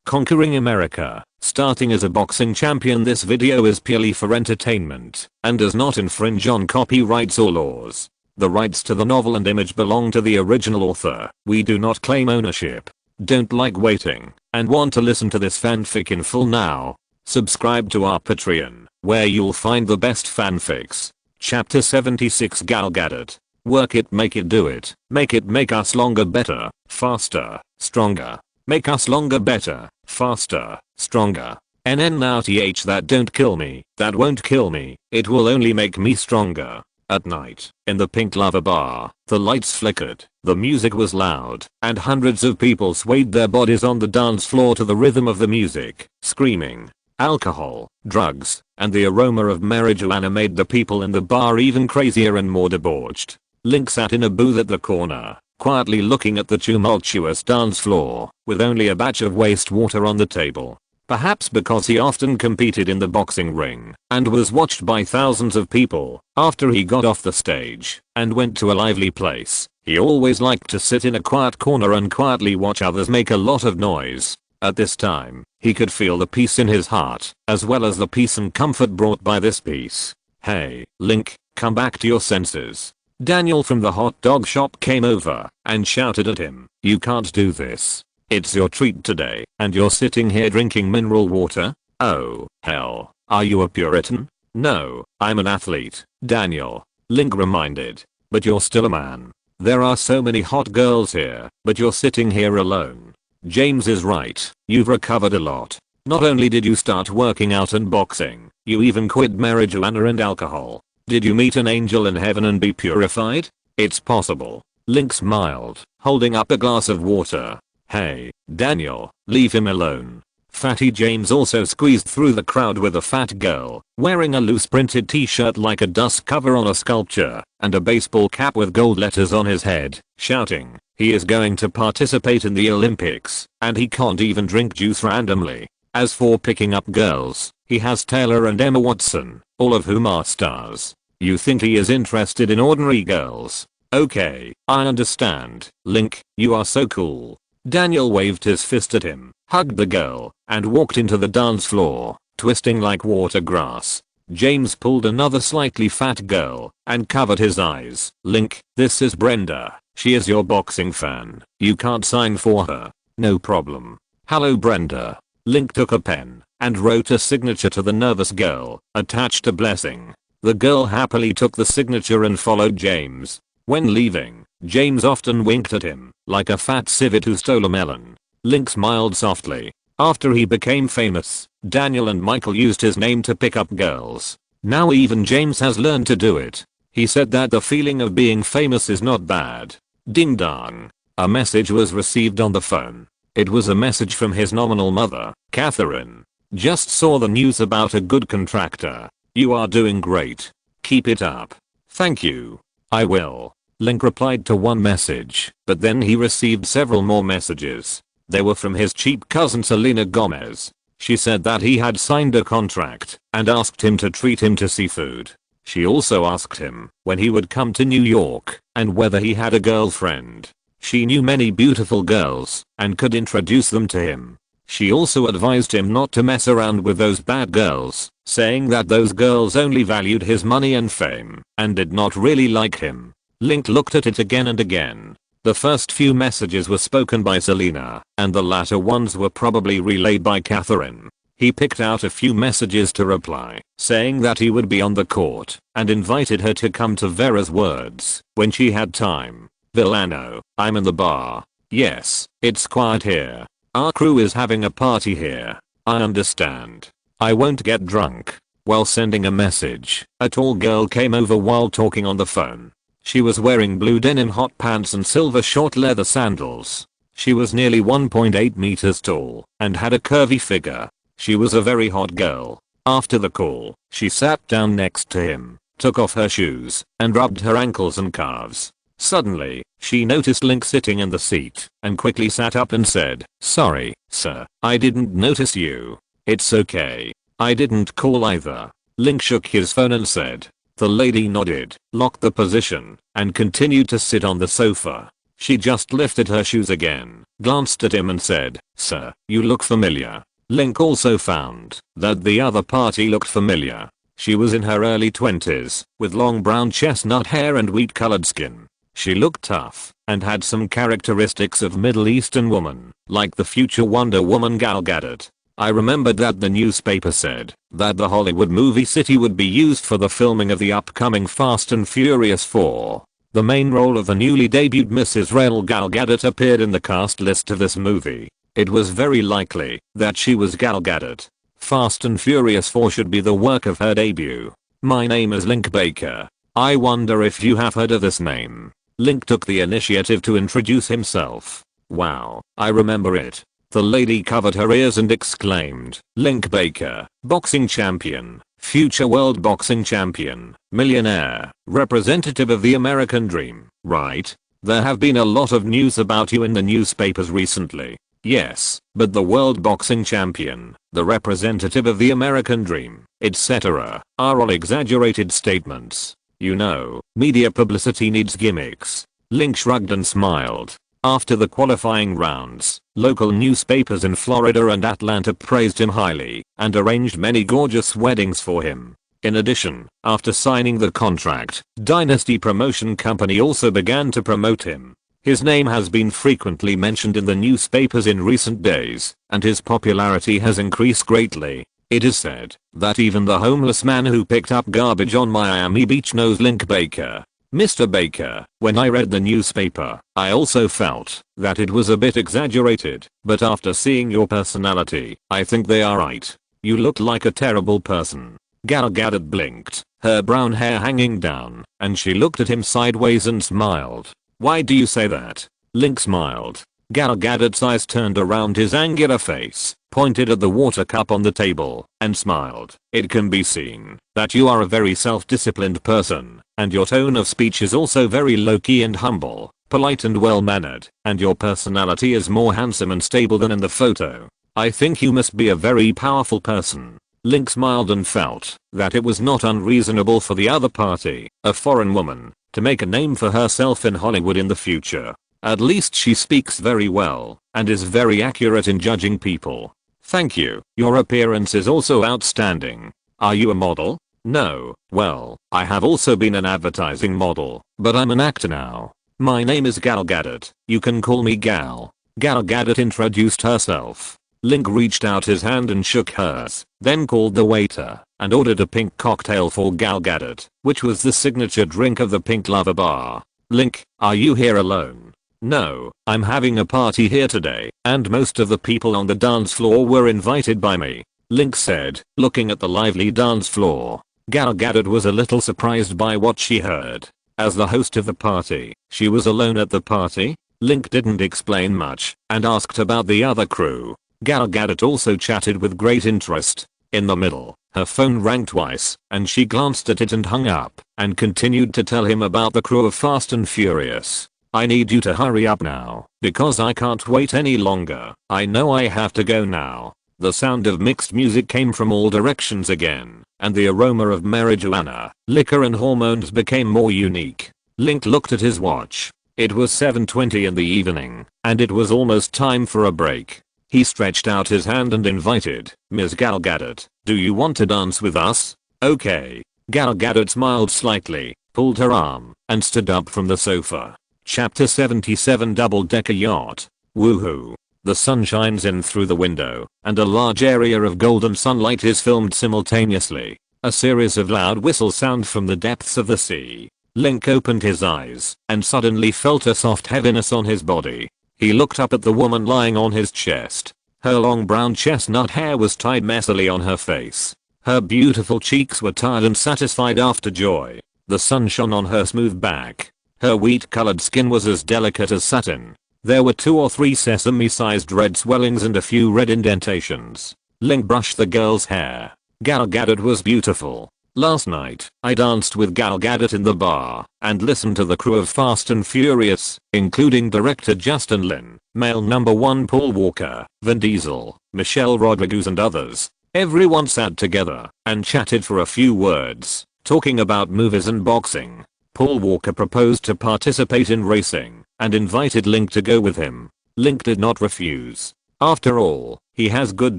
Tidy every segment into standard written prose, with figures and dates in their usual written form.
conquering America, starting as a boxing champion. This video is purely for entertainment and does not infringe on copyrights or laws. The rights to the novel and image belong to the original author. We do not claim ownership. Don't like waiting and want to listen to this fanfic in full now? Subscribe to our Patreon, where you'll find the best fanfics. Chapter 76 Gal Gadget. Work it, make it, do it. Make it, make us longer, better, faster, stronger. Make us longer, better, faster, stronger. NN now th that don't kill me, that won't kill me, it will only make me stronger. At night, in the Pink Lava Bar, the lights flickered, the music was loud, and hundreds of people swayed their bodies on the dance floor to the rhythm of the music, screaming. Alcohol, drugs, and the aroma of marijuana made the people in the bar even crazier and more debauched. Link sat in a booth at the corner, quietly looking at the tumultuous dance floor, with only a batch of wastewater on the table. Perhaps because he often competed in the boxing ring and was watched by thousands of people. After he got off the stage and went to a lively place, he always liked to sit in a quiet corner and quietly watch others make a lot of noise. At this time, he could feel the peace in his heart, as well as the peace and comfort brought by this peace. Hey, Link, come back to your senses. Daniel from the hot dog shop came over and shouted at him, "You can't do this. It's your treat today, and you're sitting here drinking mineral water? Oh, hell. Are you a Puritan?" "No, I'm an athlete, Daniel," Link reminded. "But you're still a man. There are so many hot girls here, but you're sitting here alone." James is right, you've recovered a lot. Not only did you start working out and boxing, you even quit marijuana and alcohol. Did you meet an angel in heaven and be purified? It's possible. Link smiled, holding up a glass of water. "Hey, Daniel, leave him alone." Fatty James also squeezed through the crowd with a fat girl, wearing a loose printed t-shirt like a dust cover on a sculpture, and a baseball cap with gold letters on his head, shouting, he is going to participate in the Olympics, and he can't even drink juice randomly. As for picking up girls, he has Taylor and Emma Watson, all of whom are stars. You think he is interested in ordinary girls? Okay, I understand. Link, you are so cool. Daniel waved his fist at him, hugged the girl, and walked into the dance floor, twisting like water grass. James pulled another slightly fat girl and covered his eyes. "Link, this is Brenda. She is your boxing fan. You can't sign for her." "No problem." "Hello, Brenda." Link took a pen and wrote a signature to the nervous girl, attached a blessing. The girl happily took the signature and followed James. When leaving, James often winked at him, like a fat civet who stole a melon. Link smiled softly. After he became famous, Daniel and Michael used his name to pick up girls. Now even James has learned to do it. He said that the feeling of being famous is not bad. Ding dong. A message was received on the phone. It was a message from his nominal mother, Catherine. "Just saw the news about a good contractor. You are doing great. Keep it up." "Thank you. I will." Link replied to one message, but then he received several more messages. They were from his cheap cousin Selena Gomez. She said that he had signed a contract and asked him to treat him to seafood. She also asked him when he would come to New York and whether he had a girlfriend. She knew many beautiful girls and could introduce them to him. She also advised him not to mess around with those bad girls, saying that those girls only valued his money and fame and did not really like him. Link looked at it again and again. The first few messages were spoken by Selena, and the latter ones were probably relayed by Catherine. He picked out a few messages to reply, saying that he would be on the court, and invited her to come to Vera's words when she had time. "Villano, I'm in the bar. Yes, it's quiet here. Our crew is having a party here. I understand. I won't get drunk." While sending a message, a tall girl came over while talking on the phone. She was wearing blue denim hot pants and silver short leather sandals. She was nearly 1.8 meters tall and had a curvy figure. She was a very hot girl. After the call, she sat down next to him, took off her shoes, and rubbed her ankles and calves. Suddenly, she noticed Link sitting in the seat and quickly sat up and said, "Sorry, sir, I didn't notice you." "It's okay. I didn't call either." Link shook his phone and said. The lady nodded, locked the position, and continued to sit on the sofa. She just lifted her shoes again, glanced at him and said, "Sir, you look familiar." Link also found that the other party looked familiar. She was in her early 20s, with long brown chestnut hair and wheat-colored skin. She looked tough, and had some characteristics of Middle Eastern woman, like the future Wonder Woman Gal Gadot. I remembered that the newspaper said that the Hollywood movie city would be used for the filming of the upcoming Fast and Furious 4. The main role of the newly debuted Mrs. Gal Gadot appeared in the cast list of this movie. It was very likely that she was Gal Gadot. Fast and Furious 4 should be the work of her debut. My name is Link Baker. I wonder if you have heard of this name. Link took the initiative to introduce himself. Wow, I remember it. The lady covered her ears and exclaimed, "Link Baker, boxing champion, future world boxing champion, millionaire, representative of the American dream, right? There have been a lot of news about you in the newspapers recently." "Yes, but the world boxing champion, the representative of the American dream, etc. are all exaggerated statements. You know, media publicity needs gimmicks." Link shrugged and smiled. After the qualifying rounds, local newspapers in Florida and Atlanta praised him highly and arranged many gorgeous weddings for him. In addition, after signing the contract, Dynasty Promotion Company also began to promote him. His name has been frequently mentioned in the newspapers in recent days, and his popularity has increased greatly. It is said that even the homeless man who picked up garbage on Miami Beach knows Link Baker. Mr. Baker, when I read the newspaper, I also felt that it was a bit exaggerated, but after seeing your personality, I think they are right. You look like a terrible person. Gal Gadot blinked, her brown hair hanging down, and she looked at him sideways and smiled. "Why do you say that?" Link smiled. Gal Gadot's eyes turned around his angular face, pointed at the water cup on the table, and smiled. "It can be seen that you are a very self-disciplined person, and your tone of speech is also very low-key and humble, polite and well-mannered, and your personality is more handsome and stable than in the photo. I think you must be a very powerful person." Link smiled and felt that it was not unreasonable for the other party, a foreign woman, to make a name for herself in Hollywood in the future. At least she speaks very well, and is very accurate in judging people. "Thank you, your appearance is also outstanding. Are you a model?" "No, well, I have also been an advertising model, but I'm an actor now. My name is Gal Gadot, you can call me Gal." Gal Gadot introduced herself. Link reached out his hand and shook hers, then called the waiter, and ordered a pink cocktail for Gal Gadot, which was the signature drink of the Pink Lover Bar. "Link, are you here alone?" "No, I'm having a party here today, and most of the people on the dance floor were invited by me," Link said, looking at the lively dance floor. Gal Gadot was a little surprised by what she heard. As the host of the party, she was alone at the party? Link didn't explain much, and asked about the other crew. Gal Gadot also chatted with great interest. In the middle, her phone rang twice, and she glanced at it and hung up, and continued to tell him about the crew of Fast and Furious. "I need you to hurry up now, because I can't wait any longer. I know I have to go now." The sound of mixed music came from all directions again, and the aroma of marijuana, liquor and hormones became more unique. Link looked at his watch. It was 7:20 in the evening, and it was almost time for a break. He stretched out his hand and invited, "Ms. Gal Gadot, do you want to dance with us?" "Okay." Gal Gadot smiled slightly, pulled her arm, and stood up from the sofa. Chapter 77 Double-decker yacht. Woohoo. The sun shines in through the window, and a large area of golden sunlight is filmed simultaneously. A series of loud whistles sound from the depths of the sea. Link opened his eyes, and suddenly felt a soft heaviness on his body. He looked up at the woman lying on his chest. Her long brown chestnut hair was tied messily on her face. Her beautiful cheeks were tired and satisfied after joy. The sun shone on her smooth back. Her wheat-colored skin was as delicate as satin. There were 2 or 3 sesame-sized red swellings and a few red indentations. Link brushed the girl's hair. Gal Gadot was beautiful. "Last night, I danced with Gal Gadot in the bar, and listened to the crew of Fast and Furious, including director Justin Lin, male number 1 Paul Walker, Vin Diesel, Michelle Rodriguez and others. Everyone sat together, and chatted for a few words, talking about movies and boxing. Paul Walker proposed to participate in racing. and invited Link to go with him. Link did not refuse. After all, he has good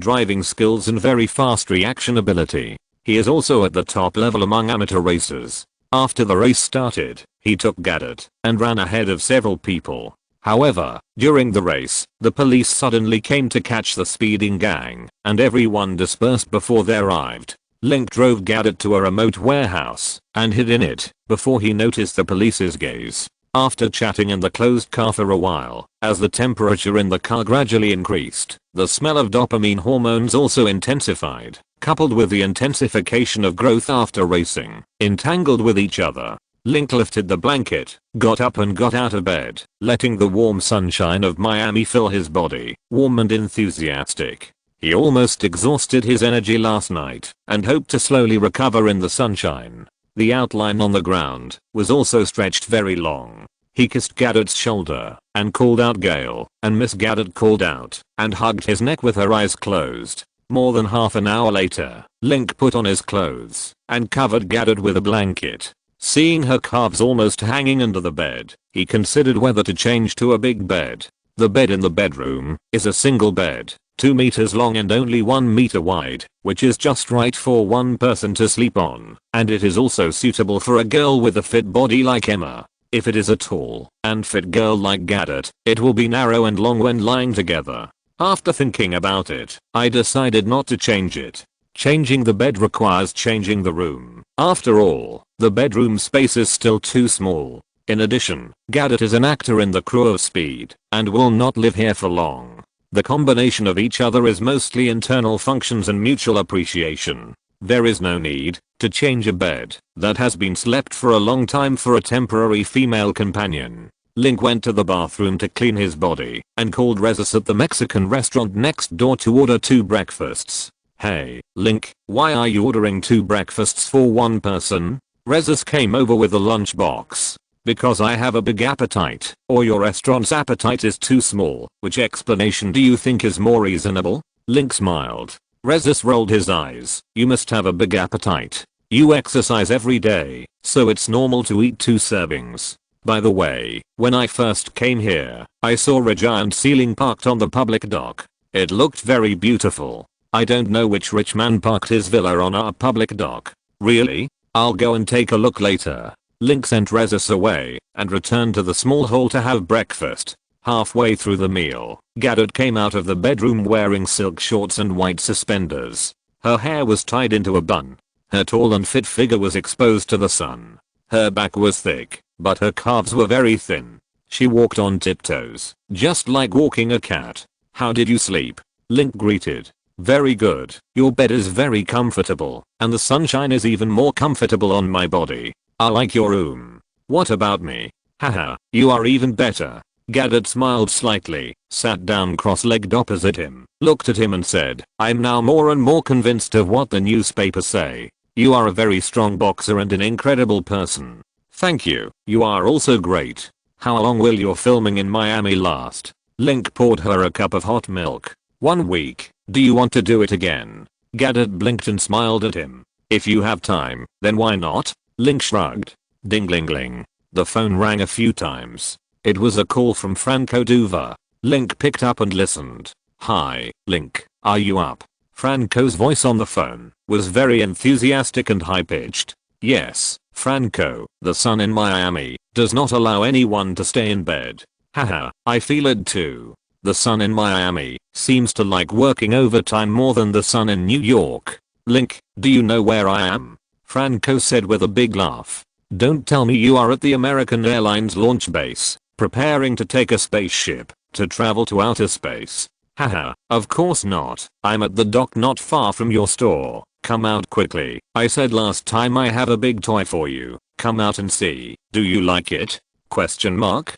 driving skills and very fast reaction ability. He is also at the top level among amateur racers. After the race started, he took Gadget and ran ahead of several people. However, during the race, the police suddenly came to catch the speeding gang, and everyone dispersed before they arrived. Link drove Gadget to a remote warehouse and hid in it before he noticed the police's gaze. After chatting in the closed car for a while, as the temperature in the car gradually increased, the smell of dopamine hormones also intensified, coupled with the intensification of growth after racing, entangled with each other. Link lifted the blanket, got up and got out of bed, letting the warm sunshine of Miami fill his body, warm and enthusiastic. He almost exhausted his energy last night and hoped to slowly recover in the sunshine. The outline on the ground was also stretched very long. He kissed Gadget's shoulder and called out Gale, and Miss Gadget called out and hugged his neck with her eyes closed. More than half an hour later, Link put on his clothes and covered Gadget with a blanket. Seeing her calves almost hanging under the bed, he considered whether to change to a big bed. The bed in the bedroom is a single bed, 2 meters long and only 1 meter wide, which is just right for one person to sleep on, and it is also suitable for a girl with a fit body like Emma. If it is a tall and fit girl like Gadget, it will be narrow and long when lying together. After thinking about it, I decided not to change it. Changing the bed requires changing the room. After all, the bedroom space is still too small. In addition, Gadget is an actor in the crew of Speed and will not live here for long. The combination of each other is mostly internal functions and mutual appreciation. There is no need to change a bed that has been slept for a long time for a temporary female companion. Link went to the bathroom to clean his body and called Rezis at the Mexican restaurant next door to order 2 breakfasts. "Hey, Link, why are you ordering 2 breakfasts for one person?" Rezis came over with a lunchbox. "Because I have a big appetite, or your restaurant's appetite is too small. Which explanation do you think is more reasonable?" Link smiled. Rezis rolled his eyes. "You must have a big appetite. You exercise every day, so it's normal to eat 2 servings. By the way, when I first came here, I saw a giant ceiling parked on the public dock. It looked very beautiful. I don't know which rich man parked his villa on our public dock." "Really? I'll go and take a look later." Link sent Rezis away and returned to the small hall to have breakfast. Halfway through the meal, Gadget came out of the bedroom wearing silk shorts and white suspenders. Her hair was tied into a bun. Her tall and fit figure was exposed to the sun. Her back was thick, but her calves were very thin. She walked on tiptoes, just like walking a cat. "How did you sleep?" Link greeted. "Very good. Your bed is very comfortable, and the sunshine is even more comfortable on my body. I like your room. What about me?" "Haha, you are even better." Gadget smiled slightly, sat down cross-legged opposite him, looked at him and said, "I'm now more and more convinced of what the newspapers say. You are a very strong boxer and an incredible person." "Thank you. You are also great. How long will your filming in Miami last?" Link poured her a cup of hot milk. "1 week. Do you want to do it again?" Gadget blinked and smiled at him. "If you have time, then why not?" Link shrugged. Ding-ling-ling. The phone rang a few times. It was a call from Franco Duva. Link picked up and listened. "Hi, Link, are you up?" Franco's voice on the phone was very enthusiastic and high-pitched. "Yes, Franco, the sun in Miami does not allow anyone to stay in bed. Haha, I feel it too. The sun in Miami seems to like working overtime more than the sun in New York." "Link, do you know where I am?" Franco said with a big laugh. "Don't tell me you are at the American Airlines launch base, preparing to take a spaceship to travel to outer space." "Haha, of course not. I'm at the dock not far from your store. Come out quickly. I said last time I have a big toy for you. Come out and see. Do you like it?" Question mark.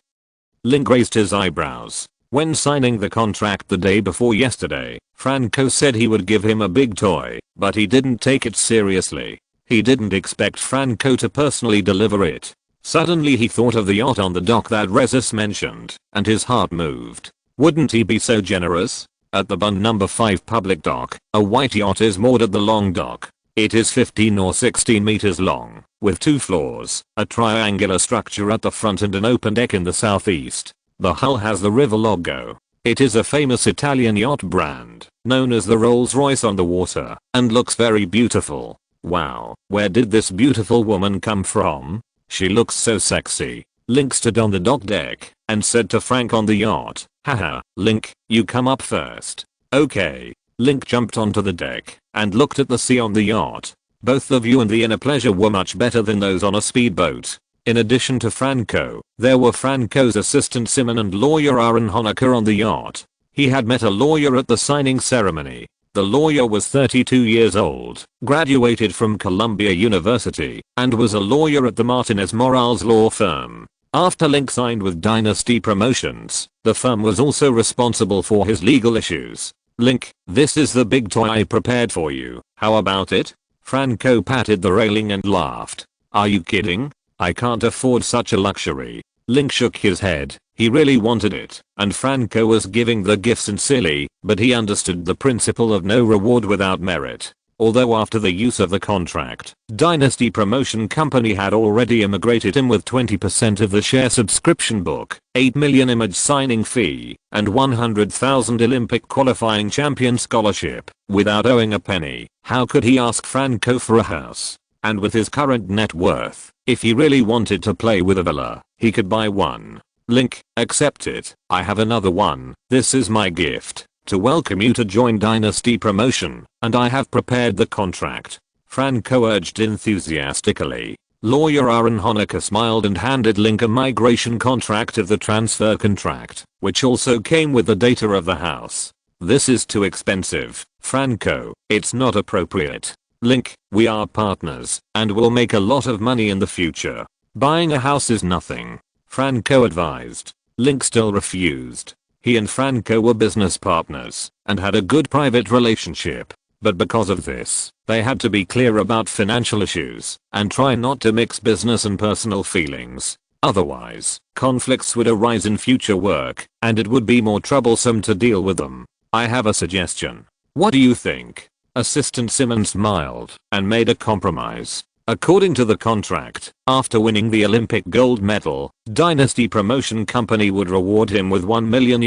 Link raised his eyebrows. When signing the contract the day before yesterday, Franco said he would give him a big toy, but he didn't take it seriously. He didn't expect Franco to personally deliver it. Suddenly he thought of the yacht on the dock that Rezis mentioned, and his heart moved. Wouldn't he be so generous? At the Bund number 5 public dock, a white yacht is moored at the long dock. It is 15 or 16 meters long, with 2 floors, a triangular structure at the front and an open deck in the southeast. The hull has the river logo. It is a famous Italian yacht brand, known as the Rolls-Royce on the water, and looks very beautiful. Wow, where did this beautiful woman come from? She looks so sexy. Link stood on the dock deck and said to Frank on the yacht, "Haha, Link, you come up first." Okay. Link jumped onto the deck and looked at the sea on the yacht. Both the view and the inner pleasure were much better than those on a speedboat. In addition to Franco, there were Franco's assistant Simon and lawyer Aaron Honecker on the yacht. He had met a lawyer at the signing ceremony. The lawyer was 32 years old, graduated from Columbia University, and was a lawyer at the Martinez Morales law firm. After Link signed with Dynasty Promotions, the firm was also responsible for his legal issues. "Link, this is the big toy I prepared for you. How about it?" Franco patted the railing and laughed. "Are you kidding? I can't afford such a luxury." Link shook his head. He really wanted it, and Franco was giving the gift sincerely, but he understood the principle of no reward without merit. Although after the use of the contract, Dynasty Promotion Company had already immigrated him with 20% of the share subscription book, 8 million image signing fee, and 100,000 Olympic qualifying champion scholarship, without owing a penny, how could he ask Franco for a house? And with his current net worth, if he really wanted to play with a villa, he could buy one. Link, accept it. I have another one. This is my gift to welcome you to join Dynasty Promotion, and I have prepared the contract. Franco urged enthusiastically. Lawyer Aaron Honecker smiled and handed Link a migration contract of the transfer contract, which also came with the data of the house. "This is too expensive, Franco. It's not appropriate." "Link, we are partners, and will make a lot of money in the future. Buying a house is nothing," Franco advised. Link still refused. He and Franco were business partners and had a good private relationship, but because of this, they had to be clear about financial issues and try not to mix business and personal feelings. Otherwise, conflicts would arise in future work, and it would be more troublesome to deal with them. "I have a suggestion. What do you think?" Assistant Simon smiled and made a compromise. According to the contract, after winning the Olympic gold medal, Dynasty Promotion Company would reward him with $1 million,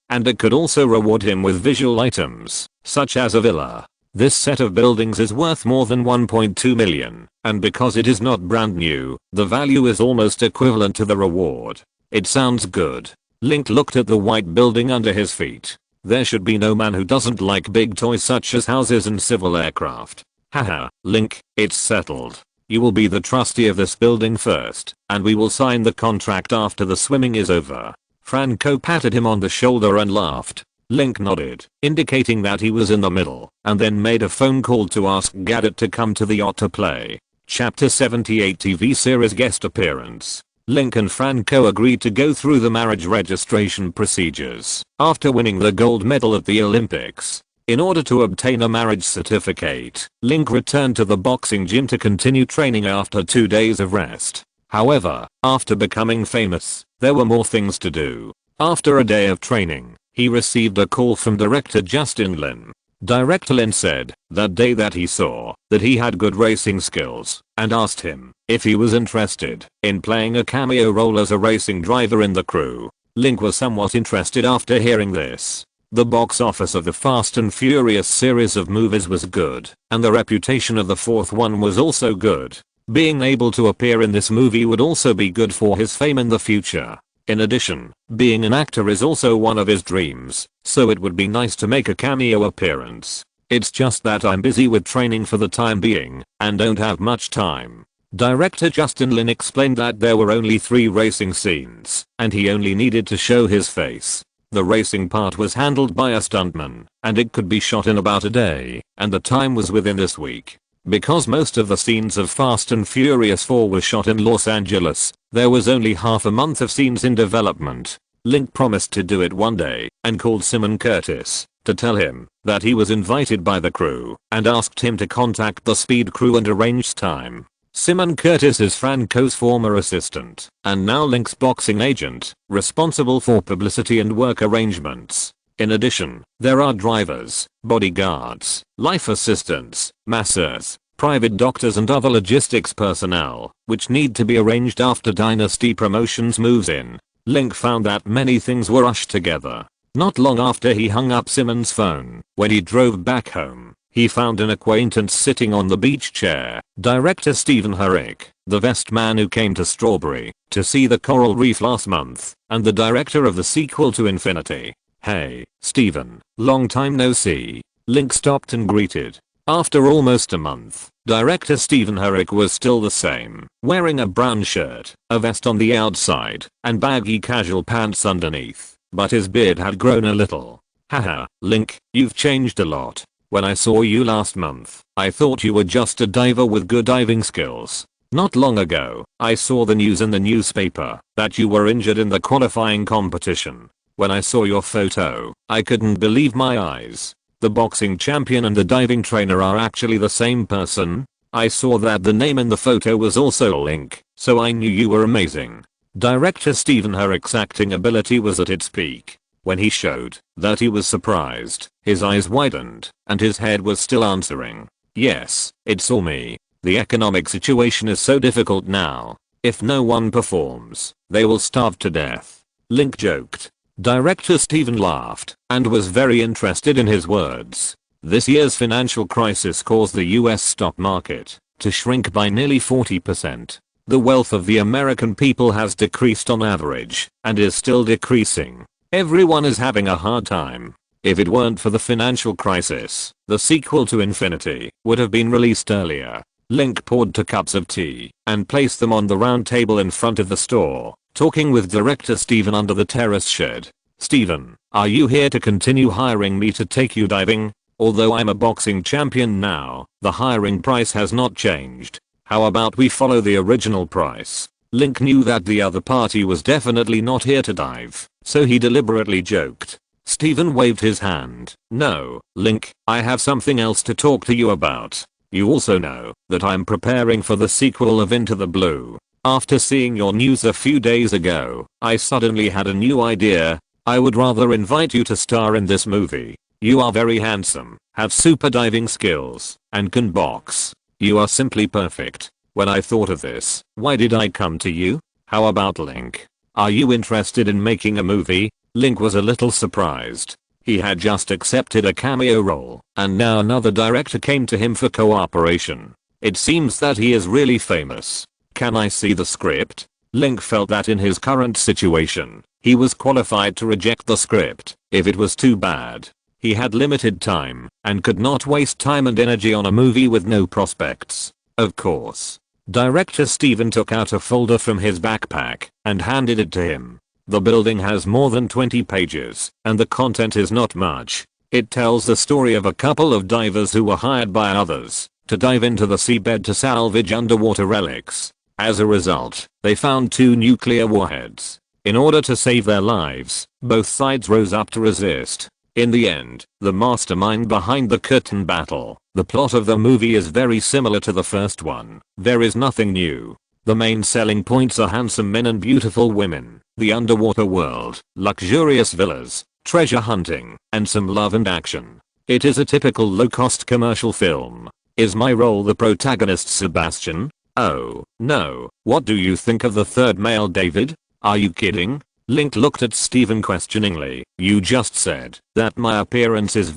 and it could also reward him with visual items, such as a villa. This set of buildings is worth more than 1.2 million, and because it is not brand new, the value is almost equivalent to the reward. It sounds good. Link looked at the white building under his feet. There should be no man who doesn't like big toys such as houses and civil aircraft. "Haha, Link, it's settled. You will be the trustee of this building first, and we will sign the contract after the swimming is over." Franco patted him on the shoulder and laughed. Link nodded, indicating that he was in the middle, and then made a phone call to ask Gadget to come to the yacht to play. Chapter 78 TV series guest appearance. Link and Franco agreed to go through the marriage registration procedures after winning the gold medal at the Olympics. In order to obtain a marriage certificate, Link returned to the boxing gym to continue training after 2 days of rest. However, after becoming famous, there were more things to do. After a day of training, he received a call from director Justin Lin. Director Lin said that day that he saw that he had good racing skills and asked him if he was interested in playing a cameo role as a racing driver in the crew. Link was somewhat interested after hearing this. The box office of the Fast and Furious series of movies was good, and the reputation of the fourth one was also good. Being able to appear in this movie would also be good for his fame in the future. In addition, being an actor is also one of his dreams, so it would be nice to make a cameo appearance. "It's just that I'm busy with training for the time being, and don't have much time." Director Justin Lin explained that there were only 3 racing scenes, and he only needed to show his face. The racing part was handled by a stuntman, and it could be shot in about a day, and the time was within this week. Because most of the scenes of Fast and Furious 4 were shot in Los Angeles, there was only half a month of scenes in development. Link promised to do it one day, and called Simon Curtis to tell him that he was invited by the crew, and asked him to contact the speed crew and arrange time. Simon Curtis is Franco's former assistant, and now Link's boxing agent, responsible for publicity and work arrangements. In addition, there are drivers, bodyguards, life assistants, masseurs, private doctors and other logistics personnel, which need to be arranged after Dynasty Promotions moves in. Link found that many things were rushed together. Not long after he hung up Simmons' phone, when he drove back home, he found an acquaintance sitting on the beach chair, director Stephen Herrick, the vest man who came to Strawberry to see the coral reef last month, and the director of the sequel to Infinity. "Hey, Stephen, long time no see." Link stopped and greeted. After almost a month, director Stephen Herrick was still the same, wearing a brown shirt, a vest on the outside, and baggy casual pants underneath, but his beard had grown a little. "Haha, Link, you've changed a lot. When I saw you last month, I thought you were just a diver with good diving skills. Not long ago, I saw the news in the newspaper that you were injured in the qualifying competition. When I saw your photo, I couldn't believe my eyes. The boxing champion and the diving trainer are actually the same person. I saw that the name in the photo was also Link, so I knew you were amazing." Director Stephen Herrick's acting ability was at its peak. When he showed that he was surprised, his eyes widened, and his head was still answering. "Yes, it's all me. The economic situation is so difficult now. If no one performs, they will starve to death." Link joked. Director Stephen laughed and was very interested in his words. This year's financial crisis caused the US stock market to shrink by nearly 40%. The wealth of the American people has decreased on average and is still decreasing. Everyone is having a hard time. If it weren't for the financial crisis, the sequel to Infinity would have been released earlier. Link poured 2 cups of tea and placed them on the round table in front of the store, talking with director Stephen under the terrace shed. "Stephen, are you here to continue hiring me to take you diving? Although I'm a boxing champion now, the hiring price has not changed. How about we follow the original price?" Link knew that the other party was definitely not here to dive, so he deliberately joked. Stephen waved his hand. "No, Link, I have something else to talk to you about. You also know that I'm preparing for the sequel of Into the Blue. After seeing your news a few days ago, I suddenly had a new idea. I would rather invite you to star in this movie. You are very handsome, have super diving skills, and can box. You are simply perfect. When I thought of this, why did I come to you? How about Link? Are you interested in making a movie?" Link was a little surprised. He had just accepted a cameo role, and now another director came to him for cooperation. It seems that he is really famous. "Can I see the script?" Link felt that in his current situation, he was qualified to reject the script if it was too bad. He had limited time and could not waste time and energy on a movie with no prospects. Of course. Director Stephen took out a folder from his backpack and handed it to him. The building has more than 20 pages, and the content is not much. It tells the story of a couple of divers who were hired by others to dive into the seabed to salvage underwater relics. As a result, they found 2 nuclear warheads. In order to save their lives, both sides rose up to resist. In the end, the mastermind behind the curtain battle. The plot of the movie is very similar to the first one. There is nothing new. The main selling points are handsome men and beautiful women, the underwater world, luxurious villas, treasure hunting, and some love and action. It is a typical low-cost commercial film. Is my role the protagonist Sebastian? Oh, no. What do you think of the third male David? Are you kidding? Link looked at Stephen questioningly. "You just said that my appearance is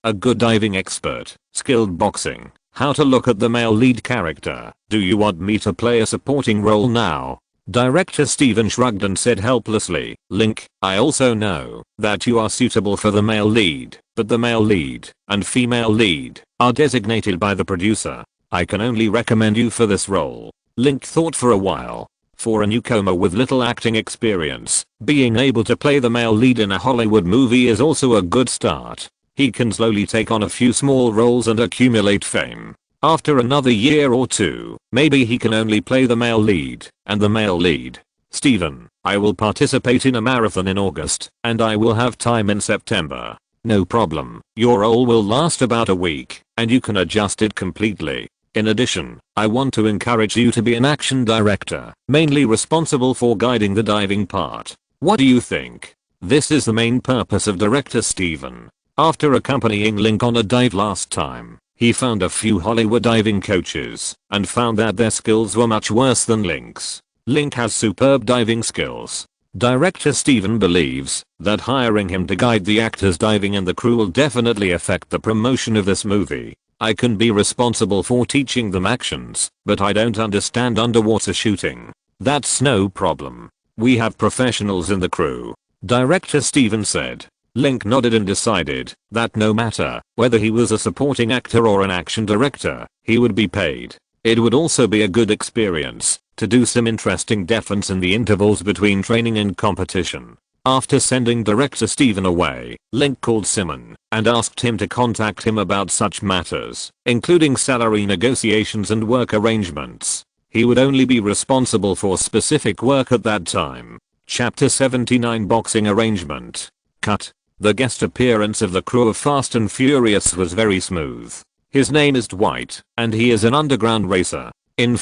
a good diving expert, skilled boxing. How to look at the male lead character? Do you want me to play a supporting role now?" Director Stephen shrugged and said helplessly, "Link, I also know that you are suitable for the male lead, but the male lead and female lead are designated by the producer. I can only recommend you for this role." Link thought for a while. For a newcomer with little acting experience, being able to play the male lead in a Hollywood movie is also a good start. He can slowly take on a few small roles and accumulate fame. After another year or 2, maybe he can only play the male lead and the male lead. "Stephen, I will participate in a marathon in August, and I will have time in September. No problem. Your role will last about a week, and you can adjust it completely. In addition, I want to encourage you to be an action director, mainly responsible for guiding the diving part. What do you think?" This is the main purpose of director Stephen. After accompanying Link on a dive last time, He found a few Hollywood diving coaches and found that their skills were much worse than Link's. Link has superb diving skills. Director Steven believes that hiring him to guide the actors diving and the crew will definitely affect the promotion of this movie. I can be responsible for teaching them actions, but I don't understand underwater shooting. That's no problem. We have professionals in the crew. Director Steven said. Link nodded and decided that no matter whether he was a supporting actor or an action director, he would be paid. It would also be a good experience to do some interesting defense in the intervals between training and competition. After sending director Steven away, Link called Simon and asked him to contact him about such matters, including salary negotiations and work arrangements. He would only be responsible for specific work at that time. Chapter 79 Boxing Arrangement. Cut. The guest appearance of the crew of Fast and Furious was very smooth. His name is Dwight, and he is an underground racer. In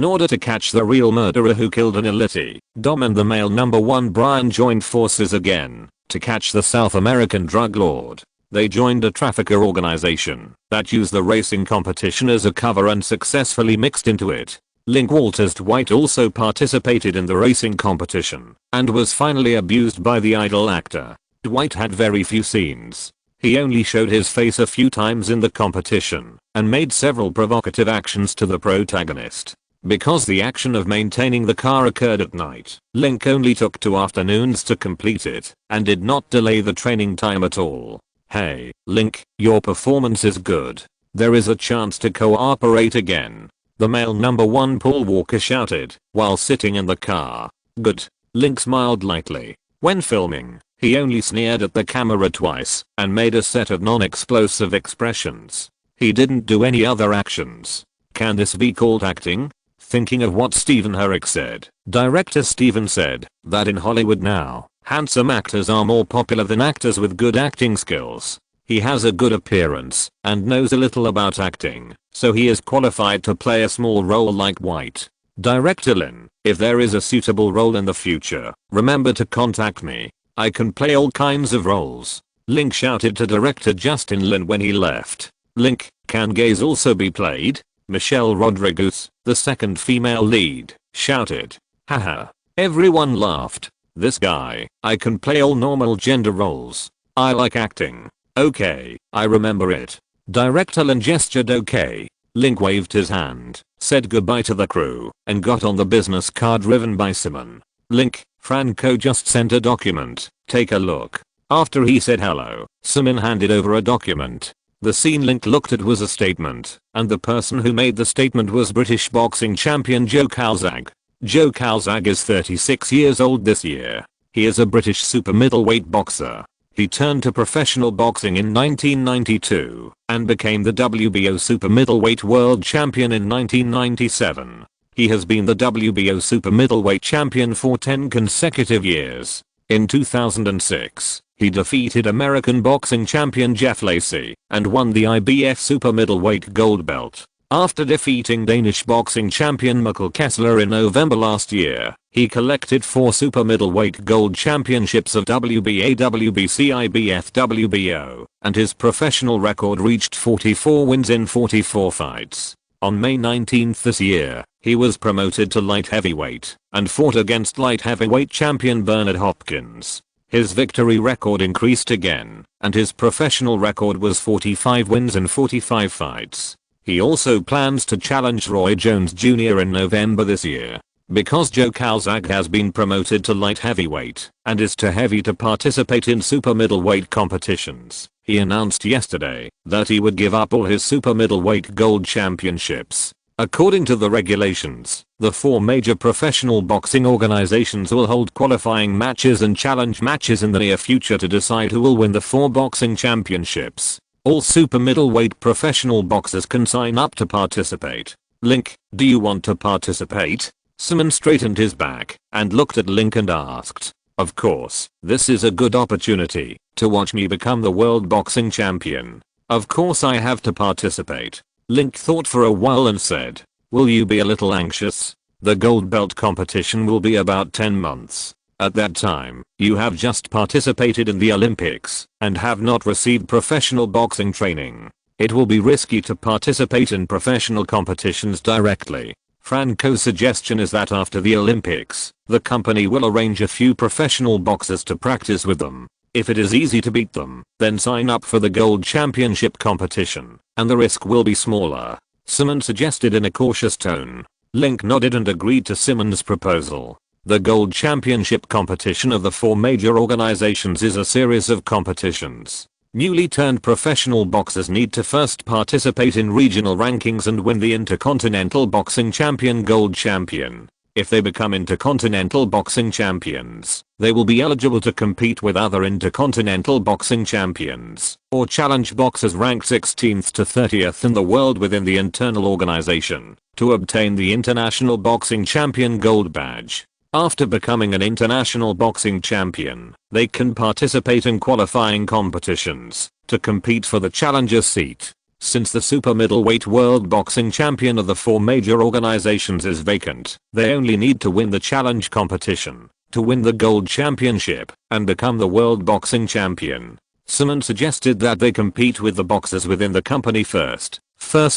order to catch the real murderer who killed Anility, Dom and the male number 1 Brian joined forces again to catch the South American drug lord. They joined a trafficker organization that used the racing competition as a cover and successfully mixed into it. Link Walters Dwight also participated in the racing competition and was finally abused by the idol actor. Dwight had very few scenes. He only showed his face a few times in the competition and made several provocative actions to the protagonist. Because the action of maintaining the car occurred at night, Link only took 2 afternoons to complete it and did not delay the training time at all. Hey, Link, your performance is good. There is a chance to cooperate again. The male number 1 Paul Walker shouted while sitting in the car. Good. Link smiled lightly. When filming, he only sneered at the camera twice and made a set of non-explosive expressions. He didn't do any other actions. Can this be called acting? Thinking of what Stephen Herrick said, director Steven said that in Hollywood now, handsome actors are more popular than actors with good acting skills. He has a good appearance and knows a little about acting, so he is qualified to play a small role like White. Director Lin, if there is a suitable role in the future, remember to contact me. I can play all kinds of roles. Link shouted to director Justin Lin when he left. Link, can gays also be played? Michelle Rodriguez, the second female lead, shouted. Haha. Everyone laughed. This guy, I can play all normal gender roles. I like acting. Okay, I remember it. Director Lin gestured okay. Link waved his hand, said goodbye to the crew, and got on the business car driven by Simon. Link, Franco just sent a document. Take a look. After he said hello, Simon handed over a document. The scene Link looked at was a statement, and the person who made the statement was British boxing champion Joe Calzaghe. Joe Calzaghe is 36 years old this year. He is a British super middleweight boxer. He turned to professional boxing in 1992 and became the WBO super middleweight world champion in 1997. He has been the WBO super middleweight champion for 10 consecutive years. In 2006, he defeated American boxing champion Jeff Lacey and won the IBF super middleweight gold belt. After defeating Danish boxing champion Mikkel Kessler in November last year, he collected 4 super middleweight gold championships of WBA, WBC, IBF, WBO, and his professional record reached 44 wins in 44 fights. On May 19 this year, he was promoted to light heavyweight and fought against light heavyweight champion Bernard Hopkins. His victory record increased again, and his professional record was 45 wins in 45 fights. He also plans to challenge Roy Jones Jr. in November this year. Because Joe Calzaghe has been promoted to light heavyweight and is too heavy to participate in super middleweight competitions, he announced yesterday that he would give up all his super middleweight gold championships. According to the regulations, the 4 major professional boxing organizations will hold qualifying matches and challenge matches in the near future to decide who will win the 4 boxing championships. All super middleweight professional boxers can sign up to participate. Link, do you want to participate? Simon straightened his back and looked at Link and asked. Of course, this is a good opportunity to watch me become the world boxing champion. Of course I have to participate. Link thought for a while and said, will you be a little anxious? The gold belt competition will be about 10 months. At that time, you have just participated in the Olympics and have not received professional boxing training. It will be risky to participate in professional competitions directly. Franco's suggestion is that after the Olympics, the company will arrange a few professional boxers to practice with them. If it is easy to beat them, then sign up for the Gold Championship competition, and the risk will be smaller. Simon suggested in a cautious tone. Link nodded and agreed to Simon's proposal. The Gold Championship competition of the 4 major organizations is a series of competitions. Newly turned professional boxers need to first participate in regional rankings and win the Intercontinental Boxing Champion Gold Champion. If they become Intercontinental Boxing Champions, they will be eligible to compete with other Intercontinental Boxing Champions, or challenge boxers ranked 16th to 30th in the world within the internal organization, to obtain the International Boxing Champion Gold Badge. After becoming an international boxing champion, they can participate in qualifying competitions to compete for the challenger seat. Since the super middleweight world boxing champion of the 4 major organizations is vacant, they only need to win the challenge competition to win the gold championship and become the world boxing champion. Simon suggested that they compete with the boxers within the company first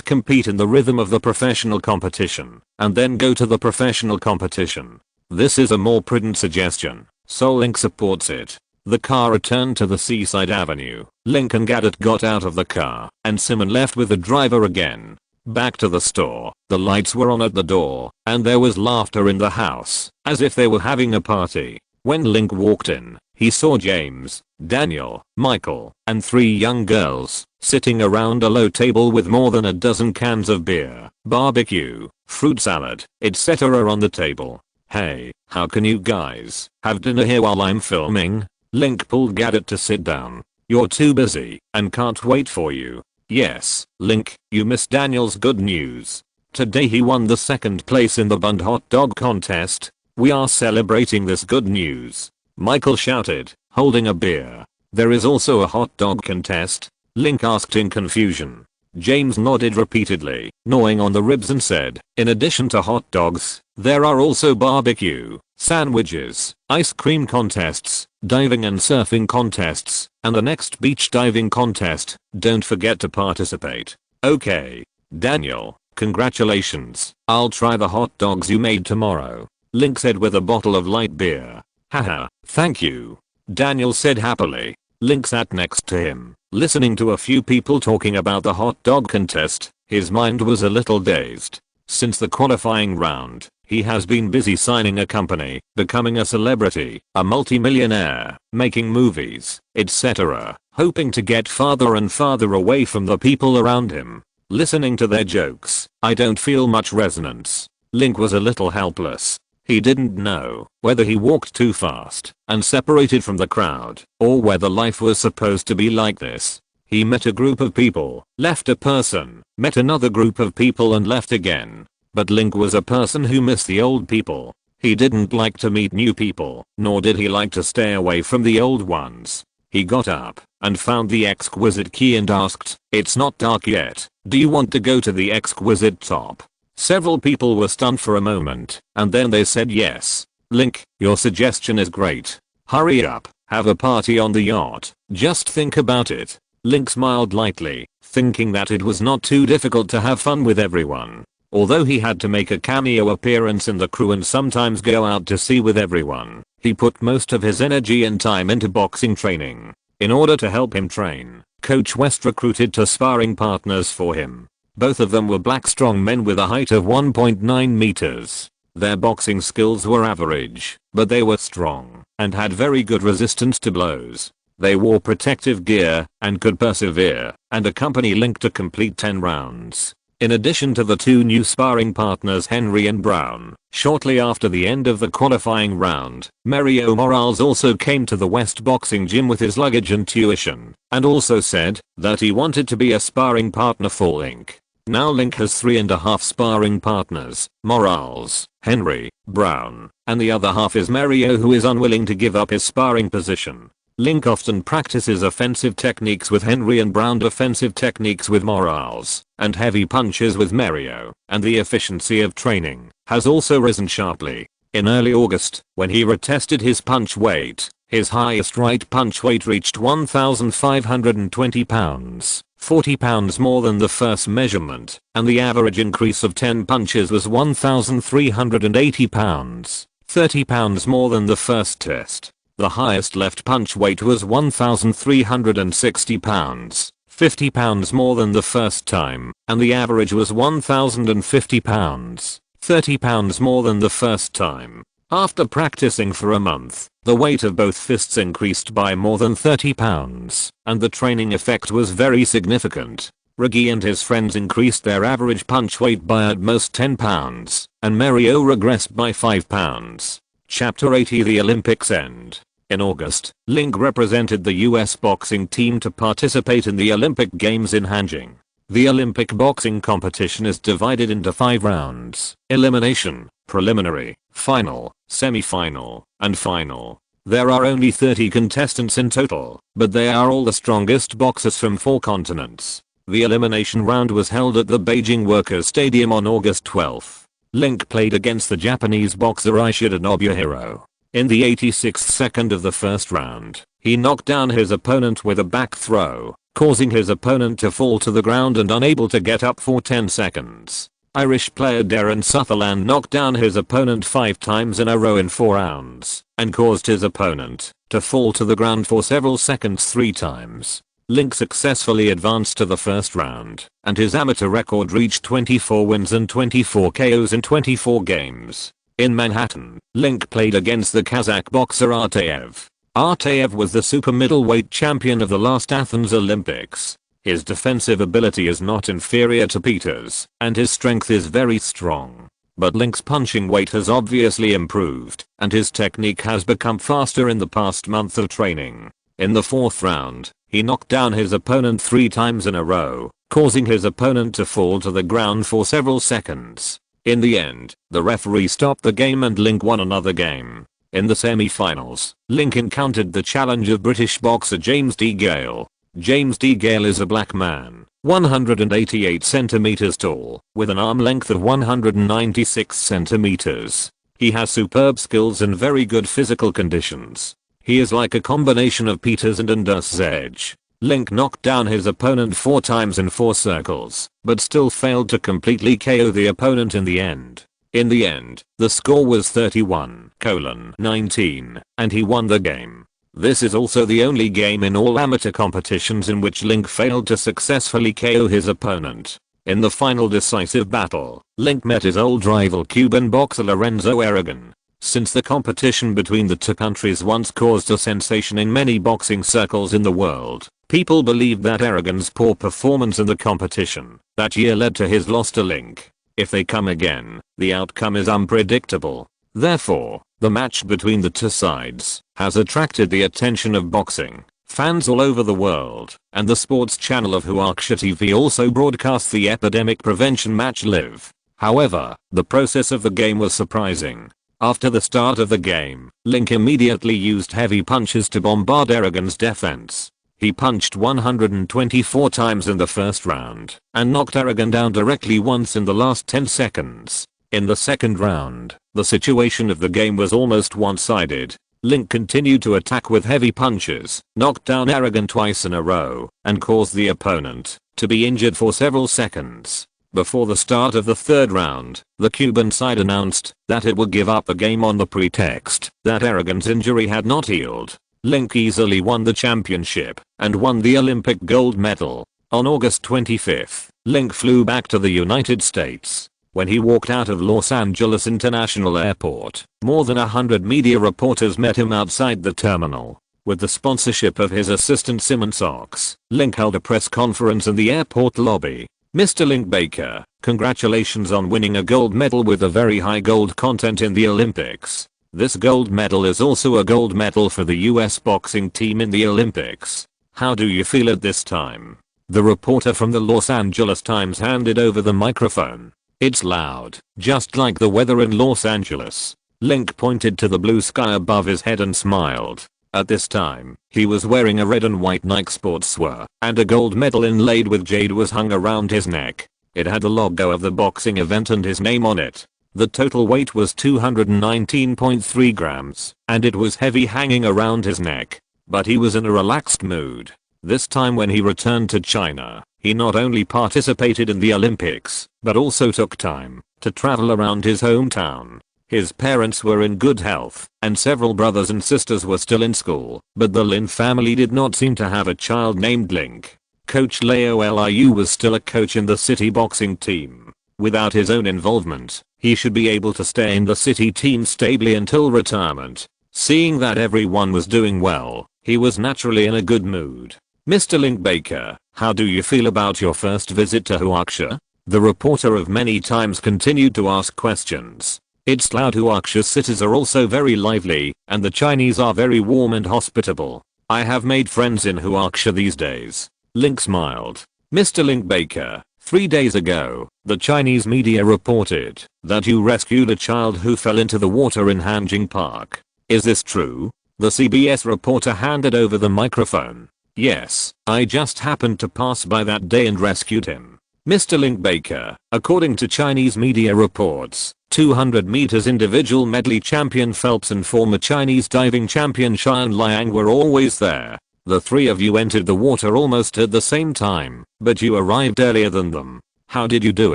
compete in the rhythm of the professional competition, and then go to the professional competition. This is a more prudent suggestion, so Link supports it. The car returned to the Seaside Avenue. Link and Gadget got out of the car, and Simon left with the driver again. Back to the store, the lights were on at the door, and there was laughter in the house, as if they were having a party. When Link walked in, he saw James, Daniel, Michael, and 3 young girls, sitting around a low table with more than a dozen cans of beer, barbecue, fruit salad, etc. on the table. Hey, how can you guys have dinner here while I'm filming? Link pulled Gadget to sit down. You're too busy, and can't wait for you. Yes, Link, you missed Daniel's good news. Today he won the 2nd place in the Bund hot dog contest. We are celebrating this good news. Michael shouted, holding a beer. There is also a hot dog contest? Link asked in confusion. James nodded repeatedly, gnawing on the ribs and said, in addition to hot dogs, there are also barbecue, sandwiches, ice cream contests, diving and surfing contests, and the next beach diving contest. Don't forget to participate. Okay. Daniel, congratulations. I'll try the hot dogs you made tomorrow. Link said with a bottle of light beer. Haha, thank you. Daniel said happily. Link sat next to him, listening to a few people talking about the hot dog contest. His mind was a little dazed. Since the qualifying round, he has been busy signing a company, becoming a celebrity, a multimillionaire, making movies, etc., hoping to get farther and farther away from the people around him. Listening to their jokes, I don't feel much resonance. Link was a little helpless. He didn't know whether he walked too fast and separated from the crowd, or whether life was supposed to be like this. He met a group of people, left a person, met another group of people and left again. But Link was a person who missed the old people. He didn't like to meet new people, nor did he like to stay away from the old ones. He got up and found the exquisite key and asked, "It's not dark yet. Do you want to go to the exquisite top?" Several people were stunned for a moment, and then they said yes. Link, your suggestion is great. Hurry up, have a party on the yacht. Just think about it. Link smiled lightly, thinking that it was not too difficult to have fun with everyone. Although he had to make a cameo appearance in the crew and sometimes go out to sea with everyone, he put most of his energy and time into boxing training. In order to help him train, Coach West recruited 2 sparring partners for him. Both of them were black strong men with a height of 1.9 meters. Their boxing skills were average, but they were strong and had very good resistance to blows. They wore protective gear and could persevere and accompany Link to complete 10 rounds. In addition to the 2 new sparring partners Henry and Brown, shortly after the end of the qualifying round, Mario Morales also came to the West Boxing Gym with his luggage and tuition, and also said that he wanted to be a sparring partner for Link. Now Link has 3.5 sparring partners, Morales, Henry, Brown, and the other half is Mario, who is unwilling to give up his sparring position. Link often practices offensive techniques with Henry and Brown, defensive techniques with Morales, and heavy punches with Mario, and the efficiency of training has also risen sharply. In early August, when he retested his punch weight, His highest right punch weight reached 1,520 pounds, 40 pounds more than the first measurement, and the average increase of 10 punches was 1,380 pounds, 30 pounds more than the first test. The highest left punch weight was 1,360 pounds, 50 pounds more than the first time, and the average was 1,050 pounds, 30 pounds more than the first time. After practicing for a month, the weight of both fists increased by more than 30 pounds, and the training effect was very significant. Reggie and his friends increased their average punch weight by at most 10 pounds, and Mario regressed by 5 pounds. Chapter 80 The Olympics End. In August, Link represented the US boxing team to participate in the Olympic Games in Hangzhou. The Olympic boxing competition is divided into 5 rounds: elimination, preliminary, final, semi-final, and final. There are only 30 contestants in total, but they are all the strongest boxers from 4 continents. The elimination round was held at the Beijing Workers' Stadium on August 12. Link played against the Japanese boxer Ishida Nobuhiro. In the 86th second of the first round, he knocked down his opponent with a back throw, causing his opponent to fall to the ground and unable to get up for 10 seconds. Irish player Darren Sutherland knocked down his opponent 5 times in a row in 4 rounds, and caused his opponent to fall to the ground for several seconds 3 times. Link successfully advanced to the first round, and his amateur record reached 24 wins and 24 KOs in 24 games. In Manhattan, Link played against the Kazakh boxer Artayev. Artayev was the super middleweight champion of the last Athens Olympics. His defensive ability is not inferior to Peter's, and his strength is very strong. But Link's punching weight has obviously improved, and his technique has become faster in the past month of training. In the 4th round, he knocked down his opponent 3 times in a row, causing his opponent to fall to the ground for several seconds. In the end, the referee stopped the game and Link won another game. In the semi-finals, Link encountered the challenge of British boxer James D. Gale. James D. Gale is a black man, 188 centimeters tall, with an arm length of 196 centimeters. He has superb skills and very good physical conditions. He is like a combination of Peters and Anders Edge. Link knocked down his opponent 4 times in 4 circles, but still failed to completely KO the opponent in the end. In the end, the score was 31-19, and he won the game. This is also the only game in all amateur competitions in which Link failed to successfully KO his opponent. In the final decisive battle, Link met his old rival Cuban boxer Lorenzo Aragon. Since the competition between the 2 countries once caused a sensation in many boxing circles in the world, people believed that Aragon's poor performance in the competition that year led to his loss to Link. If they come again, the outcome is unpredictable. Therefore, the match between the 2 sides has attracted the attention of boxing fans all over the world, and the sports channel of Huaksha TV also broadcasts the epidemic prevention match live. However, the process of the game was surprising. After the start of the game, Link immediately used heavy punches to bombard Aragon's defense. He punched 124 times in the first round, and knocked Aragon down directly once in the last 10 seconds. In the second round, the situation of the game was almost one-sided. Link continued to attack with heavy punches, knocked down Aragon twice in a row, and caused the opponent to be injured for several seconds. Before the start of the 3rd round, the Cuban side announced that it would give up the game on the pretext that Aragon's injury had not healed. Link easily won the championship and won the Olympic gold medal. On August 25, Link flew back to the United States. When he walked out of Los Angeles International Airport, more than 100 media reporters met him outside the terminal. With the sponsorship of his assistant Simon Sox, Link held a press conference in the airport lobby. Mr. Link Baker, congratulations on winning a gold medal with a very high gold content in the Olympics. This gold medal is also a gold medal for the US boxing team in the Olympics. How do you feel at this time? The reporter from the Los Angeles Times handed over the microphone. It's loud, just like the weather in Los Angeles. Link pointed to the blue sky above his head and smiled. At this time, he was wearing a red and white Nike sportswear, and a gold medal inlaid with jade was hung around his neck. It had the logo of the boxing event and his name on it. The total weight was 219.3 grams, and it was heavy hanging around his neck. But he was in a relaxed mood. This time when he returned to China, he not only participated in the Olympics, but also took time to travel around his hometown. His parents were in good health, and several brothers and sisters were still in school, but the Lin family did not seem to have a child named Link. Coach Leo Liu was still a coach in the city boxing team. Without his own involvement, he should be able to stay in the city team stably until retirement. Seeing that everyone was doing well, he was naturally in a good mood. Mr. Link Baker, how do you feel about your first visit to Huaxia? The reporter of many times continued to ask questions. It's loud. Huaxia's cities are also very lively, and the Chinese are very warm and hospitable. I have made friends in Huaxia these days. Link smiled. Mr. Link Baker, 3 days ago, the Chinese media reported that you rescued a child who fell into the water in Hanjing Park. Is this true? The CBS reporter handed over the microphone. Yes, I just happened to pass by that day and rescued him. Mr. Link Baker, according to Chinese media reports, 200 meters individual medley champion Phelps and former Chinese diving champion Xian Liang were always there. The three of you entered the water almost at the same time, but you arrived earlier than them. How did you do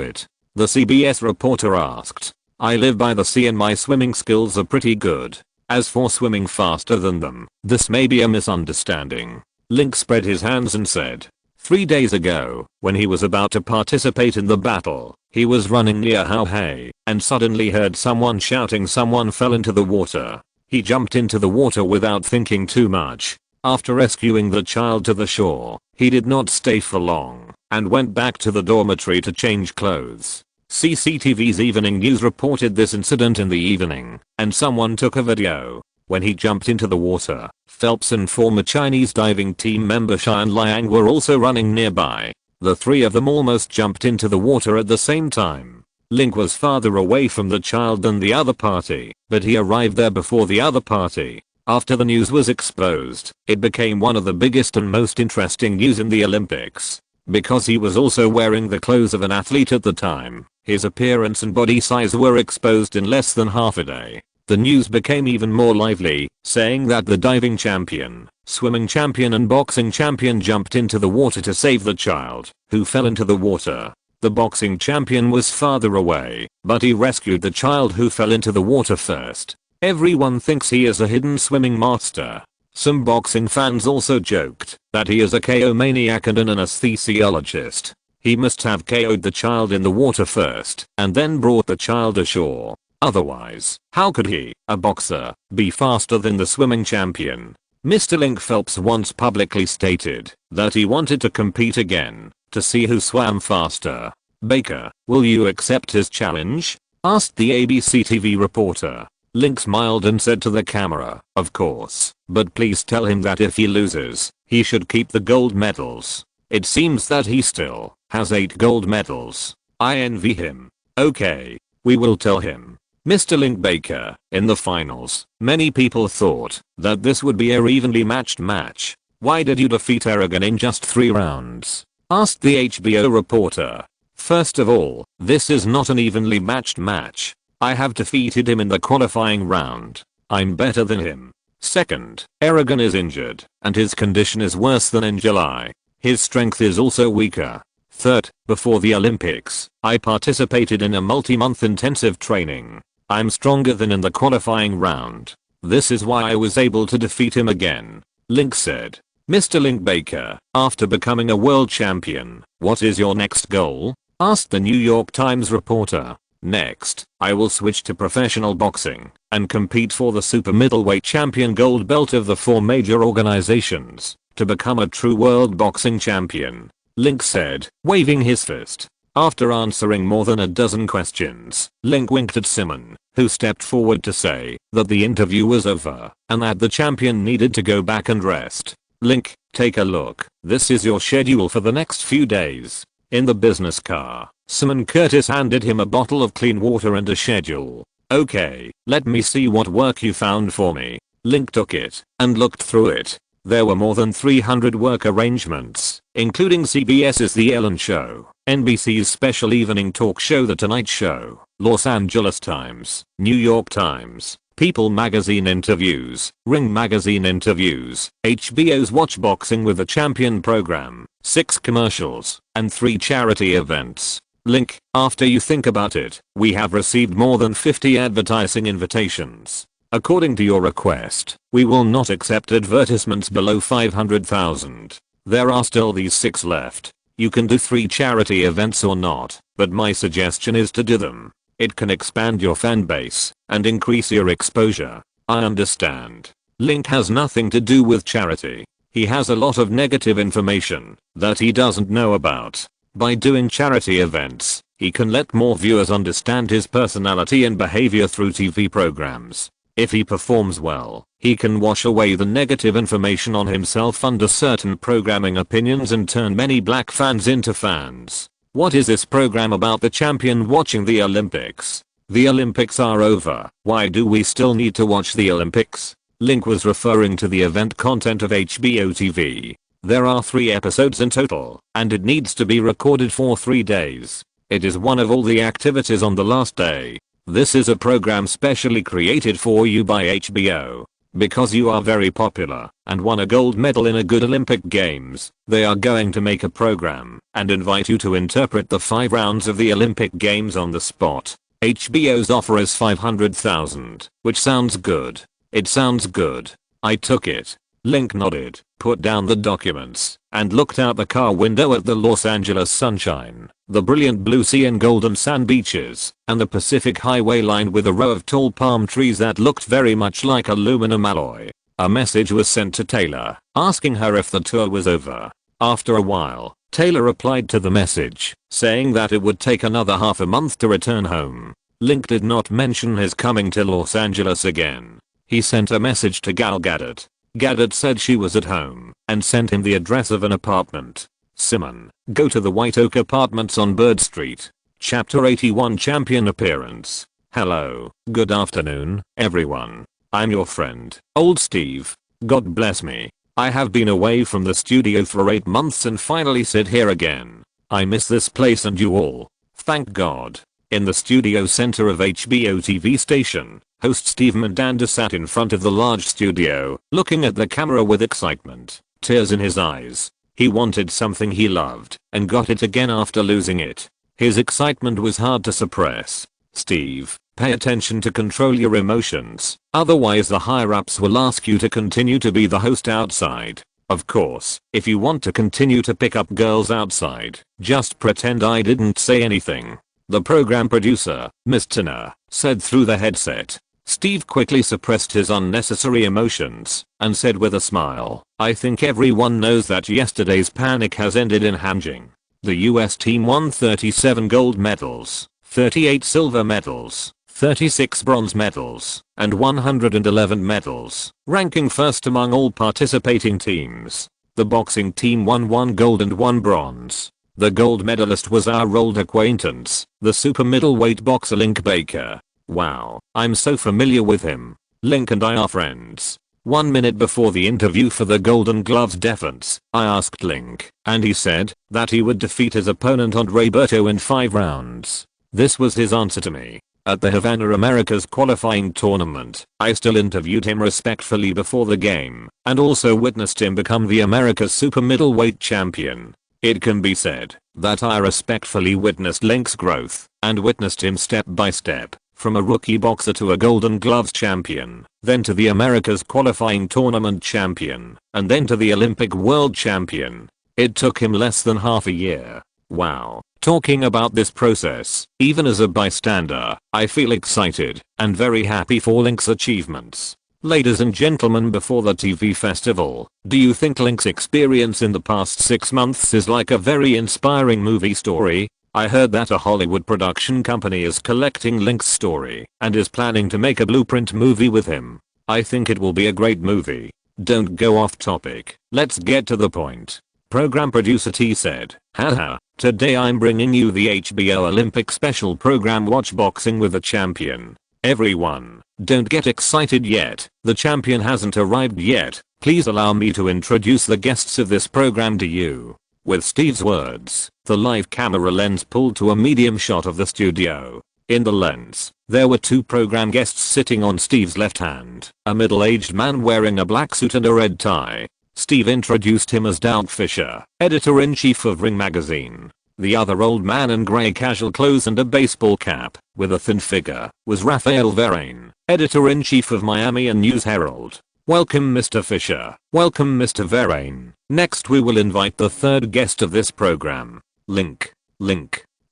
it? The CBS reporter asked. I live by the sea and my swimming skills are pretty good. As for swimming faster than them, this may be a misunderstanding. Link spread his hands and said. 3 days ago, when he was about to participate in the battle, he was running near Haohei and suddenly heard someone shouting someone fell into the water. He jumped into the water without thinking too much. After rescuing the child to the shore, he did not stay for long and went back to the dormitory to change clothes. CCTV's evening news reported this incident in the evening, and someone took a video. When he jumped into the water, Phelps and former Chinese diving team member Xian Liang were also running nearby. The three of them almost jumped into the water at the same time. Link was farther away from the child than the other party, but he arrived there before the other party. After the news was exposed, it became one of the biggest and most interesting news in the Olympics. Because he was also wearing the clothes of an athlete at the time, his appearance and body size were exposed in less than half a day. The news became even more lively, saying that the diving champion, swimming champion and boxing champion jumped into the water to save the child, who fell into the water. The boxing champion was farther away, but he rescued the child who fell into the water first. Everyone thinks he is a hidden swimming master. Some boxing fans also joked that he is a KO maniac and an anesthesiologist. He must have KO'd the child in the water first and then brought the child ashore. Otherwise, how could he, a boxer, be faster than the swimming champion? Mr. Link Phelps once publicly stated that he wanted to compete again to see who swam faster. Baker, will you accept his challenge? Asked the ABC TV reporter. Link smiled and said to the camera, of course, but please tell him that if he loses, he should keep the gold medals. It seems that he still has 8 gold medals. I envy him. Okay, we will tell him. Mr. Link Baker, in the finals, many people thought that this would be a evenly matched match. Why did you defeat Aragon in just 3 rounds? Asked the HBO reporter. First of all, this is not an evenly matched match. I have defeated him in the qualifying round. I'm better than him. Second, Aragon is injured, and his condition is worse than in July. His strength is also weaker. Third, before the Olympics, I participated in a multi-month intensive training. I'm stronger than in the qualifying round. This is why I was able to defeat him again. Link said. Mr. Link Baker, after becoming a world champion, what is your next goal? Asked the New York Times reporter. Next, I will switch to professional boxing and compete for the super middleweight champion gold belt of the 4 major organizations to become a true world boxing champion. Link said, waving his fist. After answering more than a dozen questions, Link winked at Simon, who stepped forward to say that the interview was over and that the champion needed to go back and rest. Link, take a look. This is your schedule for the next few days. In the business car, Simon Curtis handed him a bottle of clean water and a schedule. Okay, let me see what work you found for me. Link took it and looked through it. There were more than 300 work arrangements, including CBS's The Ellen Show, NBC's special evening talk show The Tonight Show, Los Angeles Times, New York Times, People magazine interviews, Ring magazine interviews, HBO's Watch Boxing with the Champion program, 6 commercials, and 3 charity events. Link, after you think about it, we have received more than 50 advertising invitations. According to your request, we will not accept advertisements below 500,000. There are still these 6 left. You can do 3 charity events or not, but my suggestion is to do them. It can expand your fan base and increase your exposure. I understand. Link has nothing to do with charity. He has a lot of negative information that he doesn't know about. By doing charity events, he can let more viewers understand his personality and behavior through TV programs. If he performs well, he can wash away the negative information on himself under certain programming opinions and turn many black fans into fans. What is this program about? The champion watching the Olympics? The Olympics are over. Why do we still need to watch the Olympics? Link was referring to the event content of HBO TV. There are 3 episodes in total, and it needs to be recorded for 3 days. It is one of all the activities on the last day. This is a program specially created for you by HBO. Because you are very popular and won a gold medal in a good Olympic Games, they are going to make a program and invite you to interpret the 5 rounds of the Olympic Games on the spot. HBO's offer is 500,000, which sounds good. It sounds good. I took it. Link nodded, put down the documents, and looked out the car window at the Los Angeles sunshine, the brilliant blue sea and golden sand beaches, and the Pacific Highway lined with a row of tall palm trees that looked very much like aluminum alloy. A message was sent to Taylor, asking her if the tour was over. After a while, Taylor replied to the message, saying that it would take another half a month to return home. Link did not mention his coming to Los Angeles again. He sent a message to Gal Gadot. Gadot said she was at home and sent him the address of an apartment. Simon, go to the White Oak Apartments on Bird Street. Chapter 81 Champion Appearance. Hello, good afternoon, everyone. I'm your friend, Old Steve. God bless me. I have been away from the studio for 8 months and finally sit here again. I miss this place and you all. Thank God. In the studio center of HBO TV station, host Steve Mandanda sat in front of the large studio, looking at the camera with excitement, tears in his eyes. He wanted something he loved, and got it again after losing it. His excitement was hard to suppress. Steve, pay attention to control your emotions, otherwise the higher-ups will ask you to continue to be the host outside. Of course, if you want to continue to pick up girls outside, just pretend I didn't say anything. The program producer, Miss Tina, said through the headset. Steve quickly suppressed his unnecessary emotions and said with a smile, I think everyone knows that yesterday's panic has ended in Hanjing. The US team won 37 gold medals, 38 silver medals, 36 bronze medals, and 111 medals, ranking first among all participating teams. The boxing team won 1 gold and 1 bronze. The gold medalist was our old acquaintance, the super middleweight boxer Link Baker. Wow, I'm so familiar with him. Link and I are friends. 1 minute before the interview for the Golden Gloves defense, I asked Link, and he said that he would defeat his opponent Andre Berto in 5 rounds. This was his answer to me. At the Havana Americas qualifying tournament, I still interviewed him respectfully before the game, and also witnessed him become the America's super middleweight champion. It can be said that I respectfully witnessed Link's growth and witnessed him step by step from a rookie boxer to a Golden Gloves champion, then to the America's qualifying tournament champion, and then to the Olympic world champion. It took him less than half a year. Wow. Talking about this process, even as a bystander, I feel excited and very happy for Link's achievements. Ladies and gentlemen, before the TV festival, do you think Link's experience in the past 6 months is like a very inspiring movie story? I heard that a Hollywood production company is collecting Link's story and is planning to make a blueprint movie with him. I think it will be a great movie. Don't go off topic. Let's get to the point. Program producer T said, haha, today I'm bringing you the HBO Olympic special program Watch Boxing with the Champion. Everyone, Don't get excited yet, the champion hasn't arrived yet. Please allow me to introduce the guests of this program to you. With Steve's words, the live camera lens pulled to a medium shot of the studio. In the lens, there were two program guests sitting on Steve's left hand, a middle-aged man wearing a black suit and a red tie. Steve introduced him as Doug Fisher, editor-in-chief of Ring magazine. The other old man in grey casual clothes and a baseball cap, with a thin figure, was Rafael Varane, editor-in-chief of Miami and News Herald. Welcome Mr. Fisher. Welcome Mr. Varane. Next we will invite the third guest of this program. Link.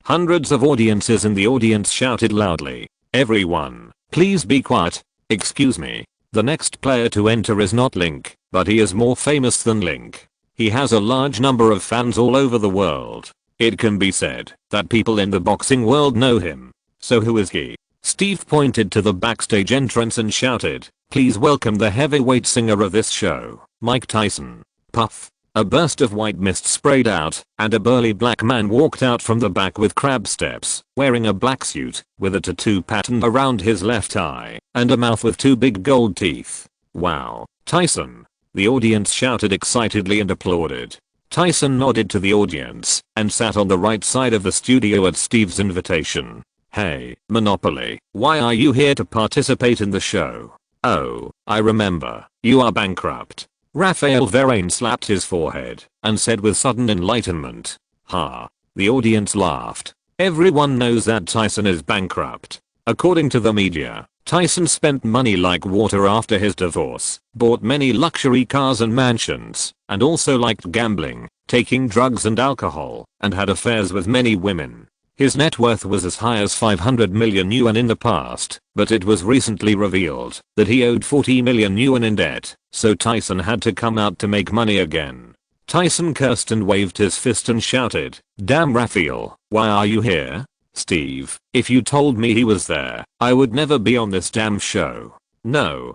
Hundreds of audiences in the audience shouted loudly. Everyone, please be quiet. Excuse me. The next player to enter is not Link, but he is more famous than Link. He has a large number of fans all over the world. It can be said that people in the boxing world know him. So who is he? Steve pointed to the backstage entrance and shouted, "Please welcome the heavyweight singer of this show, Mike Tyson." Puff. A burst of white mist sprayed out, and a burly black man walked out from the back with crab steps, wearing a black suit, with a tattoo pattern around his left eye, and a mouth with two big gold teeth. "Wow, Tyson." The audience shouted excitedly and applauded. Tyson nodded to the audience, and sat on the right side of the studio at Steve's invitation. "Hey, Monopoly, why are you here to participate in the show?" "Oh, I remember, you are bankrupt." Rafael Varane slapped his forehead, and said with sudden enlightenment, "Ha." The audience laughed. Everyone knows that Tyson is bankrupt. According to the media, Tyson spent money like water after his divorce, bought many luxury cars and mansions, and also liked gambling, taking drugs and alcohol, and had affairs with many women. His net worth was as high as 500 million yuan in the past, but it was recently revealed that he owed 40 million yuan in debt, so Tyson had to come out to make money again. Tyson cursed and waved his fist and shouted, "Damn Rafael, why are you here? Steve, if you told me he was there, I would never be on this damn show." No,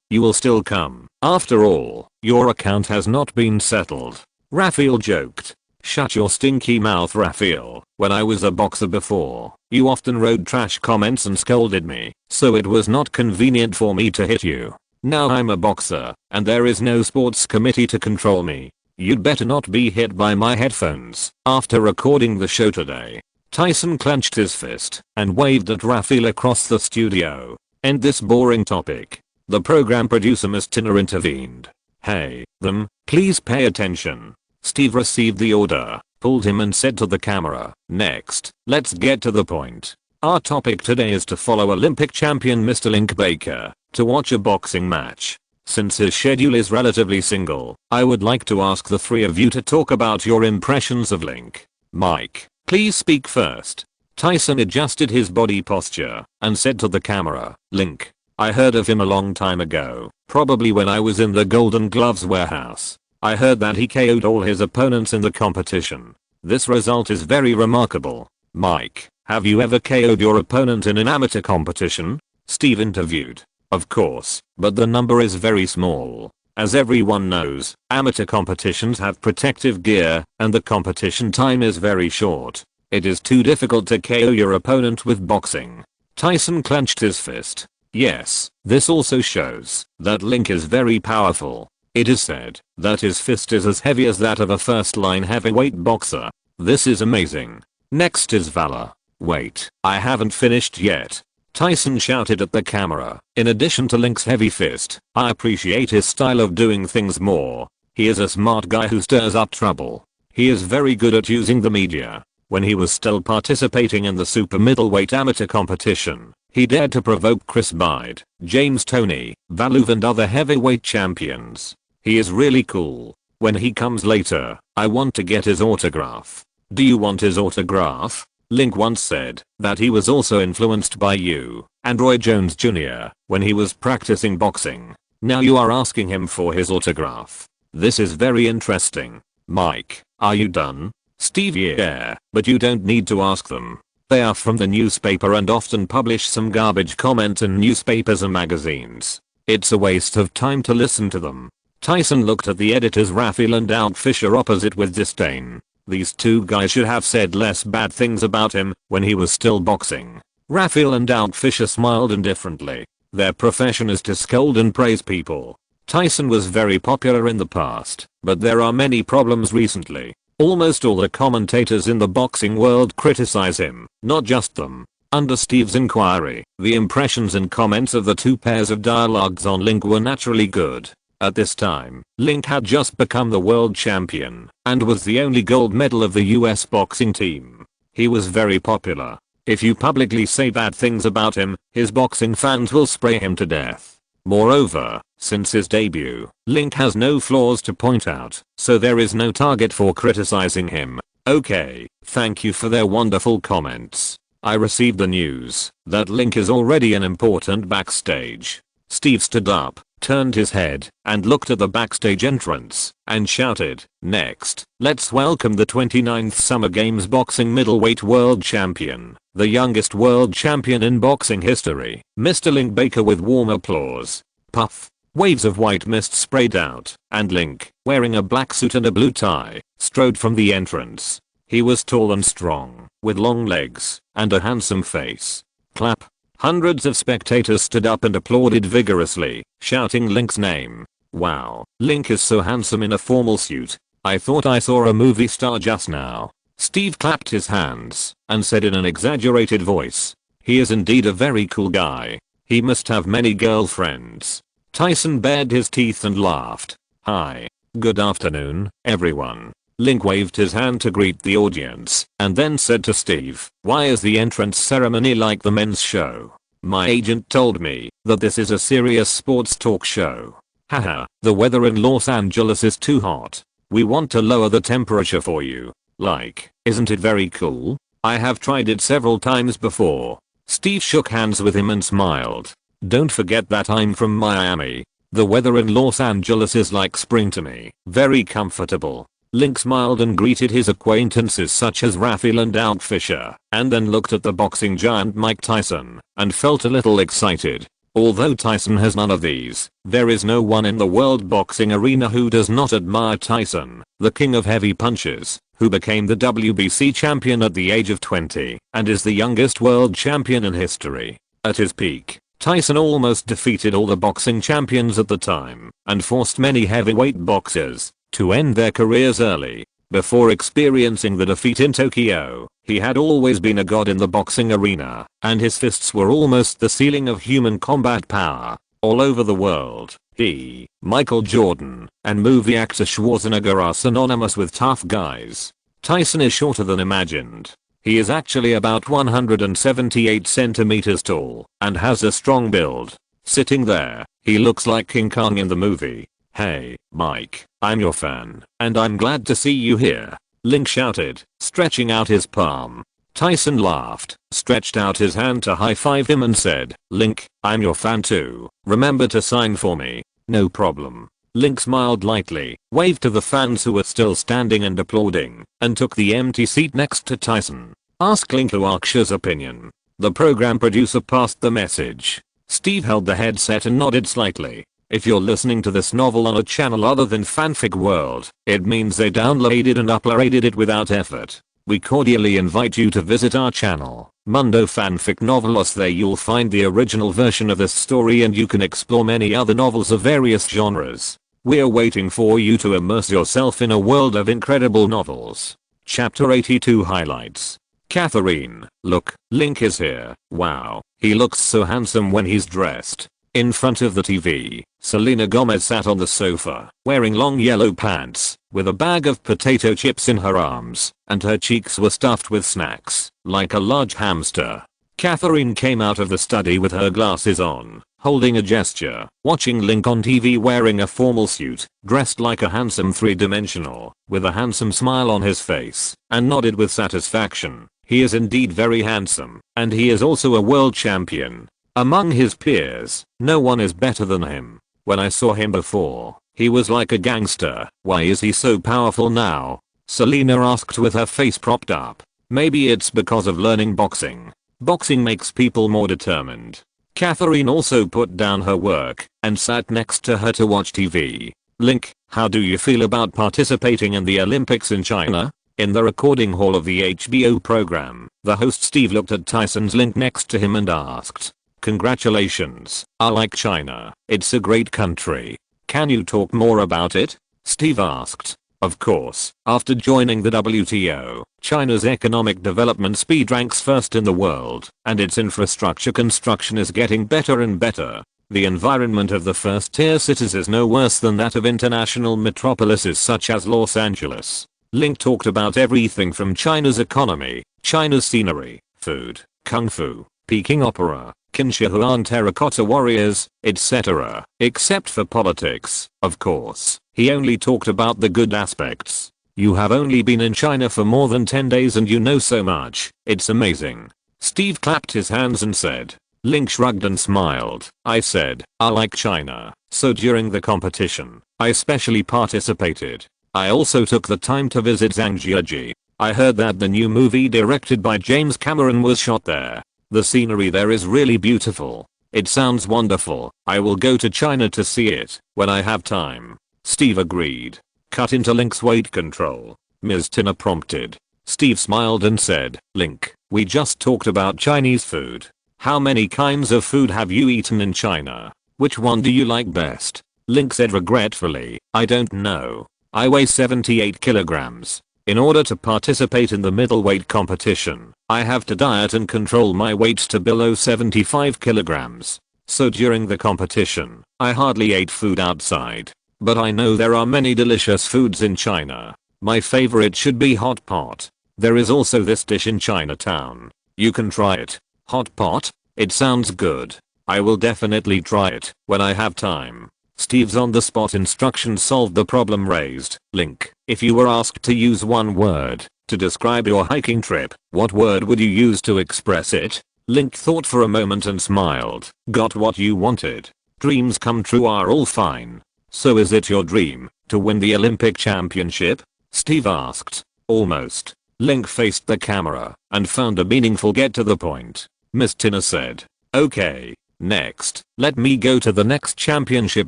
you will still come. After all, your account has not been settled. Rafael joked. "Shut your stinky mouth, Rafael. When I was a boxer before, you often wrote trash comments and scolded me, so it was not convenient for me to hit you. Now I'm a boxer, and there is no sports committee to control me. You'd better not be hit by my headphones after recording the show today." Tyson clenched his fist and waved at Rafael across the studio. "End this boring topic." The program producer Miss Tina intervened. "Hey, them, please pay attention." Steve received the order, pulled him and said to the camera, "Next, let's get to the point. Our topic today is to follow Olympic champion Mr. Link Baker to watch a boxing match. Since his schedule is relatively single, I would like to ask the three of you to talk about your impressions of Link. Mike, please speak first." Tyson adjusted his body posture and said to the camera, "Link, I heard of him a long time ago, probably when I was in the Golden Gloves warehouse. I heard that he KO'd all his opponents in the competition. This result is very remarkable. Mike, have you ever KO'd your opponent in an amateur competition?" Steve interviewed. "Of course, but the number is very small. As everyone knows, amateur competitions have protective gear, and the competition time is very short. It is too difficult to KO your opponent with boxing." Tyson clenched his fist. "Yes, this also shows that Link is very powerful. It is said that his fist is as heavy as that of a first-line heavyweight boxer. This is amazing. Next is Valor." "Wait, I haven't finished yet." Tyson shouted at the camera. "In addition to Link's heavy fist, I appreciate his style of doing things more. He is a smart guy who stirs up trouble. He is very good at using the media. When he was still participating in the super middleweight amateur competition, he dared to provoke Chris Bide, James Toney, Valuv and other heavyweight champions. He is really cool. When he comes later, I want to get his autograph." "Do you want his autograph?" Link once said that he was also influenced by you and Roy Jones Jr. when he was practicing boxing. Now you are asking him for his autograph. This is very interesting. Mike, are you done? Steve, yeah, but you don't need to ask them. They are from the newspaper and often publish some garbage comments in newspapers and magazines. It's a waste of time to listen to them. Tyson looked at the editors Rafael and Doug Fisher opposite with disdain. These two guys should have said less bad things about him when he was still boxing. Rafael and Doug Fisher smiled indifferently. Their profession is to scold and praise people. Tyson was very popular in the past, but there are many problems recently. Almost all the commentators in the boxing world criticize him, not just them. Under Steve's inquiry, the impressions and comments of the two pairs of dialogues on Link were naturally good. At this time, Link had just become the world champion and was the only gold medal of the US boxing team. He was very popular. If you publicly say bad things about him, his boxing fans will spray him to death. Moreover, since his debut, Link has no flaws to point out, so there is no target for criticizing him. Okay, thank you for their wonderful comments. I received the news that Link is already an important backstage. Steve stood up, turned his head, and looked at the backstage entrance, and shouted, "Next, let's welcome the 29th Summer Games Boxing Middleweight World Champion, the youngest world champion in boxing history, Mr. Link Baker," with warm applause. Puff. Waves of white mist sprayed out, and Link, wearing a black suit and a blue tie, strode from the entrance. He was tall and strong, with long legs, and a handsome face. Clap. Hundreds of spectators stood up and applauded vigorously, shouting Link's name. Wow, Link is so handsome in a formal suit. I thought I saw a movie star just now. Steve clapped his hands, and said in an exaggerated voice, "He is indeed a very cool guy. He must have many girlfriends." Tyson bared his teeth and laughed. "Hi. Good afternoon, everyone." Link waved his hand to greet the audience, and then said to Steve, "Why is the entrance ceremony like the men's show? My agent told me that this is a serious sports talk show. Haha, the weather in Los Angeles is too hot. We want to lower the temperature for you. Like, isn't it very cool? I have tried it several times before." Steve shook hands with him and smiled. "Don't forget that I'm from Miami. The weather in Los Angeles is like spring to me, very comfortable." Link smiled and greeted his acquaintances such as Rafael and Out Fisher, and then looked at the boxing giant Mike Tyson, and felt a little excited. Although Tyson has none of these, there is no one in the world boxing arena who does not admire Tyson, the king of heavy punches, who became the WBC champion at the age of 20, and is the youngest world champion in history. At his peak, Tyson almost defeated all the boxing champions at the time, and forced many heavyweight boxers to end their careers early. Before experiencing the defeat in Tokyo, he had always been a god in the boxing arena, and his fists were almost the ceiling of human combat power. All over the world, he, Michael Jordan, and movie actor Schwarzenegger are synonymous with tough guys. Tyson is shorter than imagined. He is actually about 178 centimeters tall, and has a strong build. Sitting there, he looks like King Kong in the movie. "Hey, Mike, I'm your fan, and I'm glad to see you here," Link shouted, stretching out his palm. Tyson laughed, stretched out his hand to high-five him and said, "Link, I'm your fan too. Remember to sign for me." "No problem." Link smiled lightly, waved to the fans who were still standing and applauding, and took the empty seat next to Tyson. "Ask Link to Aksha's opinion." The program producer passed the message. Steve held the headset and nodded slightly. If you're listening to this novel on a channel other than Fanfic World, it means they downloaded and uploaded it without effort. We cordially invite you to visit our channel, Mundo Fanfic Novelos. There you'll find the original version of this story and you can explore many other novels of various genres. We're waiting for you to immerse yourself in a world of incredible novels. Chapter 82 Highlights. Catherine, look, Link is here. Wow, he looks so handsome when he's dressed. In front of the TV, Selena Gomez sat on the sofa, wearing long yellow pants, with a bag of potato chips in her arms, and her cheeks were stuffed with snacks, like a large hamster. Catherine came out of the study with her glasses on, holding a gesture, watching Link on TV wearing a formal suit, dressed like a handsome three-dimensional, with a handsome smile on his face, and nodded with satisfaction. He is indeed very handsome, and he is also a world champion. Among his peers, no one is better than him. When I saw him before, he was like a gangster. Why is he so powerful now? Selena asked with her face propped up. Maybe it's because of learning boxing. Boxing makes people more determined. Catherine also put down her work and sat next to her to watch TV. Link, how do you feel about participating in the Olympics in China? In the recording hall of the HBO program, the host Steve looked at Tyson's Link next to him and asked, Congratulations, I like China. It's a great country. Can you talk more about it? Steve asked. Of course, after joining the WTO, China's economic development speed ranks first in the world, and its infrastructure construction is getting better and better. The environment of the first-tier cities is no worse than that of international metropolises such as Los Angeles. Link talked about everything from China's economy, China's scenery, food, kung fu, Peking opera, Qinshi terracotta warriors, etc. Except for politics, of course. He only talked about the good aspects. You have only been in China for more than 10 days and you know so much. It's amazing. Steve clapped his hands and said. Link shrugged and smiled. I said, I like China. So during the competition, I specially participated. I also took the time to visit Zhangjiajie. I heard that the new movie directed by James Cameron was shot there. The scenery there is really beautiful. It sounds wonderful. I will go to China to see it when I have time. Steve agreed. Cut into Link's weight control. Ms. Tina prompted. Steve smiled and said, Link, we just talked about Chinese food. How many kinds of food have you eaten in China? Which one do you like best? Link said regretfully, I don't know. I weigh 78 kilograms. In order to participate in the middleweight competition, I have to diet and control my weight to below 75 kilograms. So during the competition, I hardly ate food outside. But I know there are many delicious foods in China. My favorite should be hot pot. There is also this dish in Chinatown. You can try it. Hot pot? It sounds good. I will definitely try it when I have time. Steve's on-the-spot instructions solved the problem raised. Link, if you were asked to use one word to describe your hiking trip, what word would you use to express it? Link thought for a moment and smiled. Got what you wanted. Dreams come true are all fine. So is it your dream to win the Olympic championship? Steve asked. Almost. Link faced the camera and found a meaningful get to the point. Miss Tina said. Okay, next, let me go to the next championship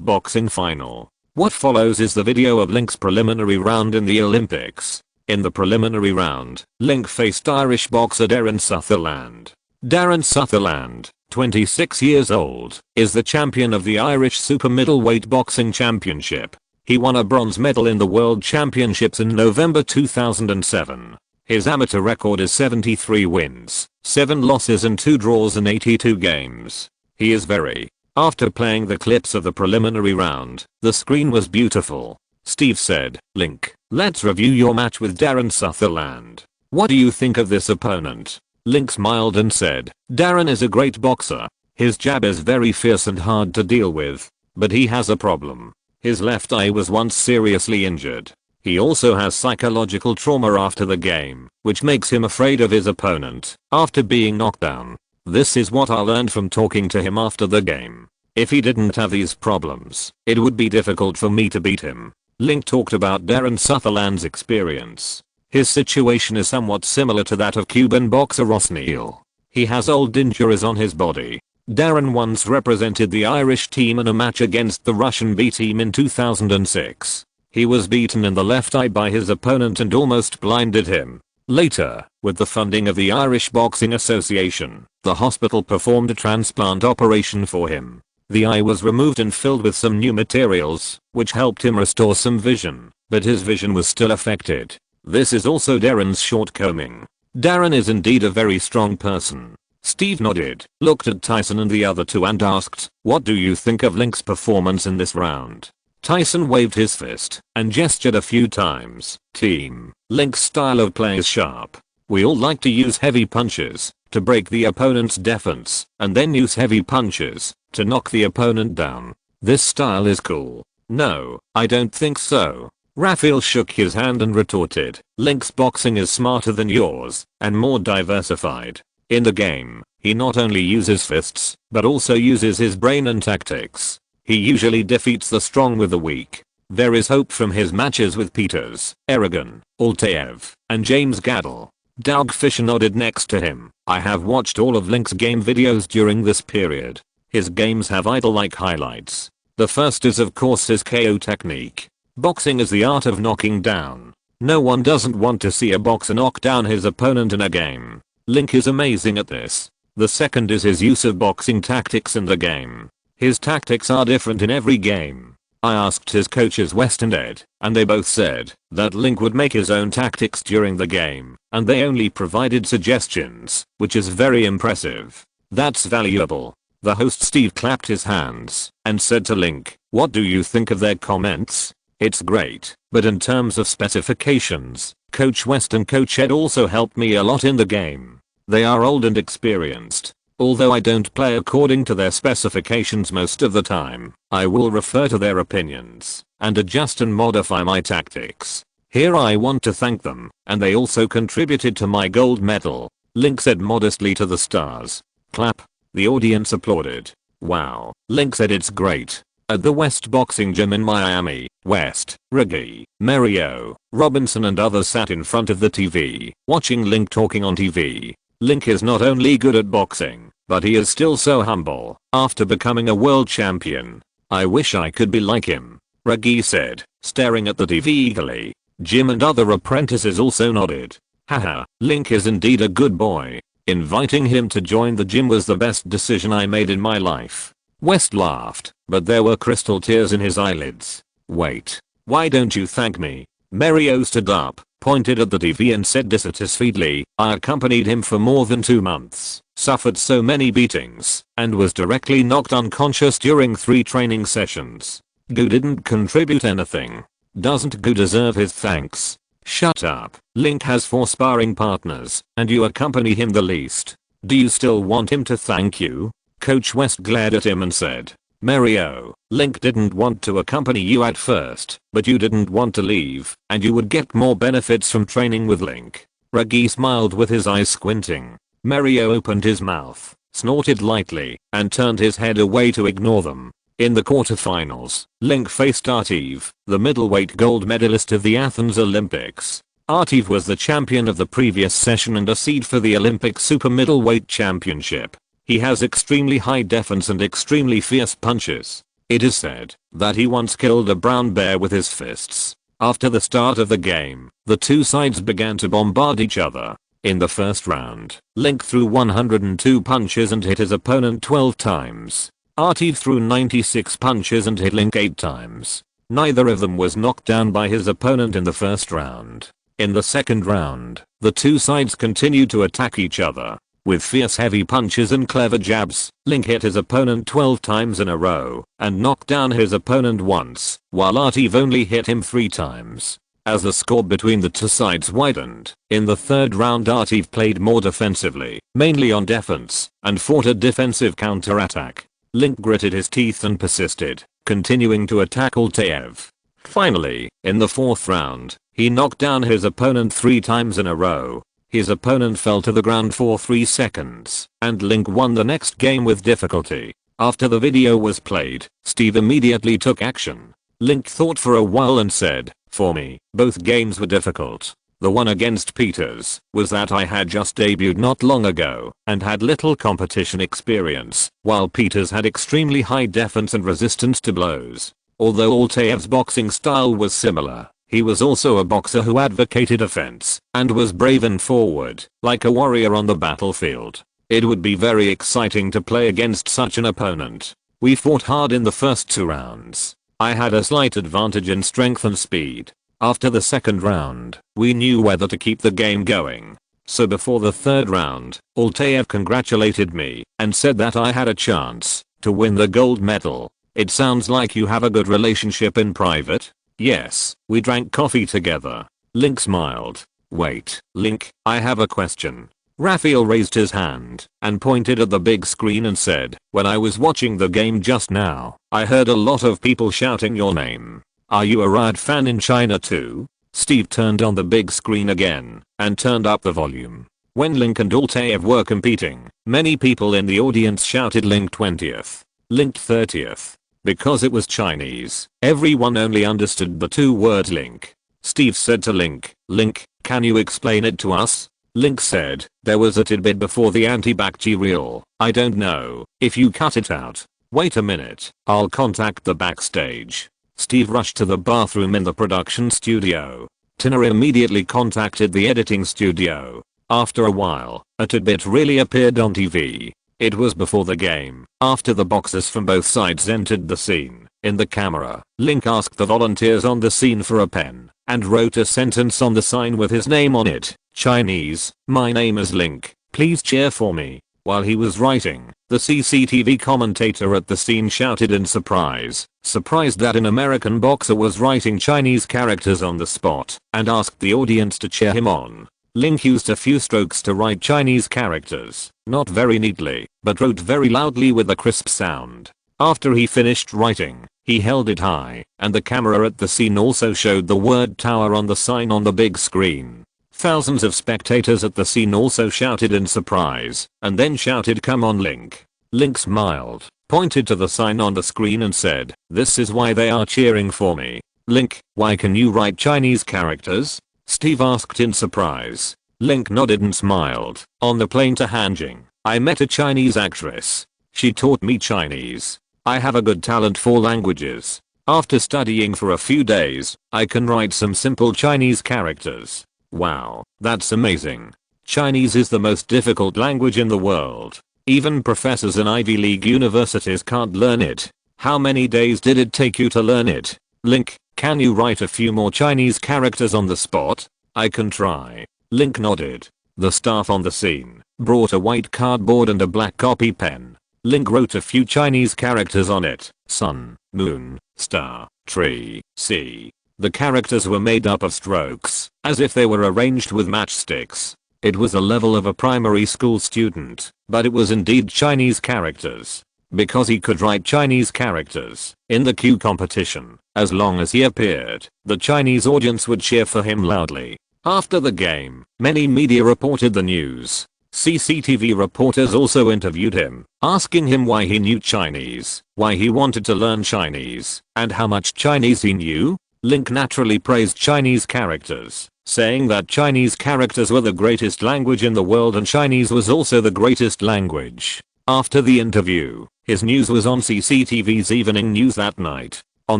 boxing final. What follows is the video of Link's preliminary round in the Olympics. In the preliminary round, Link faced Irish boxer Darren Sutherland. Darren Sutherland, 26 years old, is the champion of the Irish Super Middleweight Boxing Championship. He won a bronze medal in the World Championships in November 2007. His amateur record is 73 wins, 7 losses and 2 draws in 82 games. He is very. After playing the clips of the preliminary round, the screen was beautiful. Steve said, Link, let's review your match with Darren Sutherland. What do you think of this opponent? Link smiled and said, Darren is a great boxer. His jab is very fierce and hard to deal with. But he has a problem. His left eye was once seriously injured. He also has psychological trauma after the game, which makes him afraid of his opponent after being knocked down. This is what I learned from talking to him after the game. If he didn't have these problems, it would be difficult for me to beat him. Link talked about Darren Sutherland's experience. His situation is somewhat similar to that of Cuban boxer Ross Neal. He has old injuries on his body. Darren once represented the Irish team in a match against the Russian B team in 2006. He was beaten in the left eye by his opponent and almost blinded him. Later, with the funding of the Irish Boxing Association, the hospital performed a transplant operation for him. The eye was removed and filled with some new materials, which helped him restore some vision, but his vision was still affected. This is also Darren's shortcoming. Darren is indeed a very strong person. Steve nodded, looked at Tyson and the other two and asked, what do you think of Link's performance in this round? Tyson waved his fist and gestured a few times. Team, Link's style of play is sharp. We all like to use heavy punches to break the opponent's defense and then use heavy punches to knock the opponent down. This style is cool. No, I don't think so. Raphael shook his hand and retorted, Link's boxing is smarter than yours and more diversified. In the game, he not only uses fists, but also uses his brain and tactics. He usually defeats the strong with the weak. There is hope from his matches with Peters, Aragon, Altaev, and James Gaddell. Doug Fisher nodded next to him. I have watched all of Link's game videos during this period. His games have idol-like highlights. The first is of course his KO technique. Boxing is the art of knocking down. No one doesn't want to see a boxer knock down his opponent in a game. Link is amazing at this. The second is his use of boxing tactics in the game. His tactics are different in every game. I asked his coaches West and Ed, and they both said that Link would make his own tactics during the game, and they only provided suggestions, which is very impressive. That's valuable. The host Steve clapped his hands and said to Link, "What do you think of their comments? It's great, but in terms of specifications, Coach West and Coach Ed also helped me a lot in the game. They are old and experienced. Although I don't play according to their specifications most of the time, I will refer to their opinions and adjust and modify my tactics. Here I want to thank them, and they also contributed to my gold medal," Link said modestly to the stars. Clap. The audience applauded. Wow, Link said it's great. At the West Boxing Gym in Miami, West, Reggie, Mario, Robinson and others sat in front of the TV, watching Link talking on TV. Link is not only good at boxing, but he is still so humble after becoming a world champion. I wish I could be like him, Reggie said, staring at the TV eagerly. Jim and other apprentices also nodded. Haha, Link is indeed a good boy. Inviting him to join the gym was the best decision I made in my life. West laughed, but there were crystal tears in his eyelids. Wait, why don't you thank me? Mario stood up, pointed at the TV and said dissatisfiedly, I accompanied him for more than 2 months, suffered so many beatings, and was directly knocked unconscious during 3 training sessions. Goo didn't contribute anything. Doesn't Goo deserve his thanks? Shut up. Link has 4 sparring partners, and you accompany him the least. Do you still want him to thank you? Coach West glared at him and said, Mario, Link didn't want to accompany you at first, but you didn't want to leave, and you would get more benefits from training with Link. Reggie smiled with his eyes squinting. Mario opened his mouth, snorted lightly, and turned his head away to ignore them. In the quarterfinals, Link faced Artiv, the middleweight gold medalist of the Athens Olympics. Artiv was the champion of the previous session and a seed for the Olympic super middleweight championship. He has extremely high defense and extremely fierce punches. It is said that he once killed a brown bear with his fists. After the start of the game, the two sides began to bombard each other. In the first round, Link threw 102 punches and hit his opponent 12 times. Artiv threw 96 punches and hit Link 8 times. Neither of them was knocked down by his opponent in the first round. In the second round, the two sides continued to attack each other. With fierce heavy punches and clever jabs, Link hit his opponent 12 times in a row and knocked down his opponent once, while Artiv only hit him 3 times. As the score between the two sides widened, in the third round Artiv played more defensively, mainly on defense, and fought a defensive counterattack. Link gritted his teeth and persisted, continuing to attack Altaev. Finally, in the fourth round, he knocked down his opponent 3 times in a row. His opponent fell to the ground for 3 seconds, and Link won the next game with difficulty. After the video was played, Steve immediately took action. Link thought for a while and said, "For me, both games were difficult. The one against Peters was that I had just debuted not long ago and had little competition experience, while Peters had extremely high defense and resistance to blows. Although Altaev's boxing style was similar, he was also a boxer who advocated offense and was brave and forward, like a warrior on the battlefield. It would be very exciting to play against such an opponent. We fought hard in the first 2 rounds. I had a slight advantage in strength and speed. After the second round, we knew whether to keep the game going. So before the third round, Altaev congratulated me and said that I had a chance to win the gold medal. It sounds like you have a good relationship in private." "Yes, we drank coffee together." Link smiled. "Wait, Link, I have a question." Raphael raised his hand and pointed at the big screen and said, "When I was watching the game just now, I heard a lot of people shouting your name. Are you a Riot fan in China too?" Steve turned on the big screen again and turned up the volume. When Link and Altaev were competing, many people in the audience shouted Link 20th, Link 30th. Because it was Chinese, everyone only understood the 2 words Link. Steve said to Link, "Link, can you explain it to us?" Link said, "There was a tidbit before the antibacterial. I don't know if you cut it out. Wait a minute, I'll contact the backstage." Steve rushed to the bathroom in the production studio. Tina immediately contacted the editing studio. After a while, a tidbit really appeared on TV. It was before the game, after the boxers from both sides entered the scene. In the camera, Link asked the volunteers on the scene for a pen, and wrote a sentence on the sign with his name on it. Chinese, my name is Link, please cheer for me. While he was writing, the CCTV commentator at the scene shouted in surprise, surprised that an American boxer was writing Chinese characters on the spot, and asked the audience to cheer him on. Link used a few strokes to write Chinese characters, not very neatly, but wrote very loudly with a crisp sound. After he finished writing, he held it high, and the camera at the scene also showed the word tower on the sign on the big screen. Thousands of spectators at the scene also shouted in surprise, and then shouted, "Come on, Link." Link smiled, pointed to the sign on the screen and said, "This is why they are cheering for me." "Link, why can you write Chinese characters?" Steve asked in surprise. Link nodded and smiled. "On the plane to Hanjing, I met a Chinese actress. She taught me Chinese. I have a good talent for languages. After studying for a few days, I can write some simple Chinese characters." Wow, that's amazing. Chinese is the most difficult language in the world. Even professors in Ivy League universities can't learn it. How many days did it take you to learn it? Link, can you write a few more Chinese characters on the spot? I can try. Link nodded. The staff on the scene brought a white cardboard and a black copy pen. Link wrote a few Chinese characters on it. Sun, moon, star, tree, sea. The characters were made up of strokes, as if they were arranged with matchsticks. It was the level of a primary school student, but it was indeed Chinese characters. Because he could write Chinese characters in the Q competition, as long as he appeared, the Chinese audience would cheer for him loudly. After the game, many media reported the news. CCTV reporters also interviewed him, asking him why he knew Chinese, why he wanted to learn Chinese, and how much Chinese he knew. Link naturally praised Chinese characters, saying that Chinese characters were the greatest language in the world and Chinese was also the greatest language. After the interview, his news was on CCTV's evening news that night. On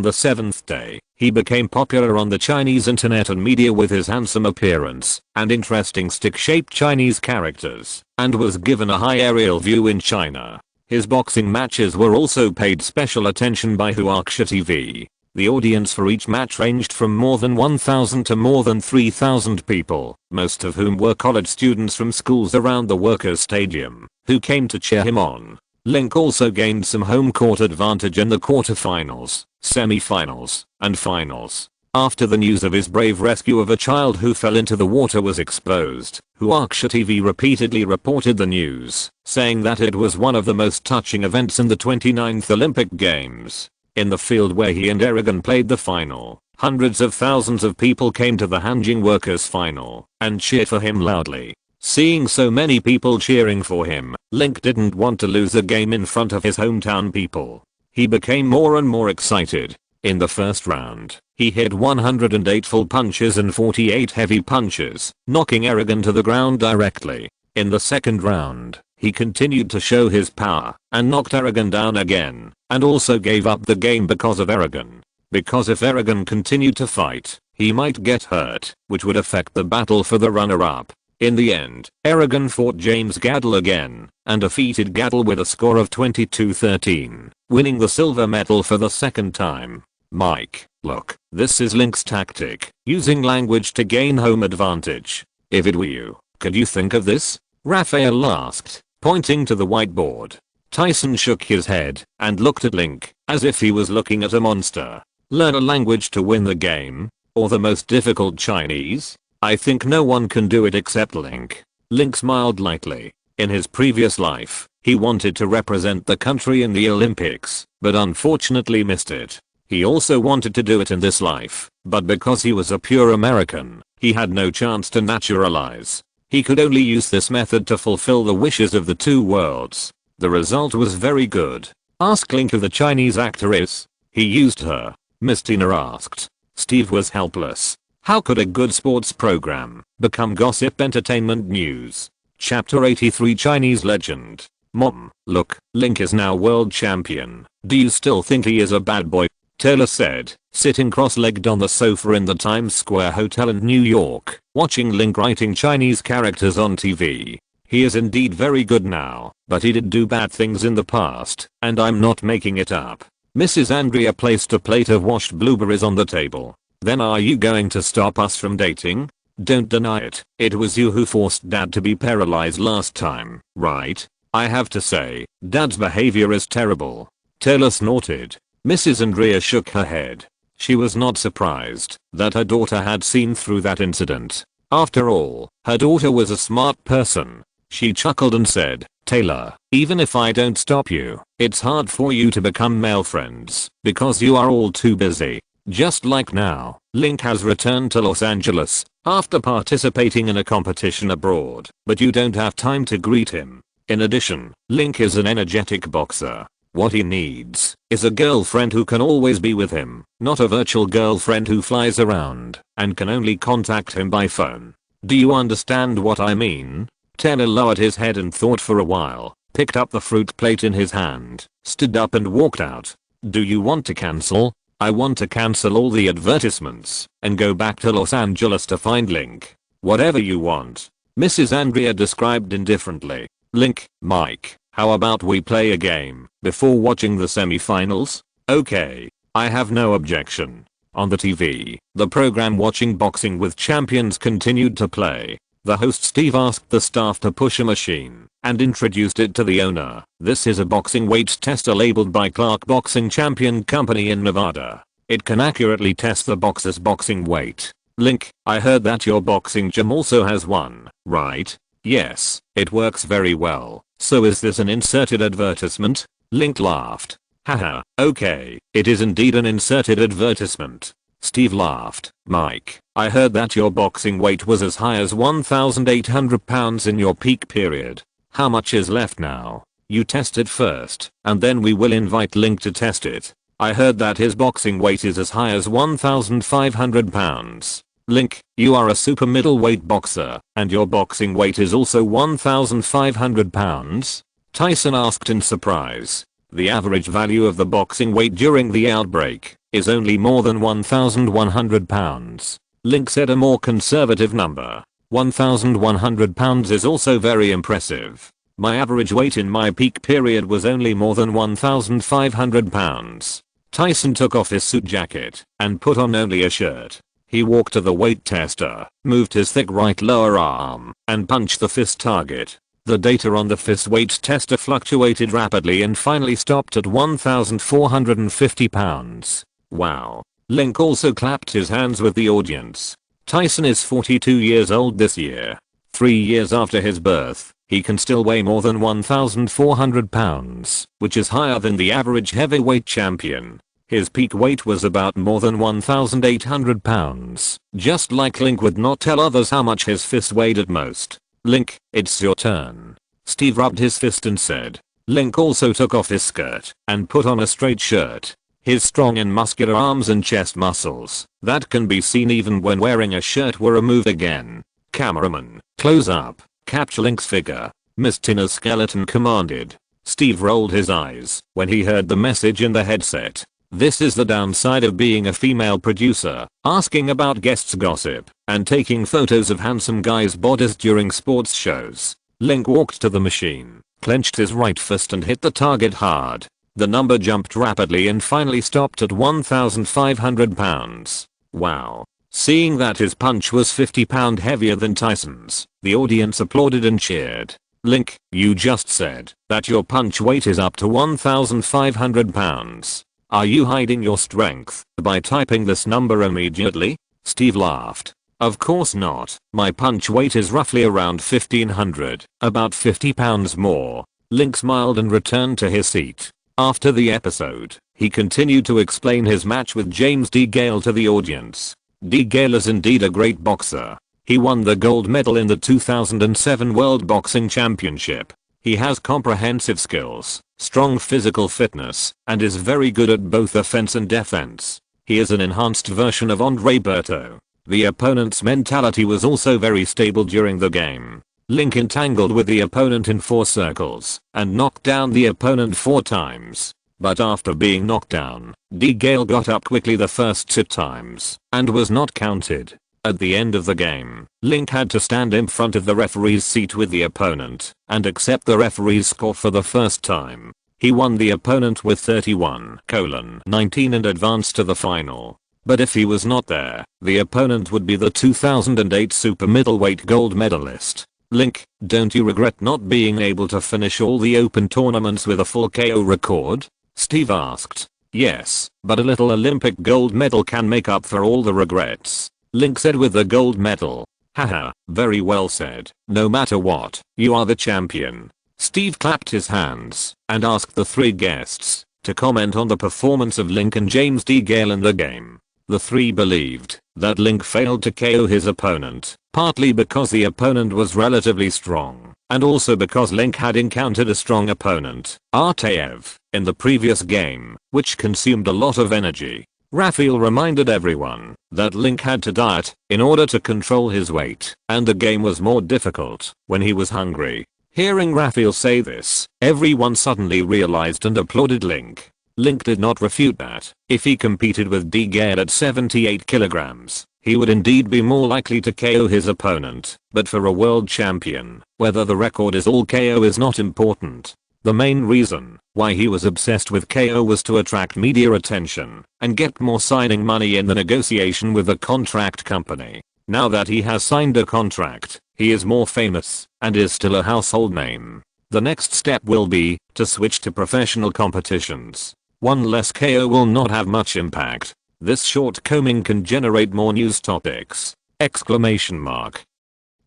the 7th day, he became popular on the Chinese internet and media with his handsome appearance and interesting stick-shaped Chinese characters, and was given a high aerial view in China. His boxing matches were also paid special attention by Huaxia TV. The audience for each match ranged from more than 1,000 to more than 3,000 people, most of whom were college students from schools around the Workers' Stadium, who came to cheer him on. Link also gained some home court advantage in the quarterfinals, semi-finals, and finals. After the news of his brave rescue of a child who fell into the water was exposed, Huaxia TV repeatedly reported the news, saying that it was one of the most touching events in the 29th Olympic Games. In the field where he and Aragon played the final, hundreds of thousands of people came to the Hanjing Workers final and cheered for him loudly. Seeing so many people cheering for him, Link didn't want to lose a game in front of his hometown people. He became more and more excited. In the first round, he hit 108 full punches and 48 heavy punches, knocking Aragon to the ground directly. In the second round, he continued to show his power and knocked Aragon down again, and also gave up the game because of Aragon. Because if Aragon continued to fight, he might get hurt, which would affect the battle for the runner-up. In the end, Aragon fought James Gaddle again, and defeated Gaddle with a score of 22-13, winning the silver medal for the second time. Mike, look, this is Link's tactic, using language to gain home advantage. If it were you, could you think of this? Raphael asked, pointing to the whiteboard. Tyson shook his head and looked at Link, as if he was looking at a monster. Learn a language to win the game? Or the most difficult Chinese? I think no one can do it except Link. Link smiled lightly. In his previous life, he wanted to represent the country in the Olympics, but unfortunately missed it. He also wanted to do it in this life, but because he was a pure American, he had no chance to naturalize. He could only use this method to fulfill the wishes of the two worlds. The result was very good. Ask Link who the Chinese actor is. He used her. Miss Tina asked. Steve was helpless. How could a good sports program become gossip entertainment news? Chapter 83 Chinese Legend. Mom, look, Link is now world champion. Do you still think he is a bad boy? Taylor said, sitting cross-legged on the sofa in the Times Square Hotel in New York, watching Link writing Chinese characters on TV. He is indeed very good now, but he did do bad things in the past, and I'm not making it up. Mrs. Andrea placed a plate of washed blueberries on the table. Then are you going to stop us from dating? Don't deny it. It was you who forced Dad to be paralyzed last time, right? I have to say, Dad's behavior is terrible. Taylor snorted. Mrs. Andrea shook her head. She was not surprised that her daughter had seen through that incident. After all, her daughter was a smart person. She chuckled and said, Taylor, even if I don't stop you, it's hard for you to become male friends because you are all too busy. Just like now, Link has returned to Los Angeles after participating in a competition abroad, but you don't have time to greet him. In addition, Link is an energetic boxer. What he needs is a girlfriend who can always be with him, not a virtual girlfriend who flies around and can only contact him by phone. Do you understand what I mean? Taylor lowered his head and thought for a while, picked up the fruit plate in his hand, stood up and walked out. Do you want to cancel? I want to cancel all the advertisements and go back to Los Angeles to find Link. Whatever you want. Mrs. Andrea described indifferently. Link, Mike, how about we play a game before watching the semi-finals? Okay. I have no objection. On the TV, the program Watching Boxing with Champions continued to play. The host Steve asked the staff to push a machine and introduced it to the owner. This is a boxing weight tester labeled by Clark Boxing Champion Company in Nevada. It can accurately test the boxer's boxing weight. Link, I heard that your boxing gym also has one, right? Yes, it works very well. So is this an inserted advertisement? Link laughed. Haha, okay, it is indeed an inserted advertisement. Steve laughed. Mike, I heard that your boxing weight was as high as 1,800 pounds in your peak period. How much is left now? You test it first, and then we will invite Link to test it. I heard that his boxing weight is as high as 1,500 pounds. Link, you are a super middleweight boxer, and your boxing weight is also 1,500 pounds? Tyson asked in surprise. The average value of the boxing weight during the outbreak is only more than 1,100 pounds. Link said a more conservative number. 1,100 pounds is also very impressive. My average weight in my peak period was only more than 1,500 pounds. Tyson took off his suit jacket and put on only a shirt. He walked to the weight tester, moved his thick right lower arm, and punched the fist target. The data on the fist weight tester fluctuated rapidly and finally stopped at 1,450 pounds. Wow. Link also clapped his hands with the audience. Tyson is 42 years old this year. 3 years after his birth, he can still weigh more than 1,400 pounds, which is higher than the average heavyweight champion. His peak weight was about more than 1,800 pounds. Just like Link would not tell others how much his fist weighed at most. Link, it's your turn. Steve rubbed his fist and said. Link also took off his skirt and put on a straight shirt. His strong and muscular arms and chest muscles that can be seen even when wearing a shirt were removed again. Cameraman, close up. Capture Link's figure. Miss Tina's skeleton commanded. Steve rolled his eyes when he heard the message in the headset. This is the downside of being a female producer, asking about guests' gossip, and taking photos of handsome guys' bodies during sports shows. Link walked to the machine, clenched his right fist and hit the target hard. The number jumped rapidly and finally stopped at 1,500 pounds. Wow. Seeing that his punch was 50 pounds heavier than Tyson's, the audience applauded and cheered. Link, you just said that your punch weight is up to 1,500 pounds. Are you hiding your strength by typing this number immediately? Steve laughed. Of course not. My punch weight is roughly around 1,500, about 50 pounds more. Link smiled and returned to his seat. After the episode, he continued to explain his match with James D. Gale to the audience. D. Gale is indeed a great boxer. He won the gold medal in the 2007 World Boxing Championship. He has comprehensive skills, strong physical fitness, and is very good at both offense and defense. He is an enhanced version of Andre Berto. The opponent's mentality was also very stable during the game. Link entangled with the opponent in 4 circles and knocked down the opponent 4 times. But after being knocked down, DeGale got up quickly the first 2 times and was not counted. At the end of the game, Link had to stand in front of the referee's seat with the opponent and accept the referee's score for the first time. He won the opponent with 31-19 and advanced to the final. But if he was not there, the opponent would be the 2008 super middleweight gold medalist. Link, don't you regret not being able to finish all the open tournaments with a full KO record? Steve asked. Yes, but a little Olympic gold medal can make up for all the regrets. Link said with the gold medal. Haha, very well said. No matter what, you are the champion. Steve clapped his hands and asked the 3 guests to comment on the performance of Link and James DeGale in the game. The 3 believed that Link failed to KO his opponent, partly because the opponent was relatively strong, and also because Link had encountered a strong opponent, Artaev, in the previous game, which consumed a lot of energy. Raphael reminded everyone that Link had to diet in order to control his weight, and the game was more difficult when he was hungry. Hearing Raphael say this, everyone suddenly realized and applauded Link. Link did not refute that if he competed with DeGale at 78 kilograms, he would indeed be more likely to KO his opponent, but for a world champion, whether the record is all KO is not important. The main reason why he was obsessed with KO was to attract media attention and get more signing money in the negotiation with the contract company. Now that he has signed a contract, he is more famous and is still a household name. The next step will be to switch to professional competitions. One less KO will not have much impact. This shortcoming can generate more news topics. Exclamation mark.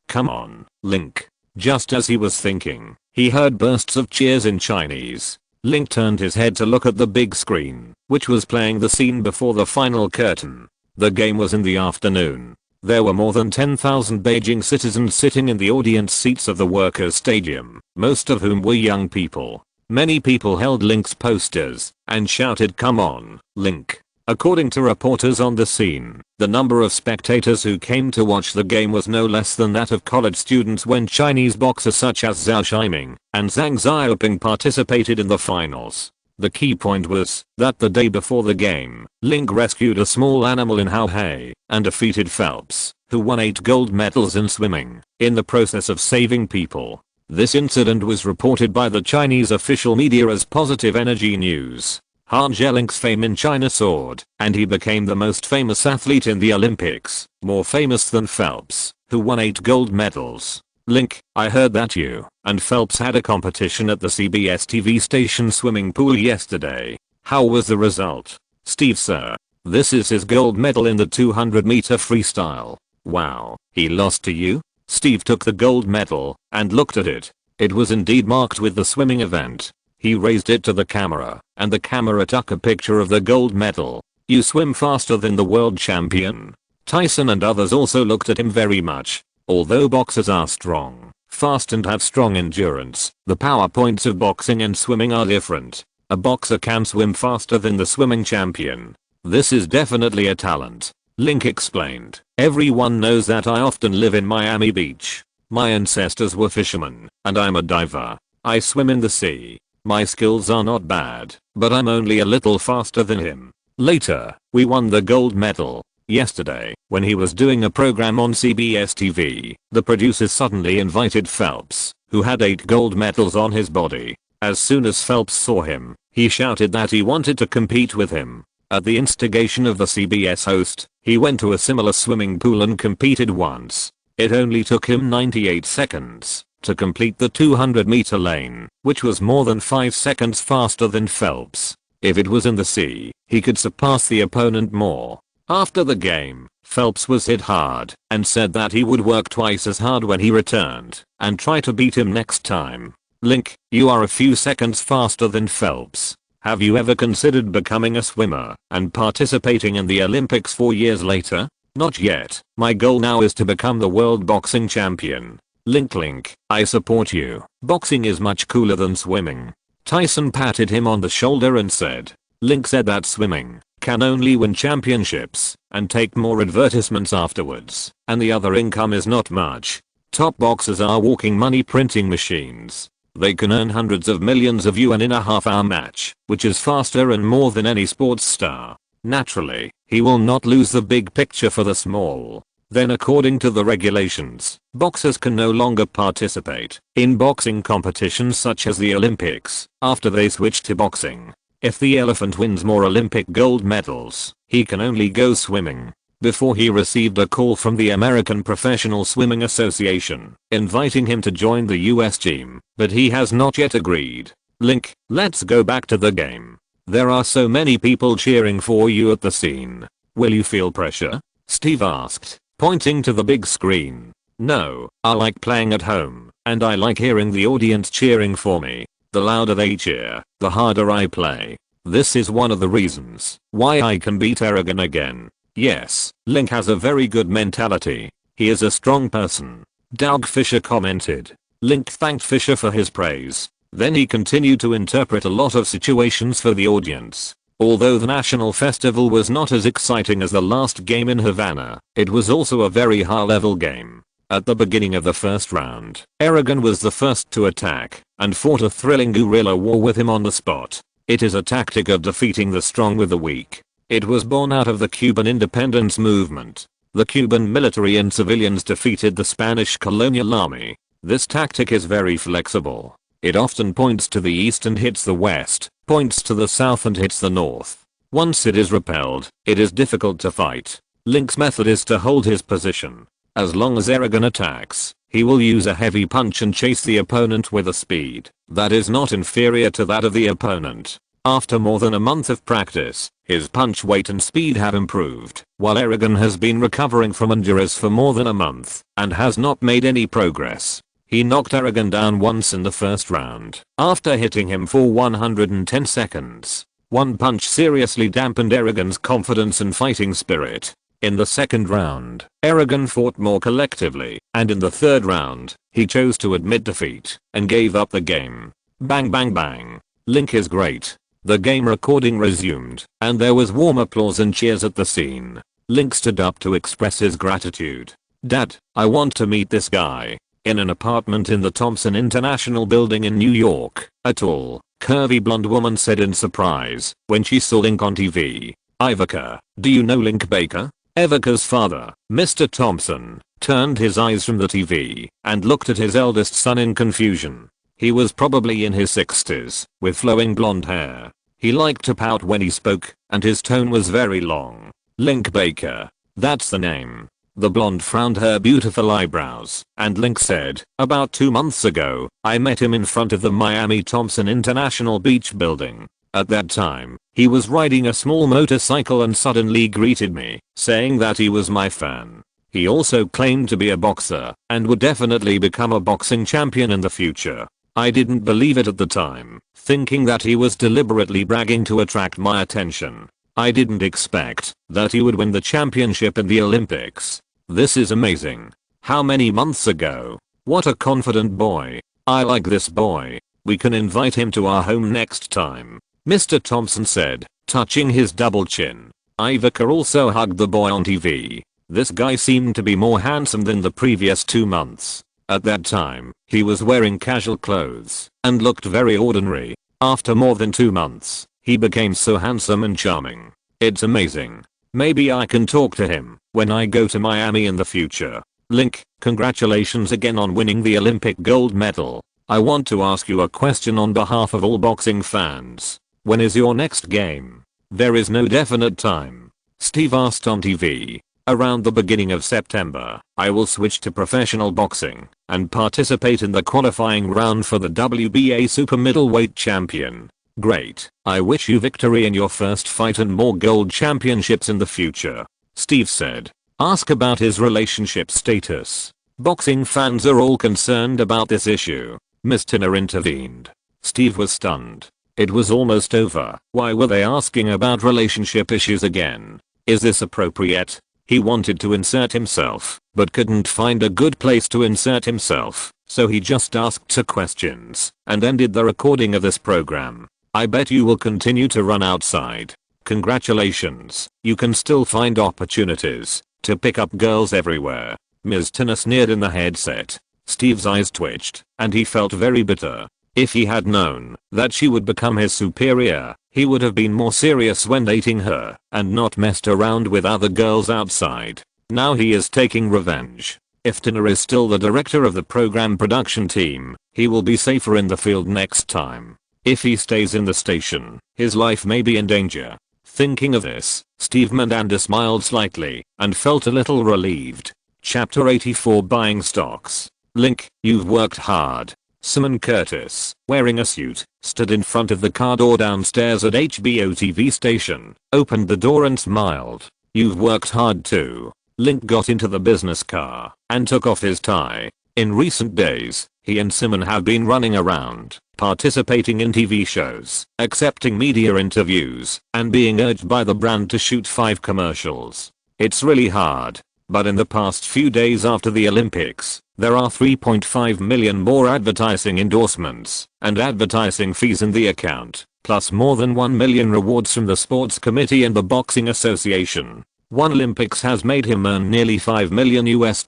Come on, Link. Just as he was thinking, he heard bursts of cheers in Chinese. Link turned his head to look at the big screen, which was playing the scene before the final curtain. The game was in the afternoon. There were more than 10,000 Beijing citizens sitting in the audience seats of the workers' stadium, most of whom were young people. Many people held Link's posters and shouted, "Come on, Link." According to reporters on the scene, the number of spectators who came to watch the game was no less than that of college students when Chinese boxers such as Zhao Shiming and Zhang Xiaoping participated in the finals. The key point was that the day before the game, Link rescued a small animal in Haohei and defeated Phelps, who won 8 gold medals in swimming, in the process of saving people. This incident was reported by the Chinese official media as positive energy news. Link's fame in China soared, and he became the most famous athlete in the Olympics, more famous than Phelps, who won 8 gold medals. Link, I heard that you and Phelps had a competition at the CBS TV station swimming pool yesterday. How was the result? Steve, sir. This is his gold medal in the 200-meter freestyle. Wow, he lost to you? Steve took the gold medal and looked at it. It was indeed marked with the swimming event. He raised it to the camera, and the camera took a picture of the gold medal. You swim faster than the world champion. Tyson and others also looked at him very much. Although boxers are strong, fast and have strong endurance, the power points of boxing and swimming are different. A boxer can swim faster than the swimming champion. This is definitely a talent. Link explained. Everyone knows that I often live in Miami Beach. My ancestors were fishermen, and I'm a diver. I swim in the sea. My skills are not bad, but I'm only a little faster than him. Later, we won the gold medal. Yesterday, when he was doing a program on CBS TV, the producers suddenly invited Phelps, who had 8 gold medals on his body. As soon as Phelps saw him, he shouted that he wanted to compete with him. At the instigation of the CBS host, he went to a similar swimming pool and competed once. It only took him 98 seconds to complete the 200-meter lane, which was more than 5 seconds faster than Phelps. If it was in the sea, he could surpass the opponent more. After the game, Phelps was hit hard and said that he would work twice as hard when he returned and try to beat him next time. Link, you are a few seconds faster than Phelps. Have you ever considered becoming a swimmer and participating in the Olympics 4 years later? Not yet. My goal now is to become the world boxing champion. Link, I support you. Boxing is much cooler than swimming. Tyson patted him on the shoulder and said. Link said that swimming can only win championships and take more advertisements afterwards, and the other income is not much. Top boxers are walking money printing machines. They can earn hundreds of millions of yuan in a half-hour match, which is faster and more than any sports star. Naturally, he will not lose the big picture for the small. Then according to the regulations, boxers can no longer participate in boxing competitions such as the Olympics after they switch to boxing. If the elephant wins more Olympic gold medals, he can only go swimming. Before he received a call from the American Professional Swimming Association, inviting him to join the US team, but he has not yet agreed. Link, let's go back to the game. There are so many people cheering for you at the scene. Will you feel pressure? Steve asked, pointing to the big screen. No, I like playing at home, and I like hearing the audience cheering for me. The louder they cheer, the harder I play. This is one of the reasons why I can beat Aragon again. Yes, Link has a very good mentality. He is a strong person. Doug Fisher commented. Link thanked Fisher for his praise. Then he continued to interpret a lot of situations for the audience. Although the national festival was not as exciting as the last game in Havana, it was also a very high-level game. At the beginning of the first round, Aragon was the first to attack and fought a thrilling guerrilla war with him on the spot. It is a tactic of defeating the strong with the weak. It was born out of the Cuban independence movement. The Cuban military and civilians defeated the Spanish colonial army. This tactic is very flexible. It often points to the east and hits the west, points to the south and hits the north. Once it is repelled, it is difficult to fight. Link's method is to hold his position. As long as Aragon attacks, he will use a heavy punch and chase the opponent with a speed that is not inferior to that of the opponent. After more than a month of practice, his punch weight and speed have improved, while Aragon has been recovering from injuries for more than a month and has not made any progress. He knocked Aragon down once in the first round after hitting him for 110 seconds. One punch seriously dampened Aragon's confidence and fighting spirit. In the second round, Aragon fought more collectively, and in the third round, he chose to admit defeat and gave up the game. Bang bang bang. Link is great. The game recording resumed, and there was warm applause and cheers at the scene. Link stood up to express his gratitude. Dad, I want to meet this guy. In an apartment in the Thompson International Building in New York, a tall, curvy blonde woman said in surprise when she saw Link on TV. Ivica, do you know Link Baker? Ivica's father, Mr. Thompson, turned his eyes from the TV and looked at his eldest son in confusion. He was probably in his 60s, with flowing blonde hair. He liked to pout when he spoke, and his tone was very long. Link Baker. That's the name. The blonde frowned her beautiful eyebrows, and Link said, about 2 months ago, I met him in front of the Miami Thompson International Beach building. At that time, he was riding a small motorcycle and suddenly greeted me, saying that he was my fan. He also claimed to be a boxer, and would definitely become a boxing champion in the future. I didn't believe it at the time, thinking that he was deliberately bragging to attract my attention. I didn't expect that he would win the championship in the Olympics. This is amazing. How many months ago? What a confident boy. I like this boy. We can invite him to our home next time, Mr. Thompson said, touching his double chin. Ivica also hugged the boy on TV. This guy seemed to be more handsome than the previous 2 months. At that time, he was wearing casual clothes and looked very ordinary. After more than 2 months, he became so handsome and charming. It's amazing. Maybe I can talk to him when I go to Miami in the future. Link, congratulations again on winning the Olympic gold medal. I want to ask you a question on behalf of all boxing fans. When is your next game? There is no definite time. Steve asked on TV. Around the beginning of September, I will switch to professional boxing and participate in the qualifying round for the WBA super middleweight champion. Great. I wish you victory in your first fight and more gold championships in the future, Steve said. Ask about his relationship status. Boxing fans are all concerned about this issue. Miss Tina intervened. Steve was stunned. It was almost over. Why were they asking about relationship issues again? Is this appropriate? He wanted to insert himself, but couldn't find a good place to insert himself, so he just asked 2 questions and ended the recording of this program. I bet you will continue to run outside. Congratulations, you can still find opportunities to pick up girls everywhere. Ms. Tina sneered in the headset. Steve's eyes twitched, and he felt very bitter. If he had known that she would become his superior, he would have been more serious when dating her and not messed around with other girls outside. Now he is taking revenge. If Tanner is still the director of the program production team, he will be safer in the field next time. If he stays in the station, his life may be in danger. Thinking of this, Steve Miranda smiled slightly and felt a little relieved. Chapter 84 Buying Stocks. Link, you've worked hard. Simon Curtis, wearing a suit, stood in front of the car door downstairs at HBO TV station, opened the door and smiled. You've worked hard too. Link got into the business car and took off his tie. In recent days, he and Simon have been running around, participating in TV shows, accepting media interviews, and being urged by the brand to shoot 5 commercials. It's really hard. But in the past few days after the Olympics, there are 3.5 million more advertising endorsements and advertising fees in the account, plus more than 1 million rewards from the sports committee and the boxing association. One Olympics has made him earn nearly $5 million US.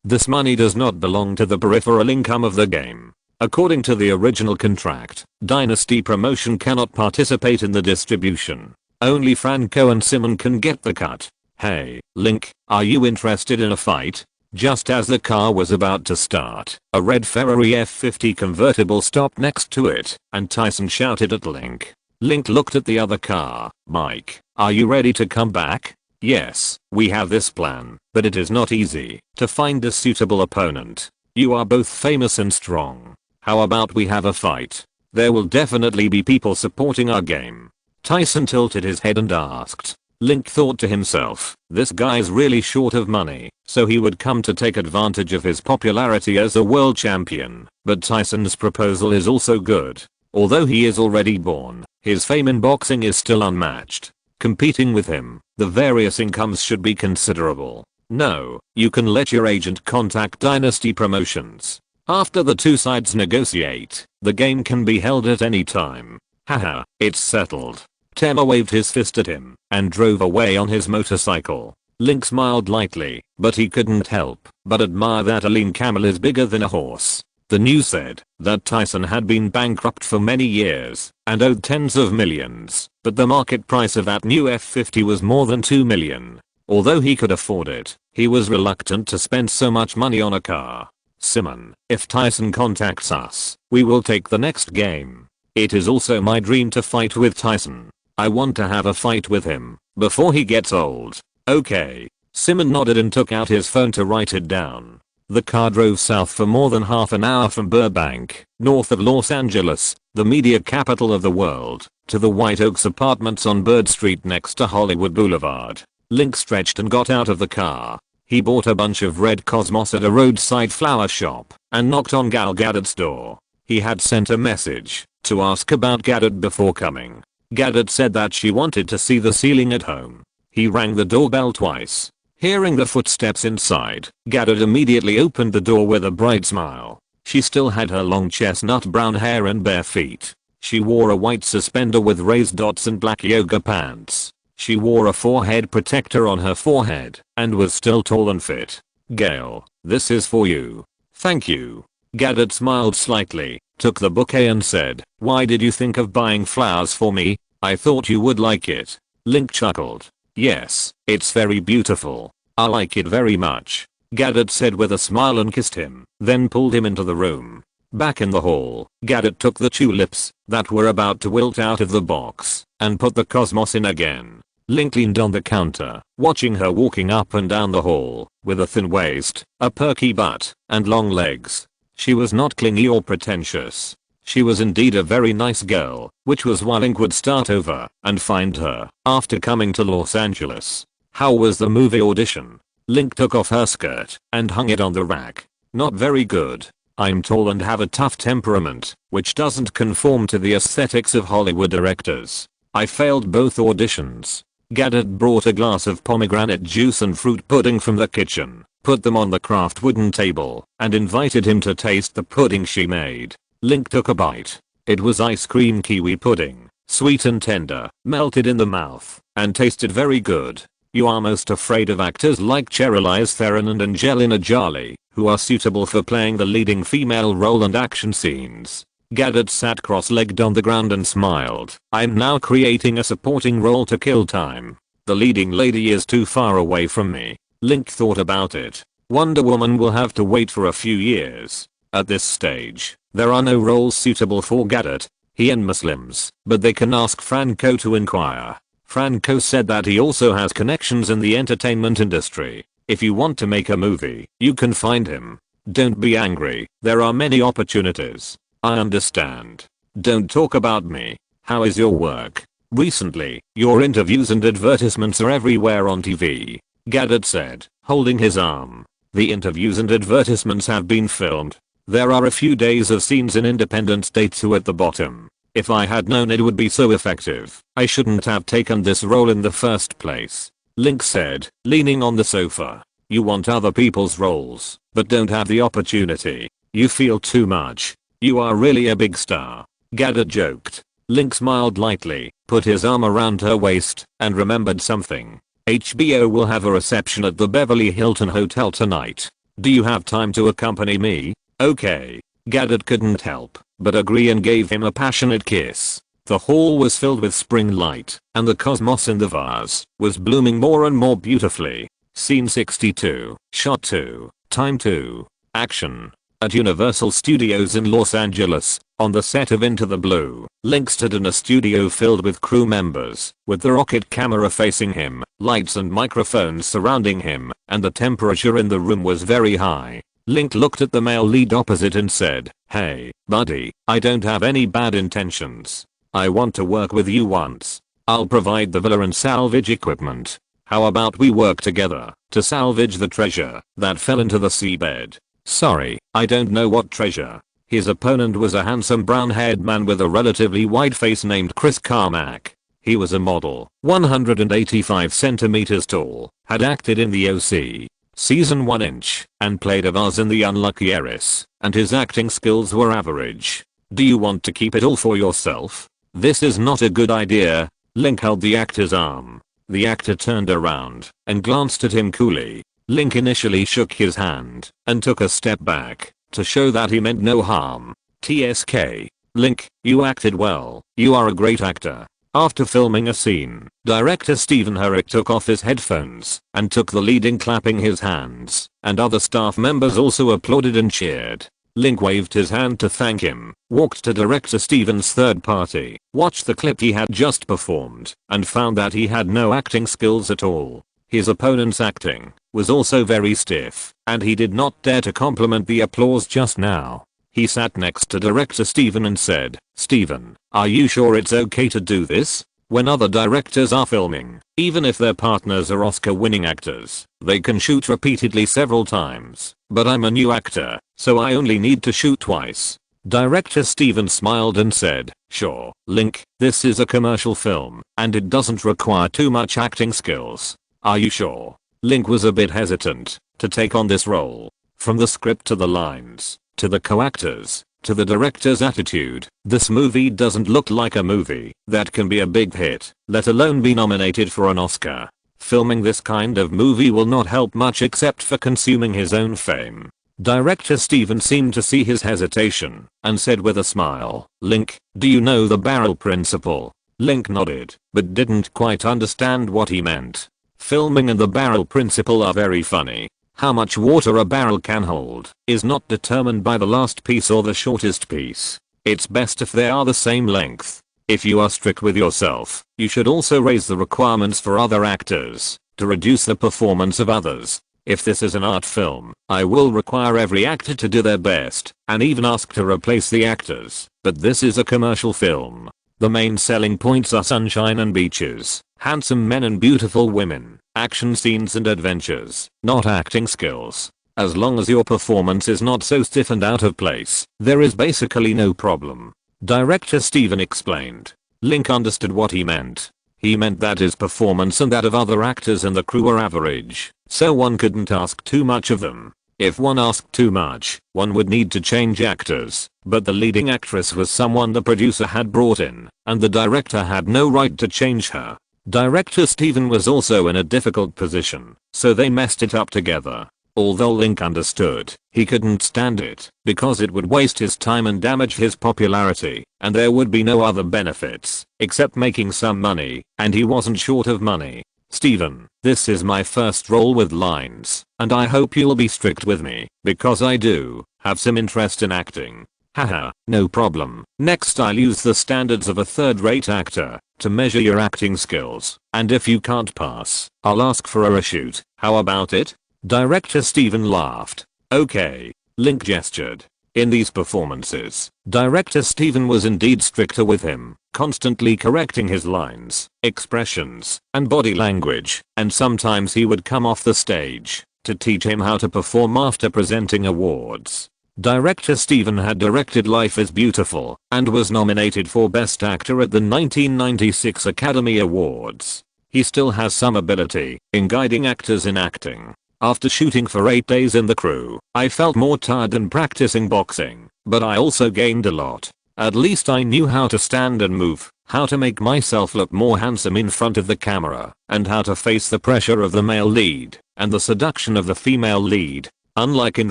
This money does not belong to the peripheral income of the game. According to the original contract, Dynasty Promotion cannot participate in the distribution. Only Franco and Simon can get the cut. Hey, Link, are you interested in a fight? Just as the car was about to start, a red Ferrari F50 convertible stopped next to it, and Tyson shouted at Link. Link looked at the other car. Mike, are you ready to come back? Yes, we have this plan, but it is not easy to find a suitable opponent. You are both famous and strong. How about we have a fight? There will definitely be people supporting our game. Tyson tilted his head and asked. Link thought to himself, this guy's really short of money, so he would come to take advantage of his popularity as a world champion. But Tyson's proposal is also good. Although he is already born, his fame in boxing is still unmatched. Competing with him, the various incomes should be considerable. No, you can let your agent contact Dynasty Promotions. After the two sides negotiate, the game can be held at any time. Haha, it's settled. Tanner waved his fist at him and drove away on his motorcycle. Link smiled lightly, but he couldn't help but admire that a lean camel is bigger than a horse. The news said that Tyson had been bankrupt for many years and owed tens of millions, but the market price of that new F50 was more than 2 million. Although he could afford it, he was reluctant to spend so much money on a car. Simon, if Tyson contacts us, we will take the next game. It is also my dream to fight with Tyson. I want to have a fight with him before he gets old. Okay. Simon nodded and took out his phone to write it down. The car drove south for more than half an hour from Burbank, north of Los Angeles, the media capital of the world, to the White Oaks apartments on Bird Street next to Hollywood Boulevard. Link stretched and got out of the car. He bought a bunch of red cosmos at a roadside flower shop and knocked on Gal Gadot's door. He had sent a message to ask about Gadot before coming. Gadot said that she wanted to see the ceiling at home. He rang the doorbell twice. Hearing the footsteps inside, Gadot immediately opened the door with a bright smile. She still had her long chestnut brown hair and bare feet. She wore a white suspender with raised dots and black yoga pants. She wore a forehead protector on her forehead and was still tall and fit. Gail, this is for you. Thank you. Gadot smiled slightly, took the bouquet and said, why did you think of buying flowers for me? I thought you would like it. Link chuckled. Yes, it's very beautiful. I like it very much. Gadot said with a smile and kissed him, then pulled him into the room. Back in the hall, Gadot took the tulips that were about to wilt out of the box and put the cosmos in again. Link leaned on the counter, watching her walking up and down the hall, with a thin waist, a perky butt, and long legs. She was not clingy or pretentious. She was indeed a very nice girl, which was why Link would start over and find her after coming to Los Angeles. How was the movie audition? Link took off her skirt and hung it on the rack. Not very good. I'm tall and have a tough temperament, which doesn't conform to the aesthetics of Hollywood directors. I failed both auditions. Gadot brought a glass of pomegranate juice and fruit pudding from the kitchen, put them on the craft wooden table, and invited him to taste the pudding she made. Link took a bite. It was ice cream kiwi pudding, sweet and tender, melted in the mouth, and tasted very good. You are most afraid of actors like Charlize Theron and Angelina Jolie, who are suitable for playing the leading female role and action scenes. Gadget sat cross-legged on the ground and smiled. I'm now creating a supporting role to kill time. The leading lady is too far away from me. Link thought about it. Wonder Woman will have to wait for a few years. At this stage, there are no roles suitable for Gadget. He and Muslims, but they can ask Franco to inquire. Franco said that he also has connections in the entertainment industry. If you want to make a movie, you can find him. Don't be angry, there are many opportunities. I understand. Don't talk about me. How is your work? Recently, your interviews and advertisements are everywhere on TV. Gadget said, holding his arm. The interviews and advertisements have been filmed. There are a few days of scenes in Independence Day 2 at the bottom. If I had known it would be so effective, I shouldn't have taken this role in the first place. Link said, leaning on the sofa. You want other people's roles, but don't have the opportunity. You feel too much. You are really a big star. Gadget joked. Link smiled lightly, put his arm around her waist, and remembered something. HBO will have a reception at the Beverly Hilton Hotel tonight. Do you have time to accompany me? Okay. Gadget couldn't help but agree and gave him a passionate kiss. The hall was filled with spring light, and the cosmos in the vase was blooming more and more beautifully. Scene 62, Shot 2, Time 2, Action. At Universal Studios in Los Angeles, on the set of Into the Blue, Link stood in a studio filled with crew members, with the rocket camera facing him, lights and microphones surrounding him, and the temperature in the room was very high. Link looked at the male lead opposite and said, "Hey, buddy, I don't have any bad intentions. I want to work with you once. I'll provide the villa and salvage equipment. How about we work together to salvage the treasure that fell into the seabed?" "Sorry, I don't know what treasure." His opponent was a handsome brown-haired man with a relatively wide face named Chris Carmack. He was a model, 185 centimeters tall, had acted in the OC, Season 1 inch, and played a vase in The Unlucky Heiress, and his acting skills were average. "Do you want to keep it all for yourself? This is not a good idea." Link held the actor's arm. The actor turned around and glanced at him coolly. Link initially shook his hand and took a step back to show that he meant no harm. TSK. "Link, you acted well. You are a great actor." After filming a scene, director Stephen Herrick took off his headphones and took the lead in clapping his hands, and other staff members also applauded and cheered. Link waved his hand to thank him, walked to director Stephen's third party, watched the clip he had just performed, and found that he had no acting skills at all. His opponent's acting was also very stiff, and he did not dare to compliment the applause just now. He sat next to director Stephen and said, "Stephen, are you sure it's okay to do this? When other directors are filming, even if their partners are Oscar-winning actors, they can shoot repeatedly several times, but I'm a new actor, so I only need to shoot twice." Director Stephen smiled and said, "Sure, Link, this is a commercial film, and it doesn't require too much acting skills. Are you sure?" Link was a bit hesitant to take on this role. From the script to the lines, to the co-actors, to the director's attitude, this movie doesn't look like a movie that can be a big hit, let alone be nominated for an Oscar. Filming this kind of movie will not help much except for consuming his own fame. Director Stephen seemed to see his hesitation and said with a smile, "Link, do you know the barrel principle?" Link nodded, but didn't quite understand what he meant. Filming and the barrel principle are very funny. How much water a barrel can hold is not determined by the last piece or the shortest piece. It's best if they are the same length. If you are strict with yourself, you should also raise the requirements for other actors to reduce the performance of others. If this is an art film, I will require every actor to do their best and even ask to replace the actors. But this is a commercial film. The main selling points are sunshine and beaches, handsome men and beautiful women, action scenes and adventures, not acting skills. As long as your performance is not so stiff and out of place, there is basically no problem. Director Stephen explained. Link understood what he meant. He meant that his performance and that of other actors in the crew were average, so one couldn't ask too much of them. If one asked too much, one would need to change actors, but the leading actress was someone the producer had brought in, and the director had no right to change her. Director Stephen was also in a difficult position, so they messed it up together. Although Link understood, he couldn't stand it because it would waste his time and damage his popularity, and there would be no other benefits except making some money, and he wasn't short of money. Steven, this is my first role with lines, and I hope you'll be strict with me, because I do have some interest in acting. Haha, no problem. Next I'll use the standards of a third-rate actor to measure your acting skills, and if you can't pass, I'll ask for a reshoot. How about it? Director Steven laughed. Okay. Link gestured. In these performances, Director Steven was indeed stricter with him, constantly correcting his lines, expressions, and body language, and sometimes he would come off the stage to teach him how to perform after presenting awards. Director Steven had directed Life is Beautiful and was nominated for Best Actor at the 1996 Academy Awards. He still has some ability in guiding actors in acting. After shooting for 8 days in The Crew, I felt more tired than practicing boxing, but I also gained a lot. At least I knew how to stand and move, how to make myself look more handsome in front of the camera, and how to face the pressure of the male lead and the seduction of the female lead. Unlike in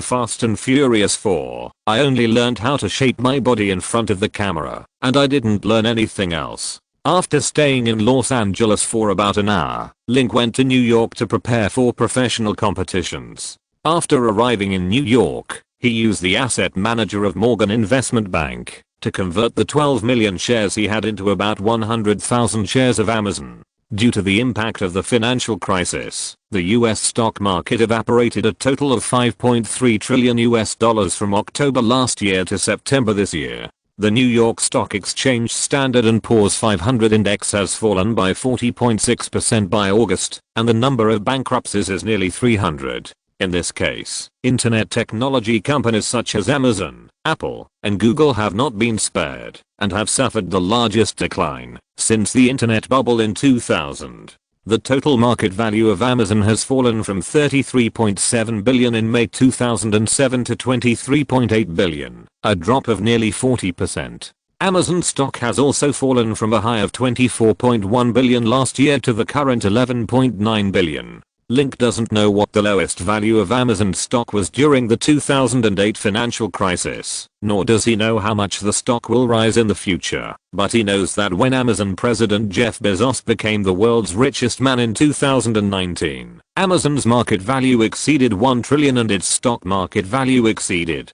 Fast and Furious 4, I only learned how to shape my body in front of the camera, and I didn't learn anything else. After staying in Los Angeles for about an hour, Link went to New York to prepare for professional competitions. After arriving in New York, he used the asset manager of Morgan Investment Bank to convert the 12 million shares he had into about 100,000 shares of Amazon. Due to the impact of the financial crisis, the US stock market evaporated a total of $5.3 trillion from October last year to September this year. The New York Stock Exchange Standard & Poor's 500 index has fallen by 40.6% by August, and the number of bankruptcies is nearly 300. In this case, internet technology companies such as Amazon, Apple, and Google have not been spared, and have suffered the largest decline since the internet bubble in 2000. The total market value of Amazon has fallen from $33.7 billion in May 2007 to $23.8 billion, a drop of nearly 40%. Amazon stock has also fallen from a high of $24.1 billion last year to the current $11.9 billion. Link doesn't know what the lowest value of Amazon stock was during the 2008 financial crisis, nor does he know how much the stock will rise in the future, but he knows that when Amazon president Jeff Bezos became the world's richest man in 2019, Amazon's market value exceeded $1 trillion and its stock market value exceeded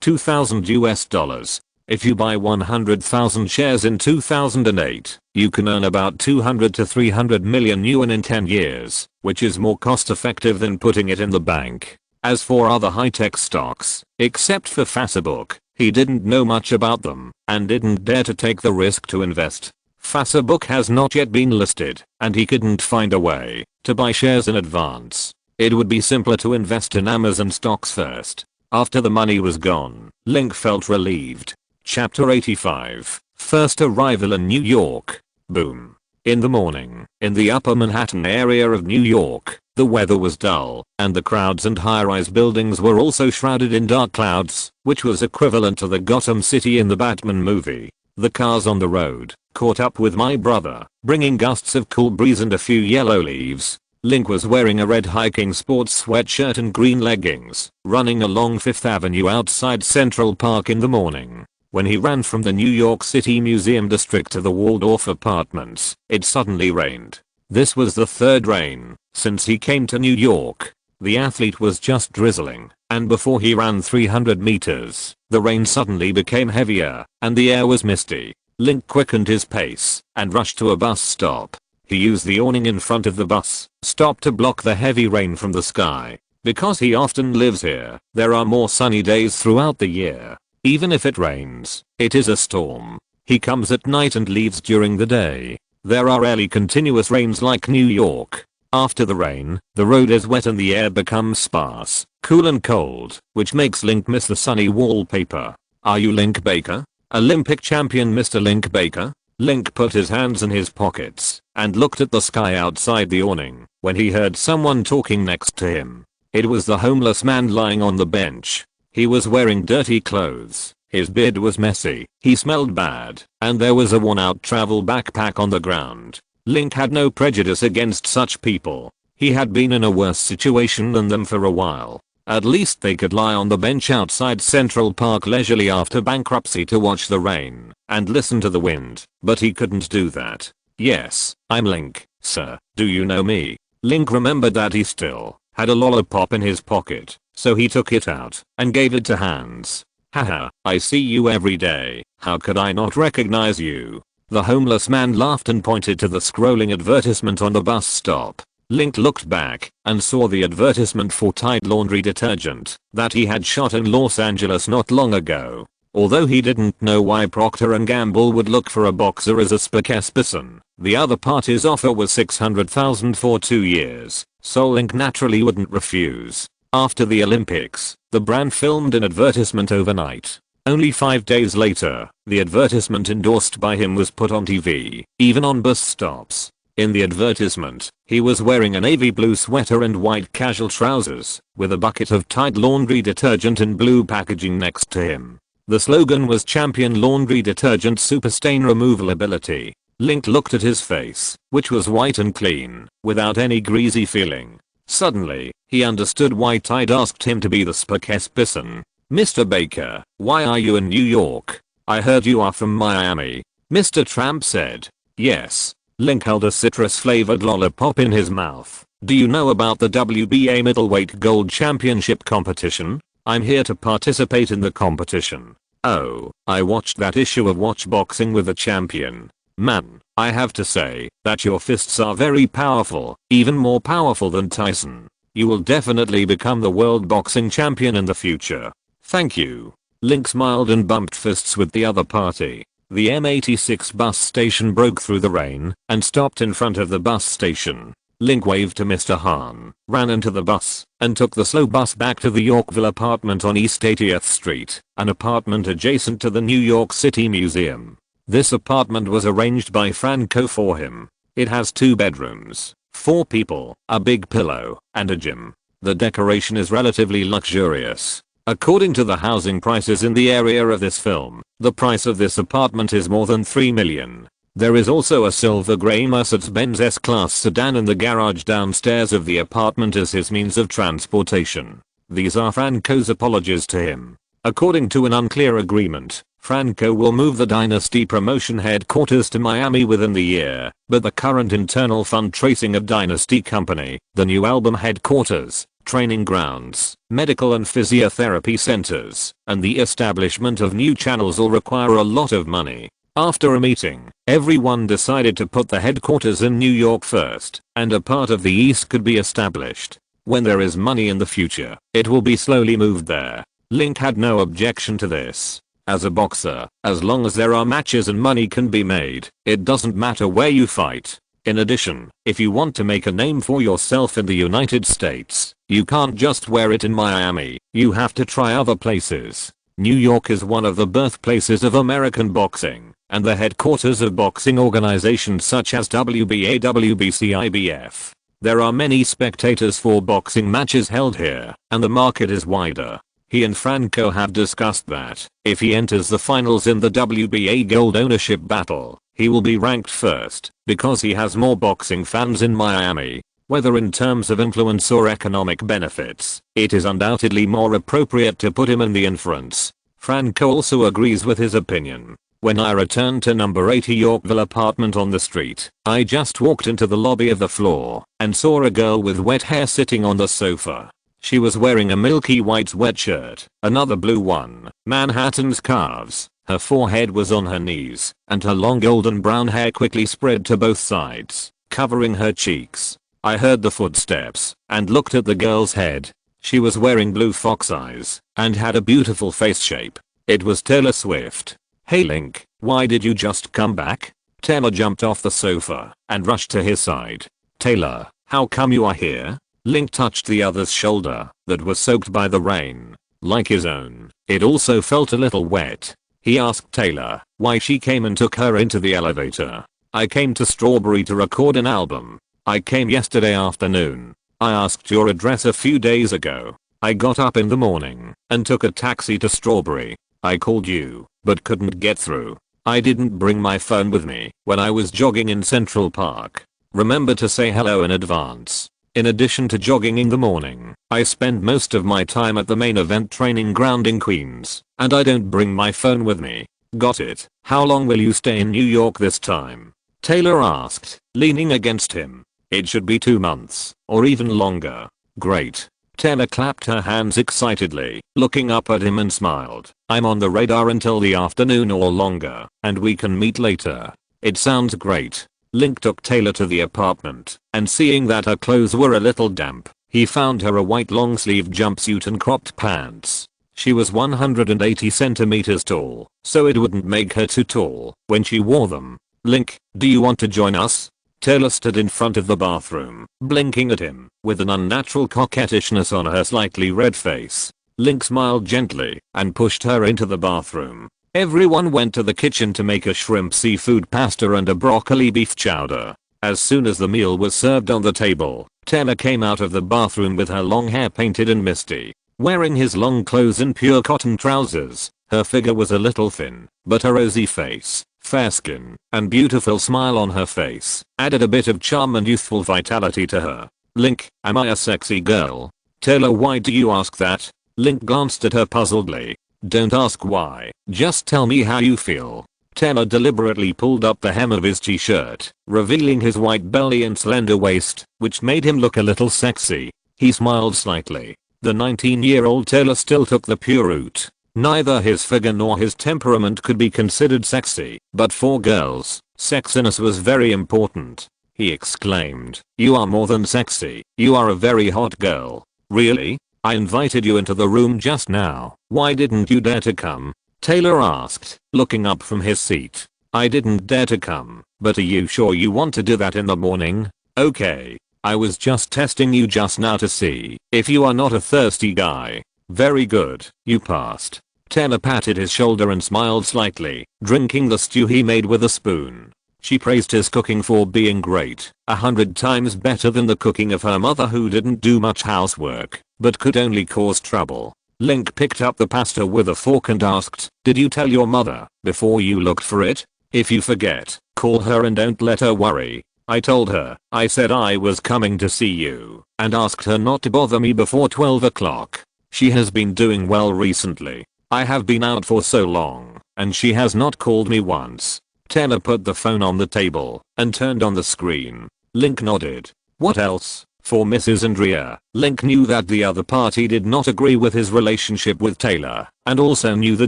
$2,000. If you buy 100,000 shares in 2008, you can earn about 200 to 300 million yuan in 10 years, which is more cost effective than putting it in the bank. As for other high-tech stocks, except for Facebook, he didn't know much about them and didn't dare to take the risk to invest. Facebook has not yet been listed, and he couldn't find a way to buy shares in advance. It would be simpler to invest in Amazon stocks first. After the money was gone, Link felt relieved. Chapter 85. First arrival in New York. Boom. In the morning, in the upper Manhattan area of New York, the weather was dull, and the crowds and high-rise buildings were also shrouded in dark clouds, which was equivalent to the Gotham City in the Batman movie. The cars on the road caught up with my brother, bringing gusts of cool breeze and a few yellow leaves. Link was wearing a red hiking sports sweatshirt and green leggings, running along Fifth Avenue outside Central Park in the morning. When he ran from the New York City Museum district to the Waldorf apartments, it suddenly rained. This was the third rain since he came to New York. The athlete was just drizzling, and before he ran 300 meters, the rain suddenly became heavier, and the air was misty. Link quickened his pace and rushed to a bus stop. He used the awning in front of the bus stop to block the heavy rain from the sky. Because he often lives here, there are more sunny days throughout the year. Even if it rains, it is a storm. He comes at night and leaves during the day. There are rarely continuous rains like New York. After the rain, the road is wet and the air becomes sparse, cool and cold, which makes Link miss the sunny wallpaper. Are you Link Baker? Olympic champion Mr. Link Baker? Link put his hands in his pockets and looked at the sky outside the awning when he heard someone talking next to him. It was the homeless man lying on the bench. He was wearing dirty clothes, his beard was messy, he smelled bad, and there was a worn-out travel backpack on the ground. Link had no prejudice against such people. He had been in a worse situation than them for a while. At least they could lie on the bench outside Central Park leisurely after bankruptcy to watch the rain and listen to the wind, but he couldn't do that. "Yes, I'm Link, sir. Do you know me?" Link remembered that he still had a lollipop in his pocket, so he took it out and gave it to Hans. "Haha, I see you every day. How could I not recognize you?" The homeless man laughed and pointed to the scrolling advertisement on the bus stop. Link looked back and saw the advertisement for Tide laundry detergent that he had shot in Los Angeles not long ago. Although he didn't know why Procter & Gamble would look for a boxer as a spokesperson, the other party's offer was $600,000 for 2 years, so Link naturally wouldn't refuse. After the Olympics, the brand filmed an advertisement overnight. Only 5 days later, the advertisement endorsed by him was put on TV, even on bus stops. In the advertisement, he was wearing a navy blue sweater and white casual trousers, with a bucket of Tide laundry detergent in blue packaging next to him. The slogan was "Champion Laundry Detergent Super Stain Removal Ability." Link looked at his face, which was white and clean, without any greasy feeling. Suddenly, he understood why Tide asked him to be the spokesperson. "Mr. Baker, why are you in New York? I heard you are from Miami," Mr. Tramp said. "Yes." Link held a citrus-flavored lollipop in his mouth. "Do you know about the WBA Middleweight Gold Championship competition? I'm here to participate in the competition." "Oh, I watched that issue of Watch Boxing with the Champion. Man, I have to say that your fists are very powerful, even more powerful than Tyson. You will definitely become the world boxing champion in the future." "Thank you." Link smiled and bumped fists with the other party. The M86 bus station broke through the rain and stopped in front of the bus station. Link waved to Mr. Hahn, ran into the bus, and took the slow bus back to the Yorkville apartment on East 80th Street, an apartment adjacent to the New York City Museum. This apartment was arranged by Franco for him. It has 2 bedrooms, 4 people, a big pillow, and a gym. The decoration is relatively luxurious. According to the housing prices in the area of this film, the price of this apartment is more than $3 million. There is also a silver grey Mercedes-Benz S-Class sedan in the garage downstairs of the apartment as his means of transportation. These are Franco's apologies to him. According to an unclear agreement, Franco will move the Dynasty promotion headquarters to Miami within the year, but the current internal fund tracing of Dynasty Company, the new album headquarters, training grounds, medical and physiotherapy centers, and the establishment of new channels will require a lot of money. After a meeting, everyone decided to put the headquarters in New York first, and a part of the East could be established. When there is money in the future, it will be slowly moved there. Link had no objection to this. As a boxer, as long as there are matches and money can be made, it doesn't matter where you fight. In addition, if you want to make a name for yourself in the United States, you can't just wear it in Miami, you have to try other places. New York is one of the birthplaces of American boxing, and the headquarters of boxing organizations such as WBA, WBC, IBF. There are many spectators for boxing matches held here, and the market is wider. He and Franco have discussed that, if he enters the finals in the WBA gold ownership battle, he will be ranked first, because he has more boxing fans in Miami. Whether in terms of influence or economic benefits, it is undoubtedly more appropriate to put him in the inference. Franco also agrees with his opinion. When I returned to number 80 Yorkville apartment on the street, I just walked into the lobby of the floor and saw a girl with wet hair sitting on the sofa. She was wearing a milky white sweatshirt, another blue one, Manhattan scarves. Her forehead was on her knees, and her long golden brown hair quickly spread to both sides, covering her cheeks. I heard the footsteps and looked at the girl's head. She was wearing blue fox eyes and had a beautiful face shape. It was Taylor Swift. "Hey Link, why did you just come back?" Taylor jumped off the sofa and rushed to his side. "Taylor, how come you are here?" Link touched the other's shoulder that was soaked by the rain. Like his own, it also felt a little wet. He asked Taylor why she came and took her into the elevator. "I came to Strawberry to record an album. I came yesterday afternoon. I asked your address a few days ago. I got up in the morning and took a taxi to Strawberry. I called you, but couldn't get through. I didn't bring my phone with me when I was jogging in Central Park. Remember to say hello in advance." In addition to jogging in the morning, I spend most of my time at the main event training ground in Queens, and I don't bring my phone with me. Got it. How long will you stay in New York this time? Taylor asked, leaning against him. It should be 2 months, or even longer. Great. Taylor clapped her hands excitedly, looking up at him and smiled. I'm on the radar until the afternoon or longer, and we can meet later. It sounds great. Link took Taylor to the apartment, and seeing that her clothes were a little damp, he found her a white long-sleeve jumpsuit and cropped pants. She was 180 centimeters tall, so it wouldn't make her too tall when she wore them. Link, do you want to join us? Taylor stood in front of the bathroom, blinking at him, with an unnatural coquettishness on her slightly red face. Link smiled gently and pushed her into the bathroom. Everyone went to the kitchen to make a shrimp seafood pasta and a broccoli beef chowder. As soon as the meal was served on the table, Taylor came out of the bathroom with her long hair painted and misty. Wearing his long clothes and pure cotton trousers, her figure was a little thin, but her rosy face, fair skin, and beautiful smile on her face added a bit of charm and youthful vitality to her. Link, am I a sexy girl? Taylor, why do you ask that? Link glanced at her puzzledly. Don't ask why, just tell me how you feel. Taylor deliberately pulled up the hem of his t-shirt, revealing his white belly and slender waist, which made him look a little sexy. He smiled slightly. The 19-year-old Taylor still took the pure route. Neither his figure nor his temperament could be considered sexy, but for girls, sexiness was very important. He exclaimed, "You are more than sexy, you are a very hot girl." Really? I invited you into the room just now. Why didn't you dare to come? Taylor asked, looking up from his seat. I didn't dare to come, but are you sure you want to do that in the morning? Okay. I was just testing you just now to see if you are not a thirsty guy. Very good, you passed. Taylor patted his shoulder and smiled slightly, drinking the stew he made with a spoon. She praised his cooking for being great, 100 times better than the cooking of her mother, who didn't do much housework, but could only cause trouble. Link picked up the pasta with a fork and asked, did you tell your mother before you looked for it? If you forget, call her and don't let her worry. I told her, I said I was coming to see you, and asked her not to bother me before 12 o'clock. She has been doing well recently. I have been out for so long, and she has not called me once. Taylor put the phone on the table and turned on the screen. Link nodded. What else? For Mrs. Andrea, Link knew that the other party did not agree with his relationship with Taylor, and also knew the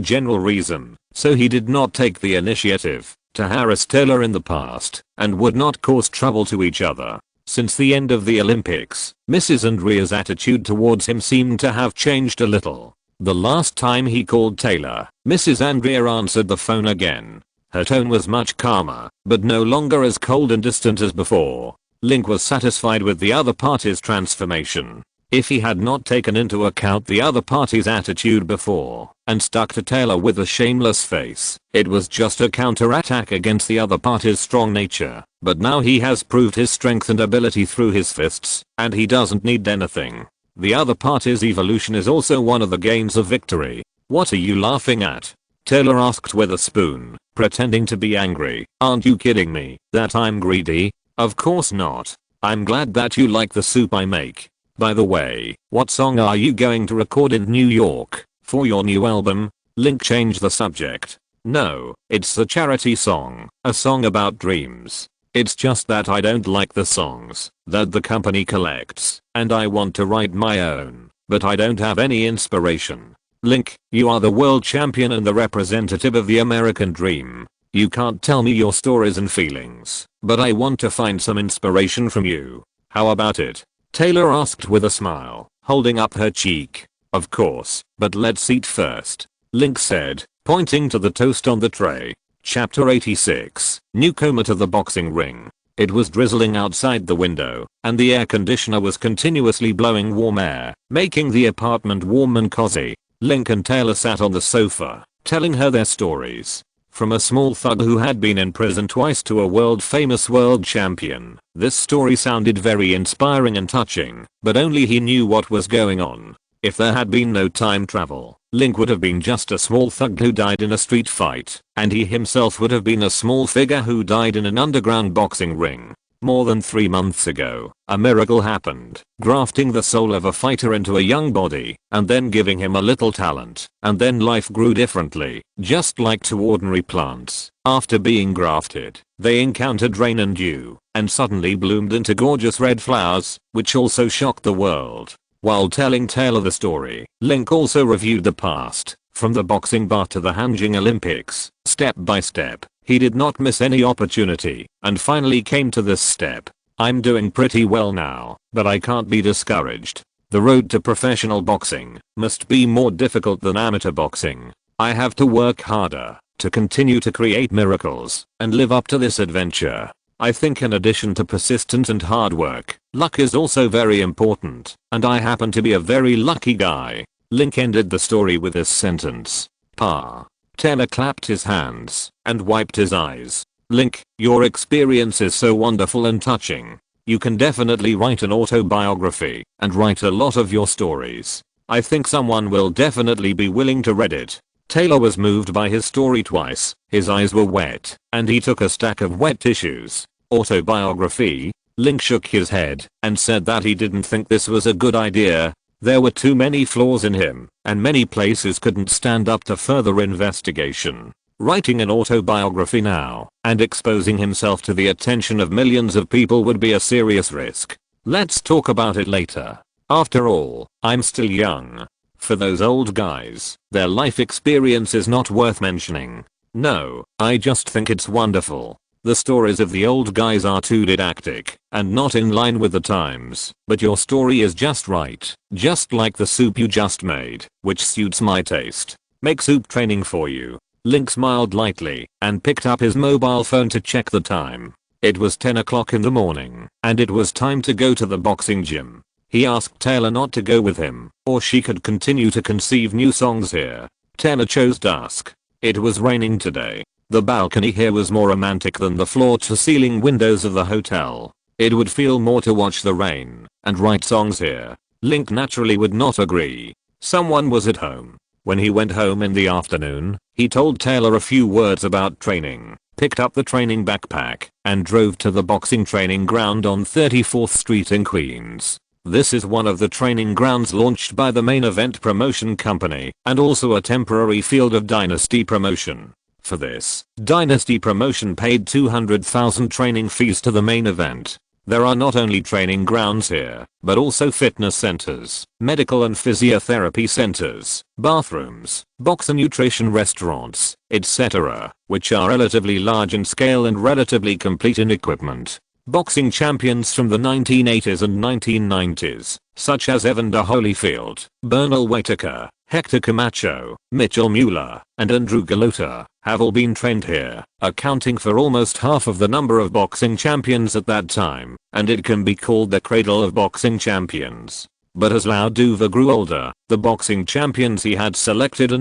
general reason, so he did not take the initiative to harass Taylor in the past, and would not cause trouble to each other. Since the end of the Olympics, Mrs. Andrea's attitude towards him seemed to have changed a little. The last time he called Taylor, Mrs. Andrea answered the phone again. Her tone was much calmer, but no longer as cold and distant as before. Link was satisfied with the other party's transformation. If he had not taken into account the other party's attitude before, and stuck to Taylor with a shameless face, it was just a counterattack against the other party's strong nature. But now he has proved his strength and ability through his fists, and he doesn't need anything. The other party's evolution is also one of the gains of victory. What are you laughing at? Taylor asked with a spoon, pretending to be angry. Aren't you kidding me that I'm greedy? Of course not. I'm glad that you like the soup I make. By the way, what song are you going to record in New York for your new album? Link changed the subject. No, it's a charity song, a song about dreams. It's just that I don't like the songs that the company collects, and I want to write my own, but I don't have any inspiration. Link, you are the world champion and the representative of the American dream. You can't tell me your stories and feelings, but I want to find some inspiration from you. How about it? Taylor asked with a smile, holding up her cheek. Of course, but let's eat first. Link said, pointing to the toast on the tray. Chapter 86, Newcomer to the boxing ring. It was drizzling outside the window, and the air conditioner was continuously blowing warm air, making the apartment warm and cozy. Link and Taylor sat on the sofa, telling her their stories. From a small thug who had been in prison twice to a world-famous world champion, this story sounded very inspiring and touching, but only he knew what was going on. If there had been no time travel, Link would have been just a small thug who died in a street fight, and he himself would have been a small figure who died in an underground boxing ring. More than 3 months ago, a miracle happened, grafting the soul of a fighter into a young body, and then giving him a little talent, and then life grew differently, just like two ordinary plants. After being grafted, they encountered rain and dew, and suddenly bloomed into gorgeous red flowers, which also shocked the world. While telling tale of the story, Link also reviewed the past, from the boxing bar to the Hanjing Olympics, step by step. He did not miss any opportunity, and finally came to this step. I'm doing pretty well now, but I can't be discouraged. The road to professional boxing must be more difficult than amateur boxing. I have to work harder to continue to create miracles and live up to this adventure. I think in addition to persistence and hard work, luck is also very important, and I happen to be a very lucky guy. Link ended the story with this sentence. Pa. Taylor clapped his hands and wiped his eyes. Link, your experience is so wonderful and touching. You can definitely write an autobiography and write a lot of your stories. I think someone will definitely be willing to read it. Taylor was moved by his story twice. His eyes were wet, and he took a stack of wet tissues. Autobiography? Link shook his head and said that he didn't think this was a good idea. There were too many flaws in him, and many places couldn't stand up to further investigation. Writing an autobiography now and exposing himself to the attention of millions of people would be a serious risk. Let's talk about it later. After all, I'm still young. For those old guys, their life experience is not worth mentioning. No, I just think it's wonderful. The stories of the old guys are too didactic and not in line with the times, but your story is just right, just like the soup you just made, which suits my taste. Make soup training for you. Link smiled lightly and picked up his mobile phone to check the time. It was 10 o'clock in the morning, and it was time to go to the boxing gym. He asked Taylor not to go with him, or she could continue to conceive new songs here. Taylor chose dusk. It was raining today. The balcony here was more romantic than the floor-to-ceiling windows of the hotel. It would feel more to watch the rain and write songs here. Link naturally would not agree. Someone was at home. When he went home in the afternoon, he told Taylor a few words about training, picked up the training backpack, and drove to the boxing training ground on 34th Street in Queens. This is one of the training grounds launched by the Main Event Promotion Company, and also a temporary field of Dynasty Promotion. For this, Dynasty Promotion paid $200,000 training fees to the Main Event. There are not only training grounds here, but also fitness centers, medical and physiotherapy centers, bathrooms, box and nutrition restaurants, etc., which are relatively large in scale and relatively complete in equipment. Boxing champions from the 1980s and 1990s, such as Evander Holyfield, Bernal Whitaker, Hector Camacho, Mitchell Mueller, and Andrew Galota, have all been trained here, accounting for almost half of the number of boxing champions at that time, and it can be called the cradle of boxing champions. But as Lau Duva grew older, the boxing champions he had selected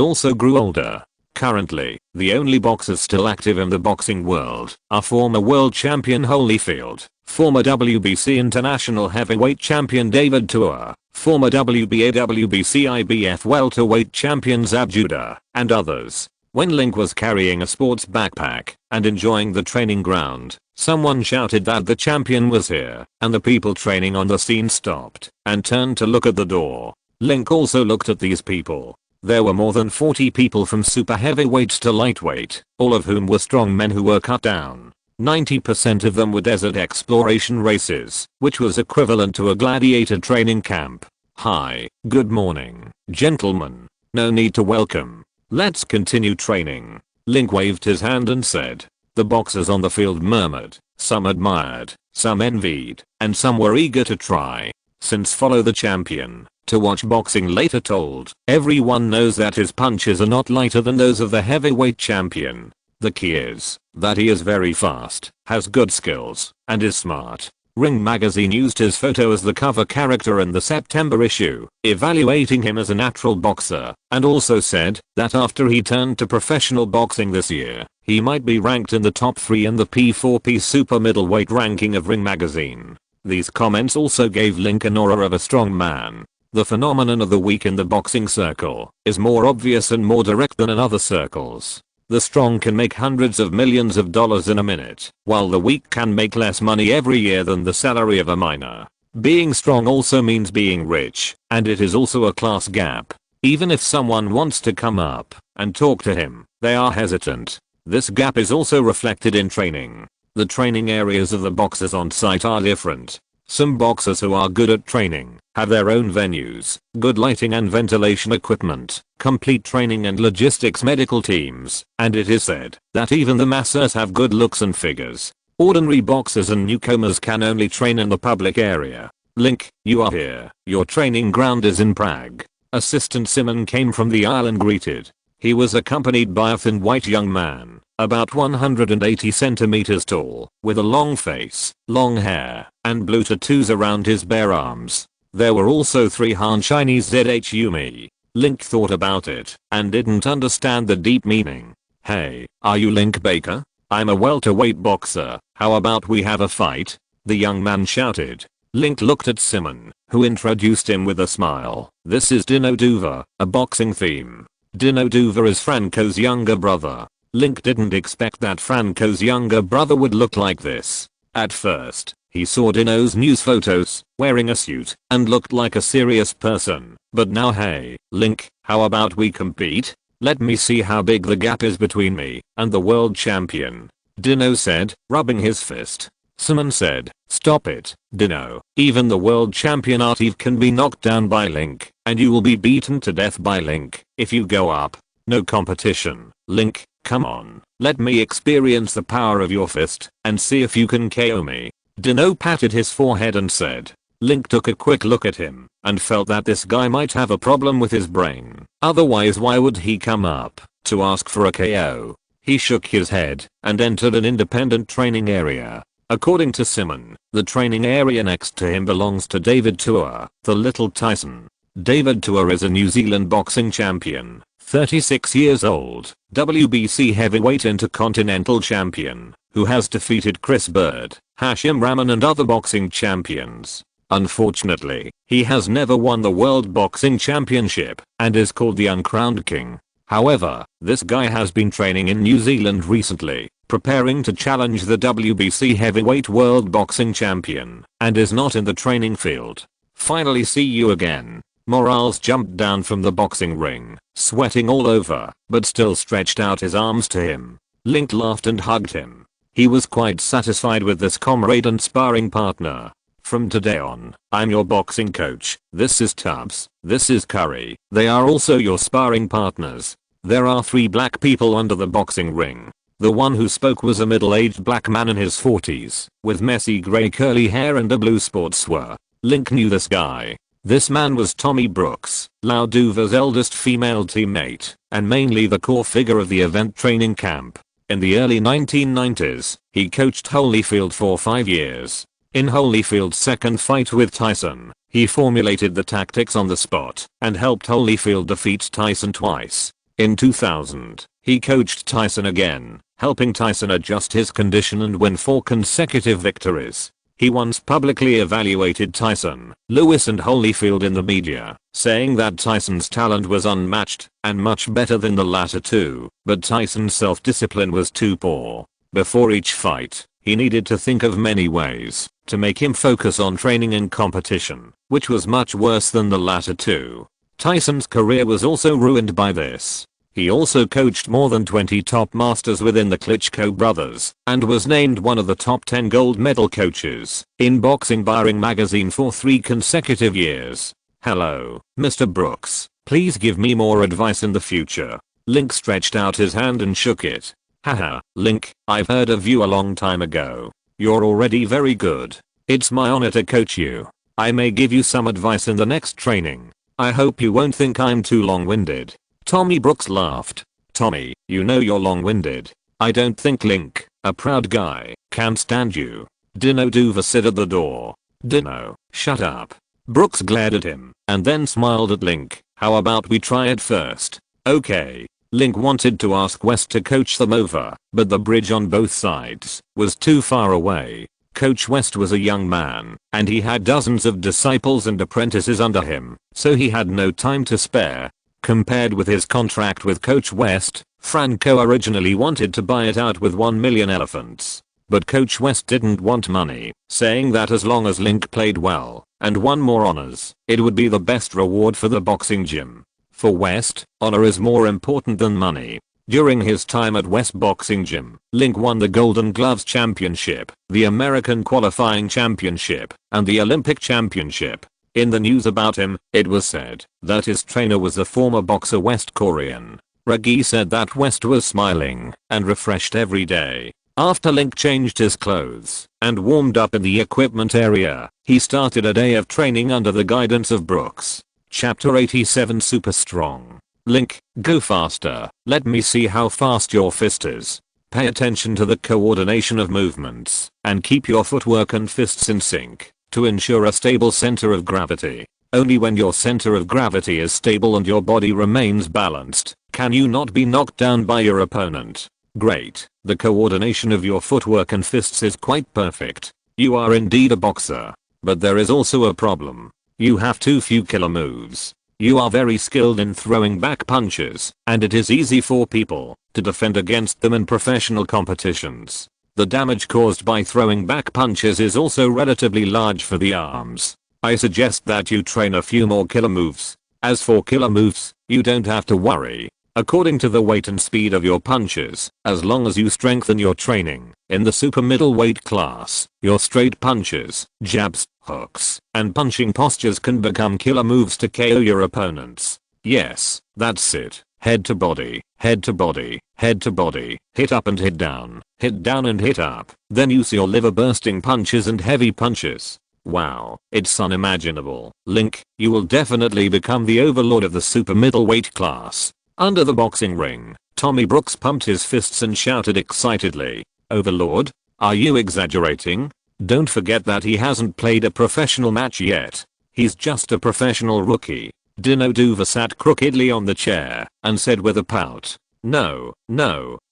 also grew older. Currently, the only boxers still active in the boxing world are former world champion Holyfield, former WBC international heavyweight champion David Tua, former WBA WBC IBF welterweight champion Zab Judah, and others. When Link was carrying a sports backpack and enjoying the training ground, someone shouted that the champion was here, and the people training on the scene stopped and turned to look at the door. Link also looked at these people. There were more than 40 people from super heavyweights to lightweight, all of whom were strong men who were cut down. 90% of them were desert exploration races, which was equivalent to a gladiator training camp. Hi, good morning, gentlemen. No need to welcome. Let's continue training. Link waved his hand and said. The boxers on the field murmured, some admired, some envied, and some were eager to try. Since follow the champion. To watch boxing later told, everyone knows that his punches are not lighter than those of the heavyweight champion. The key is that he is very fast, has good skills, and is smart. Ring magazine used his photo as the cover character in the September issue, evaluating him as a natural boxer, and also said that after he turned to professional boxing this year, he might be ranked in the top 3 in the P4P super middleweight ranking of Ring magazine. These comments also gave Link an aura of a strong man. The phenomenon of the week in the boxing circle is more obvious and more direct than in other circles. The strong can make hundreds of millions of dollars in a minute, while the weak can make less money every year than the salary of a miner. Being strong also means being rich, and it is also a class gap. Even if someone wants to come up and talk to him, they are hesitant. This gap is also reflected in training. The training areas of the boxers on site are different. Some boxers who are good at training have their own venues, good lighting and ventilation equipment, complete training and logistics medical teams, and it is said that even the masseurs have good looks and figures. Ordinary boxers and newcomers can only train in the public area. Link, you are here. Your training ground is in Prague. Assistant Simon came from the island greeted. He was accompanied by a thin white young man, about 180 centimeters tall, with a long face, long hair, and blue tattoos around his bare arms. There were also 3 Han Chinese ZHU. Link thought about it, and didn't understand the deep meaning. Hey, are you Link Baker? I'm a welterweight boxer, how about we have a fight? The young man shouted. Link looked at Simon, who introduced him with a smile. This is Dino Duva, a boxing theme. Dino Duva is Franco's younger brother. Link didn't expect that Franco's younger brother would look like this. At first, he saw Dino's news photos, wearing a suit, and looked like a serious person. But now hey, Link, how about we compete? Let me see how big the gap is between me and the world champion. Dino said, rubbing his fist. Simon said, stop it, Dino. Even the world champion Artiv can be knocked down by Link, and you will be beaten to death by Link if you go up. No competition. Link, come on. Let me experience the power of your fist and see if you can KO me. Dino patted his forehead and said. Link took a quick look at him and felt that this guy might have a problem with his brain. Otherwise why would he come up to ask for a KO? He shook his head and entered an independent training area. According to Simon, the training area next to him belongs to David Tua, the little Tyson. David Tua is a New Zealand boxing champion, 36 years old, WBC heavyweight intercontinental champion, who has defeated Chris Bird, Hashim Rahman and other boxing champions. Unfortunately, he has never won the World Boxing Championship and is called the Uncrowned King. However, this guy has been training in New Zealand recently, preparing to challenge the WBC heavyweight world boxing champion, and is not in the training field. Finally see you again. Morales jumped down from the boxing ring, sweating all over, but still stretched out his arms to him. Link laughed and hugged him. He was quite satisfied with this comrade and sparring partner. From today on, I'm your boxing coach. This is Tubbs. This is Curry. They are also your sparring partners. There are 3 black people under the boxing ring. The one who spoke was a middle-aged black man in his 40s, with messy grey curly hair and a blue sportswear. Link knew this guy. This man was Tommy Brooks, Lau Duva's eldest female teammate, and mainly the core figure of the event training camp. In the early 1990s, he coached Holyfield for 5 years. In Holyfield's second fight with Tyson, he formulated the tactics on the spot and helped Holyfield defeat Tyson twice. In 2000, he coached Tyson again, helping Tyson adjust his condition and win 4 consecutive victories. He once publicly evaluated Tyson, Lewis and Holyfield in the media, saying that Tyson's talent was unmatched and much better than the latter two, but Tyson's self-discipline was too poor. Before each fight, he needed to think of many ways to make him focus on training and competition, which was much worse than the latter two. Tyson's career was also ruined by this. He also coached more than 20 top masters within the Klitschko brothers and was named one of the top 10 gold medal coaches in Boxing Barring magazine for 3 consecutive years. Hello, Mr. Brooks. Please give me more advice in the future. Link stretched out his hand and shook it. Haha, Link, I've heard of you a long time ago. You're already very good. It's my honor to coach you. I may give you some advice in the next training. I hope you won't think I'm too long-winded. Tommy Brooks laughed. Tommy, you know you're long-winded. I don't think Link, a proud guy, can stand you. Dino Duva said at the door. Dino, shut up. Brooks glared at him and then smiled at Link. How about we try it first? Okay. Link wanted to ask West to coach them over, but the bridge on both sides was too far away. Coach West was a young man, and he had dozens of disciples and apprentices under him, so he had no time to spare. Compared with his contract with Coach West, Franco originally wanted to buy it out with 1 million elephants. But Coach West didn't want money, saying that as long as Link played well and won more honors, it would be the best reward for the boxing gym. For West, honor is more important than money. During his time at West Boxing Gym, Link won the Golden Gloves Championship, the American Qualifying Championship, and the Olympic Championship. In the news about him, it was said that his trainer was the former boxer West Korean. Regi said that West was smiling and refreshed every day. After Link changed his clothes and warmed up in the equipment area, he started a day of training under the guidance of Brooks. Chapter 87 Super Strong. Link, go faster. Let me see how fast your fist is. Pay attention to the coordination of movements and keep your footwork and fists in sync to ensure a stable center of gravity. Only when your center of gravity is stable and your body remains balanced can you not be knocked down by your opponent. Great. The coordination of your footwork and fists is quite perfect. You are indeed a boxer. But there is also a problem. You have too few killer moves. You are very skilled in throwing back punches, and it is easy for people to defend against them in professional competitions. The damage caused by throwing back punches is also relatively large for the arms. I suggest that you train a few more killer moves. As for killer moves, you don't have to worry. According to the weight and speed of your punches, as long as you strengthen your training, in the super middleweight class, your straight punches, jabs, hooks, and punching postures can become killer moves to KO your opponents. Yes, that's it. Head to body, head to body, head to body, hit up and hit down and hit up. Then use your liver bursting punches and heavy punches. Wow, it's unimaginable. Link, you will definitely become the overlord of the super middleweight class. Under the boxing ring, Tommy Brooks pumped his fists and shouted excitedly, "Overlord? Are you exaggerating? Don't forget that he hasn't played a professional match yet. He's just a professional rookie." Dino Duva sat crookedly on the chair and said with a pout, No,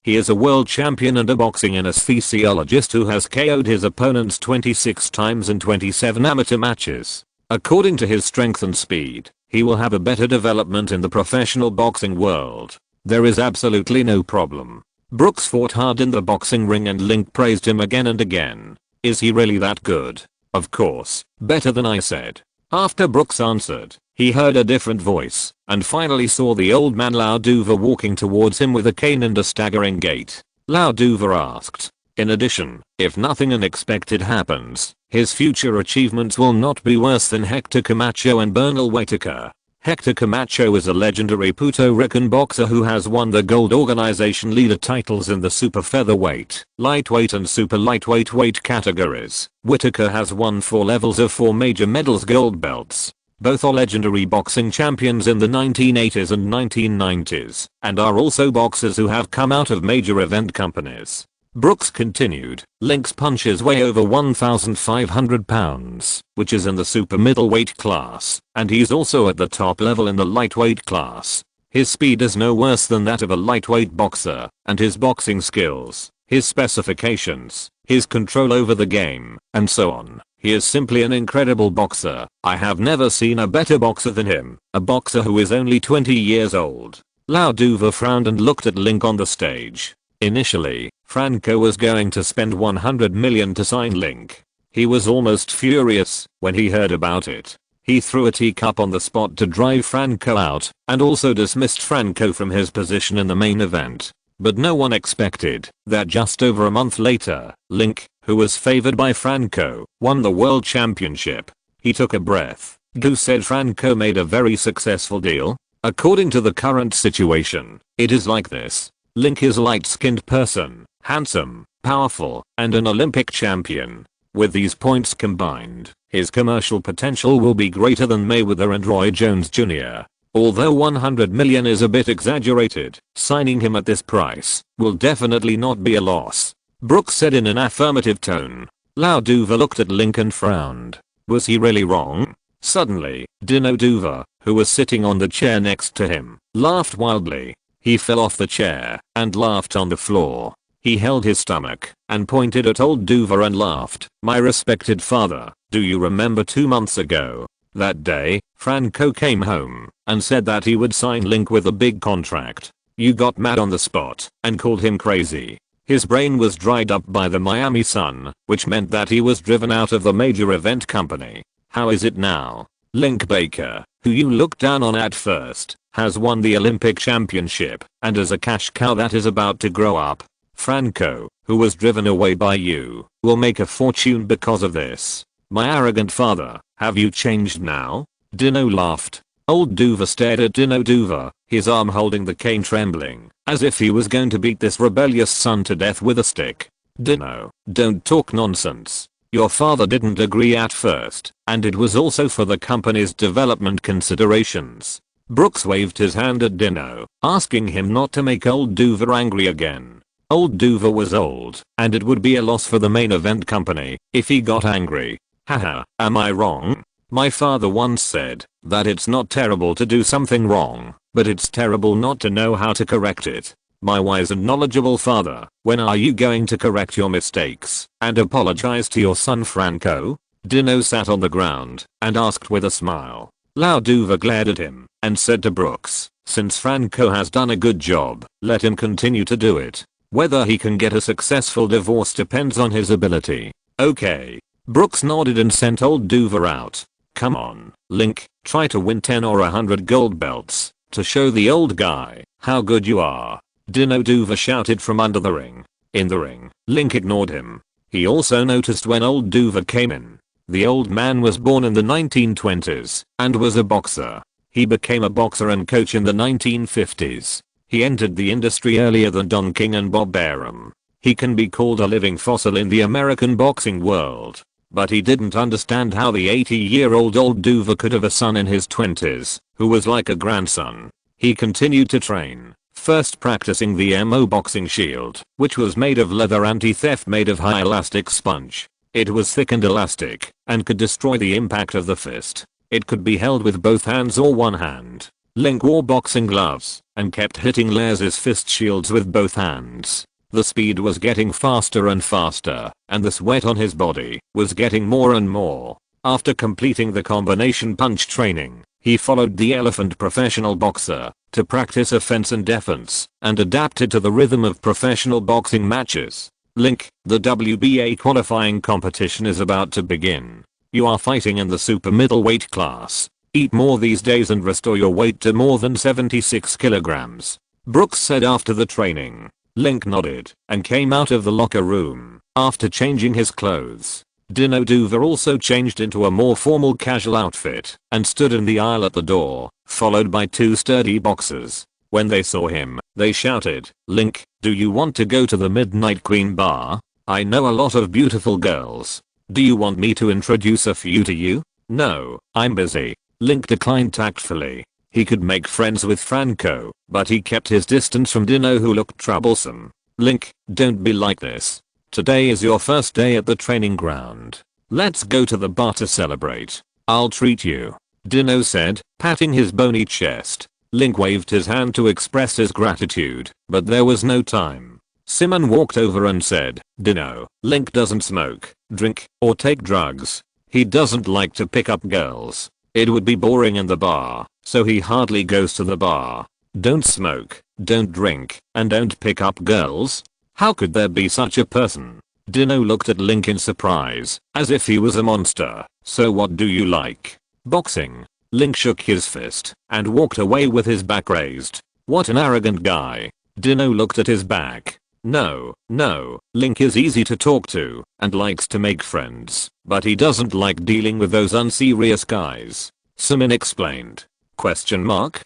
he is a world champion and a boxing anesthesiologist who has KO'd his opponents 26 times in 27 amateur matches. According to his strength and speed, he will have a better development in the professional boxing world. There is absolutely no problem. Brooks fought hard in the boxing ring and Link praised him again and again. Is he really that good? Of course, better than I said. After Brooks answered, he heard a different voice and finally saw the old man Lao Duva walking towards him with a cane and a staggering gait. Lao Duva asked, in addition, if nothing unexpected happens, his future achievements will not be worse than Hector Camacho and Bernal Whitaker. Hector Camacho is a legendary Puerto Rican boxer who has won the Gold Organization leader titles in the super featherweight, lightweight and super lightweight weight categories. Whitaker has won 4 levels of 4 major medals gold belts. Both are legendary boxing champions in the 1980s and 1990s, and are also boxers who have come out of major event companies. Brooks continued, Link's punches weigh over 1,500 pounds, which is in the super middleweight class, and he's also at the top level in the lightweight class. His speed is no worse than that of a lightweight boxer, and his boxing skills, his specifications, his control over the game, and so on. He is simply an incredible boxer. I have never seen a better boxer than him, a boxer who is only 20 years old. Lao Duva frowned and looked at Link on the stage. Initially, Franco was going to spend 100 million to sign Link. He was almost furious when he heard about it. He threw a teacup on the spot to drive Franco out and also dismissed Franco from his position in the main event. But no one expected that just over a month later, Link, who was favored by Franco, won the world championship. He took a breath. Gu said Franco made a very successful deal. According to the current situation, it is like this. Link is a light-skinned person, handsome, powerful, and an Olympic champion. With these points combined, his commercial potential will be greater than Mayweather and Roy Jones Jr. Although 100 million is a bit exaggerated, signing him at this price will definitely not be a loss. Brooks said in an affirmative tone. Lao Duva looked at Link and frowned. Was he really wrong? Suddenly, Dino Duva, who was sitting on the chair next to him, laughed wildly. He fell off the chair and laughed on the floor. He held his stomach and pointed at old Duva and laughed. My respected father, do you remember 2 months ago? That day, Franco came home and said that he would sign Link with a big contract. You got mad on the spot and called him crazy. His brain was dried up by the Miami sun, which meant that he was driven out of the major event company. How is it now? Link Baker, who you looked down on at first, has won the Olympic championship and is a cash cow that is about to grow up. Franco, who was driven away by you, will make a fortune because of this. My arrogant father, have you changed now? Dino laughed. Old Duva stared at Dino Duva, his arm holding the cane trembling, as if he was going to beat this rebellious son to death with a stick. Dino, don't talk nonsense. Your father didn't agree at first, and it was also for the company's development considerations. Brooks waved his hand at Dino, asking him not to make old Duva angry again. Old Duva was old, and it would be a loss for the main event company if he got angry. Haha, am I wrong? My father once said that it's not terrible to do something wrong, but it's terrible not to know how to correct it. My wise and knowledgeable father, when are you going to correct your mistakes and apologize to your son Franco? Dino sat on the ground and asked with a smile. Lao Duva glared at him and said to Brooks, since Franco has done a good job, let him continue to do it. Whether he can get a successful divorce depends on his ability. Okay. Brooks nodded and sent old Duva out. Come on, Link, try to win 10 or 100 gold belts to show the old guy how good you are. Dino Duva shouted from under the ring. In the ring, Link ignored him. He also noticed when old Duva came in. The old man was born in the 1920s and was a boxer. He became a boxer and coach in the 1950s. He entered the industry earlier than Don King and Bob Arum. He can be called a living fossil in the American boxing world. But he didn't understand how the 80-year-old old Duva could have a son in his 20s, who was like a grandson. He continued to train, first practicing the MO boxing shield, which was made of leather anti-theft made of high elastic sponge. It was thick and elastic, and could destroy the impact of the fist. It could be held with both hands or one hand. Link wore boxing gloves, and kept hitting Lars's fist shields with both hands. The speed was getting faster and faster, and the sweat on his body was getting more and more. After completing the combination punch training, he followed the elephant professional boxer to practice offense and defense, and adapted to the rhythm of professional boxing matches. Link, the WBA qualifying competition is about to begin. You are fighting in the super middleweight class. Eat more these days and restore your weight to more than 76 kilograms. Brooks said after the training. Link nodded and came out of the locker room after changing his clothes. Dino Duva also changed into a more formal casual outfit and stood in the aisle at the door, followed by two sturdy boxers. When they saw him, they shouted, Link, do you want to go to the Midnight Queen bar? I know a lot of beautiful girls. Do you want me to introduce a few to you? No, I'm busy. Link declined tactfully. He could make friends with Franco, but he kept his distance from Dino, who looked troublesome. Link, don't be like this. Today is your first day at the training ground. Let's go to the bar to celebrate. I'll treat you. Dino said, patting his bony chest. Link waved his hand to express his gratitude, but there was no time. Simon walked over and said, Dino, Link doesn't smoke, drink, or take drugs. He doesn't like to pick up girls. It would be boring in the bar, so he hardly goes to the bar. Don't smoke, don't drink, and don't pick up girls? How could there be such a person? Dino looked at Link in surprise, as if he was a monster. So what do you like? Boxing. Link shook his fist and walked away with his back raised. What an arrogant guy. Dino looked at his back. No, Link is easy to talk to and likes to make friends, but he doesn't like dealing with those unserious guys. Simon explained. Question mark?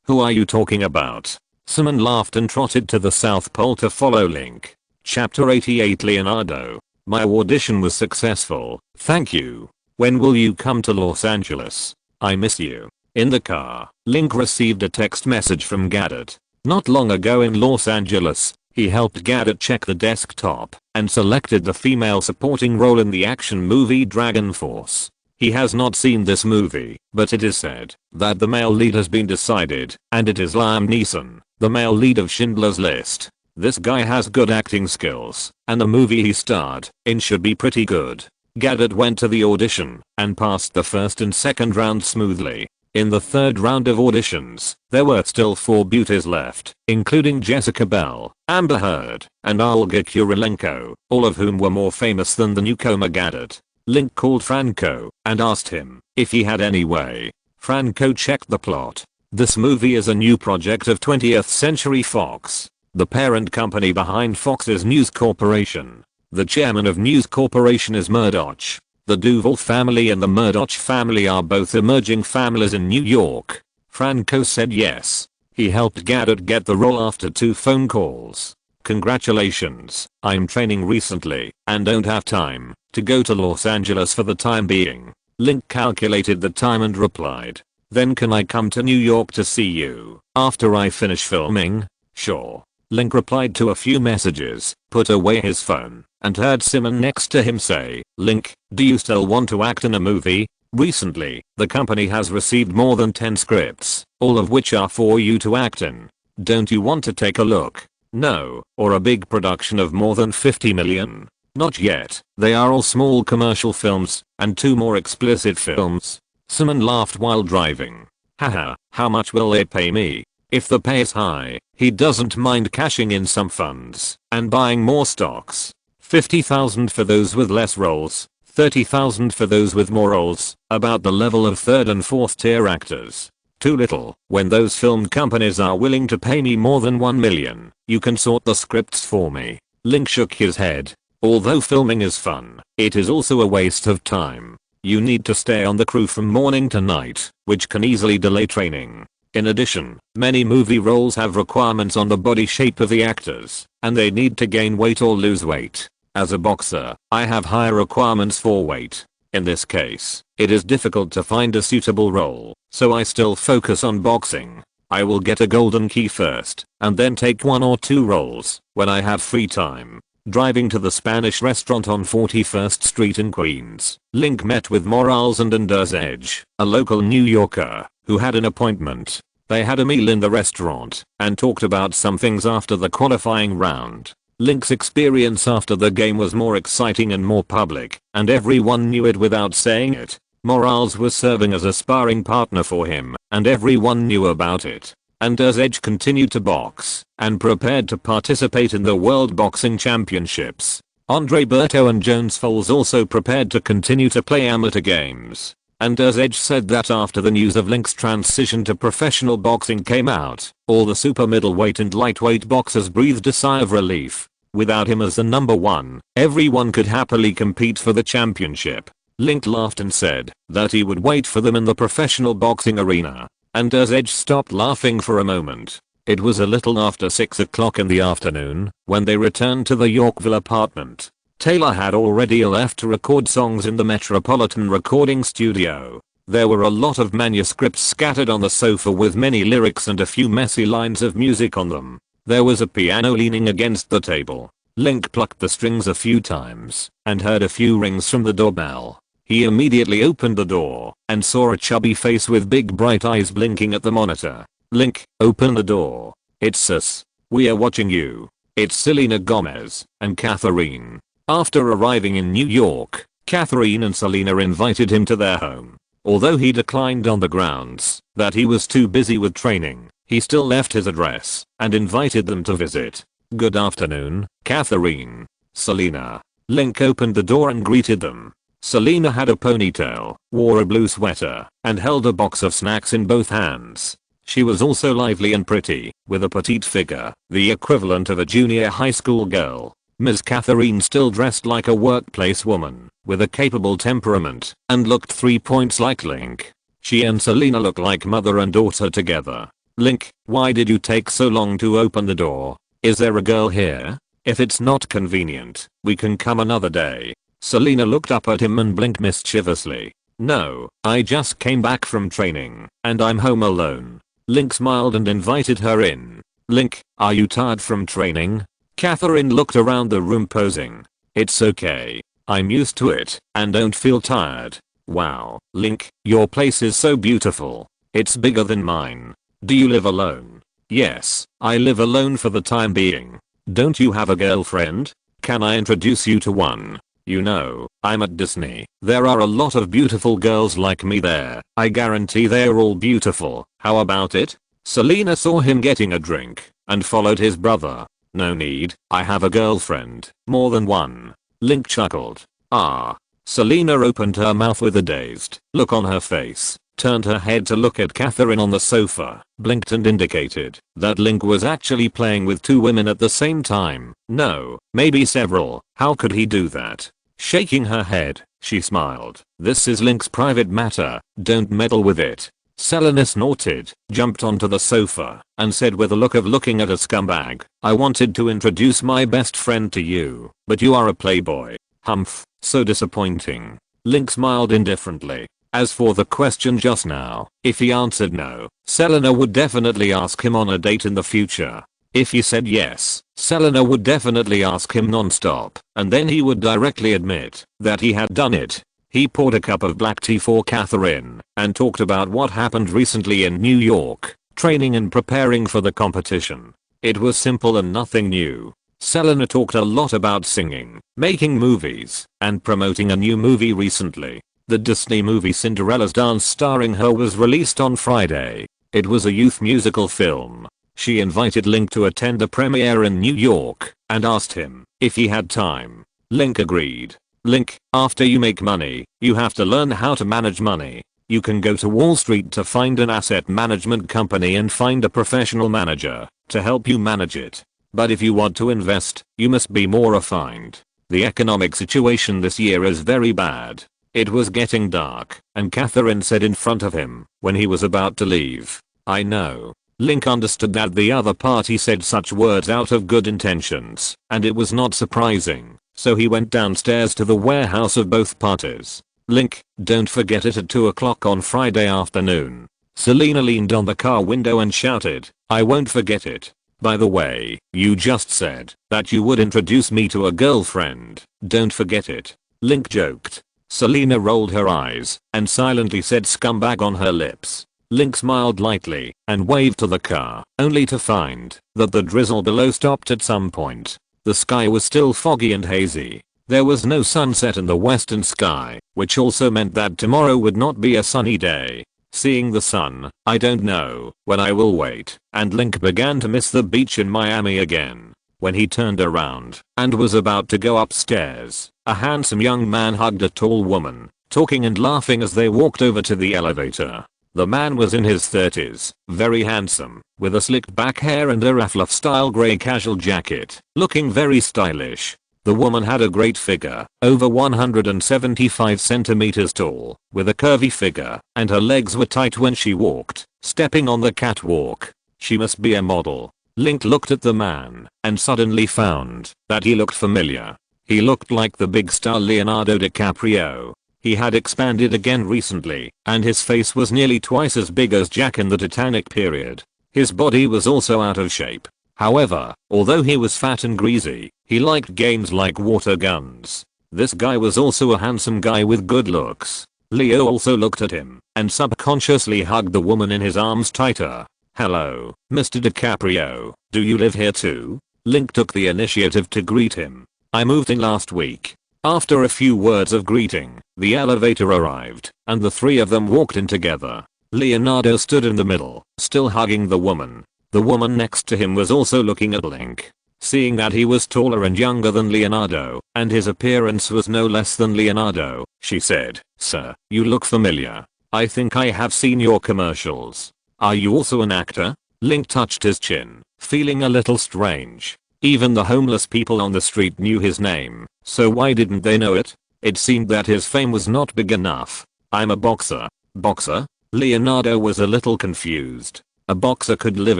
Who are you talking about? Simon laughed and trotted to the South Pole to follow Link. Chapter 88 Leonardo. My audition was successful, thank you. When will you come to Los Angeles? I miss you. In the car, Link received a text message from Gadget. Not long ago in Los Angeles, he helped Gadget check the desktop and selected the female supporting role in the action movie Dragon Force. He has not seen this movie, but it is said that the male lead has been decided, and it is Liam Neeson, the male lead of Schindler's List. This guy has good acting skills, and the movie he starred in should be pretty good. Gadget went to the audition and passed the first and second round smoothly. In the third round of auditions, there were still 4 beauties left, including Jessica Biel, Amber Heard, and Olga Kurylenko, all of whom were more famous than the newcomer Gadot. Link called Franco and asked him if he had any way. Franco checked the plot. This movie is a new project of 20th Century Fox. The parent company behind Fox is News Corporation. The chairman of News Corporation is Murdoch. The Duval family and the Murdoch family are both emerging families in New York. Franco said yes. He helped Gadot get the role after 2 phone calls. Congratulations, I'm training recently and don't have time to go to Los Angeles for the time being. Link calculated the time and replied, then can I come to New York to see you after I finish filming? Sure. Link replied to a few messages, put away his phone, and heard Simon next to him say, Link, do you still want to act in a movie? Recently, the company has received more than 10 scripts, all of which are for you to act in. Don't you want to take a look? No, or a big production of more than 50 million? Not yet, they are all small commercial films, and 2 more explicit films. Simon laughed while driving. Haha, how much will they pay me? If the pay is high, he doesn't mind cashing in some funds and buying more stocks. 50,000 for those with less roles, 30,000 for those with more roles, about the level of 3rd and 4th tier actors. Too little. When those film companies are willing to pay me more than 1 million, you can sort the scripts for me. Link shook his head. Although filming is fun, it is also a waste of time. You need to stay on the crew from morning to night, which can easily delay training. In addition, many movie roles have requirements on the body shape of the actors, and they need to gain weight or lose weight. As a boxer, I have higher requirements for weight. In this case, it is difficult to find a suitable role, so I still focus on boxing. I will get a golden key first, and then take 1 or 2 roles when I have free time. Driving to the Spanish restaurant on 41st Street in Queens, Link met with Morales and Anders Edge, a local New Yorker, who had an appointment. They had a meal in the restaurant and talked about some things after the qualifying round. Link's experience after the game was more exciting and more public, and everyone knew it without saying it. Morales was serving as a sparring partner for him, and everyone knew about it. Anders Edge continued to box and prepared to participate in the World Boxing Championships. Andre Berto and Jones Foles also prepared to continue to play amateur games. Anders Edge said that after the news of Link's transition to professional boxing came out, all the super middleweight and lightweight boxers breathed a sigh of relief. Without him as the number 1, everyone could happily compete for the championship. Link laughed and said that he would wait for them in the professional boxing arena. Anders Edge stopped laughing for a moment. It was a little after 6 o'clock in the afternoon when they returned to the Yorkville apartment. Taylor had already left to record songs in the Metropolitan Recording Studio. There were a lot of manuscripts scattered on the sofa with many lyrics and a few messy lines of music on them. There was a piano leaning against the table. Link plucked the strings a few times and heard a few rings from the doorbell. He immediately opened the door and saw a chubby face with big bright eyes blinking at the monitor. Link, open the door. It's us. We are watching you. It's Selena Gomez and Catherine. After arriving in New York, Catherine and Selena invited him to their home. Although he declined on the grounds that he was too busy with training, he still left his address and invited them to visit. Good afternoon, Catherine. Selena. Link opened the door and greeted them. Selena had a ponytail, wore a blue sweater, and held a box of snacks in both hands. She was also lively and pretty, with a petite figure, the equivalent of a junior high school girl. Ms. Catherine still dressed like a workplace woman, with a capable temperament, and looked 3 points like Link. She and Selena looked like mother and daughter together. Link, why did you take so long to open the door? Is there a girl here? If it's not convenient, we can come another day. Selena looked up at him and blinked mischievously. No, I just came back from training, and I'm home alone. Link smiled and invited her in. Link, are you tired from training? Catherine looked around the room posing. It's okay. I'm used to it, and don't feel tired. Wow, Link, your place is so beautiful. It's bigger than mine. Do you live alone? Yes, I live alone for the time being. Don't you have a girlfriend? Can I introduce you to one? You know, I'm at Disney. There are a lot of beautiful girls like me there. I guarantee they're all beautiful. How about it? Selena saw him getting a drink and followed his brother. No need, I have a girlfriend. More than one. Link chuckled. Ah. Selena opened her mouth with a dazed look on her face, turned her head to look at Catherine on the sofa, blinked and indicated that Link was actually playing with two women at the same time. No, maybe several. How could he do that? Shaking her head, she smiled. This is Link's private matter, don't meddle with it. Selena snorted, jumped onto the sofa, and said with a look of looking at a scumbag, I wanted to introduce my best friend to you, but you are a playboy. Humph, so disappointing. Link smiled indifferently. As for the question just now, if he answered no, Selena would definitely ask him on a date in the future. If he said yes, Selena would definitely ask him non-stop, and then he would directly admit that he had done it. He poured a cup of black tea for Catherine and talked about what happened recently in New York, training and preparing for the competition. It was simple and nothing new. Selena talked a lot about singing, making movies, and promoting a new movie recently. The Disney movie Cinderella's Dance starring her was released on Friday. It was a youth musical film. She invited Link to attend the premiere in New York and asked him if he had time. Link agreed. Link, after you make money, you have to learn how to manage money. You can go to Wall Street to find an asset management company and find a professional manager to help you manage it. But if you want to invest, you must be more refined. The economic situation this year is very bad. It was getting dark, and Catherine said in front of him when he was about to leave, I know. Link understood that the other party said such words out of good intentions, and it was not surprising, so he went downstairs to the warehouse of both parties. Link, don't forget it at 2 o'clock on Friday afternoon. Selena leaned on the car window and shouted, I won't forget it. By the way, you just said that you would introduce me to a girlfriend. Don't forget it. Link joked. Selena rolled her eyes and silently said scumbag on her lips. Link smiled lightly and waved to the car, only to find that the drizzle below stopped at some point. The sky was still foggy and hazy. There was no sunset in the western sky, which also meant that tomorrow would not be a sunny day. Seeing the sun, I don't know when I will wait, and Link began to miss the beach in Miami again. When he turned around and was about to go upstairs, a handsome young man hugged a tall woman, talking and laughing as they walked over to the elevator. The man was in his 30s, very handsome, with a slicked back hair and a Raflaf style grey casual jacket, looking very stylish. The woman had a great figure, over 175 centimeters tall, with a curvy figure, and her legs were tight when she walked, stepping on the catwalk. She must be a model. Link looked at the man, and suddenly found that he looked familiar. He looked like the big star Leonardo DiCaprio. He had expanded again recently, and his face was nearly twice as big as Jack in the Titanic period. His body was also out of shape. However, although he was fat and greasy, he liked games like water guns. This guy was also a handsome guy with good looks. Leo also looked at him and subconsciously hugged the woman in his arms tighter. Hello, Mr. DiCaprio, do you live here too? Link took the initiative to greet him. I moved in last week. After a few words of greeting, the elevator arrived, and the three of them walked in together. Leonardo stood in the middle, still hugging the woman. The woman next to him was also looking at Link. Seeing that he was taller and younger than Leonardo, and his appearance was no less than Leonardo, she said, Sir, you look familiar. I think I have seen your commercials. Are you also an actor? Link touched his chin, feeling a little strange. Even the homeless people on the street knew his name, so why didn't they know it? It seemed that his fame was not big enough. I'm a boxer. Boxer? Leonardo was a little confused. A boxer could live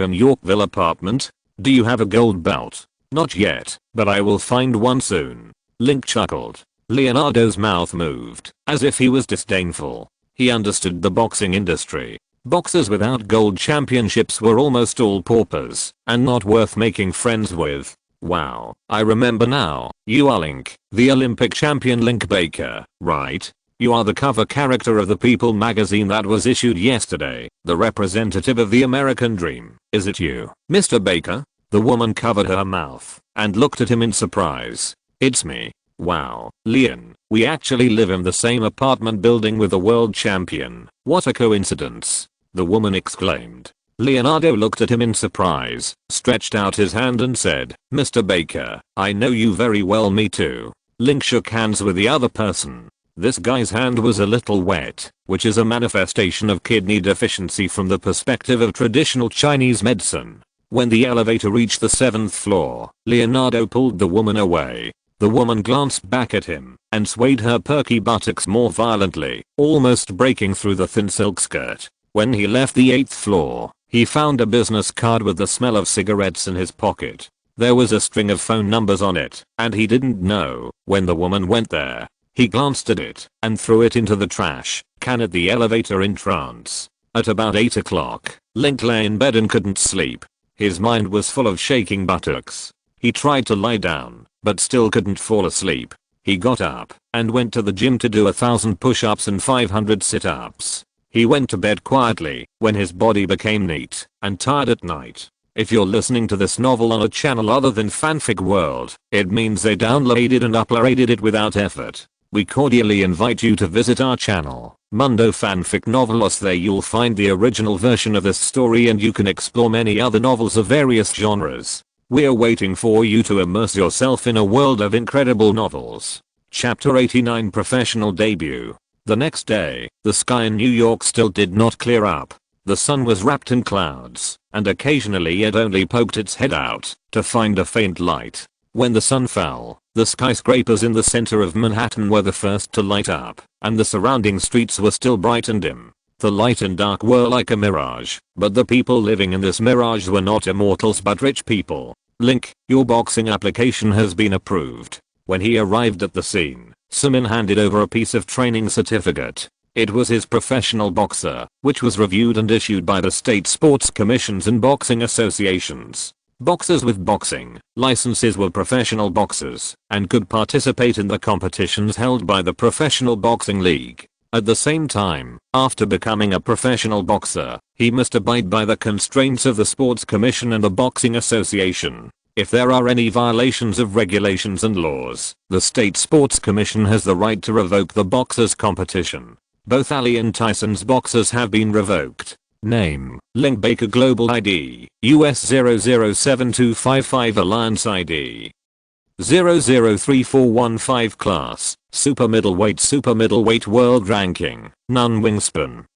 in Yorkville apartment? Do you have a gold belt? Not yet, but I will find one soon. Link chuckled. Leonardo's mouth moved, as if he was disdainful. He understood the boxing industry. Boxers without gold championships were almost all paupers, and not worth making friends with. Wow, I remember now. You are Link, the Olympic champion Link Baker, right? You are the cover character of the People magazine that was issued yesterday, the representative of the American dream. Is it you, Mr. Baker? The woman covered her mouth and looked at him in surprise. It's me. Wow, Leon, we actually live in the same apartment building with the world champion. What a coincidence. The woman exclaimed. Leonardo looked at him in surprise, stretched out his hand and said, Mr. Baker, I know you very well. Me too. Link shook hands with the other person. This guy's hand was a little wet, which is a manifestation of kidney deficiency from the perspective of traditional Chinese medicine. When the elevator reached the 7th floor, Leonardo pulled the woman away. The woman glanced back at him and swayed her perky buttocks more violently, almost breaking through the thin silk skirt. When he left the 8th floor, he found a business card with the smell of cigarettes in his pocket. There was a string of phone numbers on it, and he didn't know when the woman went there. He glanced at it and threw it into the trash can at the elevator in trance. At about 8 o'clock, Link lay in bed and couldn't sleep. His mind was full of shaking buttocks. He tried to lie down, but still couldn't fall asleep. He got up and went to the gym to do 1,000 push-ups and 500 sit-ups. He went to bed quietly when his body became neat and tired at night. If you're listening to this novel on a channel other than Fanfic World, it means they downloaded and uploaded it without effort. We cordially invite you to visit our channel, Mundo Fanfic Novelos. There you'll find the original version of this story and you can explore many other novels of various genres. We're waiting for you to immerse yourself in a world of incredible novels. Chapter 89 Professional Debut. The next day, the sky in New York still did not clear up. The sun was wrapped in clouds, and occasionally it only poked its head out to find a faint light. When the sun fell, the skyscrapers in the center of Manhattan were the first to light up, and the surrounding streets were still bright and dim. The light and dark were like a mirage, but the people living in this mirage were not immortals but rich people. Link, your boxing application has been approved. When he arrived at the scene, Sumin handed over a piece of training certificate. It was his professional boxer, which was reviewed and issued by the state sports commissions and boxing associations. Boxers with boxing licenses were professional boxers and could participate in the competitions held by the Professional Boxing League. At the same time, after becoming a professional boxer, he must abide by the constraints of the Sports Commission and the Boxing Association. If there are any violations of regulations and laws, the State Sports Commission has the right to revoke the boxer's competition. Both Ali and Tyson's boxers have been revoked. Name, Link Baker. Global ID, US 007255. Alliance ID 003415. Class, Super Middleweight. World Ranking, None. Wingspan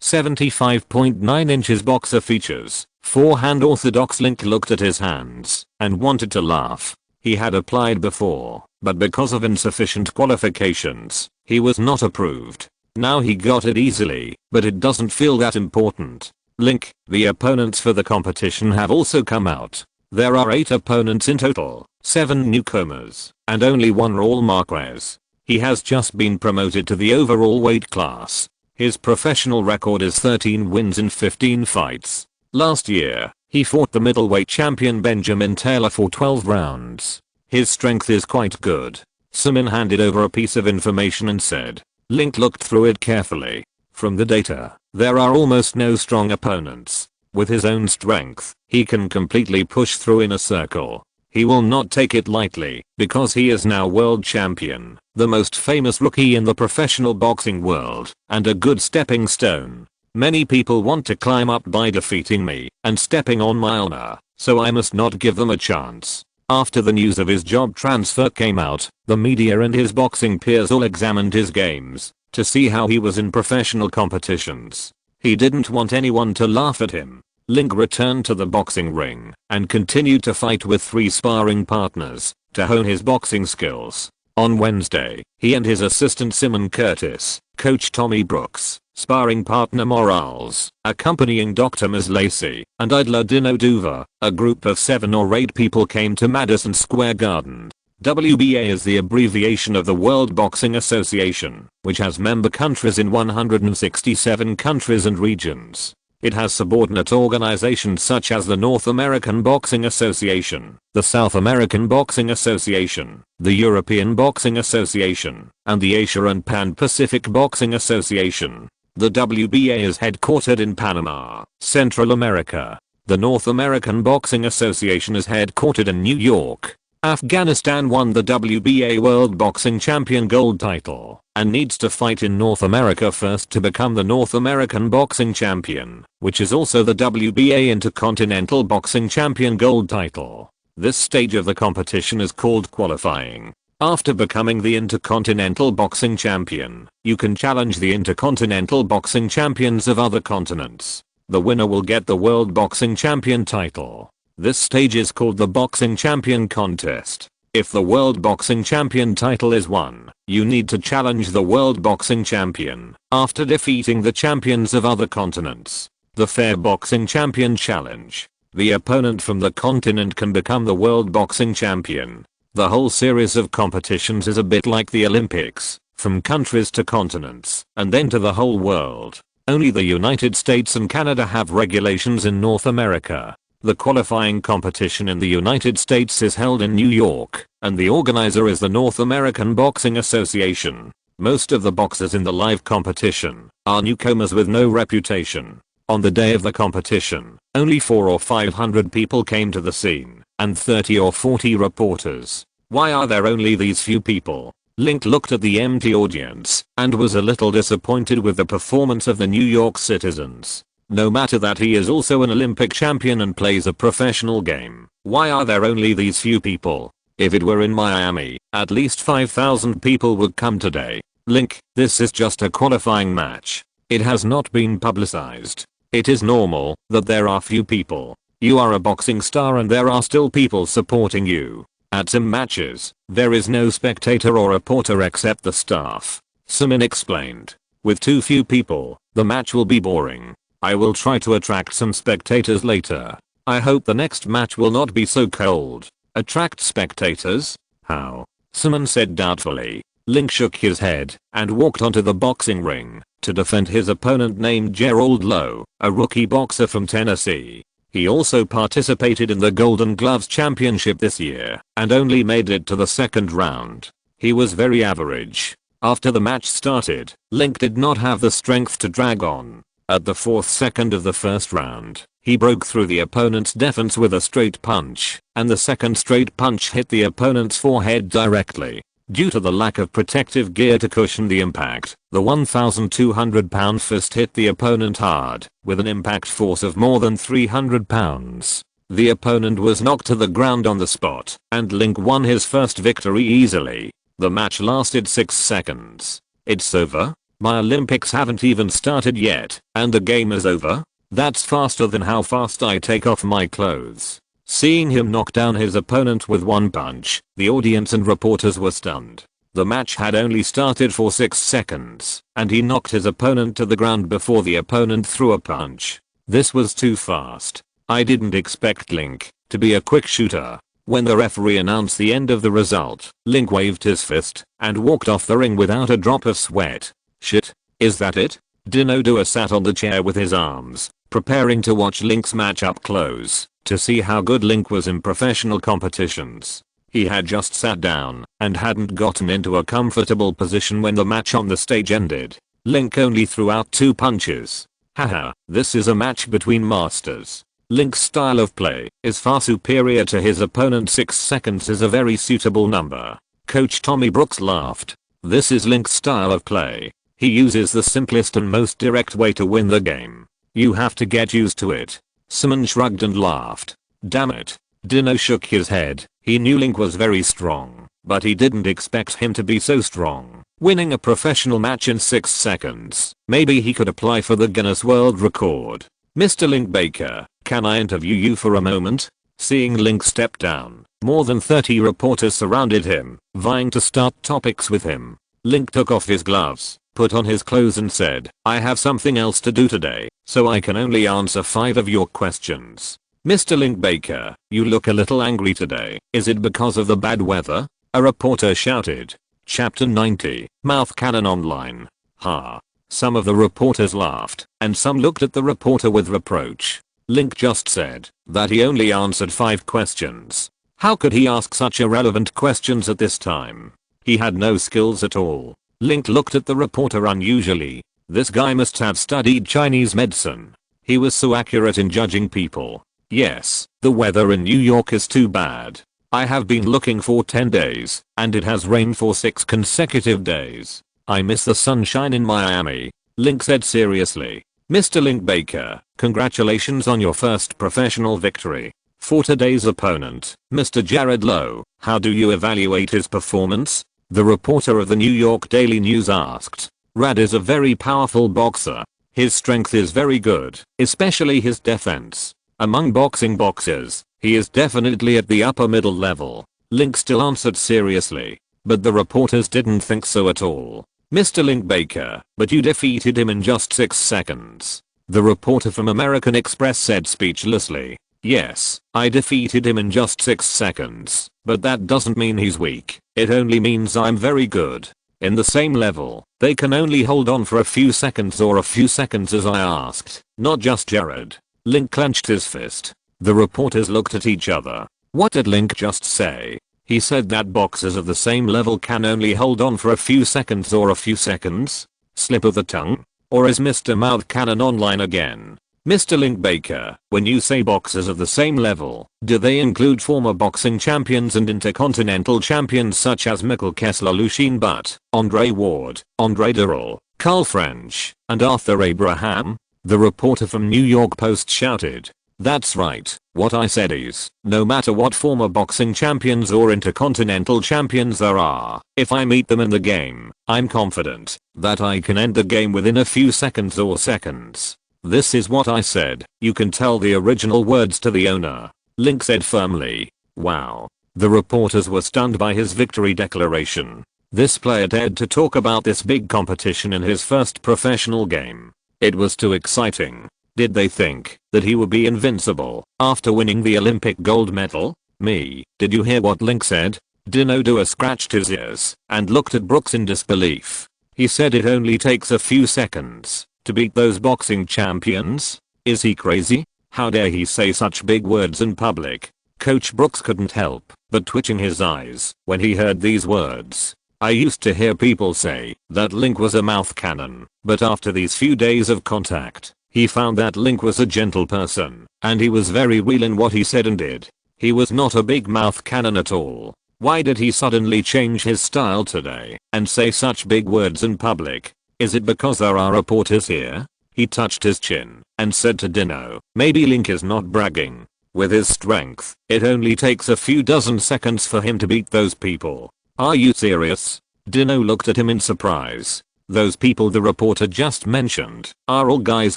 75.9 inches. Boxer features, forehand orthodox. Link looked at his hands and wanted to laugh. He had applied before, but because of insufficient qualifications, he was not approved. Now he got it easily, but it doesn't feel that important. Link, the opponents for the competition have also come out. There are 8 opponents in total, 7 newcomers, and only 1 Raul Marquez. He has just been promoted to the overall weight class. His professional record is 13 wins in 15 fights. Last year, he fought the middleweight champion Benjamin Taylor for 12 rounds. His strength is quite good. Sumin handed over a piece of information and said. Link looked through it carefully. From the data, there are almost no strong opponents. With his own strength, he can completely push through in a circle. He will not take it lightly, because he is now world champion, the most famous rookie in the professional boxing world, and a good stepping stone. Many people want to climb up by defeating me and stepping on my honor, so I must not give them a chance. After the news of his job transfer came out, the media and his boxing peers all examined his games to see how he was in professional competitions. He didn't want anyone to laugh at him. Link returned to the boxing ring and continued to fight with 3 sparring partners to hone his boxing skills. On Wednesday, he and his assistant Simon Curtis, coach Tommy Brooks, sparring partner Morales, accompanying Dr. Ms. Lacey, and Idler Dino Duva, a group of 7 or 8 people came to Madison Square Garden. WBA is the abbreviation of the World Boxing Association, which has member countries in 167 countries and regions. It has subordinate organizations such as the North American Boxing Association, the South American Boxing Association, the European Boxing Association, and the Asia and Pan-Pacific Boxing Association. The WBA is headquartered in Panama, Central America. The North American Boxing Association is headquartered in New York. Afghanistan won the WBA World Boxing Champion gold title and needs to fight in North America first to become the North American Boxing Champion, which is also the WBA Intercontinental Boxing Champion gold title. This stage of the competition is called qualifying. After becoming the Intercontinental Boxing Champion, you can challenge the Intercontinental Boxing Champions of other continents. The winner will get the World Boxing Champion title. This stage is called the Boxing Champion Contest. If the World Boxing Champion title is won, you need to challenge the World Boxing Champion after defeating the champions of other continents. The Fair Boxing Champion Challenge. The opponent from the continent can become the World Boxing Champion. The whole series of competitions is a bit like the Olympics, from countries to continents, and then to the whole world. Only the United States and Canada have regulations in North America. The qualifying competition in the United States is held in New York, and the organizer is the North American Boxing Association. Most of the boxers in the live competition are newcomers with no reputation. On the day of the competition, only 400 or 500 people came to the scene, and 30 or 40 reporters. Why are there only these few people? Link looked at the empty audience and was a little disappointed with the performance of the New York citizens. No matter that he is also an Olympic champion and plays a professional game, why are there only these few people? If it were in Miami, at least 5,000 people would come today. Link, this is just a qualifying match. It has not been publicized. It is normal that there are few people. You are a boxing star and there are still people supporting you. At some matches, there is no spectator or reporter except the staff. Simon explained. With too few people, the match will be boring. I will try to attract some spectators later. I hope the next match will not be so cold. Attract spectators? How? Simon said doubtfully. Link shook his head and walked onto the boxing ring to defend his opponent named Gerald Lowe, a rookie boxer from Tennessee. He also participated in the Golden Gloves Championship this year and only made it to the second round. He was very average. After the match started, Link did not have the strength to drag on. At the 4th second of the first round, he broke through the opponent's defense with a straight punch, and the second straight punch hit the opponent's forehead directly. Due to the lack of protective gear to cushion the impact, the 1,200-pound fist hit the opponent hard, with an impact force of more than 300 pounds. The opponent was knocked to the ground on the spot, and Link won his first victory easily. The match lasted 6 seconds. It's over? My Olympics haven't even started yet, and the game is over? That's faster than how fast I take off my clothes. Seeing him knock down his opponent with one punch, the audience and reporters were stunned. The match had only started for 6 seconds, and he knocked his opponent to the ground before the opponent threw a punch. This was too fast. I didn't expect Link to be a quick shooter. When the referee announced the end of the result, Link waved his fist and walked off the ring without a drop of sweat. Shit, is that it? Dinodoa sat on the chair with his arms, preparing to watch Link's match up close, to see how good Link was in professional competitions. He had just sat down and hadn't gotten into a comfortable position when the match on the stage ended. Link only threw out 2 punches. Haha, this is a match between masters. Link's style of play is far superior to his opponent. 6 seconds is a very suitable number. Coach Tommy Brooks laughed. This is Link's style of play. He uses the simplest and most direct way to win the game. You have to get used to it. Simon shrugged and laughed. Damn it. Dino shook his head. He knew Link was very strong, but he didn't expect him to be so strong. Winning a professional match in 6 seconds. Maybe he could apply for the Guinness World Record. Mr. Link Baker, can I interview you for a moment? Seeing Link step down, more than 30 reporters surrounded him, vying to start topics with him. Link took off his gloves, put on his clothes and said, I have something else to do today, so I can only answer 5 of your questions. Mr. Link Baker, you look a little angry today. Is it because of the bad weather? A reporter shouted. Chapter 90, Mouth Cannon Online. Ha. Some of the reporters laughed, and some looked at the reporter with reproach. Link just said that he only answered 5 questions. How could he ask such irrelevant questions at this time? He had no skills at all. Link looked at the reporter unusually. This guy must have studied Chinese medicine. He was so accurate in judging people. Yes, the weather in New York is too bad. I have been looking for 10 days, and it has rained for 6 consecutive days. I miss the sunshine in Miami. Link said seriously. Mr. Link Baker, congratulations on your first professional victory. For today's opponent, Mr. Jared Lowe, how do you evaluate his performance? The reporter of the New York Daily News asked. Rad is a very powerful boxer. His strength is very good, especially his defense. Among boxing boxers, he is definitely at the upper middle level. Link still answered seriously. But the reporters didn't think so at all. Mr. Link Baker, but you defeated him in just 6 seconds. The reporter from American Express said speechlessly. Yes, I defeated him in just 6 seconds, but that doesn't mean he's weak. It only means I'm very good. In the same level, they can only hold on for a few seconds or a few seconds as I asked, not just Jared. Link clenched his fist. The reporters looked at each other. What did Link just say? He said that boxers of the same level can only hold on for a few seconds or a few seconds? Slip of the tongue? Or is Mr. Mouth Cannon online again? Mr. Link Baker, when you say boxers of the same level, do they include former boxing champions and intercontinental champions such as Mikkel Kessler, Lucien Butt, Andre Ward, Andre Dirrell, Carl French, and Arthur Abraham? The reporter from New York Post shouted. That's right, what I said is, no matter what former boxing champions or intercontinental champions there are, if I meet them in the game, I'm confident that I can end the game within a few seconds or seconds. This is what I said. You can tell the original words to the owner. Link said firmly. Wow. The reporters were stunned by his victory declaration. This player dared to talk about this big competition in his first professional game. It was too exciting. Did they think that he would be invincible after winning the Olympic gold medal? Did you hear what Link said? Dino Dua scratched his ears and looked at Brooks in disbelief. He said it only takes a few seconds to beat those boxing champions? Is he crazy? How dare he say such big words in public? Coach Brooks couldn't help but twitching his eyes when he heard these words. I used to hear people say that Link was a mouth cannon, but after these few days of contact, he found that Link was a gentle person, and he was very real in what he said and did. He was not a big mouth cannon at all. Why did he suddenly change his style today and say such big words in public? Is it because there are reporters here? He touched his chin and said to Dino, maybe Link is not bragging. With his strength, it only takes a few dozen seconds for him to beat those people. Are you serious? Dino looked at him in surprise. Those people the reporter just mentioned are all guys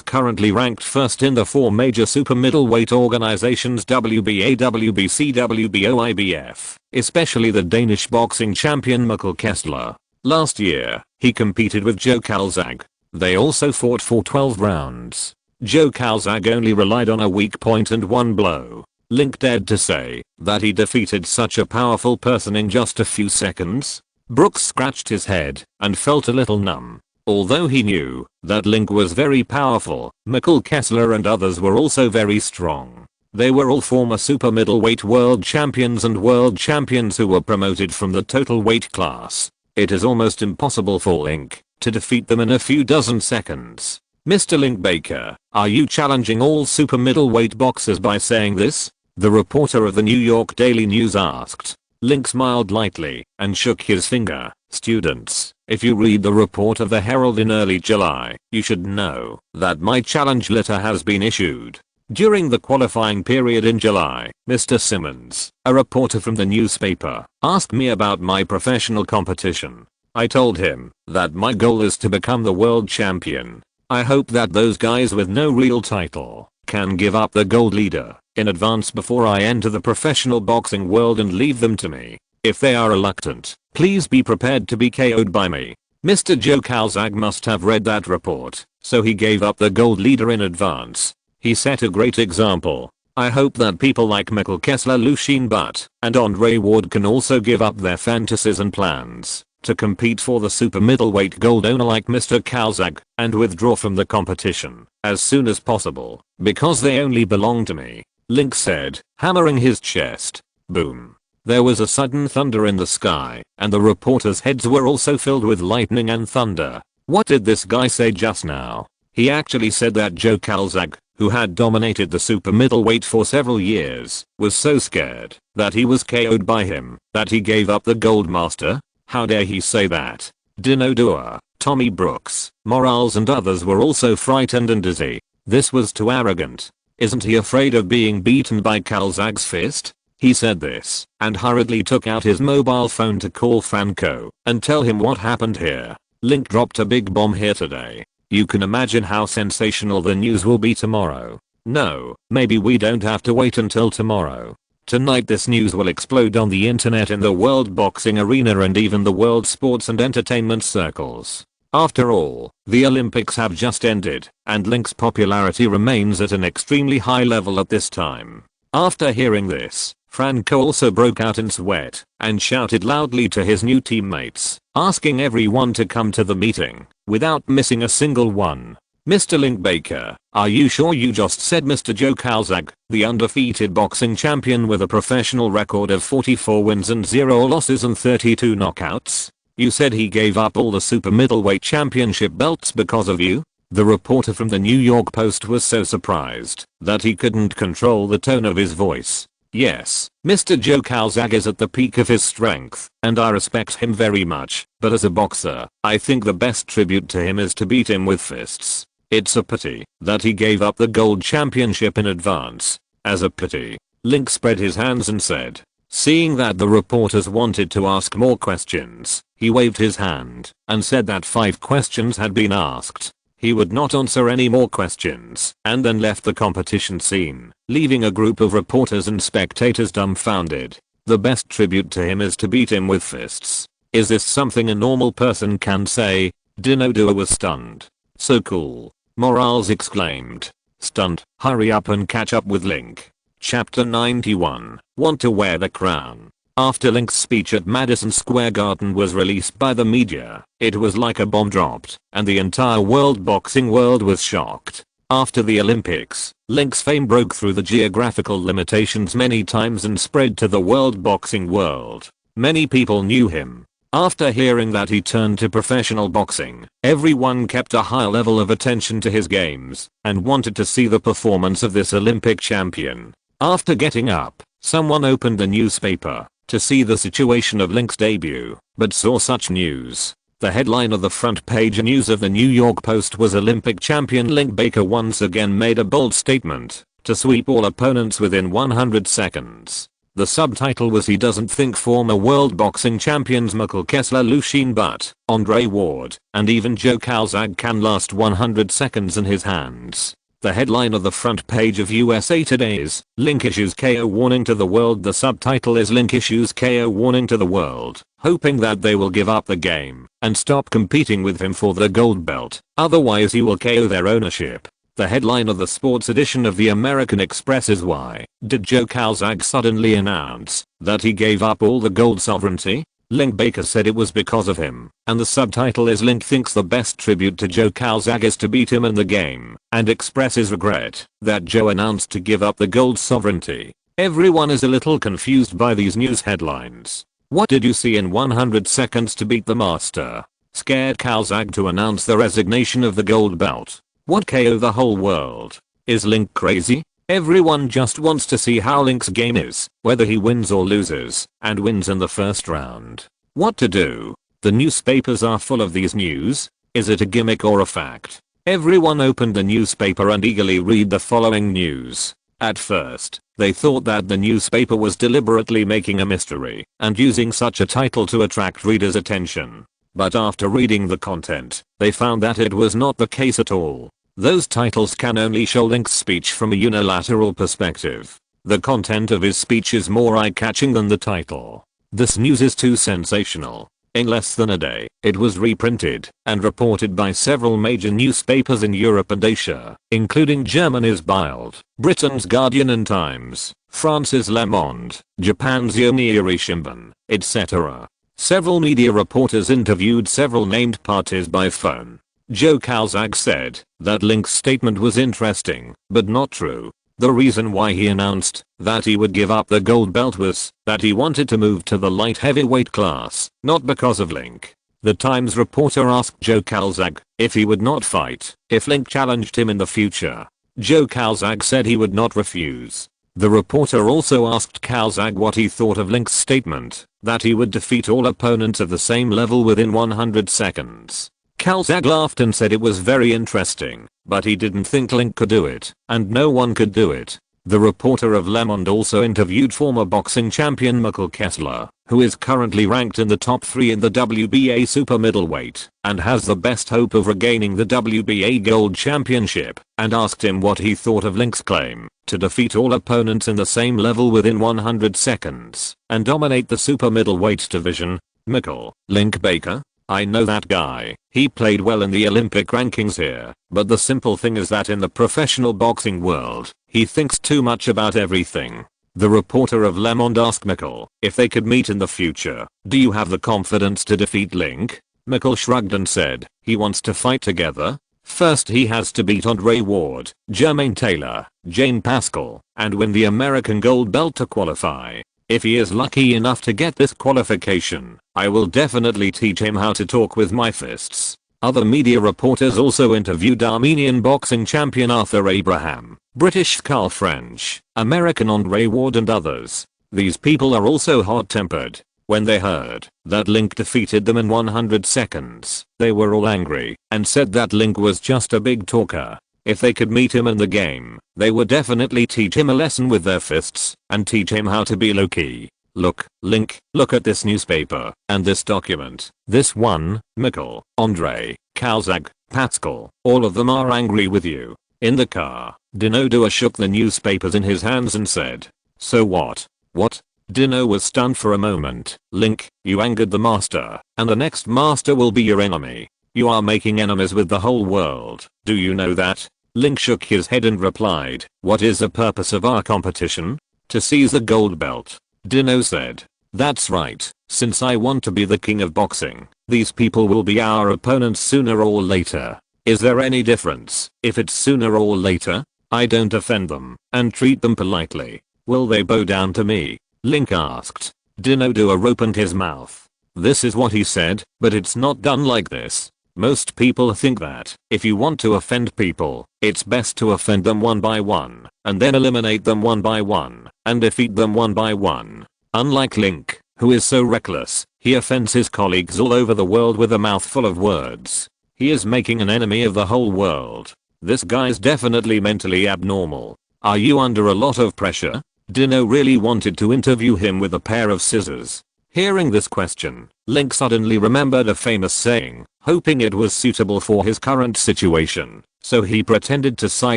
currently ranked first in the 4 major super middleweight organizations WBA, WBC, WBO, IBF, especially the Danish boxing champion Mikkel Kessler. Last year, he competed with Joe Calzaghe. They also fought for 12 rounds. Joe Calzaghe only relied on a weak point and one blow. Link dared to say that he defeated such a powerful person in just a few seconds. Brooks scratched his head and felt a little numb. Although he knew that Link was very powerful, Mikkel Kessler and others were also very strong. They were all former super middleweight world champions and world champions who were promoted from the total weight class. It is almost impossible for Link to defeat them in a few dozen seconds. Mr. Link Baker, are you challenging all super middleweight boxers by saying this? The reporter of the New York Daily News asked. Link smiled lightly and shook his finger. Students, if you read the report of the Herald in early July, you should know that my challenge letter has been issued. During the qualifying period in July, Mr. Simmons, a reporter from the newspaper, asked me about my professional competition. I told him that my goal is to become the world champion. I hope that those guys with no real title can give up the gold leader in advance before I enter the professional boxing world and leave them to me. If they are reluctant, please be prepared to be KO'd by me. Mr. Joe Calzaghe must have read that report, so he gave up the gold leader in advance. He set a great example. I hope that people like Mikkel Kessler, Lucien Butt, and Andre Ward can also give up their fantasies and plans to compete for the super middleweight gold owner like Mr. Calzaghe and withdraw from the competition as soon as possible because they only belong to me. Link said, hammering his chest. Boom. There was a sudden thunder in the sky, and the reporters' heads were also filled with lightning and thunder. What did this guy say just now? He actually said that Joe Calzaghe, who had dominated the super middleweight for several years, was so scared that he was KO'd by him that he gave up the gold master? How dare he say that? Dino Dua, Tommy Brooks, Morales and others were also frightened and dizzy. This was too arrogant. Isn't he afraid of being beaten by Calzag's fist? He said this and hurriedly took out his mobile phone to call Franco and tell him what happened here. Link dropped a big bomb here today. You can imagine how sensational the news will be tomorrow. No, maybe we don't have to wait until tomorrow. Tonight this news will explode on the internet, in the world boxing arena, and even the world sports and entertainment circles. After all, the Olympics have just ended, and Link's popularity remains at an extremely high level at this time. After hearing this, Franco also broke out in sweat and shouted loudly to his new teammates, asking everyone to come to the meeting without missing a single one. "Mr. Link Baker, are you sure you just said Mr. Joe Calzaghe, the undefeated boxing champion with a professional record of 44 wins and 0 losses and 32 knockouts? You said he gave up all the super middleweight championship belts because of you?" The reporter from the New York Post was so surprised that he couldn't control the tone of his voice. "Yes, Mr. Joe Calzaghe is at the peak of his strength, and I respect him very much, but as a boxer, I think the best tribute to him is to beat him with fists. It's a pity that he gave up the gold championship in advance. As a pity." Link spread his hands and said. Seeing that the reporters wanted to ask more questions, he waved his hand and said that 5 questions had been asked. He would not answer any more questions, and then left the competition scene, leaving a group of reporters and spectators dumbfounded. The best tribute to him is to beat him with fists. Is this something a normal person can say? Dino Dua was stunned. "So cool," Morales exclaimed. "Stunned, hurry up and catch up with Link." Chapter 91, Want to Wear the Crown. After Link's speech at Madison Square Garden was released by the media, it was like a bomb dropped, and the entire world boxing world was shocked. After the Olympics, Link's fame broke through the geographical limitations many times and spread to the world boxing world. Many people knew him. After hearing that he turned to professional boxing, everyone kept a high level of attention to his games and wanted to see the performance of this Olympic champion. After getting up, someone opened the newspaper to see the situation of Link's debut, but saw such news. The headline of the front page news of the New York Post was "Olympic champion Link Baker once again made a bold statement to sweep all opponents within 100 seconds. The subtitle was "He doesn't think former world boxing champions Michael Kessler, Lucien Butt, Andre Ward, and even Joe Calzaghe can last 100 seconds in his hands." The headline of the front page of USA Today is "Link issues KO warning to the world." The subtitle is "Link issues KO warning to the world, hoping that they will give up the game and stop competing with him for the gold belt, otherwise he will KO their ownership." The headline of the sports edition of the American Express is "Why did Joe Calzaghe suddenly announce that he gave up all the gold sovereignty? Link Baker said it was because of him." And the subtitle is "Link thinks the best tribute to Joe Calzaghe is to beat him in the game, and expresses regret that Joe announced to give up the gold sovereignty." Everyone is a little confused by these news headlines. What did you see in 100 seconds to beat the master? Scared Calzaghe to announce the resignation of the gold belt? What KO the whole world? Is Link crazy? Everyone just wants to see how Link's game is, whether he wins or loses, and wins in the first round. What to do? The newspapers are full of these news. Is it a gimmick or a fact? Everyone opened the newspaper and eagerly read the following news. At first, they thought that the newspaper was deliberately making a mystery and using such a title to attract readers' attention. But after reading the content, they found that it was not the case at all. Those titles can only show Link's speech from a unilateral perspective. The content of his speech is more eye-catching than the title. This news is too sensational. In less than a day, it was reprinted and reported by several major newspapers in Europe and Asia, including Germany's Bild, Britain's Guardian and Times, France's Le Monde, Japan's Yomiuri Shimbun, etc. Several media reporters interviewed several named parties by phone. Joe Calzaghe said that Link's statement was interesting, but not true. The reason why he announced that he would give up the gold belt was that he wanted to move to the light heavyweight class, not because of Link. The Times reporter asked Joe Calzaghe if he would not fight if Link challenged him in the future. Joe Calzaghe said he would not refuse. The reporter also asked Calzaghe what he thought of Link's statement that he would defeat all opponents of the same level within 100 seconds. Calzaghe laughed and said it was very interesting, but he didn't think Link could do it, and no one could do it. The reporter of Le Monde also interviewed former boxing champion Mikkel Kessler, who is currently ranked in the top 3 in the WBA super middleweight and has the best hope of regaining the WBA gold championship, and asked him what he thought of Link's claim to defeat all opponents in the same level within 100 seconds and dominate the super middleweight division. Mikkel: Link Baker? I know that guy. He played well in the Olympic rankings here, but the simple thing is that in the professional boxing world, he thinks too much about everything. The reporter of Le Monde asked Mikkel if they could meet in the future. Do you have the confidence to defeat Link? Mikkel shrugged and said he wants to fight together. First he has to beat Andre Ward, Jermaine Taylor, Jane Pascal, and win the American gold belt to qualify. If he is lucky enough to get this qualification, I will definitely teach him how to talk with my fists. Other media reporters also interviewed Armenian boxing champion Arthur Abraham, British Carl French, American Andre Ward and others. These people are also hot-tempered. When they heard that Link defeated them in 100 seconds, they were all angry and said that Link was just a big talker. If they could meet him in the game, they would definitely teach him a lesson with their fists and teach him how to be low-key. Look, Link, look at this newspaper and this document. This one, Mikkel, Andre, Calzaghe, Pascal, all of them are angry with you. In the car, Dino shook the newspapers in his hands and said, "So what? What?" Dino was stunned for a moment. "Link, you angered the master, and the next master will be your enemy. You are making enemies with the whole world. Do you know that?" Link shook his head and replied, "What is the purpose of our competition? To seize the gold belt." Dino said, "That's right. Since I want to be the king of boxing, these people will be our opponents sooner or later. Is there any difference if it's sooner or later? I don't offend them and treat them politely. Will they bow down to me?" Link asked. Dino opened his mouth. This is what he said, but it's not done like this. Most people think that if you want to offend people, it's best to offend them one by one, and then eliminate them one by one, and defeat them one by one. Unlike Link, who is so reckless, he offends his colleagues all over the world with a mouthful of words. He is making an enemy of the whole world. This guy's definitely mentally abnormal. Are you under a lot of pressure? Dino really wanted to interview him with a pair of scissors. Hearing this question, Link suddenly remembered a famous saying, hoping it was suitable for his current situation, so he pretended to sigh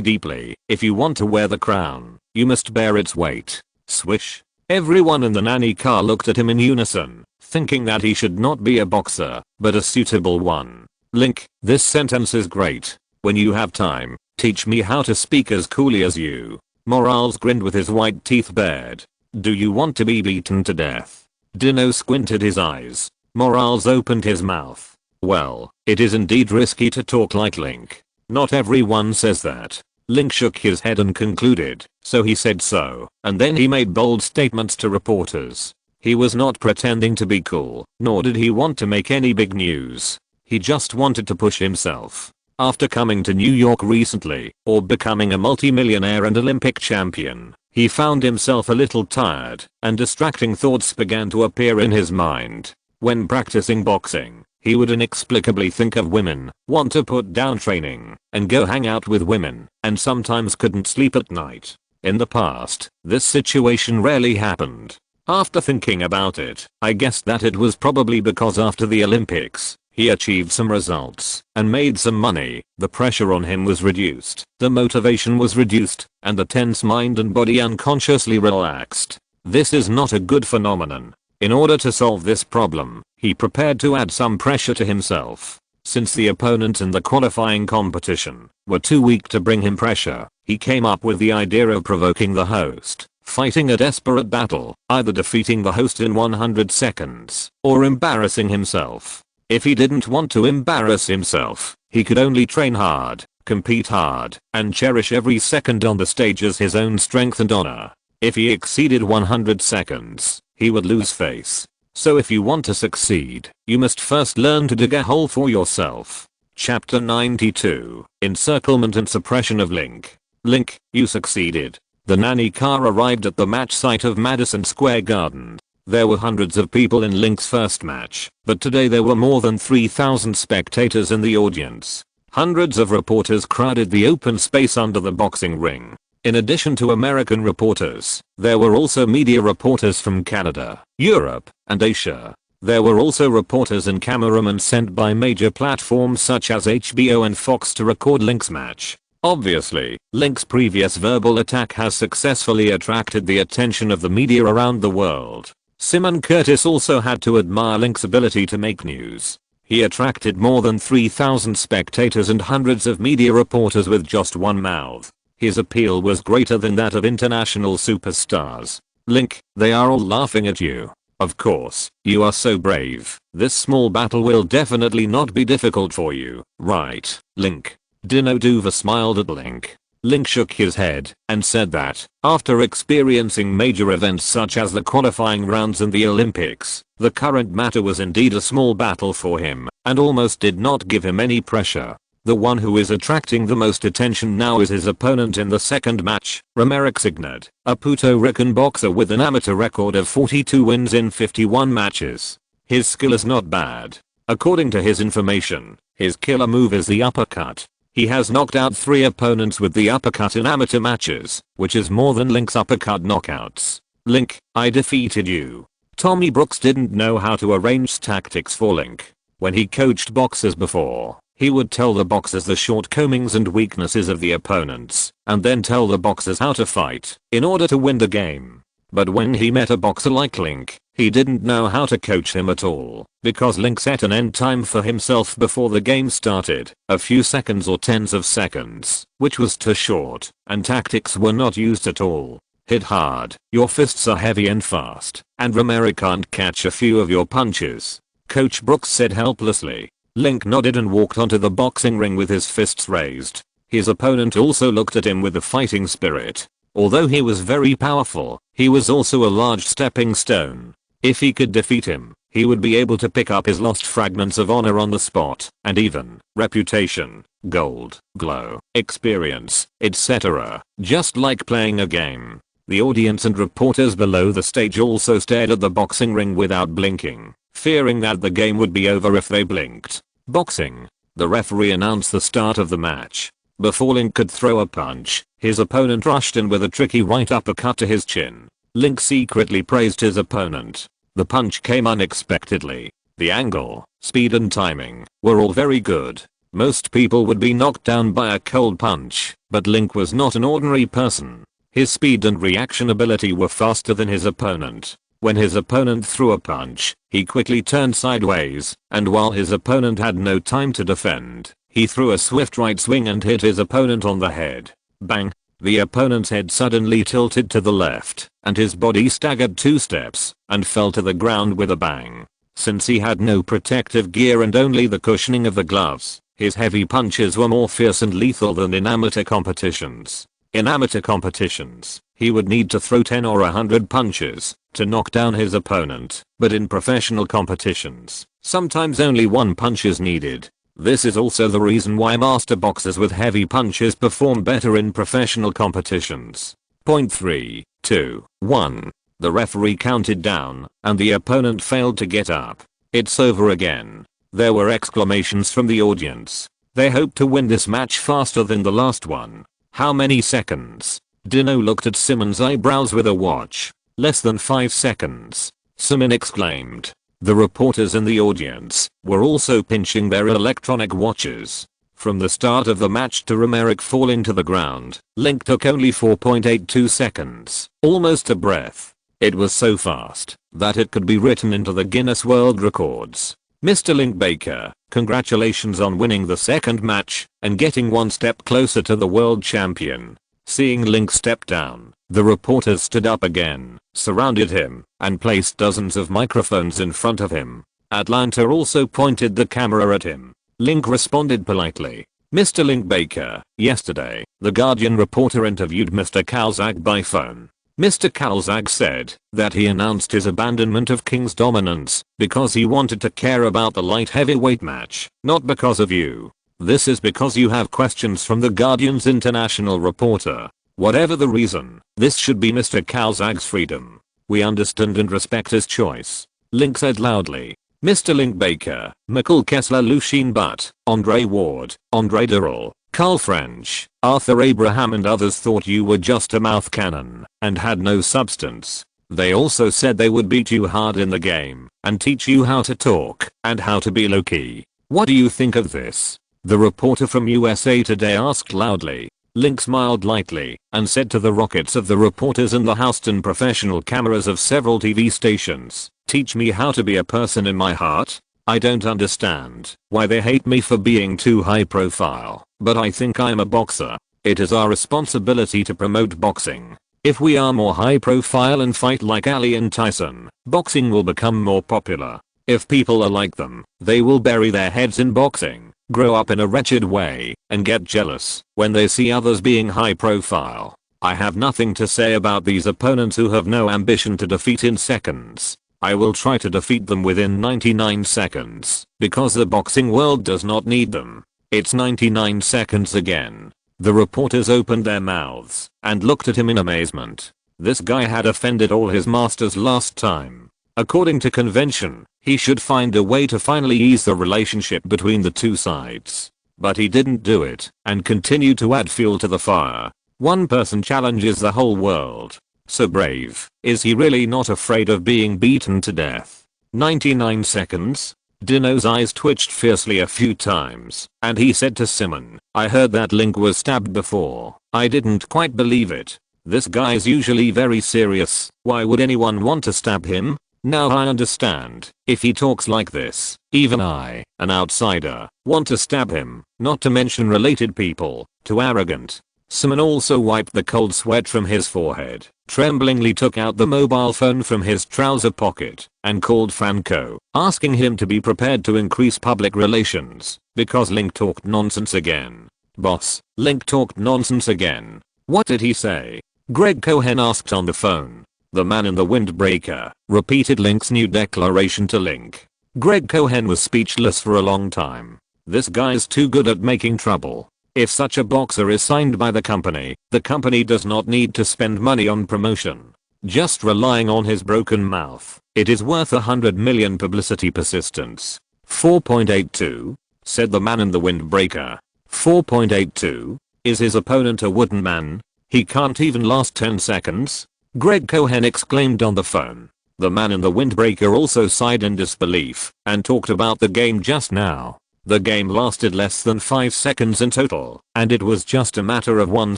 deeply. "If you want to wear the crown, you must bear its weight." Swish. Everyone in the nanny car looked at him in unison, thinking that he should not be a boxer, but a suitable one. "Link, this sentence is great. When you have time, teach me how to speak as coolly as you." Morales grinned with his white teeth bared. "Do you want to be beaten to death?" Dino squinted his eyes. Morales opened his mouth. "Well, it is indeed risky to talk like Link. Not everyone says that." Link shook his head and concluded, "So he said so," and then he made bold statements to reporters. He was not pretending to be cool, nor did he want to make any big news. He just wanted to push himself. After coming to New York recently, or becoming a multimillionaire and Olympic champion, he found himself a little tired, and distracting thoughts began to appear in his mind. When practicing boxing, he would inexplicably think of women, want to put down training, and go hang out with women, and sometimes couldn't sleep at night. In the past, this situation rarely happened. After thinking about it, I guessed that it was probably because after the Olympics, he achieved some results and made some money. The pressure on him was reduced, the motivation was reduced, and the tense mind and body unconsciously relaxed. This is not a good phenomenon. In order to solve this problem, he prepared to add some pressure to himself. Since the opponents in the qualifying competition were too weak to bring him pressure, he came up with the idea of provoking the host, fighting a desperate battle, either defeating the host in 100 seconds or embarrassing himself. If he didn't want to embarrass himself, he could only train hard, compete hard, and cherish every second on the stage as his own strength and honor. If he exceeded 100 seconds, he would lose face. So if you want to succeed, you must first learn to dig a hole for yourself. Chapter 92, Encirclement and Suppression of Link. Link, you succeeded. The nanny car arrived at the match site of Madison Square Garden. There were hundreds of people in Link's first match, but today there were more than 3,000 spectators in the audience. Hundreds of reporters crowded the open space under the boxing ring. In addition to American reporters, there were also media reporters from Canada, Europe, and Asia. There were also reporters and cameramen sent by major platforms such as HBO and Fox to record Link's match. Obviously, Link's previous verbal attack has successfully attracted the attention of the media around the world. Simon Curtis also had to admire Link's ability to make news. He attracted more than 3,000 spectators and hundreds of media reporters with just one mouth. His appeal was greater than that of international superstars. Link, they are all laughing at you. Of course, you are so brave. This small battle will definitely not be difficult for you, right, Link? Dino Duva smiled at Link. Link shook his head and said that, after experiencing major events such as the qualifying rounds in the Olympics, the current matter was indeed a small battle for him and almost did not give him any pressure. The one who is attracting the most attention now is his opponent in the second match, Romeric Signad, a Puerto Rican boxer with an amateur record of 42 wins in 51 matches. His skill is not bad. According to his information, his killer move is the uppercut. He has knocked out 3 opponents with the uppercut in amateur matches, which is more than Link's uppercut knockouts. Link, I defeated you. Tommy Brooks didn't know how to arrange tactics for Link. When he coached boxers before, he would tell the boxers the shortcomings and weaknesses of the opponents, and then tell the boxers how to fight in order to win the game. But when he met a boxer like Link, he didn't know how to coach him at all, because Link set an end time for himself before the game started, a few seconds or tens of seconds, which was too short, and tactics were not used at all. Hit hard, your fists are heavy and fast, and Romeric can't catch a few of your punches, Coach Brooks said helplessly. Link nodded and walked onto the boxing ring with his fists raised. His opponent also looked at him with a fighting spirit. Although he was very powerful, he was also a large stepping stone. If he could defeat him, he would be able to pick up his lost fragments of honor on the spot, and even reputation, gold, glow, experience, etc. Just like playing a game. The audience and reporters below the stage also stared at the boxing ring without blinking, fearing that the game would be over if they blinked. Boxing. The referee announced the start of the match. Before Link could throw a punch, his opponent rushed in with a tricky right uppercut to his chin. Link secretly praised his opponent. The punch came unexpectedly. The angle, speed and timing were all very good. Most people would be knocked down by a cold punch, but Link was not an ordinary person. His speed and reaction ability were faster than his opponent. When his opponent threw a punch, he quickly turned sideways, and while his opponent had no time to defend, he threw a swift right swing and hit his opponent on the head. Bang! The opponent's head suddenly tilted to the left, and his body staggered 2 steps, and fell to the ground with a bang. Since he had no protective gear and only the cushioning of the gloves, his heavy punches were more fierce and lethal than in amateur competitions. In amateur competitions, he would need to throw 10 or 100 punches to knock down his opponent, but in professional competitions, sometimes only 1 punch is needed. This is also the reason why master boxers with heavy punches perform better in professional competitions. Point 3, 2, 1. The referee counted down, and the opponent failed to get up. It's over again. There were exclamations from the audience. They hoped to win this match faster than the last one. How many seconds? Dino looked at Simon's eyebrows with a watch. Less than 5 seconds. Simon exclaimed. The reporters in the audience were also pinching their electronic watches. From the start of the match to Romeric falling to the ground, Link took only 4.82 seconds, almost a breath. It was so fast that it could be written into the Guinness World Records. Mr. Link Baker, congratulations on winning the second match and getting 1 step closer to the world champion. Seeing Link step down, the reporters stood up again, surrounded him, and placed dozens of microphones in front of him. Atlanta also pointed the camera at him. Link responded politely. Mr. Link Baker, yesterday, the Guardian reporter interviewed Mr. Calzaghe by phone. Mr. Calzaghe said that he announced his abandonment of King's dominance because he wanted to care about the light heavyweight match, not because of you. This is because you have questions from the Guardian's international reporter. Whatever the reason, this should be Mr. Kalzag's freedom. We understand and respect his choice. Link said loudly. Mr. Link Baker, Michael Kessler, Lucien Butt, Andre Ward, Andre Durrell, Carl French, Arthur Abraham and others thought you were just a mouth cannon and had no substance. They also said they would beat you hard in the game and teach you how to talk and how to be low-key. What do you think of this? The reporter from USA Today asked loudly. Link smiled lightly and said to the rockets of the reporters and the Houston professional cameras of several TV stations, teach me how to be a person in my heart? I don't understand why they hate me for being too high profile, but I think I'm a boxer. It is our responsibility to promote boxing. If we are more high profile and fight like Ali and Tyson, boxing will become more popular. If people are like them, they will bury their heads in boxing, grow up in a wretched way, and get jealous when they see others being high profile. I have nothing to say about these opponents who have no ambition to defeat in seconds. I will try to defeat them within 99 seconds, because the boxing world does not need them. It's 99 seconds again. The reporters opened their mouths and looked at him in amazement. This guy had offended all his masters last time. According to convention, he should find a way to finally ease the relationship between the two sides. But he didn't do it and continued to add fuel to the fire. One person challenges the whole world. So brave. Is he really not afraid of being beaten to death? 99 seconds? Dino's eyes twitched fiercely a few times, and he said to Simon, I heard that Link was stabbed before. I didn't quite believe it. This guy's usually very serious. Why would anyone want to stab him? Now I understand. If he talks like this, even I, an outsider, want to stab him, not to mention related people. Too arrogant. Simon also wiped the cold sweat from his forehead, tremblingly took out the mobile phone from his trouser pocket, and called Franco, asking him to be prepared to increase public relations, because Link talked nonsense again. Boss, Link talked nonsense again. What did he say? Greg Cohen asked on the phone. The man in the windbreaker repeated Link's new declaration to Link. Greg Cohen was speechless for a long time. This guy's too good at making trouble. If such a boxer is signed by the company does not need to spend money on promotion. Just relying on his broken mouth, it is worth 100 million publicity persistence. 4.82, said the man in the windbreaker. 4.82, is his opponent a wooden man? He can't even last 10 seconds? Greg Cohen exclaimed on the phone. The man in the windbreaker also sighed in disbelief and talked about the game just now. The game lasted less than 5 seconds in total, and it was just a matter of one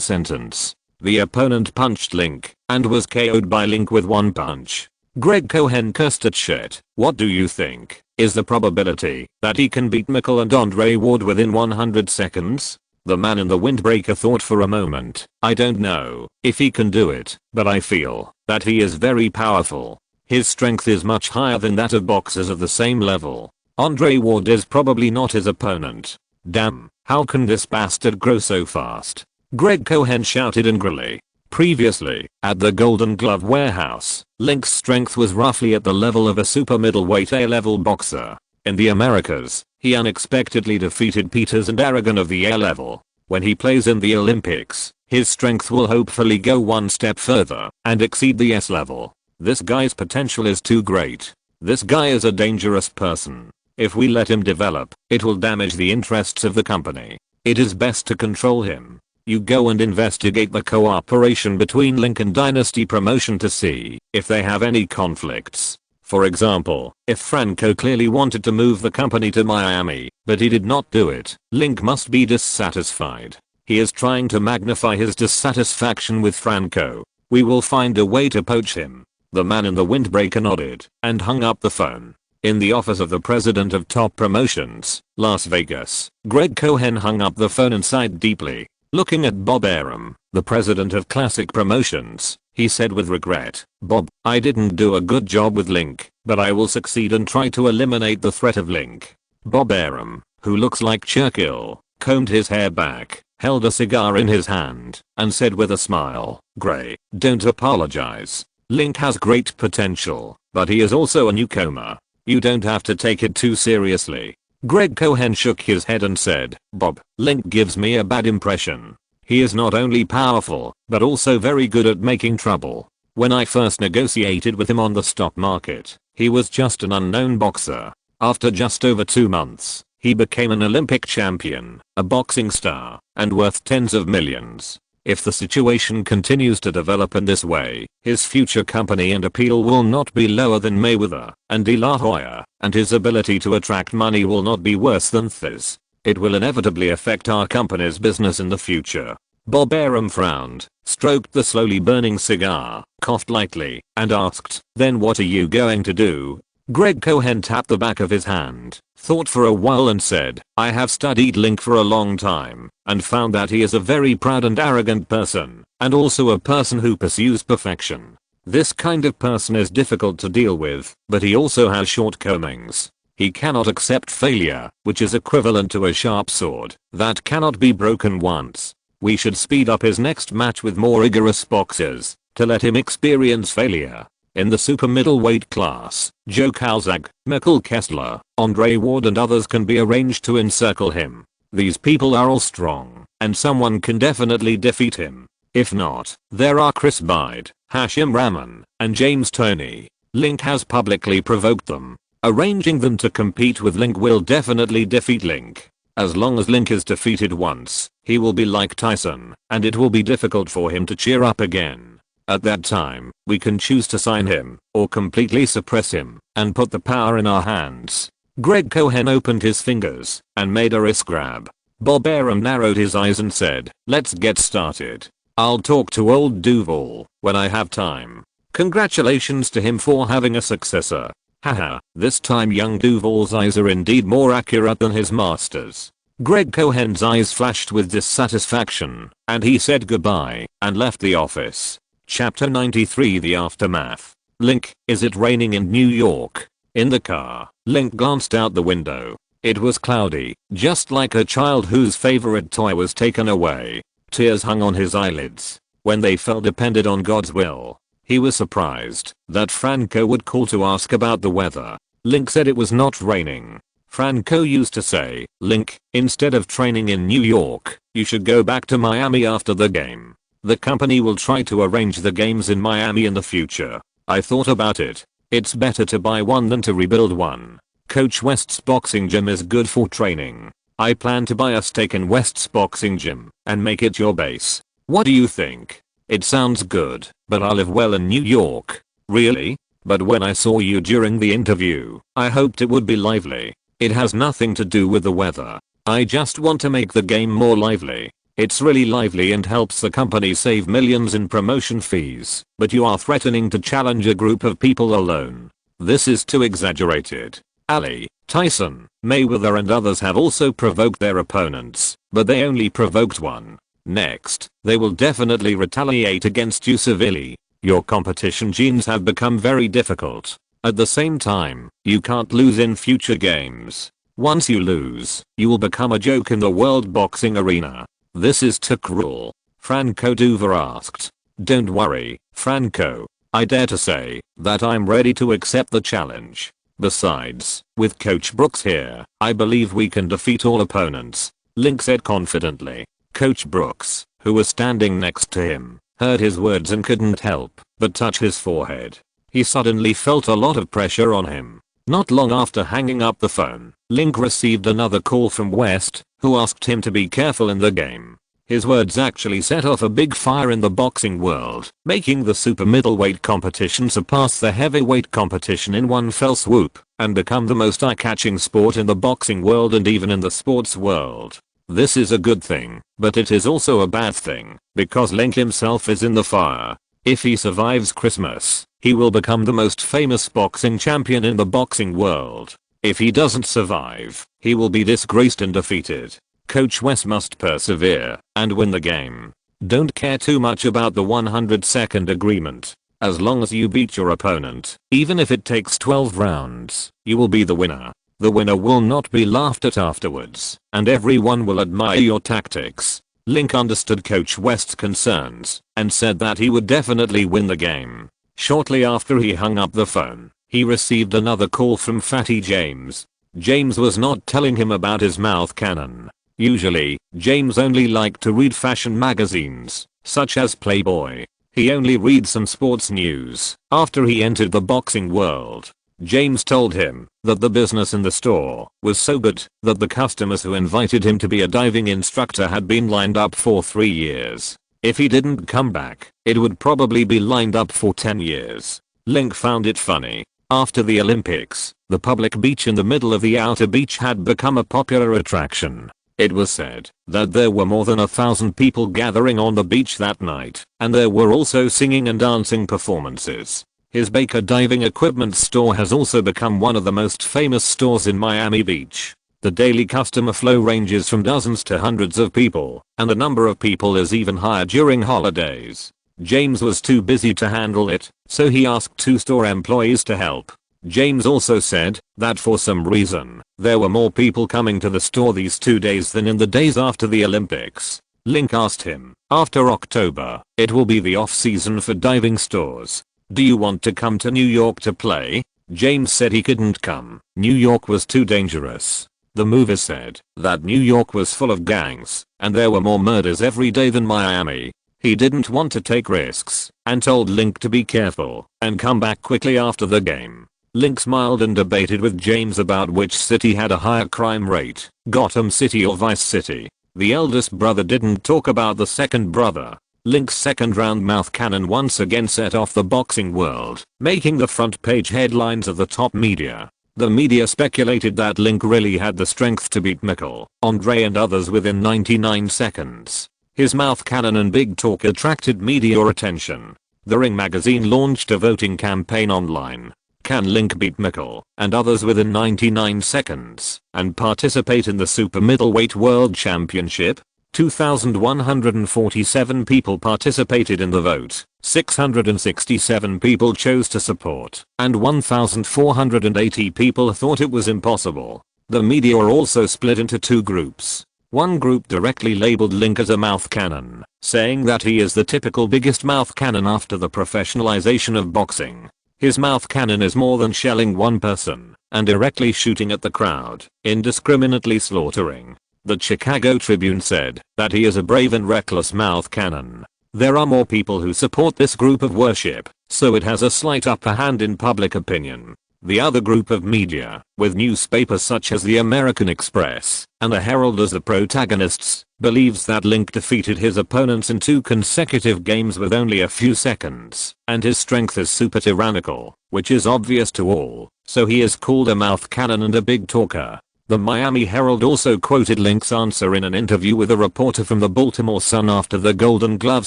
sentence. The opponent punched Link and was KO'd by Link with one punch. Greg Cohen cursed at shit. What do you think is the probability that he can beat Michael and Andre Ward within 100 seconds? The man in the windbreaker thought for a moment. I don't know if he can do it, but I feel that he is very powerful. His strength is much higher than that of boxers of the same level. Andre Ward is probably not his opponent. Damn, how can this bastard grow so fast? Greg Cohen shouted angrily. Previously, at the Golden Glove warehouse, Link's strength was roughly at the level of a super middleweight A-level boxer. In the Americas, he unexpectedly defeated Peters and Aragon of the A-level. When he plays in the Olympics, his strength will hopefully go one step further and exceed the S-level. This guy's potential is too great. This guy is a dangerous person. If we let him develop, it will damage the interests of the company. It is best to control him. You go and investigate the cooperation between Link and Dynasty Promotion to see if they have any conflicts. For example, if Franco clearly wanted to move the company to Miami, but he did not do it, Link must be dissatisfied. He is trying to magnify his dissatisfaction with Franco. We will find a way to poach him. The man in the windbreaker nodded and hung up the phone. In the office of the president of Top Promotions, Las Vegas, Greg Cohen hung up the phone and sighed deeply. Looking at Bob Arum, the president of Classic Promotions, he said with regret, Bob, I didn't do a good job with Link, but I will succeed and try to eliminate the threat of Link. Bob Arum, who looks like Churchill, combed his hair back, held a cigar in his hand, and said with a smile, Gray, don't apologize. Link has great potential, but he is also a newcomer. You don't have to take it too seriously. Greg Cohen shook his head and said, Bob, Link gives me a bad impression. He is not only powerful, but also very good at making trouble. When I first negotiated with him on the stock market, he was just an unknown boxer. After just over 2 months, he became an Olympic champion, a boxing star, and worth tens of millions. If the situation continues to develop in this way, his future company and appeal will not be lower than Mayweather and De La Hoya, and his ability to attract money will not be worse than Thiz. It will inevitably affect our company's business in the future. Bob Arum frowned, stroked the slowly burning cigar, coughed lightly, and asked, then what are you going to do? Greg Cohen tapped the back of his hand, thought for a while and said, I have studied Link for a long time, and found that he is a very proud and arrogant person, and also a person who pursues perfection. This kind of person is difficult to deal with, but he also has shortcomings. He cannot accept failure, which is equivalent to a sharp sword that cannot be broken once. We should speed up his next match with more rigorous boxers, to let him experience failure. In the super middleweight class, Joe Calzaghe, Michael Kessler, Andre Ward and others can be arranged to encircle him. These people are all strong, and someone can definitely defeat him. If not, there are Chris Bide, Hashim Rahman, and James Toney. Link has publicly provoked them. Arranging them to compete with Link will definitely defeat Link. As long as Link is defeated once, he will be like Tyson, and it will be difficult for him to cheer up again. At that time, we can choose to sign him, or completely suppress him, and put the power in our hands. Greg Cohen opened his fingers, and made a wrist grab. Bob Arum narrowed his eyes and said, let's get started. I'll talk to old Duval, when I have time. Congratulations to him for having a successor. Haha, this time young Duval's eyes are indeed more accurate than his master's. Greg Cohen's eyes flashed with dissatisfaction, and he said goodbye, and left the office. Chapter 93 The Aftermath. Link, is it raining in New York? In the car, Link glanced out the window. It was cloudy, just like a child whose favorite toy was taken away. Tears hung on his eyelids. When they fell depended on God's will. He was surprised that Franco would call to ask about the weather. Link said it was not raining. Franco used to say, Link, instead of training in New York, you should go back to Miami after the game. The company will try to arrange the games in Miami in the future. I thought about it. It's better to buy one than to rebuild one. Coach West's boxing gym is good for training. I plan to buy a stake in West's boxing gym and make it your base. What do you think? It sounds good, but I live well in New York. Really? But when I saw you during the interview, I hoped it would be lively. It has nothing to do with the weather. I just want to make the game more lively. It's really lively and helps the company save millions in promotion fees, but you are threatening to challenge a group of people alone. This is too exaggerated. Ali, Tyson, Mayweather and others have also provoked their opponents, but they only provoked one. Next, they will definitely retaliate against you severely. Your competition genes have become very difficult. At the same time, you can't lose in future games. Once you lose, you will become a joke in the world boxing arena. This is too cruel. Franco Duva asked. Don't worry, Franco. I dare to say that I'm ready to accept the challenge. Besides, with Coach Brooks here, I believe we can defeat all opponents. Link said confidently. Coach Brooks, who was standing next to him, heard his words and couldn't help but touch his forehead. He suddenly felt a lot of pressure on him. Not long after hanging up the phone, Link received another call from West, who asked him to be careful in the game. His words actually set off a big fire in the boxing world, making the super middleweight competition surpass the heavyweight competition in one fell swoop, and become the most eye-catching sport in the boxing world and even in the sports world. This is a good thing, but it is also a bad thing, because Link himself is in the fire. If he survives Christmas, he will become the most famous boxing champion in the boxing world. If he doesn't survive, he will be disgraced and defeated. Coach West must persevere and win the game. Don't care too much about the 100-second agreement. As long as you beat your opponent, even if it takes 12 rounds, you will be the winner. The winner will not be laughed at afterwards, and everyone will admire your tactics. Link understood Coach West's concerns and said that he would definitely win the game. Shortly after he hung up the phone, he received another call from Fatty James. James was not telling him about his mouth cannon. Usually, James only liked to read fashion magazines, such as Playboy. He only reads some sports news. After he entered the boxing world, James told him that the business in the store was so good that the customers who invited him to be a diving instructor had been lined up for 3 years. If he didn't come back, it would probably be lined up for 10 years. Link found it funny. After the Olympics, the public beach in the middle of the outer beach had become a popular attraction. It was said that there were more than 1,000 people gathering on the beach that night, and there were also singing and dancing performances. His Baker diving equipment store has also become one of the most famous stores in Miami Beach. The daily customer flow ranges from dozens to hundreds of people, and the number of people is even higher during holidays. James was too busy to handle it, so he asked 2 store employees to help. James also said that for some reason, there were more people coming to the store these 2 days than in the days after the Olympics. Link asked him, after October, it will be the off-season for diving stores. Do you want to come to New York to play? James said he couldn't come. New York was too dangerous. The movie said that New York was full of gangs, and there were more murders every day than Miami. He didn't want to take risks, and told Link to be careful and come back quickly after the game. Link smiled and debated with James about which city had a higher crime rate, Gotham City or Vice City. The eldest brother didn't talk about the second brother. Link's second round mouth cannon once again set off the boxing world, making the front page headlines of the top media. The media speculated that Link really had the strength to beat Michael, Andre and others within 99 seconds. His mouth cannon and big talk attracted media attention. The Ring magazine launched a voting campaign online. Can Link beat Michael and others within 99 seconds and participate in the Super Middleweight World Championship? 2,147 people participated in the vote, 667 people chose to support, and 1,480 people thought it was impossible. The media are also split into 2 groups. One group directly labeled Link as a mouth cannon, saying that he is the typical biggest mouth cannon after the professionalization of boxing. His mouth cannon is more than shelling one person and directly shooting at the crowd, indiscriminately slaughtering. The Chicago Tribune said that he is a brave and reckless mouth cannon. There are more people who support this group of worship, so it has a slight upper hand in public opinion. The other group of media, with newspapers such as the American Express and the Herald as the protagonists, believes that Link defeated his opponents in 2 consecutive games with only a few seconds, and his strength is super tyrannical, which is obvious to all, so he is called a mouth cannon and a big talker. The Miami Herald also quoted Link's answer in an interview with a reporter from the Baltimore Sun after the Golden Gloves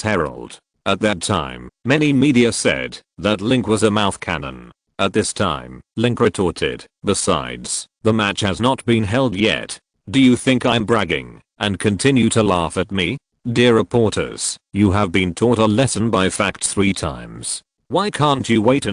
Herald. At that time, many media said that Link was a mouth cannon. At this time, Link retorted, "Besides, the match has not been held yet. Do you think I'm bragging and continue to laugh at me? Dear reporters, you have been taught a lesson by fact 3 times. Why can't you wait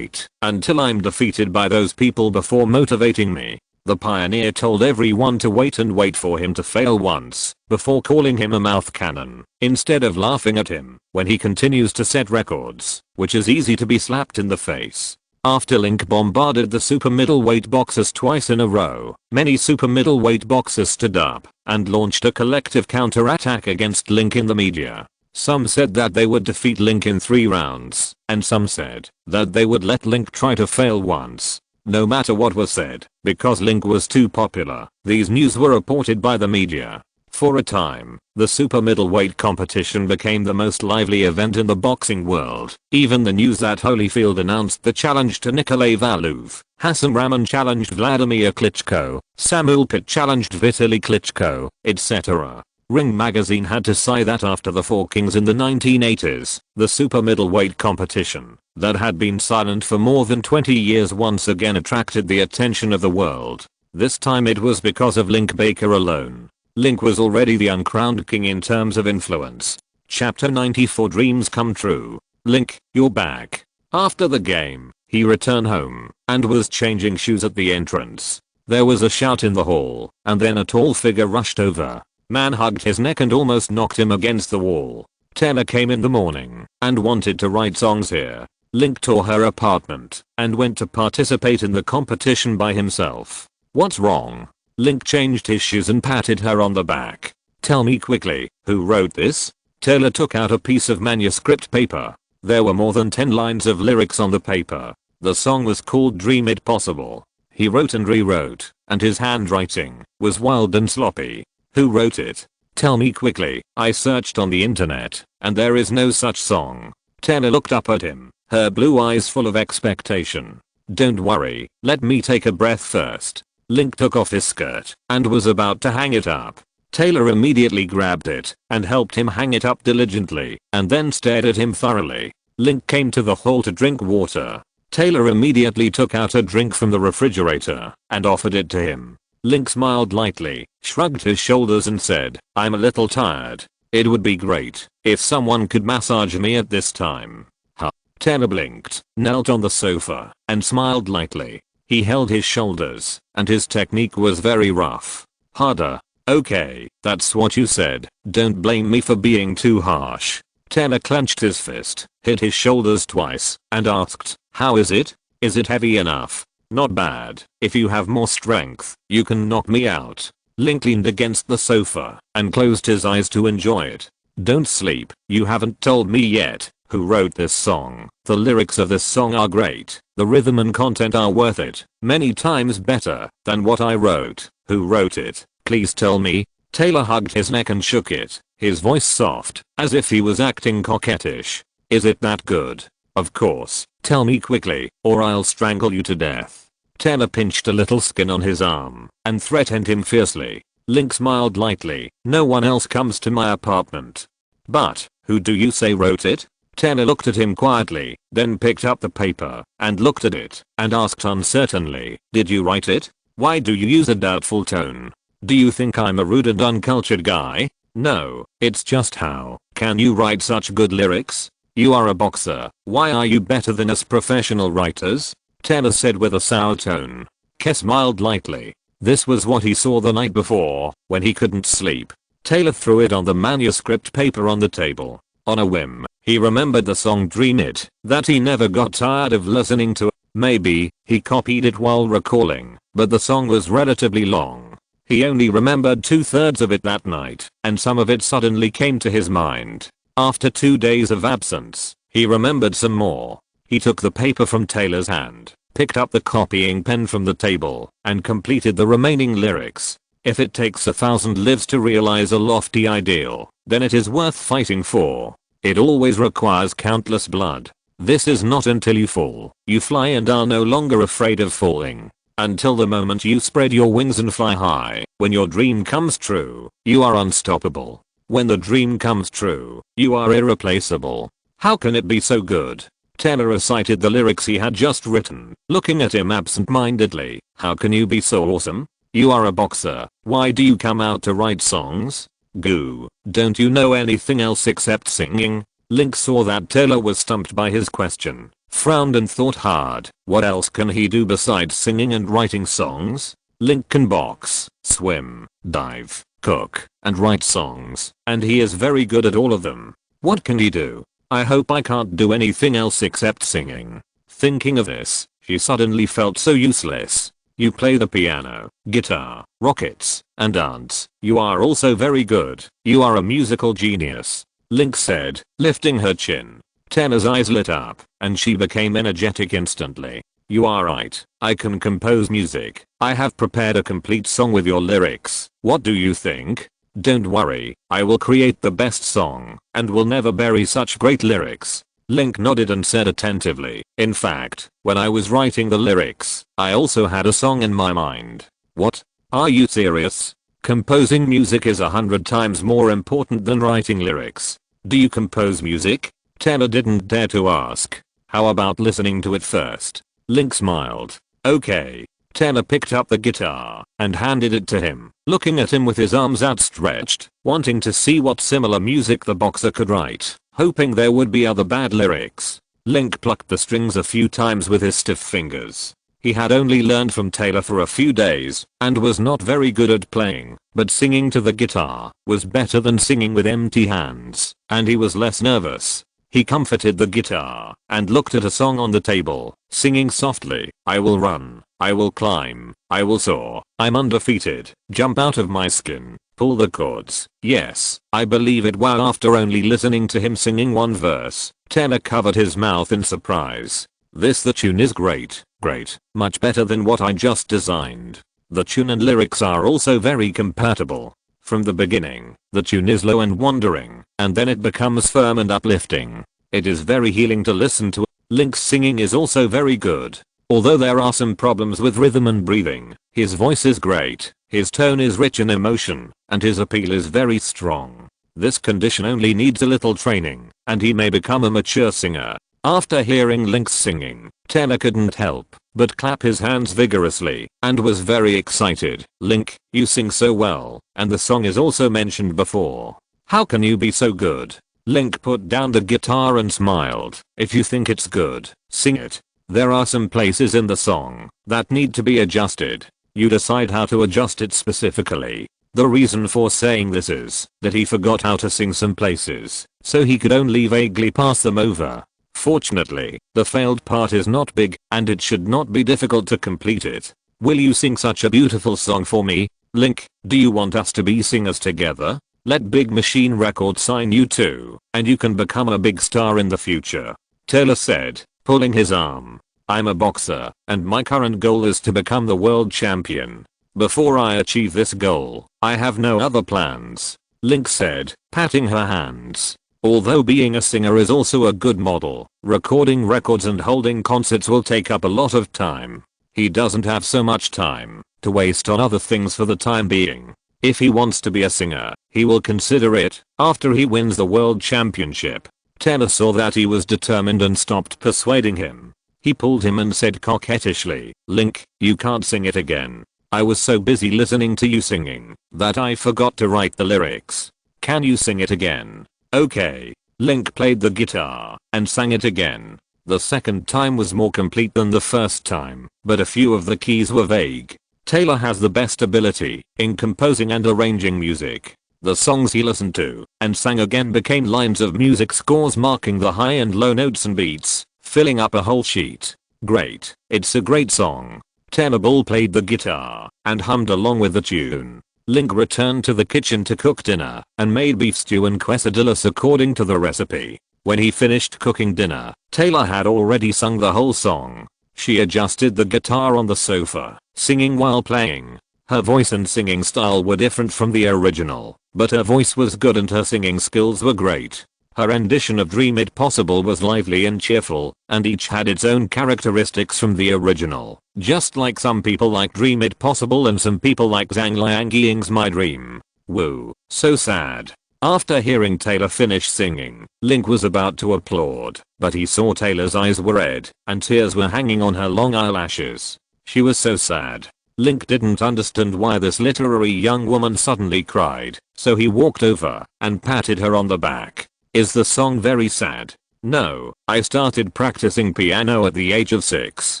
until I'm defeated by those people before motivating me?" The pioneer told everyone to wait for him to fail once before calling him a mouth cannon, instead of laughing at him when he continues to set records, which is easy to be slapped in the face. After Link bombarded the super middleweight boxers twice in a row, many super middleweight boxers stood up and launched a collective counterattack against Link in the media. Some said that they would defeat Link in 3 rounds, and some said that they would let Link try to fail once. No matter what was said, because Link was too popular, these news were reported by the media. For a time, the super middleweight competition became the most lively event in the boxing world. Even the news that Holyfield announced the challenge to Nikolay Valuev, Hassan Rahman challenged Vladimir Klitschko, Samuel Pitt challenged Vitaly Klitschko, etc. Ring magazine had to say that after the 4 Kings in the 1980s, the super middleweight competition, that had been silent for more than 20 years, once again attracted the attention of the world. This time it was because of Link Baker alone. Link was already the uncrowned king in terms of influence. Chapter 94 Dreams Come True. Link, you're back. After the game, he returned home and was changing shoes at the entrance. There was a shout in the hall, and then a tall figure rushed over. Man hugged his neck and almost knocked him against the wall. Taylor came in the morning and wanted to write songs here. Link tore her apartment and went to participate in the competition by himself. What's wrong? Link changed his shoes and patted her on the back. Tell me quickly, who wrote this? Taylor took out a piece of manuscript paper. There were more than 10 lines of lyrics on the paper. The song was called Dream It Possible. He wrote and rewrote, and his handwriting was wild and sloppy. Who wrote it? Tell me quickly. I searched on the internet, and there is no such song. Taylor looked up at him, her blue eyes full of expectation. Don't worry, let me take a breath first. Link took off his skirt and was about to hang it up. Taylor immediately grabbed it and helped him hang it up diligently and then stared at him thoroughly. Link came to the hall to drink water. Taylor immediately took out a drink from the refrigerator and offered it to him. Link smiled lightly, shrugged his shoulders and said, I'm a little tired. It would be great if someone could massage me at this time. Huh. Taylor blinked, knelt on the sofa, and smiled lightly. He held his shoulders, and his technique was very rough. Harder. Okay, that's what you said. Don't blame me for being too harsh. Taylor clenched his fist, hit his shoulders twice, and asked, how is it? Is it heavy enough? Not bad. If you have more strength, you can knock me out. Link leaned against the sofa and closed his eyes to enjoy it. Don't sleep. You haven't told me yet who wrote this song. The lyrics of this song are great. The rhythm and content are worth it. Many times better than what I wrote. Who wrote it? Please tell me. Taylor hugged his neck and shook it, his voice soft, as if he was acting coquettish. Is it that good? Of course. Tell me quickly, or I'll strangle you to death. Taylor pinched a little skin on his arm and threatened him fiercely. Link smiled lightly. No one else comes to my apartment. But, who do you say wrote it? Taylor looked at him quietly, then picked up the paper and looked at it and asked uncertainly, did you write it? Why do you use a doubtful tone? Do you think I'm a rude and uncultured guy? No, it's just how can you write such good lyrics? You are a boxer. Why are you better than us professional writers? Taylor said with a sour tone. Kes smiled lightly. This was what he saw the night before, when he couldn't sleep. Taylor threw it on the manuscript paper on the table. On a whim, he remembered the song Dream It, that he never got tired of listening to. Maybe, he copied it while recalling, but the song was relatively long. He only remembered 2/3 of it that night, and some of it suddenly came to his mind. After 2 days of absence, he remembered some more. He took the paper from Taylor's hand, picked up the copying pen from the table, and completed the remaining lyrics. If it takes 1,000 lives to realize a lofty ideal, then it is worth fighting for. It always requires countless blood. This is not until you fall, you fly and are no longer afraid of falling. Until the moment you spread your wings and fly high. When your dream comes true, you are unstoppable. When the dream comes true, you are irreplaceable. How can it be so good? Taylor recited the lyrics he had just written, looking at him absent-mindedly. How can you be so awesome? You are a boxer. Why do you come out to write songs? Goo. Don't you know anything else except singing? Link saw that Taylor was stumped by his question, frowned and thought hard. What else can he do besides singing and writing songs? Link can box, swim, dive, cook, and write songs, and he is very good at all of them. What can he do? I hope I can't do anything else except singing. Thinking of this, she suddenly felt so useless. You play the piano, guitar, rockets, and dance. You are also very good. You are a musical genius. Link said, lifting her chin. Taylor's eyes lit up, and she became energetic instantly. You are right. I can compose music. I have prepared a complete song with your lyrics. What do you think? Don't worry, I will create the best song, and will never bury such great lyrics. Link nodded and said attentively, in fact, when I was writing the lyrics, I also had a song in my mind. What? Are you serious? Composing music is 100 times more important than writing lyrics. Do you compose music? Taylor didn't dare to ask. How about listening to it first? Link smiled. Okay. Taylor picked up the guitar and handed it to him, looking at him with his arms outstretched, wanting to see what similar music the boxer could write, hoping there would be other bad lyrics. Link plucked the strings a few times with his stiff fingers. He had only learned from Taylor for a few days and was not very good at playing, but singing to the guitar was better than singing with empty hands, and he was less nervous. He comforted the guitar and looked at a song on the table, singing softly, I will run, I will climb. I will soar. I'm undefeated. Jump out of my skin. Pull the cords. Yes, I believe it. Wow, after only listening to him singing one verse, Taylor covered his mouth in surprise. The tune is great. Great. Much better than what I just designed. The tune and lyrics are also very compatible. From the beginning, the tune is low and wandering, and then it becomes firm and uplifting. It is very healing to listen to. Link's singing is also very good. Although there are some problems with rhythm and breathing, his voice is great, his tone is rich in emotion, and his appeal is very strong. This condition only needs a little training, and he may become a mature singer. After hearing Link's singing, Taylor couldn't help but clap his hands vigorously and was very excited. Link, you sing so well, and the song is also mentioned before. How can you be so good? Link put down the guitar and smiled. If you think it's good, sing it. There are some places in the song that need to be adjusted. You decide how to adjust it specifically. The reason for saying this is that he forgot how to sing some places, so he could only vaguely pass them over. Fortunately, the failed part is not big, and it should not be difficult to complete it. Will you sing such a beautiful song for me? Link, do you want us to be singers together? Let Big Machine Records sign you too, and you can become a big star in the future. Taylor said, pulling his arm. I'm a boxer, and my current goal is to become the world champion. Before I achieve this goal, I have no other plans. Link said, patting her hands. Although being a singer is also a good model, recording records and holding concerts will take up a lot of time. He doesn't have so much time to waste on other things for the time being. If he wants to be a singer, he will consider it after he wins the world championship. Taylor saw that he was determined and stopped persuading him. He pulled him and said coquettishly, Link, you can't sing it again. I was so busy listening to you singing that I forgot to write the lyrics. Can you sing it again? Okay. Link played the guitar and sang it again. The second time was more complete than the first time, but a few of the keys were vague. Taylor has the best ability in composing and arranging music. The songs he listened to and sang again became lines of music scores marking the high and low notes and beats, filling up a whole sheet. Great. It's a great song. Taylor Ball played the guitar and hummed along with the tune. Link returned to the kitchen to cook dinner and made beef stew and quesadillas according to the recipe. When he finished cooking dinner, Taylor had already sung the whole song. She adjusted the guitar on the sofa, singing while playing. Her voice and singing style were different from the original, but her voice was good and her singing skills were great. Her rendition of Dream It Possible was lively and cheerful, and each had its own characteristics from the original. Just like some people like Dream It Possible and some people like Zhang Liangying's My Dream. Woo, so sad. After hearing Taylor finish singing, Link was about to applaud, but he saw Taylor's eyes were red, and tears were hanging on her long eyelashes. She was so sad. Link didn't understand why this literary young woman suddenly cried, so he walked over and patted her on the back. Is the song very sad? No, I started practicing piano at the age of 6,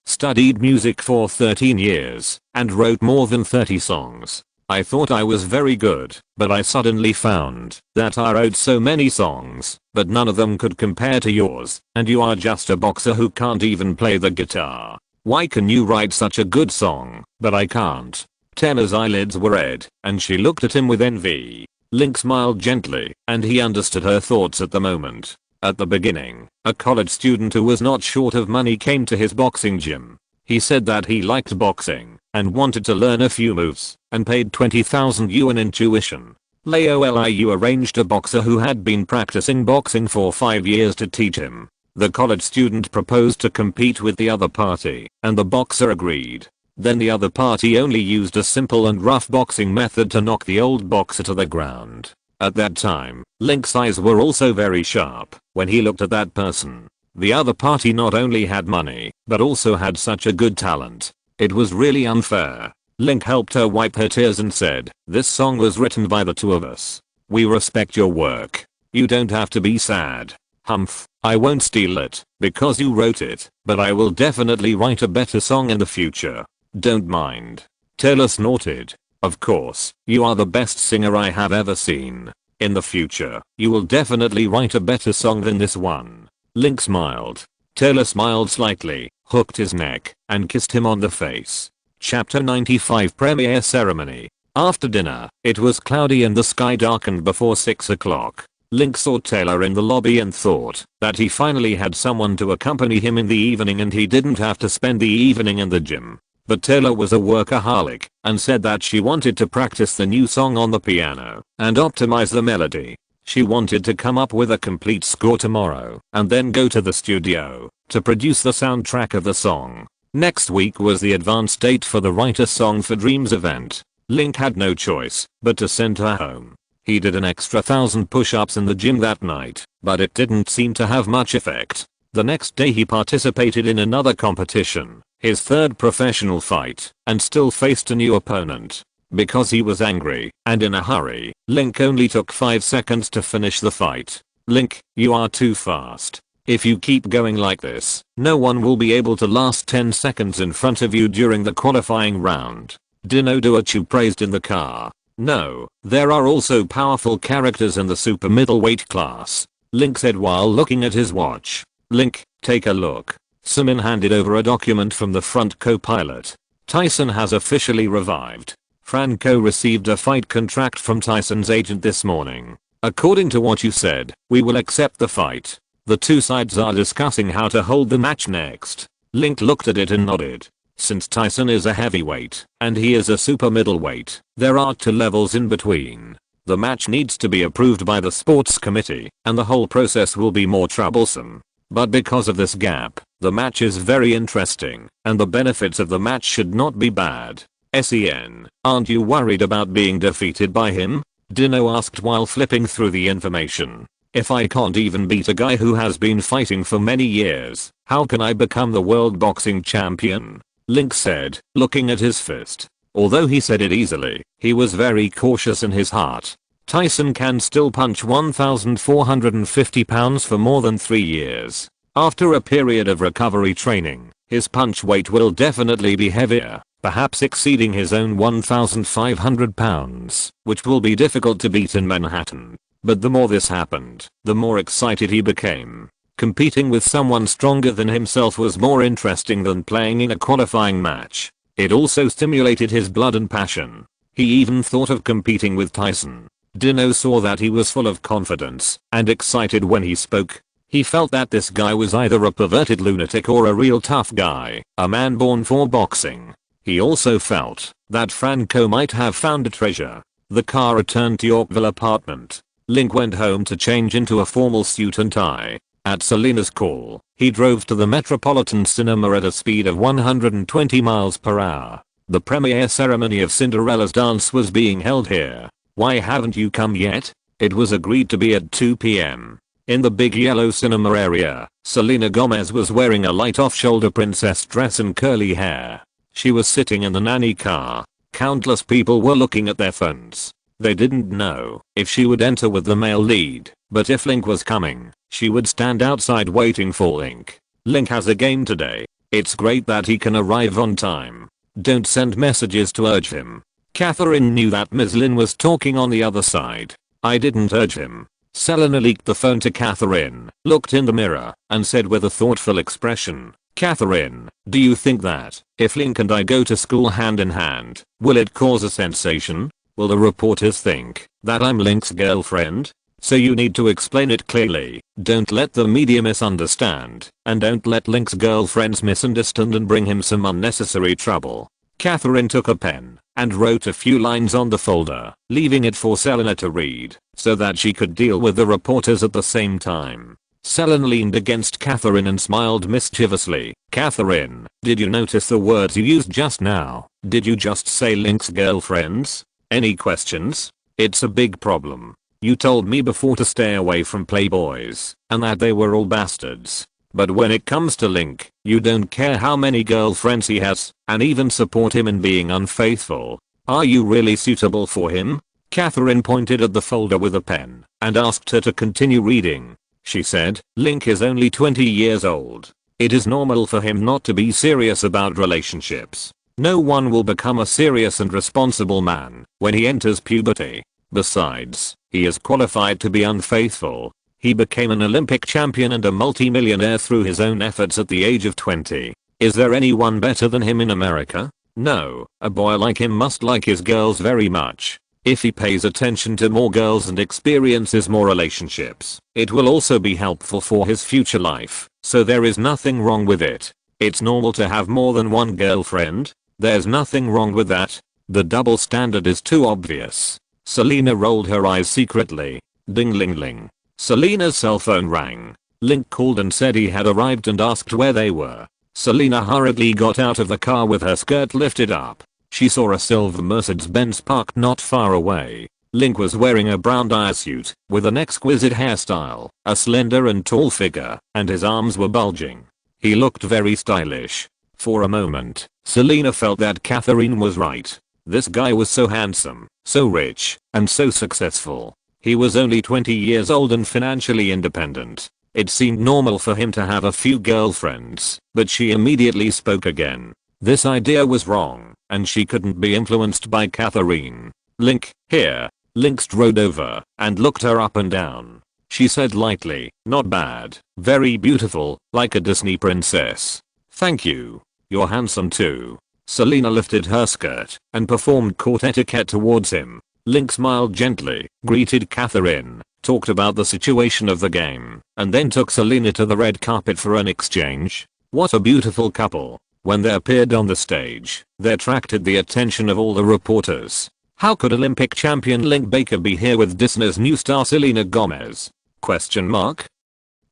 studied music for 13 years, and wrote more than 30 songs. I thought I was very good, but I suddenly found that I wrote so many songs, but none of them could compare to yours, and you are just a boxer who can't even play the guitar. Why can you write such a good song, but I can't? Taylor's eyelids were red, and she looked at him with envy. Link smiled gently, and he understood her thoughts at the moment. At the beginning, a college student who was not short of money came to his boxing gym. He said that he liked boxing and wanted to learn a few moves and paid 20,000 yuan in tuition. Liu arranged a boxer who had been practicing boxing for 5 years to teach him. The college student proposed to compete with the other party, and the boxer agreed. Then the other party only used a simple and rough boxing method to knock the old boxer to the ground. At that time, Link's eyes were also very sharp when he looked at that person. The other party not only had money, but also had such a good talent. It was really unfair. Link helped her wipe her tears and said, "This song was written by the two of us. We respect your work. You don't have to be sad. Humph, I won't steal it because you wrote it, but I will definitely write a better song in the future. Don't mind." Taylor snorted. "Of course, you are the best singer I have ever seen. In the future, you will definitely write a better song than this one." Link smiled. Taylor smiled slightly, hooked his neck, and kissed him on the face. Chapter 95 Premiere Ceremony. After dinner, it was cloudy and the sky darkened before 6 o'clock. Link saw Taylor in the lobby and thought that he finally had someone to accompany him in the evening and he didn't have to spend the evening in the gym. But Taylor was a workaholic and said that she wanted to practice the new song on the piano and optimize the melody. She wanted to come up with a complete score tomorrow and then go to the studio to produce the soundtrack of the song. Next week was the advance date for the Write a Song for Dreams event. Link had no choice but to send her home. He did an extra 1,000 push-ups in the gym that night, but it didn't seem to have much effect. The next day he participated in another competition, his third professional fight, and still faced a new opponent. Because he was angry and in a hurry, Link only took 5 seconds to finish the fight. Link, you are too fast. If you keep going like this, no one will be able to last 10 seconds in front of you during the qualifying round. Dino Duachu praised in the car. No, there are also powerful characters in the super middleweight class, Link said while looking at his watch. Link, take a look. Simin handed over a document from the front co-pilot. Tyson has officially revived. Franco received a fight contract from Tyson's agent this morning. According to what you said, we will accept the fight. The two sides are discussing how to hold the match next. Link looked at it and nodded. Since Tyson is a heavyweight and he is a super middleweight, there are 2 levels in between. The match needs to be approved by the sports committee and the whole process will be more troublesome. But because of this gap, the match is very interesting and the benefits of the match should not be bad. SEN, aren't you worried about being defeated by him? Dino asked while flipping through the information. If I can't even beat a guy who has been fighting for many years, how can I become the world boxing champion? Link said, looking at his fist. Although he said it easily, he was very cautious in his heart. Tyson can still punch 1,450 pounds for more than 3 years. After a period of recovery training, his punch weight will definitely be heavier, perhaps exceeding his own 1,500 pounds, which will be difficult to beat in Manhattan. But the more this happened, the more excited he became. Competing with someone stronger than himself was more interesting than playing in a qualifying match. It also stimulated his blood and passion. He even thought of competing with Tyson. Dino saw that he was full of confidence and excited when he spoke. He felt that this guy was either a perverted lunatic or a real tough guy, a man born for boxing. He also felt that Franco might have found a treasure. The car returned to Yorkville apartment. Link went home to change into a formal suit and tie. At Selena's call, he drove to the Metropolitan Cinema at a speed of 120 miles per hour. The premiere ceremony of Cinderella's dance was being held here. Why haven't you come yet? It was agreed to be at 2 p.m. In the big yellow cinema area, Selena Gomez was wearing a light off-shoulder princess dress and curly hair. She was sitting in the nanny car. Countless people were looking at their phones. They didn't know if she would enter with the male lead, but if Link was coming, she would stand outside waiting for Link. Link has a game today. It's great that he can arrive on time. Don't send messages to urge him. Catherine knew that Ms. Lin was talking on the other side. I didn't urge him. Selena leaked the phone to Catherine, looked in the mirror, and said with a thoughtful expression, Catherine, do you think that, if Link and I go to school hand in hand, will it cause a sensation? Will the reporters think that I'm Link's girlfriend? So you need to explain it clearly. Don't let the media misunderstand, and don't let Link's girlfriends misunderstand and bring him some unnecessary trouble. Catherine took a pen and wrote a few lines on the folder, leaving it for Selena to read, so that she could deal with the reporters at the same time. Selena leaned against Catherine and smiled mischievously. Catherine, did you notice the words you used just now? Did you just say Link's girlfriends? Any questions? It's a big problem. You told me before to stay away from playboys, and that they were all bastards. But when it comes to Link, you don't care how many girlfriends he has, and even support him in being unfaithful. Are you really suitable for him? Catherine pointed at the folder with a pen and asked her to continue reading. She said, Link is only 20 years old. It is normal for him not to be serious about relationships. No one will become a serious and responsible man when he enters puberty. Besides, he is qualified to be unfaithful. He became an Olympic champion and a multi-millionaire through his own efforts at the age of 20. Is there anyone better than him in America? No, a boy like him must like his girls very much. If he pays attention to more girls and experiences more relationships, it will also be helpful for his future life, so there is nothing wrong with it. It's normal to have more than one girlfriend. There's nothing wrong with that. The double standard is too obvious. Selena rolled her eyes secretly. Ding ling ling. Selena's cell phone rang. Link called and said he had arrived and asked where they were. Selena hurriedly got out of the car with her skirt lifted up. She saw a silver Mercedes-Benz parked not far away. Link was wearing a brown dye suit with an exquisite hairstyle, a slender and tall figure, and his arms were bulging. He looked very stylish. For a moment, Selena felt that Catherine was right. This guy was so handsome, so rich, and so successful. He was only 20 years old and financially independent. It seemed normal for him to have a few girlfriends, but she immediately spoke again. This idea was wrong, and she couldn't be influenced by Catherine. Link, here. Link strode over and looked her up and down. She said lightly, not bad, very beautiful, like a Disney princess. Thank you. You're handsome too. Selena lifted her skirt and performed court etiquette towards him. Link smiled gently, greeted Catherine, talked about the situation of the game, and then took Selena to the red carpet for an exchange. What a beautiful couple. When they appeared on the stage, they attracted the attention of all the reporters. How could Olympic champion Link Baker be here with Disney's new star Selena Gomez? Question mark?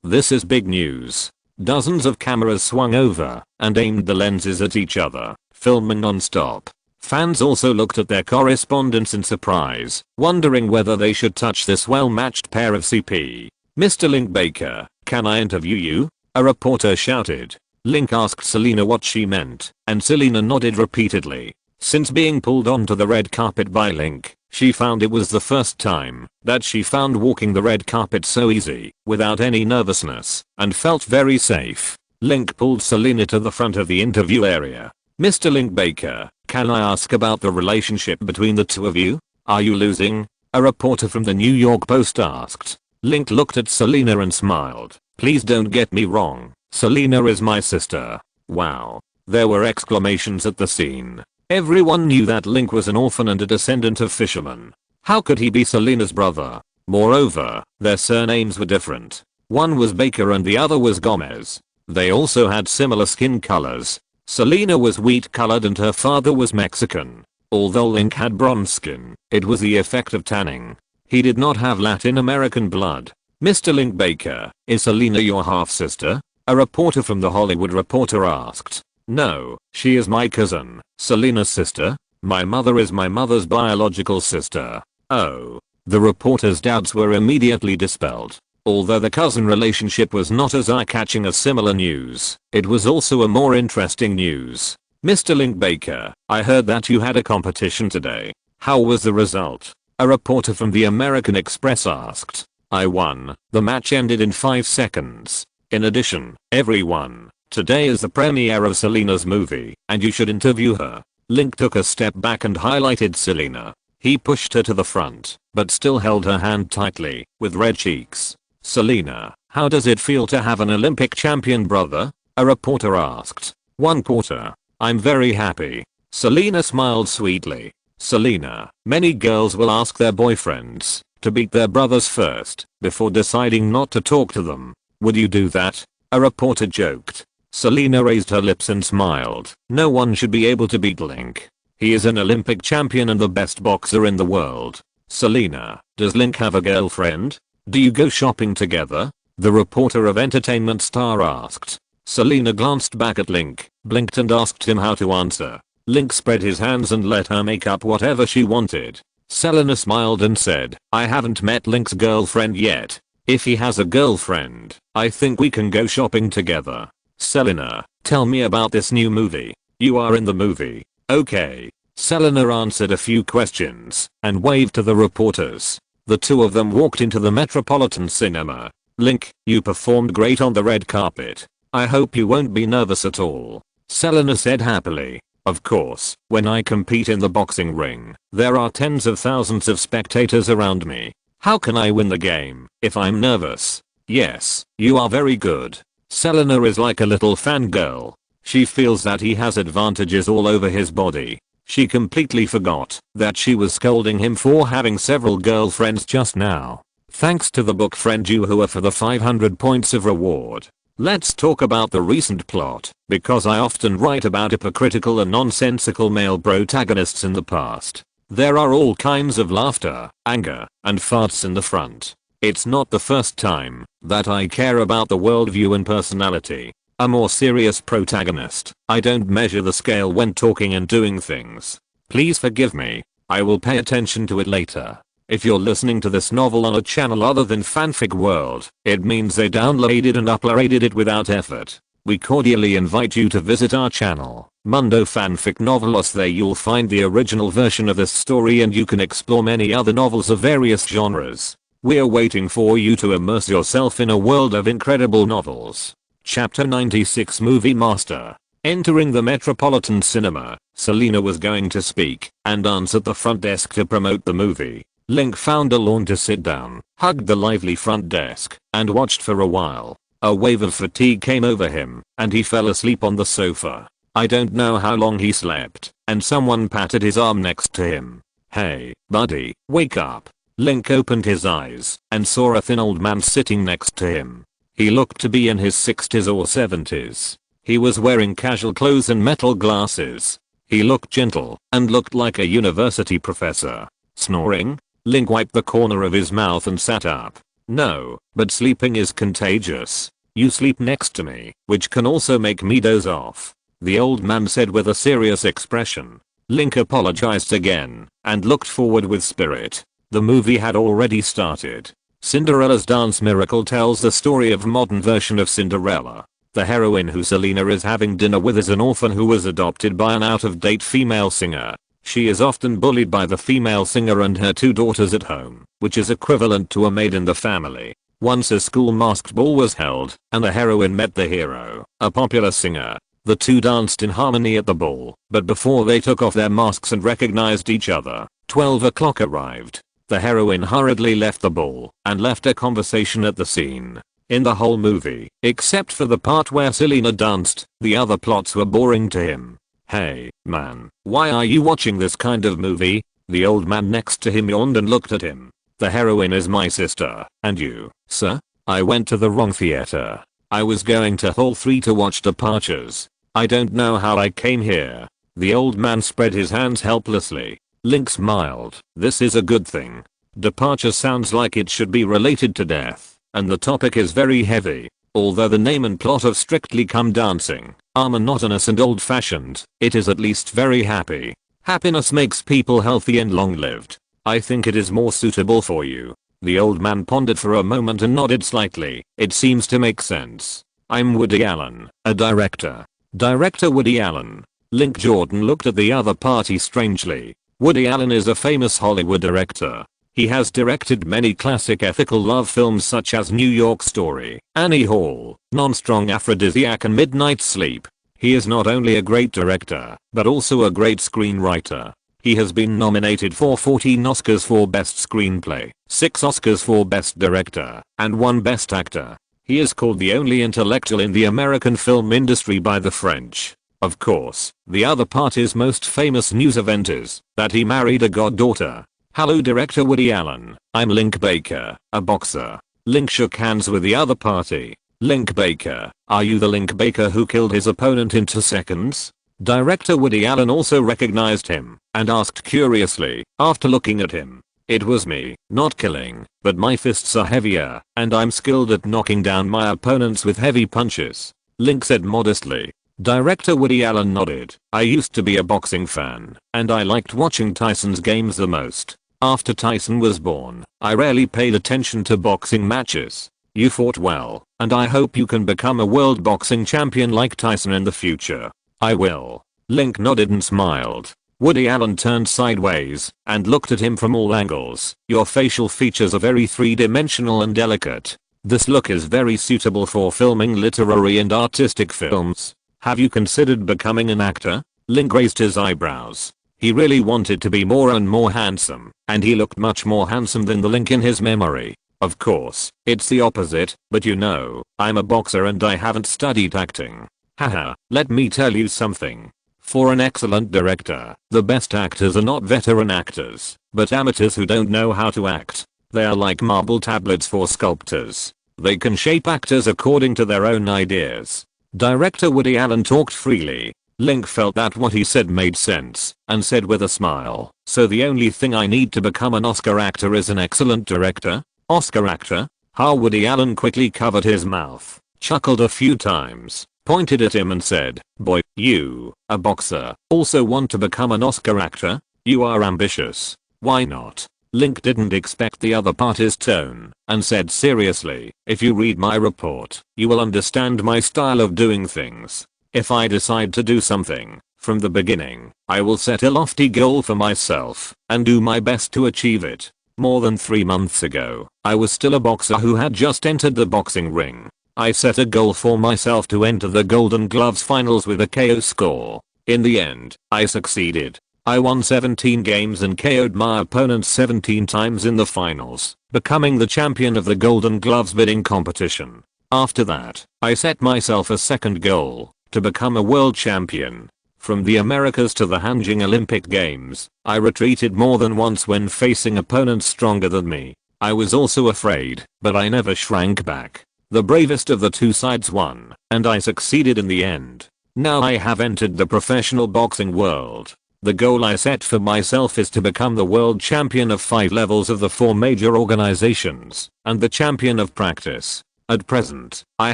This is big news. Dozens of cameras swung over and aimed the lenses at each other, filming non-stop. Fans also looked at their correspondents in surprise, wondering whether they should touch this well-matched pair of CP. Mr. Link Baker, can I interview you? A reporter shouted. Link asked Selena what she meant, and Selena nodded repeatedly. Since being pulled onto the red carpet by Link, she found it was the first time that she found walking the red carpet so easy, without any nervousness, and felt very safe. Link pulled Selena to the front of the interview area. Mr. Link Baker, can I ask about the relationship between the two of you? Are you losing? A reporter from the New York Post asked. Link looked at Selena and smiled. Please don't get me wrong. Selena is my sister. Wow. There were exclamations at the scene. Everyone knew that Link was an orphan and a descendant of fishermen. How could he be Selena's brother? Moreover, their surnames were different. One was Baker and the other was Gomez. They also had similar skin colors. Selena was wheat colored and her father was Mexican. Although Link had bronze skin, it was the effect of tanning. He did not have Latin American blood. Mr. Link Baker, is Selena your half-sister? A reporter from The Hollywood Reporter asked. No, she is my cousin. Selena's sister? My mother is my mother's biological sister. Oh. The reporter's doubts were immediately dispelled. Although the cousin relationship was not as eye-catching as similar news, it was also a more interesting news. Mr. Link Baker, I heard that you had a competition today. How was the result? A reporter from the American Express asked. I won. The match ended in 5 seconds. In addition, everyone, today is the premiere of Selena's movie, and you should interview her. Link took a step back and highlighted Selena. He pushed her to the front, but still held her hand tightly, with red cheeks. Selena, how does it feel to have an Olympic champion brother? A reporter asked. 1 quarter. I'm very happy. Selena smiled sweetly. Selena, many girls will ask their boyfriends to beat their brothers first, before deciding not to talk to them. Would you do that? A reporter joked. Selena raised her lips and smiled. No one should be able to beat Link. He is an Olympic champion and the best boxer in the world. Selena, does Link have a girlfriend? Do you go shopping together? The reporter of Entertainment Star asked. Selena glanced back at Link, blinked and asked him how to answer. Link spread his hands and let her make up whatever she wanted. Selena smiled and said, I haven't met Link's girlfriend yet. If he has a girlfriend, I think we can go shopping together. Selena, tell me about this new movie. You are in the movie. Okay. Selena answered a few questions and waved to the reporters. The two of them walked into the Metropolitan Cinema. Link, you performed great on the red carpet. I hope you won't be nervous at all. Selena said happily. Of course, when I compete in the boxing ring, there are tens of thousands of spectators around me. How can I win the game if I'm nervous? Yes, you are very good. Selena is like a little fangirl. She feels that he has advantages all over his body. She completely forgot that she was scolding him for having several girlfriends just now. Thanks to the book friend Juhua for the 500 points of reward. Let's talk about the recent plot, because I often write about hypocritical and nonsensical male protagonists in the past. There are all kinds of laughter, anger, and farts in the front. It's not the first time that I care about the worldview and personality. A more serious protagonist. I don't measure the scale when talking and doing things. Please forgive me. I will pay attention to it later. If you're listening to this novel on a channel other than Fanfic World, it means they downloaded and uploaded it without effort. We cordially invite you to visit our channel, Mundo Fanfic Novelos. There you'll find the original version of this story and you can explore many other novels of various genres. We're waiting for you to immerse yourself in a world of incredible novels. Chapter 96 Movie Master. Entering the Metropolitan Cinema, Selena was going to speak and dance at the front desk to promote the movie. Link found a lawn to sit down, hugged the lively front desk, and watched for a while. A wave of fatigue came over him, and he fell asleep on the sofa. I don't know how long he slept, and someone patted his arm next to him. Hey, buddy, wake up. Link opened his eyes, and saw a thin old man sitting next to him. He looked to be in his 60s or 70s. He was wearing casual clothes and metal glasses. He looked gentle, and looked like a university professor. Snoring? Link wiped the corner of his mouth and sat up. No, but sleeping is contagious. You sleep next to me, which can also make me doze off. The old man said with a serious expression. Link apologized again, and looked forward with spirit. The movie had already started. Cinderella's Dance Miracle tells the story of a modern version of Cinderella. The heroine who Selena is having dinner with is an orphan who was adopted by an out-of-date female singer. She is often bullied by the female singer and her two daughters at home, which is equivalent to a maid in the family. Once a school masked ball was held, and the heroine met the hero, a popular singer. The two danced in harmony at the ball, but before they took off their masks and recognized each other, 12 o'clock arrived. The heroine hurriedly left the ball, and left a conversation at the scene. In the whole movie, except for the part where Selena danced, the other plots were boring to him. Hey, man, why are you watching this kind of movie? The old man next to him yawned and looked at him. The heroine is my sister, and you, sir? I went to the wrong theater. I was going to Hall 3 to watch Departures. I don't know how I came here. The old man spread his hands helplessly. Link smiled. This is a good thing. Departure sounds like it should be related to death, and the topic is very heavy. Although the name and plot of Strictly Come Dancing are monotonous and old-fashioned, it is at least very happy. Happiness makes people healthy and long-lived. I think it is more suitable for you. The old man pondered for a moment and nodded slightly. It seems to make sense. I'm Woody Allen, a director. Director Woody Allen. Link Jordan looked at the other party strangely. Woody Allen is a famous Hollywood director. He has directed many classic ethical love films such as New York Story, Annie Hall, Non-Strong Aphrodisiac and Midnight Sleep. He is not only a great director, but also a great screenwriter. He has been nominated for 14 Oscars for Best Screenplay, 6 Oscars for Best Director, and 1 Best Actor. He is called the only intellectual in the American film industry by the French. Of course, the other party's most famous news event is that he married a goddaughter. Hello Director Woody Allen, I'm Link Baker, a boxer. Link shook hands with the other party. Link Baker, are you the Link Baker who killed his opponent in 2 seconds? Director Woody Allen also recognized him, and asked curiously, after looking at him. It was me, not killing, but my fists are heavier, and I'm skilled at knocking down my opponents with heavy punches. Link said modestly. Director Woody Allen nodded. I used to be a boxing fan, and I liked watching Tyson's games the most. After Tyson was born, I rarely paid attention to boxing matches. You fought well, and I hope you can become a world boxing champion like Tyson in the future. I will. Link nodded and smiled. Woody Allen turned sideways and looked at him from all angles. Your facial features are very three-dimensional and delicate. This look is very suitable for filming literary and artistic films. Have you considered becoming an actor? Link raised his eyebrows. He really wanted to be more and more handsome, and he looked much more handsome than the Link in his memory. Of course, it's the opposite, but you know, I'm a boxer and I haven't studied acting. Haha, let me tell you something. For an excellent director, the best actors are not veteran actors, but amateurs who don't know how to act. They are like marble tablets for sculptors. They can shape actors according to their own ideas. Director Woody Allen talked freely. Link felt that what he said made sense, and said with a smile, so the only thing I need to become an Oscar actor is an excellent director? Oscar actor? How? Woody Allen quickly covered his mouth, chuckled a few times, pointed at him and said, boy, you, a boxer, also want to become an Oscar actor? You are ambitious. Why not? Link didn't expect the other party's tone, and said seriously, if you read my report, you will understand my style of doing things. If I decide to do something, from the beginning, I will set a lofty goal for myself, and do my best to achieve it. More than 3 months ago, I was still a boxer who had just entered the boxing ring. I set a goal for myself to enter the Golden Gloves finals with a KO score. In the end, I succeeded. I won 17 games and KO'd my opponents 17 times in the finals, becoming the champion of the Golden Gloves bidding competition. After that, I set myself a second goal, to become a world champion. From the Americas to the Hanjin Olympic Games, I retreated more than once when facing opponents stronger than me. I was also afraid, but I never shrank back. The bravest of the two sides won, and I succeeded in the end. Now I have entered the professional boxing world. The goal I set for myself is to become the world champion of 5 levels of the 4 major organizations, and the champion of practice. At present, I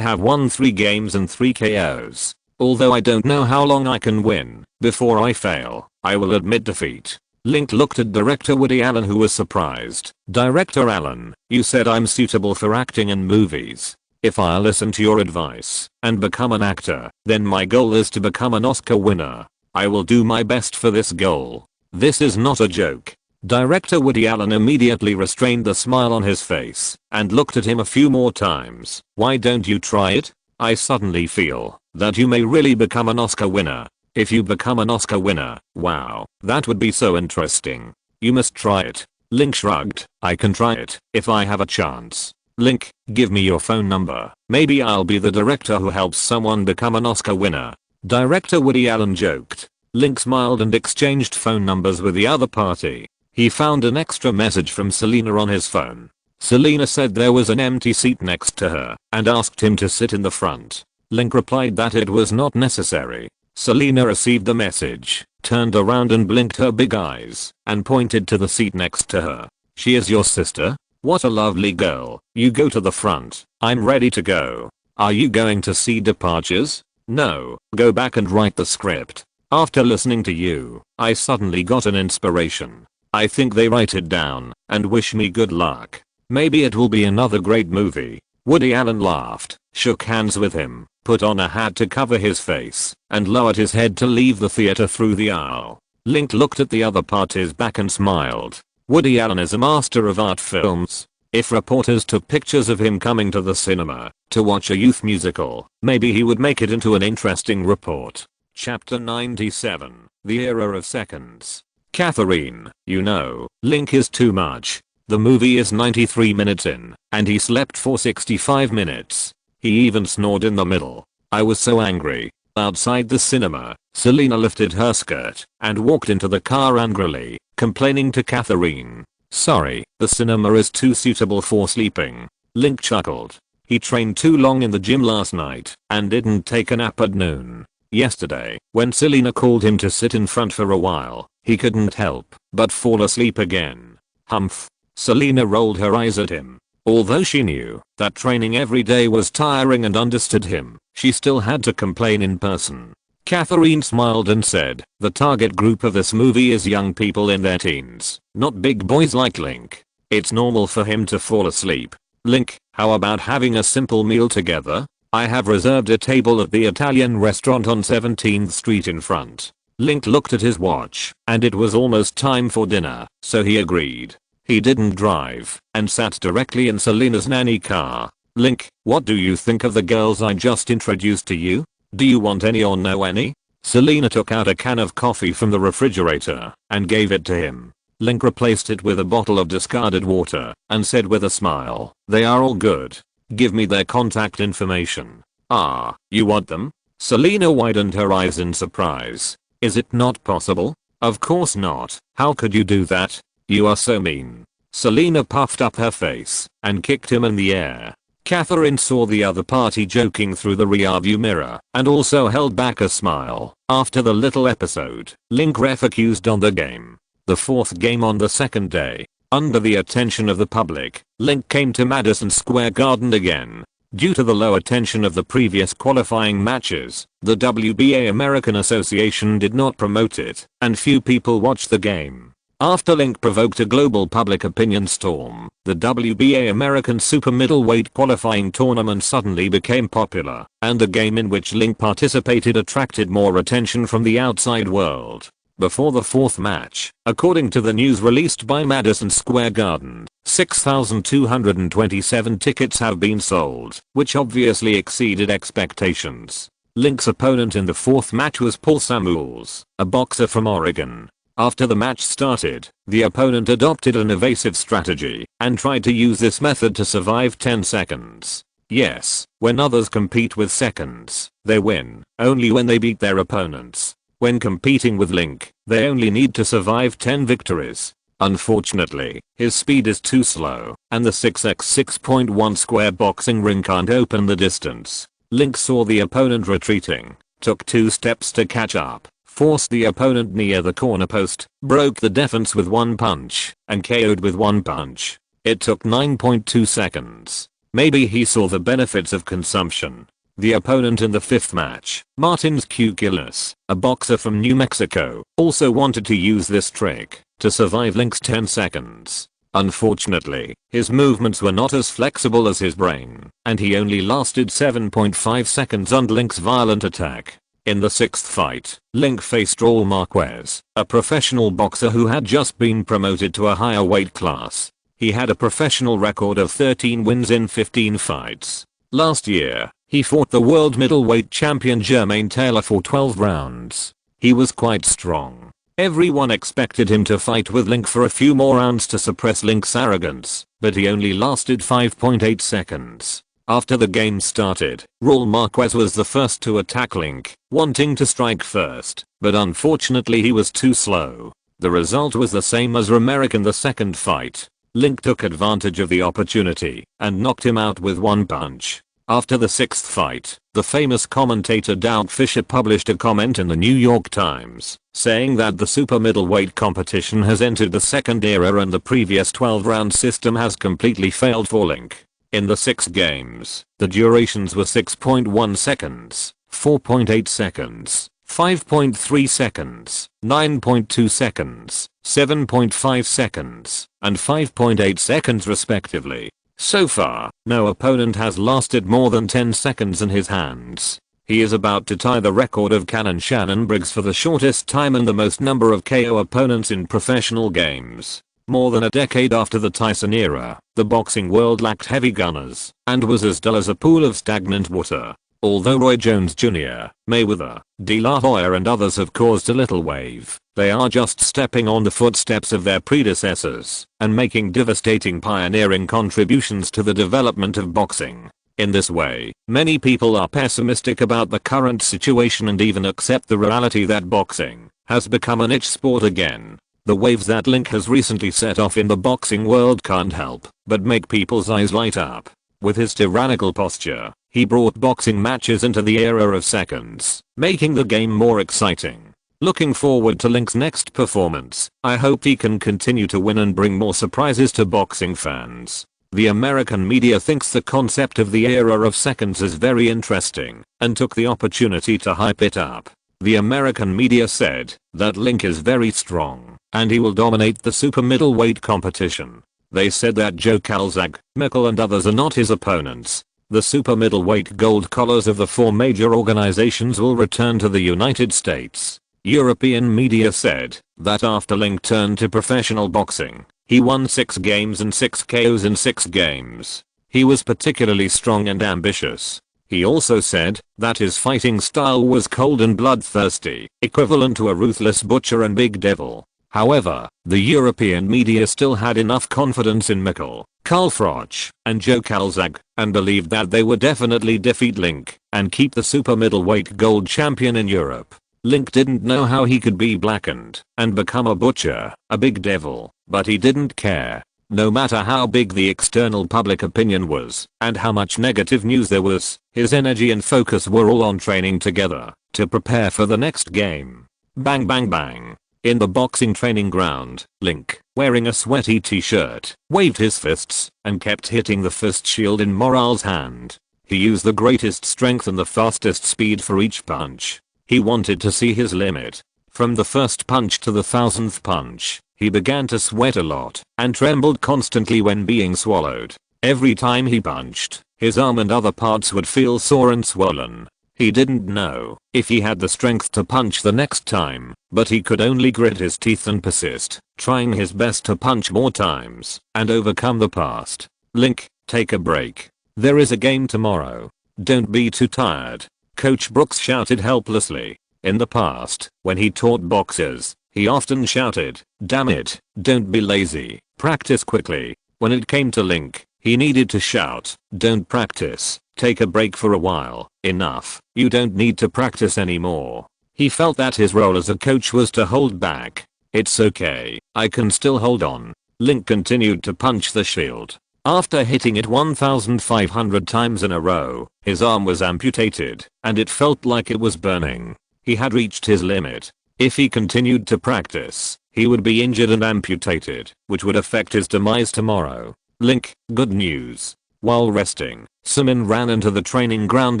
have won 3 games and 3 KOs. Although I don't know how long I can win, before I fail, I will admit defeat. Link looked at director Woody Allen, who was surprised. Director Allen, you said I'm suitable for acting in movies. If I listen to your advice and become an actor, then my goal is to become an Oscar winner. I will do my best for this goal. This is not a joke. Director Woody Allen immediately restrained the smile on his face and looked at him a few more times. Why don't you try it? I suddenly feel that you may really become an Oscar winner. If you become an Oscar winner, wow, that would be so interesting. You must try it. Link shrugged. I can try it if I have a chance. Link, give me your phone number. Maybe I'll be the director who helps someone become an Oscar winner. Director Woody Allen joked. Link smiled and exchanged phone numbers with the other party. He found an extra message from Selena on his phone. Selena said there was an empty seat next to her and asked him to sit in the front. Link replied that it was not necessary. Selena received the message, turned around and blinked her big eyes, and pointed to the seat next to her. She is your sister? What a lovely girl. You go to the front. I'm ready to go. Are you going to see Departures? No, go back and write the script. After listening to you, I suddenly got an inspiration. I think they write it down and wish me good luck. Maybe it will be another great movie. Woody Allen laughed, shook hands with him, put on a hat to cover his face, and lowered his head to leave the theater through the aisle. Link looked at the other party's back and smiled. Woody Allen is a master of art films. If reporters took pictures of him coming to the cinema to watch a youth musical, maybe he would make it into an interesting report. Chapter 97, The Era of Seconds. Catherine, you know, Link is too much. The movie is 93 minutes in, and he slept for 65 minutes. He even snored in the middle. I was so angry. Outside the cinema, Selena lifted her skirt and walked into the car angrily, complaining to Catherine. Sorry, the cinema is too suitable for sleeping. Link chuckled. He trained too long in the gym last night and didn't take a nap at noon. Yesterday, when Selena called him to sit in front for a while, he couldn't help but fall asleep again. Humph. Selena rolled her eyes at him. Although she knew that training every day was tiring and understood him, she still had to complain in person. Catherine smiled and said, the target group of this movie is young people in their teens, not big boys like Link. It's normal for him to fall asleep. Link, how about having a simple meal together? I have reserved a table at the Italian restaurant on 17th Street in front. Link looked at his watch, and it was almost time for dinner, so he agreed. He didn't drive, and sat directly in Selena's nanny car. Link, what do you think of the girls I just introduced to you? Do you want any or no any? Selena took out a can of coffee from the refrigerator and gave it to him. Link replaced it with a bottle of discarded water and said with a smile, they are all good. Give me their contact information. Ah, you want them? Selena widened her eyes in surprise. Is it not possible? Of course not. How could you do that? You are so mean. Selena puffed up her face and kicked him in the air. Catherine saw the other party joking through the rearview mirror and also held back a smile. After the little episode, Link ref accused on the game. The fourth game on the second day. Under the attention of the public, Link came to Madison Square Garden again. Due to the low attention of the previous qualifying matches, the WBA American Association did not promote it, and few people watched the game. After Link provoked a global public opinion storm, the WBA American Super Middleweight qualifying tournament suddenly became popular, and the game in which Link participated attracted more attention from the outside world. Before the fourth match, according to the news released by Madison Square Garden, 6,227 tickets have been sold, which obviously exceeded expectations. Link's opponent in the fourth match was Paul Samuels, a boxer from Oregon. After the match started, the opponent adopted an evasive strategy and tried to use this method to survive 10 seconds. Yes, when others compete with seconds, they win, only when they beat their opponents. When competing with Link, they only need to survive 10 victories. Unfortunately, his speed is too slow, and the 6x6.1 square boxing ring can't open the distance. Link saw the opponent retreating, took 2 steps to catch up, forced the opponent near the corner post, broke the defense with 1 punch, and KO'd with 1 punch. It took 9.2 seconds. Maybe he saw the benefits of consumption. The opponent in the fifth match, Martins Q. Gillis, a boxer from New Mexico, also wanted to use this trick to survive Link's 10 seconds. Unfortunately, his movements were not as flexible as his brain, and he only lasted 7.5 seconds under Link's violent attack. In the sixth fight, Link faced Raul Marquez, a professional boxer who had just been promoted to a higher weight class. He had a professional record of 13 wins in 15 fights. Last year, he fought the world middleweight champion Jermaine Taylor for 12 rounds. He was quite strong. Everyone expected him to fight with Link for a few more rounds to suppress Link's arrogance, but he only lasted 5.8 seconds. After the game started, Raul Marquez was the first to attack Link, wanting to strike first, but unfortunately he was too slow. The result was the same as Romeric in the second fight. Link took advantage of the opportunity and knocked him out with 1 punch. After the sixth fight, the famous commentator Doug Fisher published a comment in the New York Times, saying that the super middleweight competition has entered the second era and the previous 12-round system has completely failed for Link. In the 6 games, the durations were 6.1 seconds, 4.8 seconds, 5.3 seconds, 9.2 seconds, 7.5 seconds, and 5.8 seconds respectively. So far, no opponent has lasted more than 10 seconds in his hands. He is about to tie the record of Cannon Shannon Briggs for the shortest time and the most number of KO opponents in professional games. More than a decade after the Tyson era, the boxing world lacked heavy gunners and was as dull as a pool of stagnant water. Although Roy Jones Jr., Mayweather, De La Hoya and others have caused a little wave, they are just stepping on the footsteps of their predecessors and making devastating pioneering contributions to the development of boxing. In this way, many people are pessimistic about the current situation and even accept the reality that boxing has become a niche sport again. The waves that Link has recently set off in the boxing world can't help but make people's eyes light up. With his tyrannical posture, he brought boxing matches into the era of seconds, making the game more exciting. Looking forward to Link's next performance. I hope he can continue to win and bring more surprises to boxing fans. The American media thinks the concept of the era of seconds is very interesting and took the opportunity to hype it up. The American media said that Link is very strong and he will dominate the super middleweight competition. They said that Joe Calzaghe, Mickle and others are not his opponents. The super middleweight gold collars of the 4 major organizations will return to the United States. European media said that after Link turned to professional boxing, he won 6 games and 6 KOs in 6 games. He was particularly strong and ambitious. He also said that his fighting style was cold and bloodthirsty, equivalent to a ruthless butcher and big devil. However, the European media still had enough confidence in Mickle, Carl Froch, and Joe Calzaghe, and believed that they would definitely defeat Link. and keep the super middleweight gold champion in Europe. Link didn't know how he could be blackened and become a butcher, a big devil, but he didn't care. No matter how big the external public opinion was and how much negative news there was, his energy and focus were all on training together to prepare for the next game. Bang bang bang. In the boxing training ground, Link, wearing a sweaty t-shirt, waved his fists and kept hitting the fist shield in Morale's hand. He used the greatest strength and the fastest speed for each punch. He wanted to see his limit. From the first punch to the 1000th punch, he began to sweat a lot and trembled constantly when being swallowed. Every time he punched, his arm and other parts would feel sore and swollen. He didn't know if he had the strength to punch the next time, but he could only grit his teeth and persist, trying his best to punch more times and overcome the past. Link, take a break. There is a game tomorrow. Don't be too tired. Coach Brooks shouted helplessly. In the past, when he taught boxers, he often shouted, "Damn it, don't be lazy, practice quickly." When it came to Link, he needed to shout, "Don't practice, take a break for a while, enough, you don't need to practice anymore." He felt that his role as a coach was to hold back. "It's okay, I can still hold on." Link continued to punch the shield. After hitting it 1,500 times in a row, his arm was amputated, and it felt like it was burning. He had reached his limit. If he continued to practice, he would be injured and amputated, which would affect his demise tomorrow. Link, good news. While resting, Simon ran into the training ground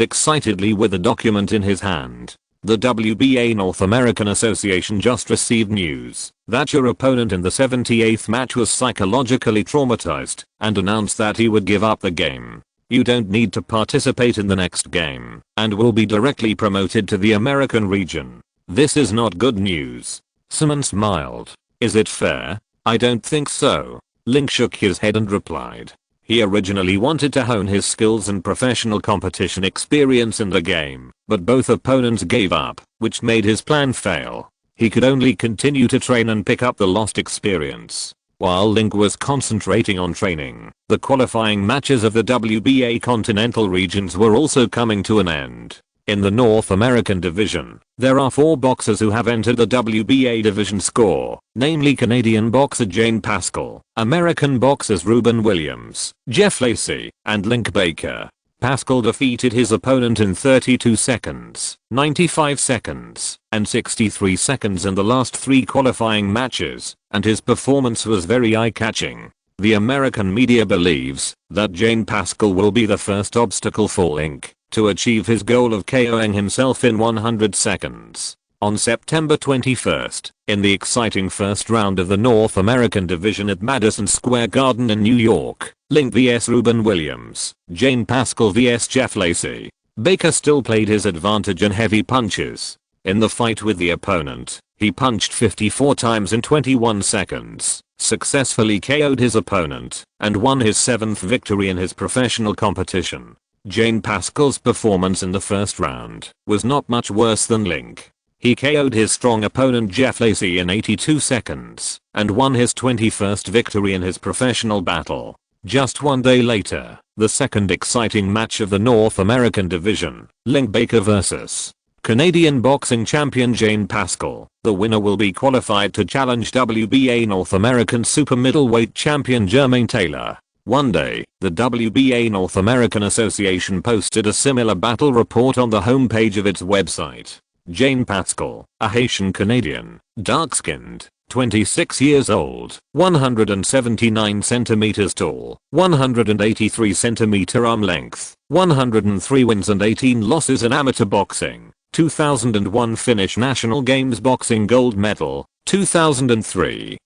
excitedly with a document in his hand. The WBA North American Association just received news that your opponent in the 78th match was psychologically traumatized and announced that he would give up the game. You don't need to participate in the next game and will be directly promoted to the American region. This is not good news. Simon smiled. Is it fair? I don't think so. Link shook his head and replied. He originally wanted to hone his skills and professional competition experience in the game, but both opponents gave up, which made his plan fail. He could only continue to train and pick up the lost experience. While Link was concentrating on training, the qualifying matches of the WBA continental regions were also coming to an end. In the North American division, there are 4 boxers who have entered the WBA division score, namely Canadian boxer Jane Pascal, American boxers Ruben Williams, Jeff Lacey, and Link Baker. Pascal defeated his opponent in 32 seconds, 95 seconds, and 63 seconds in the last 3 qualifying matches, and his performance was very eye-catching. The American media believes that Jane Pascal will be the first obstacle for Link to achieve his goal of KOing himself in 100 seconds. On September 21st, in the exciting first round of the North American division at Madison Square Garden in New York, Link vs Ruben Williams, Jane Pascal vs Jeff Lacey. Baker still played his advantage in heavy punches. In the fight with the opponent, he punched 54 times in 21 seconds, successfully KO'd his opponent, and won his 7th victory in his professional competition. Jane Pascal's performance in the first round was not much worse than Link. He KO'd his strong opponent Jeff Lacey in 82 seconds and won his 21st victory in his professional battle. Just one day later, the second exciting match of the North American division, Link Baker vs. Canadian boxing champion Jane Pascal. The winner will be qualified to challenge WBA North American super middleweight champion Jermaine Taylor. One day, the WBA North American Association posted a similar battle report on the homepage of its website. Jane Pascal, a Haitian Canadian, dark-skinned, 26 years old, 179 centimeters tall, 183 centimeter arm length, 103 wins and 18 losses in amateur boxing, 2001 Finnish National Games boxing gold medal, 2003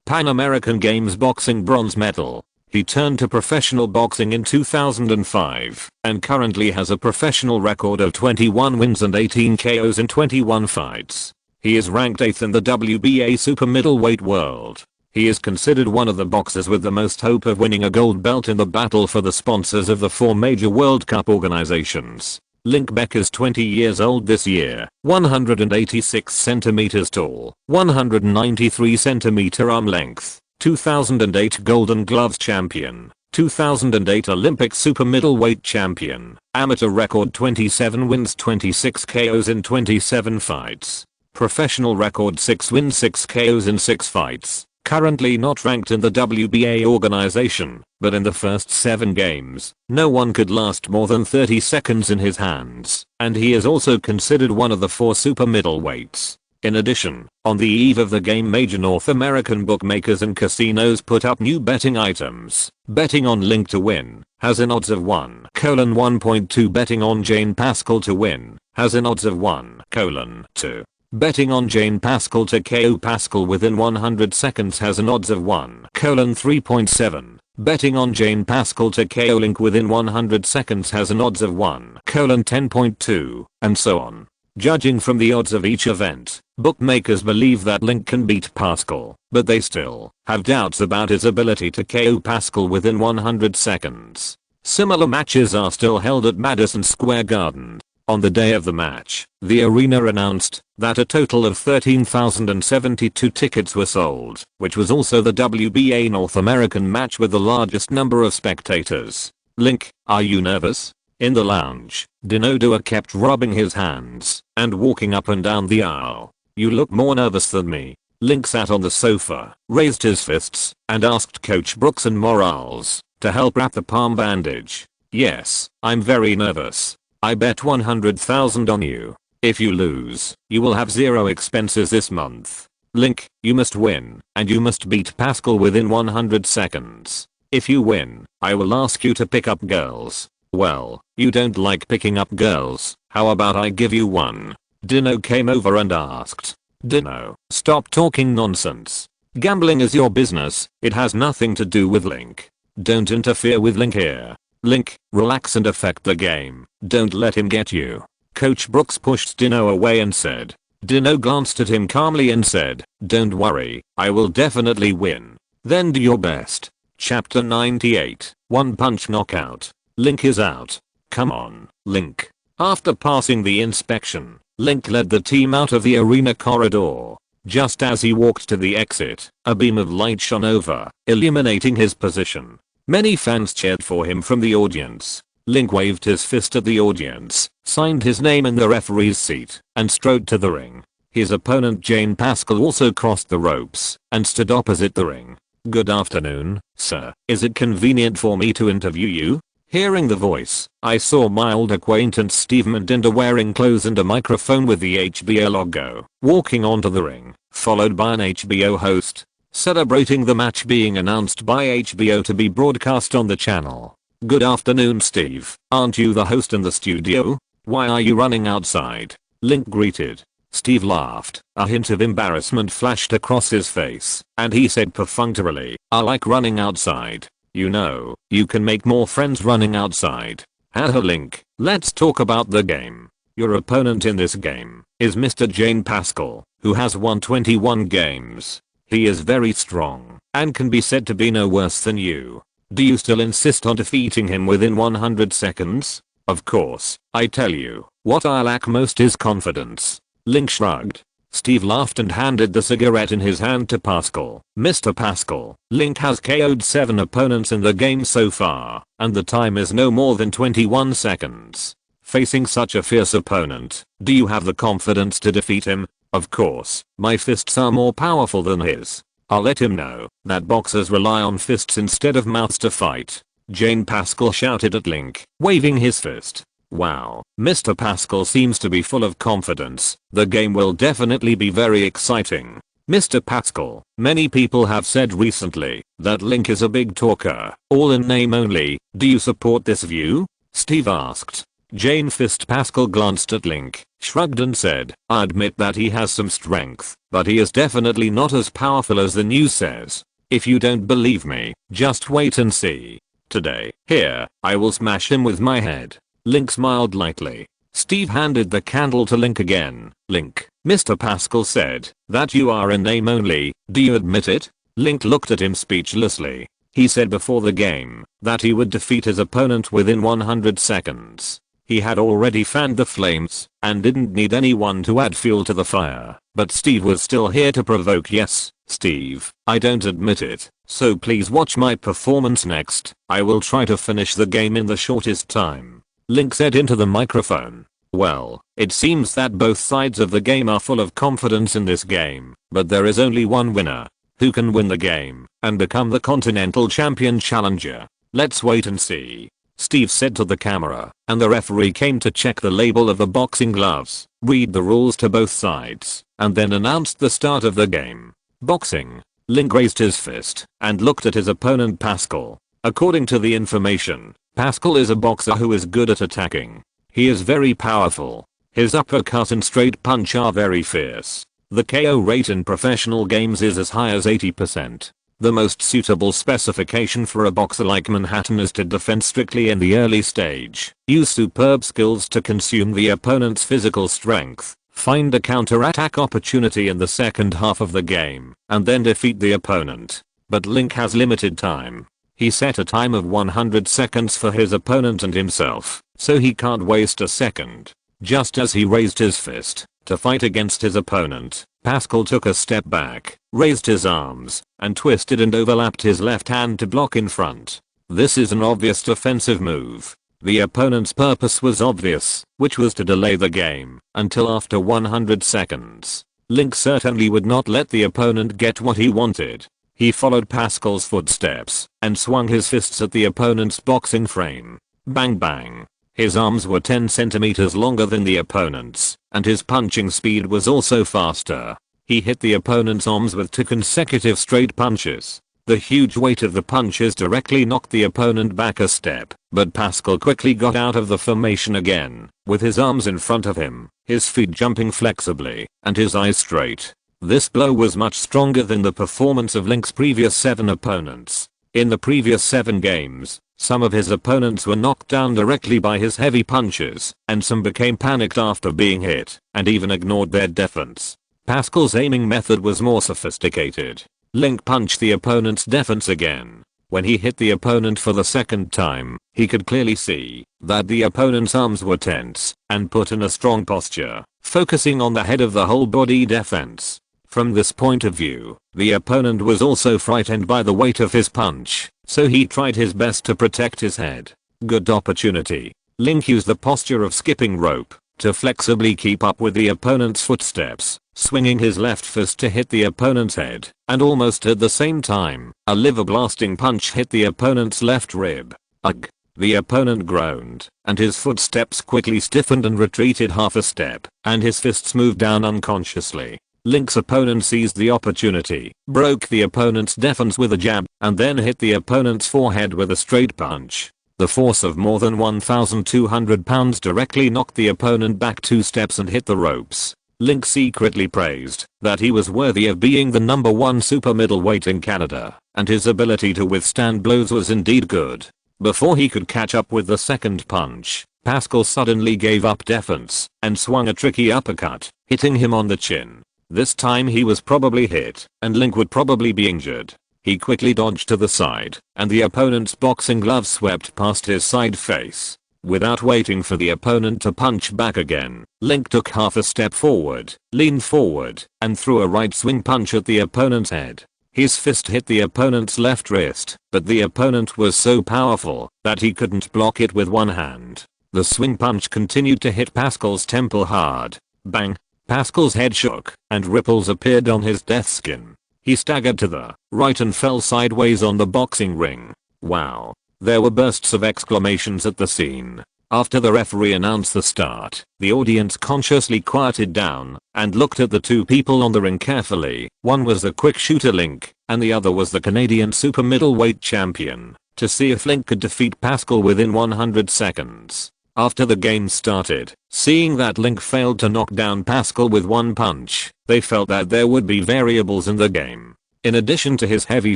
Pan American Games boxing bronze medal. He turned to professional boxing in 2005 and currently has a professional record of 21 wins and 18 KOs in 21 fights. He is ranked 8th in the WBA super middleweight world. He is considered one of the boxers with the most hope of winning a gold belt in the battle for the sponsors of the 4 major World Cup organizations. Link Baker's 20 years old this year, 186 centimeters tall, 193 centimeter arm length. 2008 Golden Gloves champion, 2008 Olympic super middleweight champion. Amateur record 27 wins 26 KOs in 27 fights. Professional record 6 wins 6 KOs in 6 fights. Currently not ranked in the WBA organization, but in the first 7 games, no one could last more than 30 seconds in his hands, and he is also considered one of the 4 super middleweights. In addition, on the eve of the game, major North American bookmakers and casinos put up new betting items. Betting on Link to win has an odds of 1:1.2. Betting on Jane Pascal to win has an odds of 1:2. Betting on Jane Pascal to KO Pascal within 100 seconds has an odds of 1:3.7. Betting on Jane Pascal to KO Link within 100 seconds has an odds of 1:10.2, and so on. Judging from the odds of each event, bookmakers believe that Link can beat Pascal, but they still have doubts about his ability to KO Pascal within 100 seconds. Similar matches are still held at Madison Square Garden. On the day of the match, the arena announced that a total of 13,072 tickets were sold, which was also the WBA North American match with the largest number of spectators. Link, are you nervous? In the lounge, Dino kept rubbing his hands and walking up and down the aisle. You look more nervous than me. Link sat on the sofa, raised his fists, and asked Coach Brooks and Morales to help wrap the palm bandage. Yes, I'm very nervous. I bet 100,000 on you. If you lose, you will have 0 expenses this month. Link, you must win, and you must beat Pascal within 100 seconds. If you win, I will ask you to pick up girls. Well, you don't like picking up girls, how about I give you one? Dino came over and asked. Dino, stop talking nonsense. Gambling is your business, it has nothing to do with Link. Don't interfere with Link here. Link, relax and affect the game, don't let him get you. Coach Brooks pushed Dino away and said. Dino glanced at him calmly and said, don't worry, I will definitely win. Then do your best. Chapter 98, One Punch Knockout. Link is out. Come on, Link. After passing the inspection, Link led the team out of the arena corridor. Just as he walked to the exit, a beam of light shone over, illuminating his position. Many fans cheered for him from the audience. Link waved his fist at the audience, signed his name in the referee's seat, and strode to the ring. His opponent Jane Pascal also crossed the ropes and stood opposite the ring. Good afternoon, sir. Is it convenient for me to interview you? Hearing the voice, I saw my old acquaintance Steve Mandinda wearing clothes and a microphone with the HBO logo, walking onto the ring, followed by an HBO host, celebrating the match being announced by HBO to be broadcast on the channel. Good afternoon, Steve. Aren't you the host in the studio? Why are you running outside? Link greeted. Steve laughed. A hint of embarrassment flashed across his face, and he said perfunctorily, I like running outside. You know, you can make more friends running outside. Haha Link, let's talk about the game. Your opponent in this game is Mr. Jane Pascal, who has won 21 games. He is very strong, and can be said to be no worse than you. Do you still insist on defeating him within 100 seconds? Of course, I tell you, what I lack most is confidence. Link shrugged. Steve laughed and handed the cigarette in his hand to Pascal. Mr. Pascal, Link has KO'd 7 opponents in the game so far, and the time is no more than 21 seconds. Facing such a fierce opponent, do you have the confidence to defeat him? Of course, my fists are more powerful than his. I'll let him know that boxers rely on fists instead of mouths to fight. Jane Pascal shouted at Link, waving his fist. Wow, Mr. Pascal seems to be full of confidence. The game will definitely be very exciting. Mr. Pascal, many people have said recently that Link is a big talker, all in name only. Do you support this view? Steve asked. Jane Fist Pascal glanced at Link, shrugged and said, I admit that he has some strength, but he is definitely not as powerful as the news says. If you don't believe me, just wait and see. Today, here, I will smash him with my head. Link smiled lightly. Steve handed the candle to Link again. Link, Mr. Pascal said that you are in name only. Do you admit it? Link looked at him speechlessly. He said before the game that he would defeat his opponent within 100 seconds. He had already fanned the flames and didn't need anyone to add fuel to the fire. But Steve was still here to provoke. Yes, Steve, I don't admit it, so please watch my performance next. I will try to finish the game in the shortest time. Link said into the microphone. Well, it seems that both sides of the game are full of confidence in this game, but there is only one winner. Who can win the game and become the Continental Champion challenger? Let's wait and see, Steve said to the camera, and the referee came to check the label of the boxing gloves, read the rules to both sides, and then announced the start of the game. Boxing. Link raised his fist and looked at his opponent Pascal. According to the information, Pascal is a boxer who is good at attacking. He is very powerful. His uppercut and straight punch are very fierce. The KO rate in professional games is as high as 80%. The most suitable specification for a boxer like Manhattan is to defend strictly in the early stage, use superb skills to consume the opponent's physical strength, find a counter-attack opportunity in the second half of the game, and then defeat the opponent. But Link has limited time. He set a time of 100 seconds for his opponent and himself, so he can't waste a second. Just as he raised his fist to fight against his opponent, Pascal took a step back, raised his arms, and twisted and overlapped his left hand to block in front. This is an obvious defensive move. The opponent's purpose was obvious, which was to delay the game until after 100 seconds. Link certainly would not let the opponent get what he wanted. He followed Pascal's footsteps and swung his fists at the opponent's boxing frame. Bang bang. His arms were 10 centimeters longer than the opponent's, and his punching speed was also faster. He hit the opponent's arms with 2 consecutive straight punches. The huge weight of the punches directly knocked the opponent back a step, but Pascal quickly got out of the formation again, with his arms in front of him, his feet jumping flexibly, and his eyes straight. This blow was much stronger than the performance of Link's previous 7 opponents. In the previous 7 games, some of his opponents were knocked down directly by his heavy punches, and some became panicked after being hit, and even ignored their defense. Pascal's aiming method was more sophisticated. Link punched the opponent's defense again. When he hit the opponent for the second time, he could clearly see that the opponent's arms were tense and put in a strong posture, focusing on the head of the whole body defense. From this point of view, the opponent was also frightened by the weight of his punch, so he tried his best to protect his head. Good opportunity. Link used the posture of skipping rope to flexibly keep up with the opponent's footsteps, swinging his left fist to hit the opponent's head, and almost at the same time, a liver-blasting punch hit the opponent's left rib. Ugh. The opponent groaned, and his footsteps quickly stiffened and retreated half a step, and his fists moved down unconsciously. Link's opponent seized the opportunity, broke the opponent's defense with a jab, and then hit the opponent's forehead with a straight punch. The force of more than 1,200 pounds directly knocked the opponent back 2 steps and hit the ropes. Link secretly praised that he was worthy of being the #1 super middleweight in Canada, and his ability to withstand blows was indeed good. Before he could catch up with the second punch, Pascal suddenly gave up defense and swung a tricky uppercut, hitting him on the chin. This time he was probably hit, and Link would probably be injured. He quickly dodged to the side, and the opponent's boxing glove swept past his side face. Without waiting for the opponent to punch back again, Link took half a step forward, leaned forward, and threw a right swing punch at the opponent's head. His fist hit the opponent's left wrist, but the opponent was so powerful that he couldn't block it with one hand. The swing punch continued to hit Pascal's temple hard. Bang! Pascal's head shook, and ripples appeared on his death skin. He staggered to the right and fell sideways on the boxing ring. Wow. There were bursts of exclamations at the scene. After the referee announced the start, the audience consciously quieted down and looked at the 2 people on the ring carefully. One was the quick shooter Link, and the other was the Canadian super middleweight champion, to see if Link could defeat Pascal within 100 seconds. After the game started, seeing that Link failed to knock down Pascal with one punch, they felt that there would be variables in the game. In addition to his heavy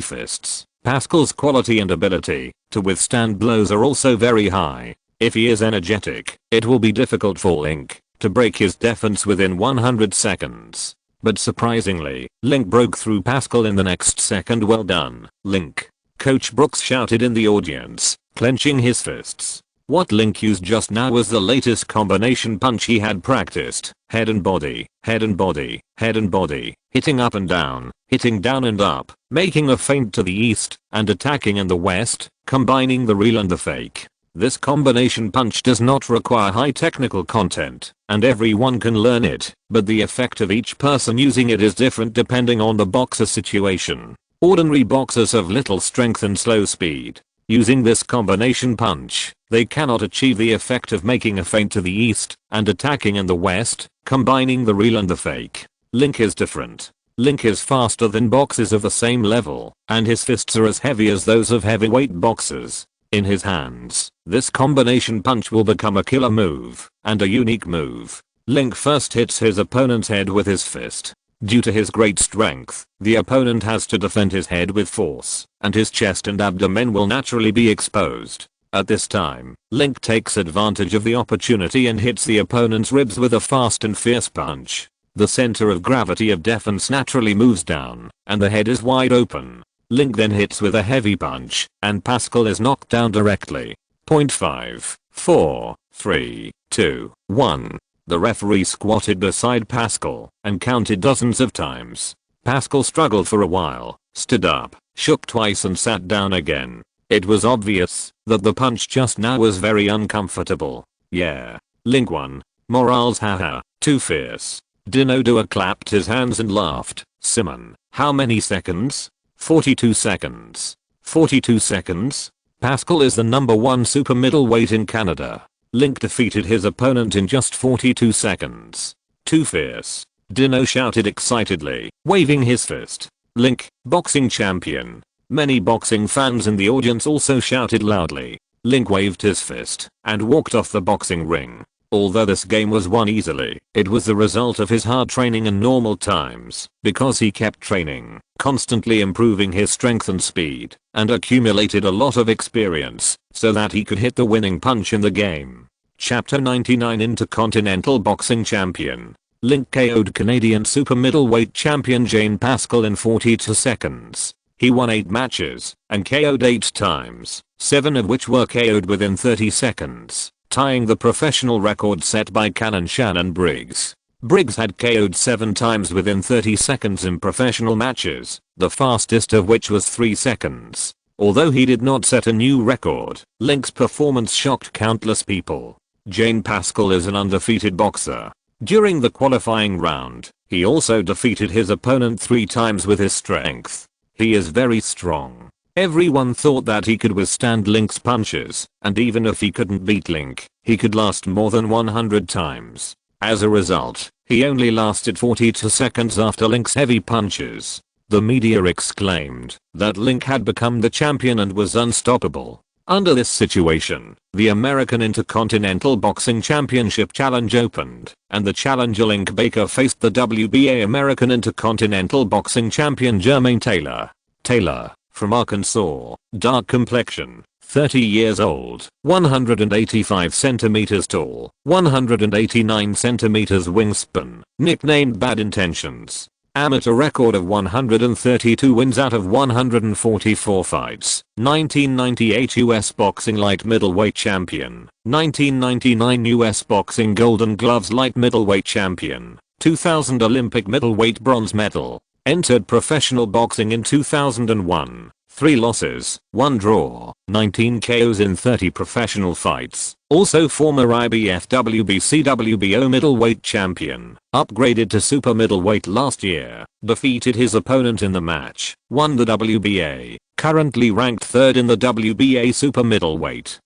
fists, Pascal's quality and ability to withstand blows are also very high. If he is energetic, it will be difficult for Link to break his defense within 100 seconds. But surprisingly, Link broke through Pascal in the next second. Well done, Link. Coach Brooks shouted in the audience, clenching his fists. What Link used just now was the latest combination punch he had practiced. Head and body, head and body, head and body, hitting up and down, hitting down and up, making a feint to the east, and attacking in the west, combining the real and the fake. This combination punch does not require high technical content, and everyone can learn it, but the effect of each person using it is different depending on the boxer situation. Ordinary boxers have little strength and slow speed. Using this combination punch, they cannot achieve the effect of making a feint to the east and attacking in the west, combining the real and the fake. Link is different. Link is faster than boxers of the same level, and his fists are as heavy as those of heavyweight boxers. In his hands, this combination punch will become a killer move, and a unique move. Link first hits his opponent's head with his fist. Due to his great strength, the opponent has to defend his head with force, and his chest and abdomen will naturally be exposed. At this time, Link takes advantage of the opportunity and hits the opponent's ribs with a fast and fierce punch. The center of gravity of defense naturally moves down, and the head is wide open. Link then hits with a heavy punch, and Pascal is knocked down directly. 5, 4, 3, 2, 1. The referee squatted beside Pascal and counted dozens of times. Pascal struggled for a while, stood up, shook twice and sat down again. It was obvious that the punch just now was very uncomfortable. Yeah. Link won. Morals haha, too fierce. Dinodua clapped his hands and laughed. Simon, how many seconds? 42 seconds. 42 seconds? Pascal is the number 1 super middleweight in Canada. Link defeated his opponent in just 42 seconds. Too fierce. Dino shouted excitedly, waving his fist. Link, boxing champion. Many boxing fans in the audience also shouted loudly. Link waved his fist and walked off the boxing ring. Although this game was won easily, it was the result of his hard training and normal times, because he kept training, constantly improving his strength and speed, and accumulated a lot of experience, so that he could hit the winning punch in the game. Chapter 99 Intercontinental Boxing Champion. Link KO'd Canadian super middleweight champion Jane Pascal in 42 seconds. He won 8 matches, and KO'd 8 times, 7 of which were KO'd within 30 seconds. Tying the professional record set by Canon Shannon Briggs. Briggs had KO'd 7 times within 30 seconds in professional matches, the fastest of which was 3 seconds. Although he did not set a new record, Link's performance shocked countless people. Jane Pascal is an undefeated boxer. During the qualifying round, he also defeated his opponent 3 times with his strength. He is very strong. Everyone thought that he could withstand Link's punches, and even if he couldn't beat Link, he could last more than 100 times. As a result, he only lasted 42 seconds after Link's heavy punches. The media exclaimed that Link had become the champion and was unstoppable. Under this situation, the American Intercontinental Boxing Championship challenge opened, and the challenger Link Baker faced the WBA American Intercontinental Boxing Champion Jermaine Taylor. Taylor, from Arkansas, dark complexion, 30 years old, 185 centimeters tall, 189 centimeters wingspan, nicknamed Bad Intentions. Amateur record of 132 wins out of 144 fights. 1998 US Boxing Light Middleweight Champion. 1999 US Boxing Golden Gloves Light Middleweight Champion. 2000 Olympic Middleweight Bronze Medal. Entered professional boxing in 2001. 3 losses, 1 draw, 19 KOs in 30 professional fights. Also former IBF WBC WBO middleweight champion. Upgraded to super middleweight last year. Defeated his opponent in the match. Won the WBA. Currently ranked 3rd in the WBA super middleweight.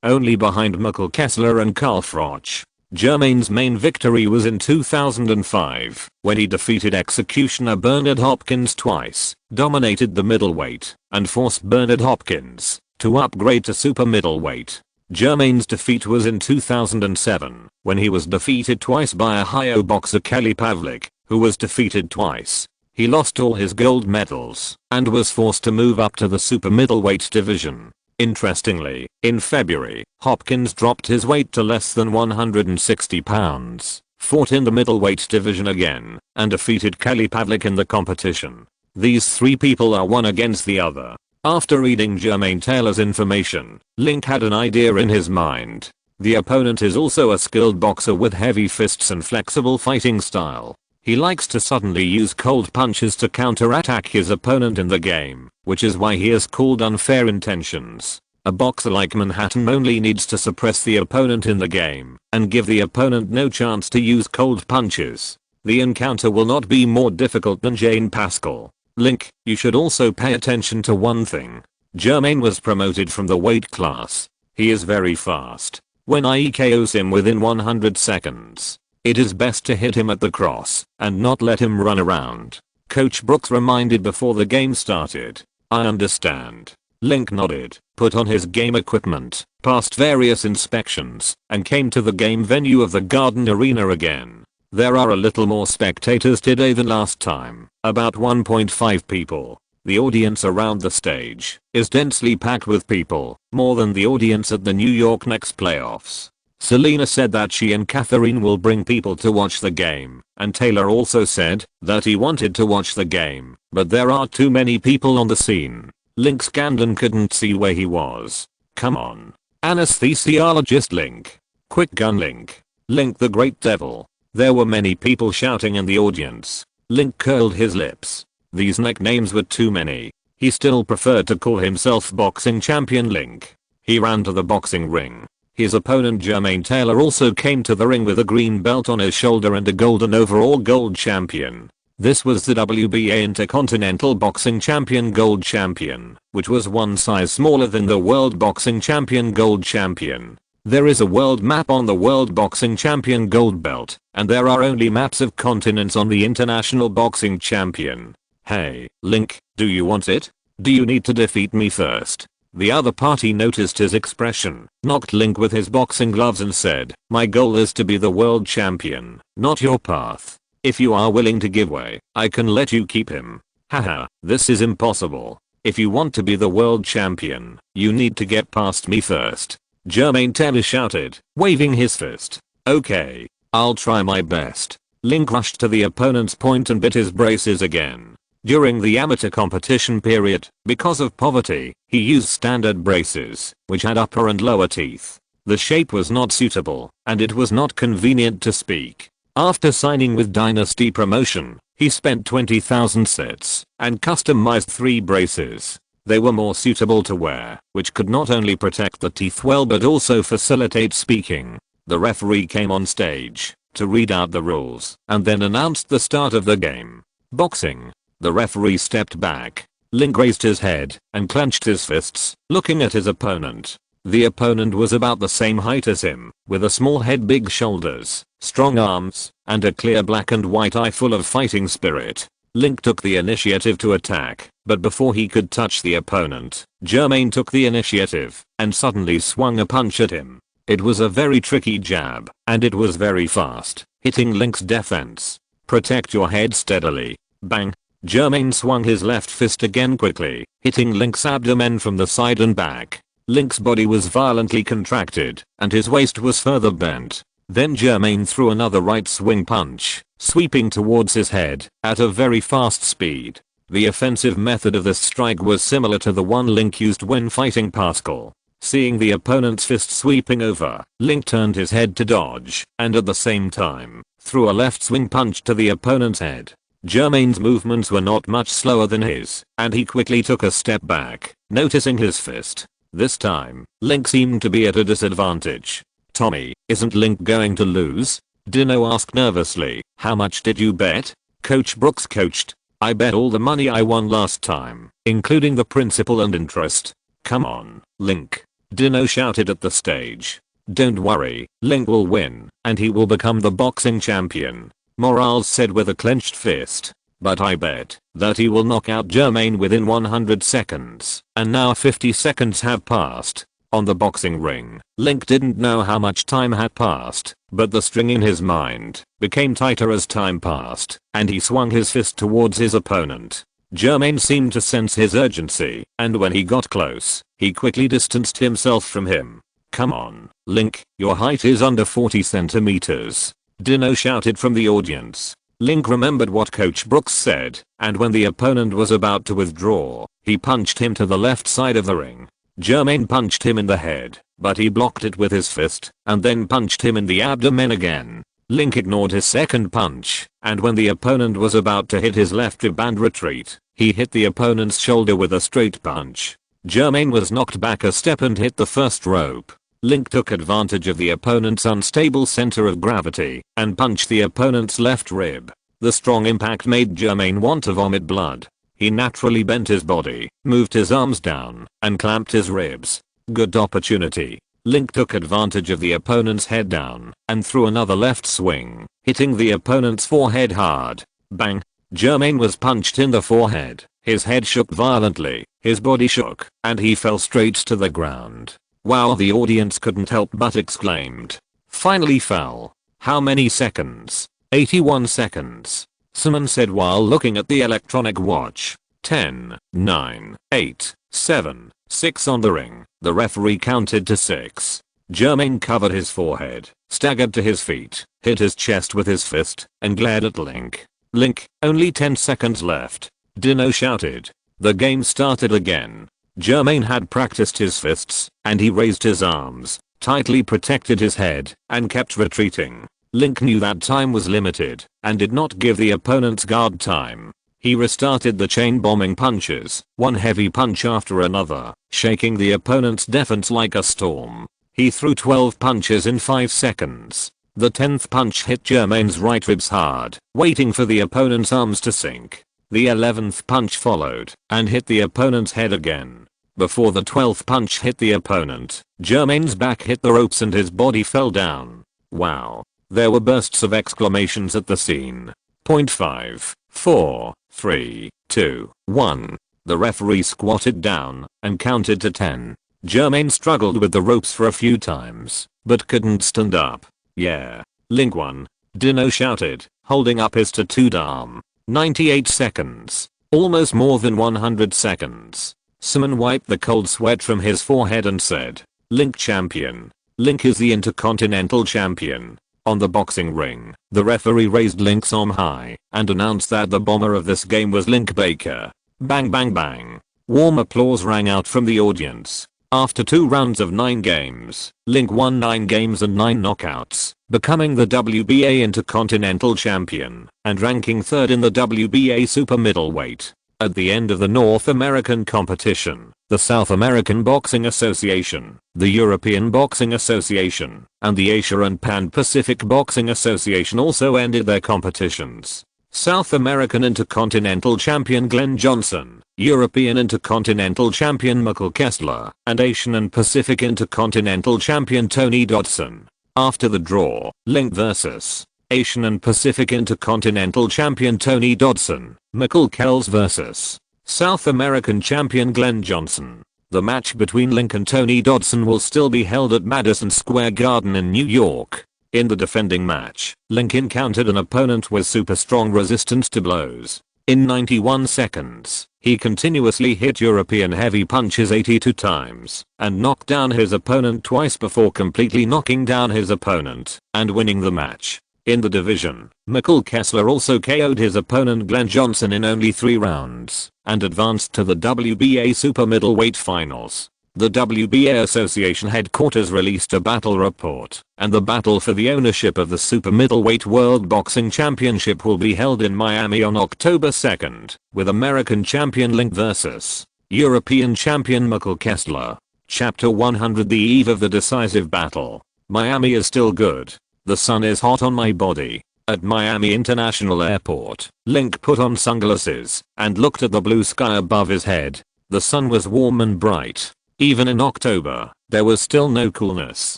Only behind Mikkel Kessler and Carl Froch. Jermaine's main victory was in 2005, when he defeated executioner Bernard Hopkins twice, dominated the middleweight, and forced Bernard Hopkins to upgrade to super middleweight. Jermaine's defeat was in 2007, when he was defeated twice by Ohio boxer Kelly Pavlik, who was defeated twice. He lost all his gold medals, and was forced to move up to the super middleweight division. Interestingly, in February, Hopkins dropped his weight to less than 160 pounds, fought in the middleweight division again, and defeated Kelly Pavlik in the competition. These 3 people are one against the other. After reading Jermaine Taylor's information, Link had an idea in his mind. The opponent is also a skilled boxer with heavy fists and flexible fighting style. He likes to suddenly use cold punches to counterattack his opponent in the game, which is why he is called Unfair Intentions. A boxer like Manhattan only needs to suppress the opponent in the game and give the opponent no chance to use cold punches. The encounter will not be more difficult than Jane Pascal. Link, you should also pay attention to one thing. Jermaine was promoted from the weight class. He is very fast. When I KOs him within 100 seconds, it is best to hit him at the cross and not let him run around. Coach Brooks reminded before the game started. I understand. Link nodded, put on his game equipment, passed various inspections, and came to the game venue of the Garden Arena again. There are a little more spectators today than last time, about 1.5 people. The audience around the stage is densely packed with people, more than the audience at the New York Knicks playoffs. Selena said that she and Catherine will bring people to watch the game, and Taylor also said that he wanted to watch the game, but there are too many people on the scene. Link scanned and couldn't see where he was. Come on. Anesthesiologist Link. Quick gun Link. Link the Great Devil. There were many people shouting in the audience. Link curled his lips. These nicknames were too many. He still preferred to call himself Boxing Champion Link. He ran to the boxing ring. His opponent Jermaine Taylor also came to the ring with a green belt on his shoulder and a golden overall gold champion. This was the WBA Intercontinental Boxing Champion Gold Champion, which was one size smaller than the World Boxing Champion Gold Champion. There is a world map on the World Boxing Champion Gold Belt, and there are only maps of continents on the International Boxing Champion. Hey, Link, do you want it? Do you need to defeat me first? The other party noticed his expression, knocked Link with his boxing gloves and said, my goal is to be the world champion, not your path. If you are willing to give way, I can let you keep him. Haha, this is impossible. If you want to be the world champion, you need to get past me first. Jermaine Taylor shouted, waving his fist. Okay, I'll try my best. Link rushed to the opponent's point and bit his braces again. During the amateur competition period, because of poverty, he used standard braces, which had upper and lower teeth. The shape was not suitable, and it was not convenient to speak. After signing with Dynasty Promotion, he spent 20,000 sets and customized 3 braces. They were more suitable to wear, which could not only protect the teeth well but also facilitate speaking. The referee came on stage to read out the rules and then announced the start of the game. Boxing. The referee stepped back. Link raised his head and clenched his fists, looking at his opponent. The opponent was about the same height as him, with a small head, big shoulders, strong arms, and a clear black and white eye full of fighting spirit. Link took the initiative to attack, but before he could touch the opponent, Jermaine took the initiative and suddenly swung a punch at him. It was a very tricky jab, and it was very fast, hitting Link's defense. Protect your head steadily. Bang. Jermaine swung his left fist again quickly, hitting Link's abdomen from the side and back. Link's body was violently contracted, and his waist was further bent. Then Jermaine threw another right swing punch, sweeping towards his head at a very fast speed. The offensive method of this strike was similar to the one Link used when fighting Pascal. Seeing the opponent's fist sweeping over, Link turned his head to dodge, and at the same time, threw a left swing punch to the opponent's head. Jermaine's movements were not much slower than his, and he quickly took a step back, noticing his fist. This time, Link seemed to be at a disadvantage. Tommy, isn't Link going to lose? Dino asked nervously. How much did you bet? Coach Brooks coached. I bet all the money I won last time, including the principal and interest. Come on, Link. Dino shouted at the stage. Don't worry, Link will win, and he will become the boxing champion. Morales said with a clenched fist. But I bet that he will knock out Jermaine within 100 seconds. And now 50 seconds have passed. On the boxing ring, Link didn't know how much time had passed, but the string in his mind became tighter as time passed, and he swung his fist towards his opponent. Jermaine seemed to sense his urgency, and when he got close, he quickly distanced himself from him. Come on, Link, your height is under 40 centimeters. Dino shouted from the audience. Link remembered what Coach Brooks said, and when the opponent was about to withdraw, he punched him to the left side of the ring. Jermaine punched him in the head, but he blocked it with his fist, and then punched him in the abdomen again. Link ignored his second punch, and when the opponent was about to hit his left rib and retreat, he hit the opponent's shoulder with a straight punch. Jermaine was knocked back a step and hit the first rope. Link took advantage of the opponent's unstable center of gravity and punched the opponent's left rib. The strong impact made Jermaine want to vomit blood. He naturally bent his body, moved his arms down, and clamped his ribs. Good opportunity. Link took advantage of the opponent's head down and threw another left swing, hitting the opponent's forehead hard. Bang! Jermaine was punched in the forehead. His head shook violently, his body shook, and he fell straight to the ground. Wow, the audience couldn't help but exclaimed. Finally fell. How many seconds? 81 seconds. Someone said while looking at the electronic watch. 10, 9, 8, 7, 6 on the ring. The referee counted to 6. Jermaine covered his forehead, staggered to his feet, hit his chest with his fist, and glared at Link. Link, only 10 seconds left. Dino shouted. The game started again. Jermaine had practiced his fists, and he raised his arms, tightly protected his head, and kept retreating. Link knew that time was limited, and did not give the opponent's guard time. He restarted the chain bombing punches, one heavy punch after another, shaking the opponent's defense like a storm. He threw 12 punches in 5 seconds. The 10th punch hit Jermaine's right ribs hard, waiting for the opponent's arms to sink. The 11th punch followed, and hit the opponent's head again. Before the 12th punch hit the opponent, Jermaine's back hit the ropes and his body fell down. Wow. There were bursts of exclamations at the scene. 5, 4, 3, 2, 1. The referee squatted down and counted to 10. Jermaine struggled with the ropes for a few times, but couldn't stand up. Yeah. Link won. Dino shouted, holding up his tattooed arm. 98 seconds. Almost more than 100 seconds. Simon wiped the cold sweat from his forehead and said, Link champion. Link is the Intercontinental Champion. On the boxing ring, the referee raised Link's arm high and announced that the bomber of this game was Link Baker. Bang bang bang. Warm applause rang out from the audience. After 2 rounds of 9 games, Link won 9 games and 9 knockouts, becoming the WBA Intercontinental Champion and ranking 3rd in the WBA Super Middleweight. At the end of the North American competition, the South American Boxing Association, the European Boxing Association, and the Asia and Pan-Pacific Boxing Association also ended their competitions. South American Intercontinental Champion Glenn Johnson, European Intercontinental Champion Michael Kessler, and Asian and Pacific Intercontinental Champion Tony Dodson. After the draw, Link vs. Asian and Pacific Intercontinental Champion Tony Dodson, Michael Kells vs. South American Champion Glenn Johnson. The match between Link and Tony Dodson will still be held at Madison Square Garden in New York. In the defending match, Link encountered an opponent with super strong resistance to blows. In 91 seconds, he continuously hit European heavy punches 82 times and knocked down his opponent twice before completely knocking down his opponent and winning the match. In the division, Michael Kessler also KO'd his opponent Glenn Johnson in only 3 rounds and advanced to the WBA Super Middleweight Finals. The WBA Association headquarters released a battle report, and the battle for the ownership of the Super Middleweight World Boxing Championship will be held in Miami on October 2nd, with American Champion Link vs. European Champion Michael Kessler. Chapter 100. The eve of the decisive battle. Miami is still good. The sun is hot on my body. At Miami International Airport, Link put on sunglasses and looked at the blue sky above his head. The sun was warm and bright. Even in October, there was still no coolness.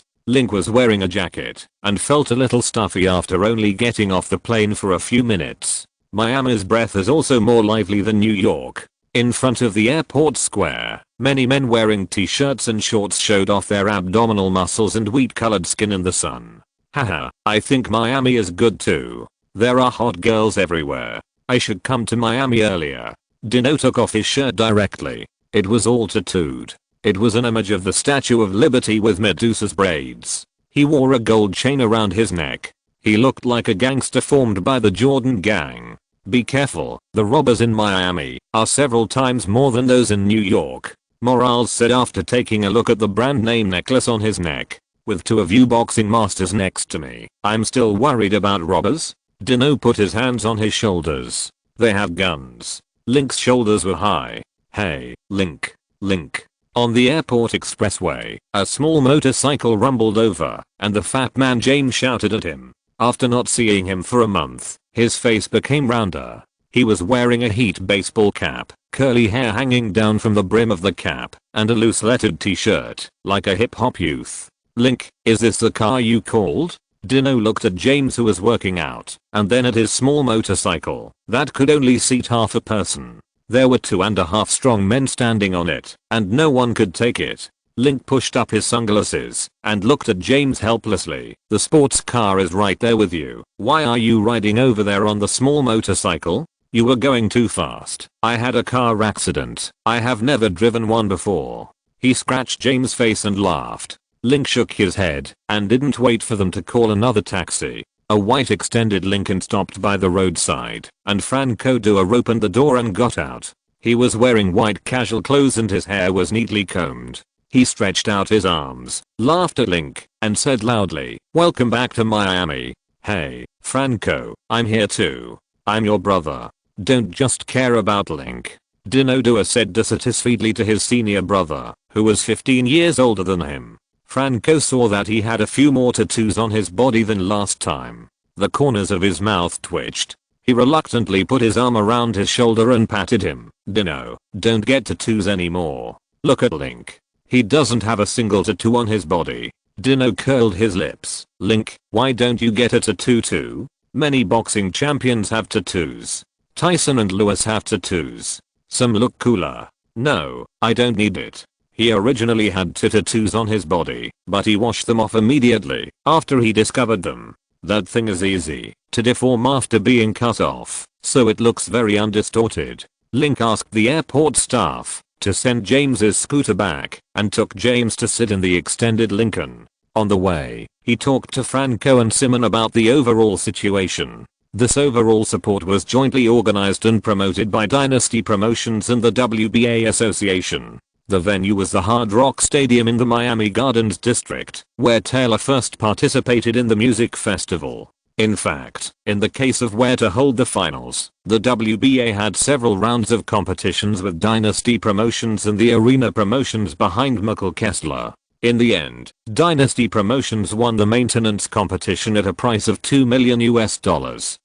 Link was wearing a jacket and felt a little stuffy after only getting off the plane for a few minutes. Miami's breath is also more lively than New York. In front of the airport square, many men wearing t-shirts and shorts showed off their abdominal muscles and wheat-colored skin in the sun. Haha, I think Miami is good too. There are hot girls everywhere. I should come to Miami earlier. Dino took off his shirt directly. It was all tattooed. It was an image of the Statue of Liberty with Medusa's braids. He wore a gold chain around his neck. He looked like a gangster formed by the Jordan gang. Be careful, the robbers in Miami are several times more than those in New York, Morales said after taking a look at the brand name necklace on his neck. With two of you boxing masters next to me, I'm still worried about robbers? Dino put his hands on his shoulders. They have guns. Link's shoulders were high. Hey, Link. Link. On the airport expressway, a small motorcycle rumbled over, and the fat man James shouted at him. After not seeing him for a month, his face became rounder. He was wearing a Heat baseball cap, curly hair hanging down from the brim of the cap, and a loose lettered t-shirt, like a hip-hop youth. Link, is this the car you called? Dino looked at James, who was working out, and then at his small motorcycle that could only seat half a person. There were 2.5 strong men standing on it, and no one could take it. Link pushed up his sunglasses and looked at James helplessly. The sports car is right there with you. Why are you riding over there on the small motorcycle? You were going too fast. I had a car accident. I have never driven one before. He scratched James' face and laughed. Link shook his head and didn't wait for them to call another taxi. A white extended Lincoln stopped by the roadside, and Franco Duer opened the door and got out. He was wearing white casual clothes and his hair was neatly combed. He stretched out his arms, laughed at Link, and said loudly, "Welcome back to Miami. Hey, Franco, I'm here too. I'm your brother. Don't just care about Link." Dino Duer said dissatisfiedly to his senior brother, who was 15 years older than him. Franco saw that he had a few more tattoos on his body than last time. The corners of his mouth twitched. He reluctantly put his arm around his shoulder and patted him. "Dino, don't get tattoos anymore. Look at Link. He doesn't have a single tattoo on his body." Dino curled his lips. "Link, why don't you get a tattoo too? Many boxing champions have tattoos. Tyson and Lewis have tattoos. Some look cooler." "No, I don't need it." He originally had tattoos on his body, but he washed them off immediately after he discovered them. That thing is easy to deform after being cut off, so it looks very undistorted. Link asked the airport staff to send James's scooter back and took James to sit in the extended Lincoln. On the way, he talked to Franco and Simon about the overall situation. This overall support was jointly organized and promoted by Dynasty Promotions and the WBA Association. The venue was the Hard Rock Stadium in the Miami Gardens district, where Taylor first participated in the music festival. In fact, in the case of where to hold the finals, the WBA had several rounds of competitions with Dynasty Promotions and the Arena Promotions behind Michael Kessler. In the end, Dynasty Promotions won the maintenance competition at a price of $2 million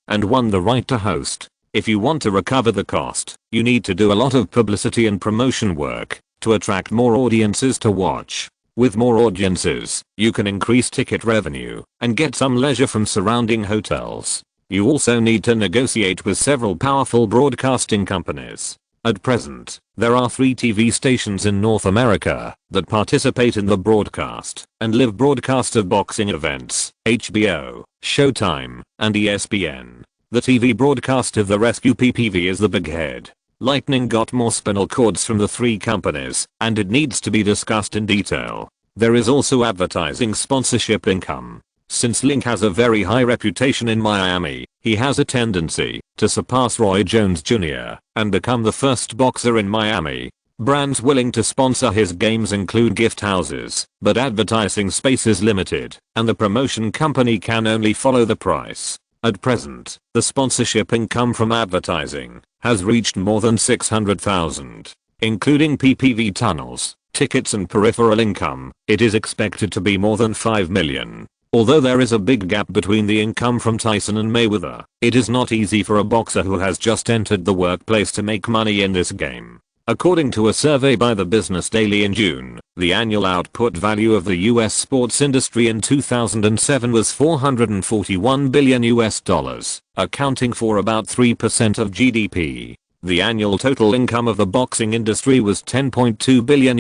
and won the right to host. If you want to recover the cost, you need to do a lot of publicity and promotion work to attract more audiences to watch. With more audiences, you can increase ticket revenue and get some leisure from surrounding hotels. You also need to negotiate with several powerful broadcasting companies. At present, there are 3 TV stations in North America that participate in the broadcast and live broadcast of boxing events: HBO, Showtime, and ESPN. The TV broadcast of the Rescue PPV is the big head. Lightning got more spinal cords from the 3 companies, and it needs to be discussed in detail. There is also advertising sponsorship income. Since Link has a very high reputation in Miami, he has a tendency to surpass Roy Jones Jr. and become the first boxer in Miami. Brands willing to sponsor his games include gift houses, but advertising space is limited, and the promotion company can only follow the price. At present, the sponsorship income from advertising has reached more than $600,000. Including PPV tunnels, tickets and peripheral income, it is expected to be more than $5 million. Although there is a big gap between the income from Tyson and Mayweather, it is not easy for a boxer who has just entered the workplace to make money in this game. According to a survey by the Business Daily in June, the annual output value of the US sports industry in 2007 was $441 billion, accounting for about 3% of GDP. The annual total income of the boxing industry was $10.2 billion,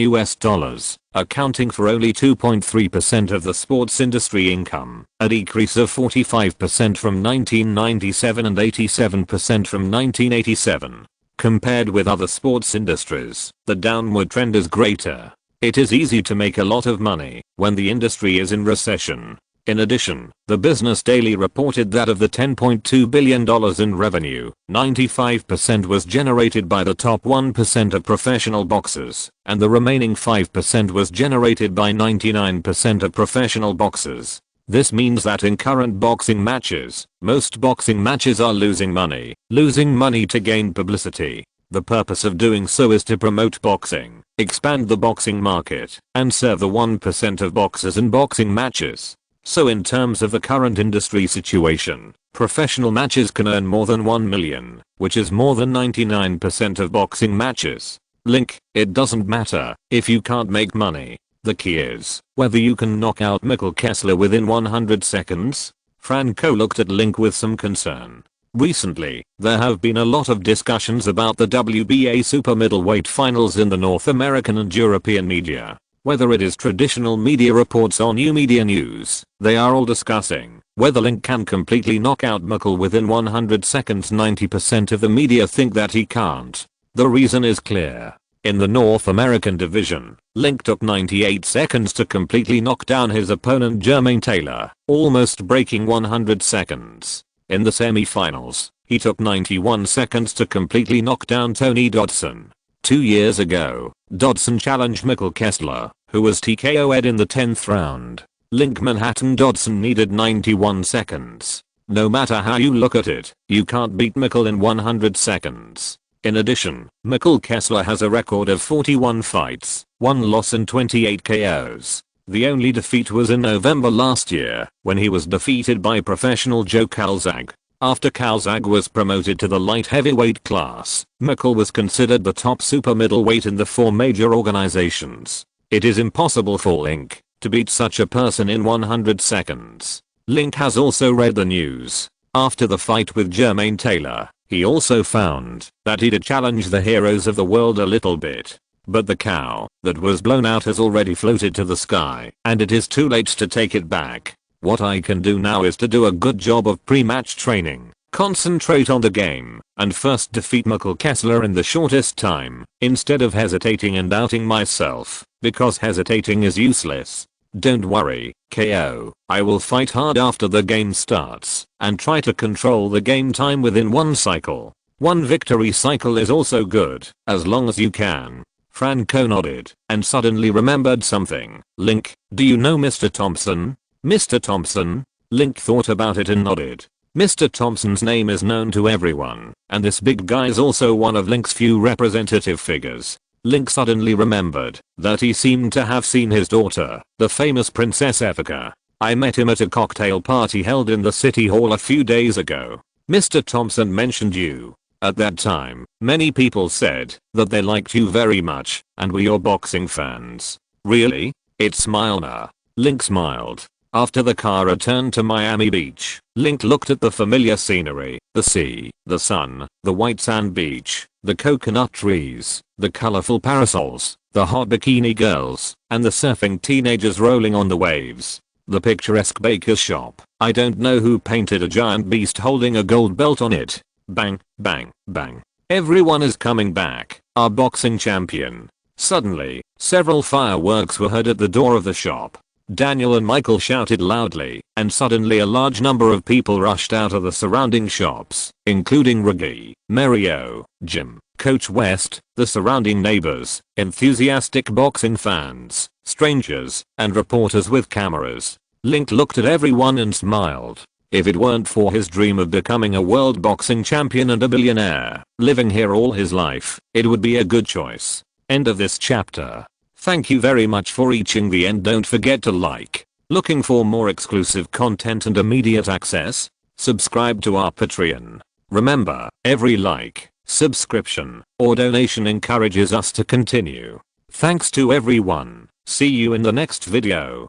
accounting for only 2.3% of the sports industry income, a decrease of 45% from 1997 and 87% from 1987. Compared with other sports industries, the downward trend is greater. It is easy to make a lot of money when the industry is in recession. In addition, the Business Daily reported that of the $10.2 billion in revenue, 95% was generated by the top 1% of professional boxers, and the remaining 5% was generated by 99% of professional boxers. This means that in current boxing matches, most boxing matches are losing money to gain publicity. The purpose of doing so is to promote boxing, expand the boxing market, and serve the 1% of boxers in boxing matches. So in terms of the current industry situation, professional matches can earn more than $1 million, which is more than 99% of boxing matches. Link, it doesn't matter if you can't make money. The key is whether you can knock out Mikkel Kessler within 100 seconds. Franco looked at Link with some concern. Recently, there have been a lot of discussions about the WBA super middleweight finals in the North American and European media. Whether it is traditional media reports or new media news, they are all discussing whether Link can completely knock out Mikkel within 100 seconds. 90% of the media think that he can't. The reason is clear. In the North American division, Link took 98 seconds to completely knock down his opponent Jermaine Taylor, almost breaking 100 seconds. In the semi-finals, he took 91 seconds to completely knock down Tony Dodson. 2 years ago, Dodson challenged Mikkel Kessler, who was TKO'd in the 10th round. Link Manhattan Dodson needed 91 seconds. No matter how you look at it, you can't beat Mikkel in 100 seconds. In addition, Mikkel Kessler has a record of 41 fights, 1 loss and 28 KOs. The only defeat was in November last year, when he was defeated by professional Joe Calzaghe. After Calzaghe was promoted to the light heavyweight class, Mikkel was considered the top super middleweight in the 4 major organizations. It is impossible for Link to beat such a person in 100 seconds. Link has also read the news. After the fight with Jermaine Taylor, he also found that he'd challenge the heroes of the world a little bit. But the cow that was blown out has already floated to the sky, and it is too late to take it back. What I can do now is to do a good job of pre-match training, concentrate on the game, and first defeat Mikkel Kessler in the shortest time, instead of hesitating and doubting myself, because hesitating is useless. Don't worry, KO. I will fight hard after the game starts, and try to control the game time within 1 cycle. 1 victory cycle is also good, as long as you can. Franco nodded, and suddenly remembered something. Link, do you know Mr. Thompson? Mr. Thompson? Link thought about it and nodded. Mr. Thompson's name is known to everyone, and this big guy is also one of Link's few representative figures. Link suddenly remembered that he seemed to have seen his daughter, the famous Princess Evika. I met him at a cocktail party held in the city hall a few days ago. Mr. Thompson mentioned you. At that time, many people said that they liked you very much and were your boxing fans. Really? It's Milner. Link smiled. After the car returned to Miami Beach, Link looked at the familiar scenery, the sea, the sun, the white sand beach, the coconut trees, the colorful parasols, the hot bikini girls, and the surfing teenagers rolling on the waves. The picturesque baker's shop. I don't know who painted a giant beast holding a gold belt on it. Bang, bang, bang. Everyone is coming back. Our boxing champion. Suddenly, several fireworks were heard at the door of the shop. Daniel and Michael shouted loudly, and suddenly a large number of people rushed out of the surrounding shops, including Reggie, Mario, Jim, Coach West, the surrounding neighbors, enthusiastic boxing fans, strangers, and reporters with cameras. Link looked at everyone and smiled. If it weren't for his dream of becoming a world boxing champion and a billionaire, living here all his life, it would be a good choice. End of this chapter. Thank you very much for reaching the end. Don't forget to like. Looking for more exclusive content and immediate access? Subscribe to our Patreon. Remember, every like, subscription, or donation encourages us to continue. Thanks to everyone. See you in the next video.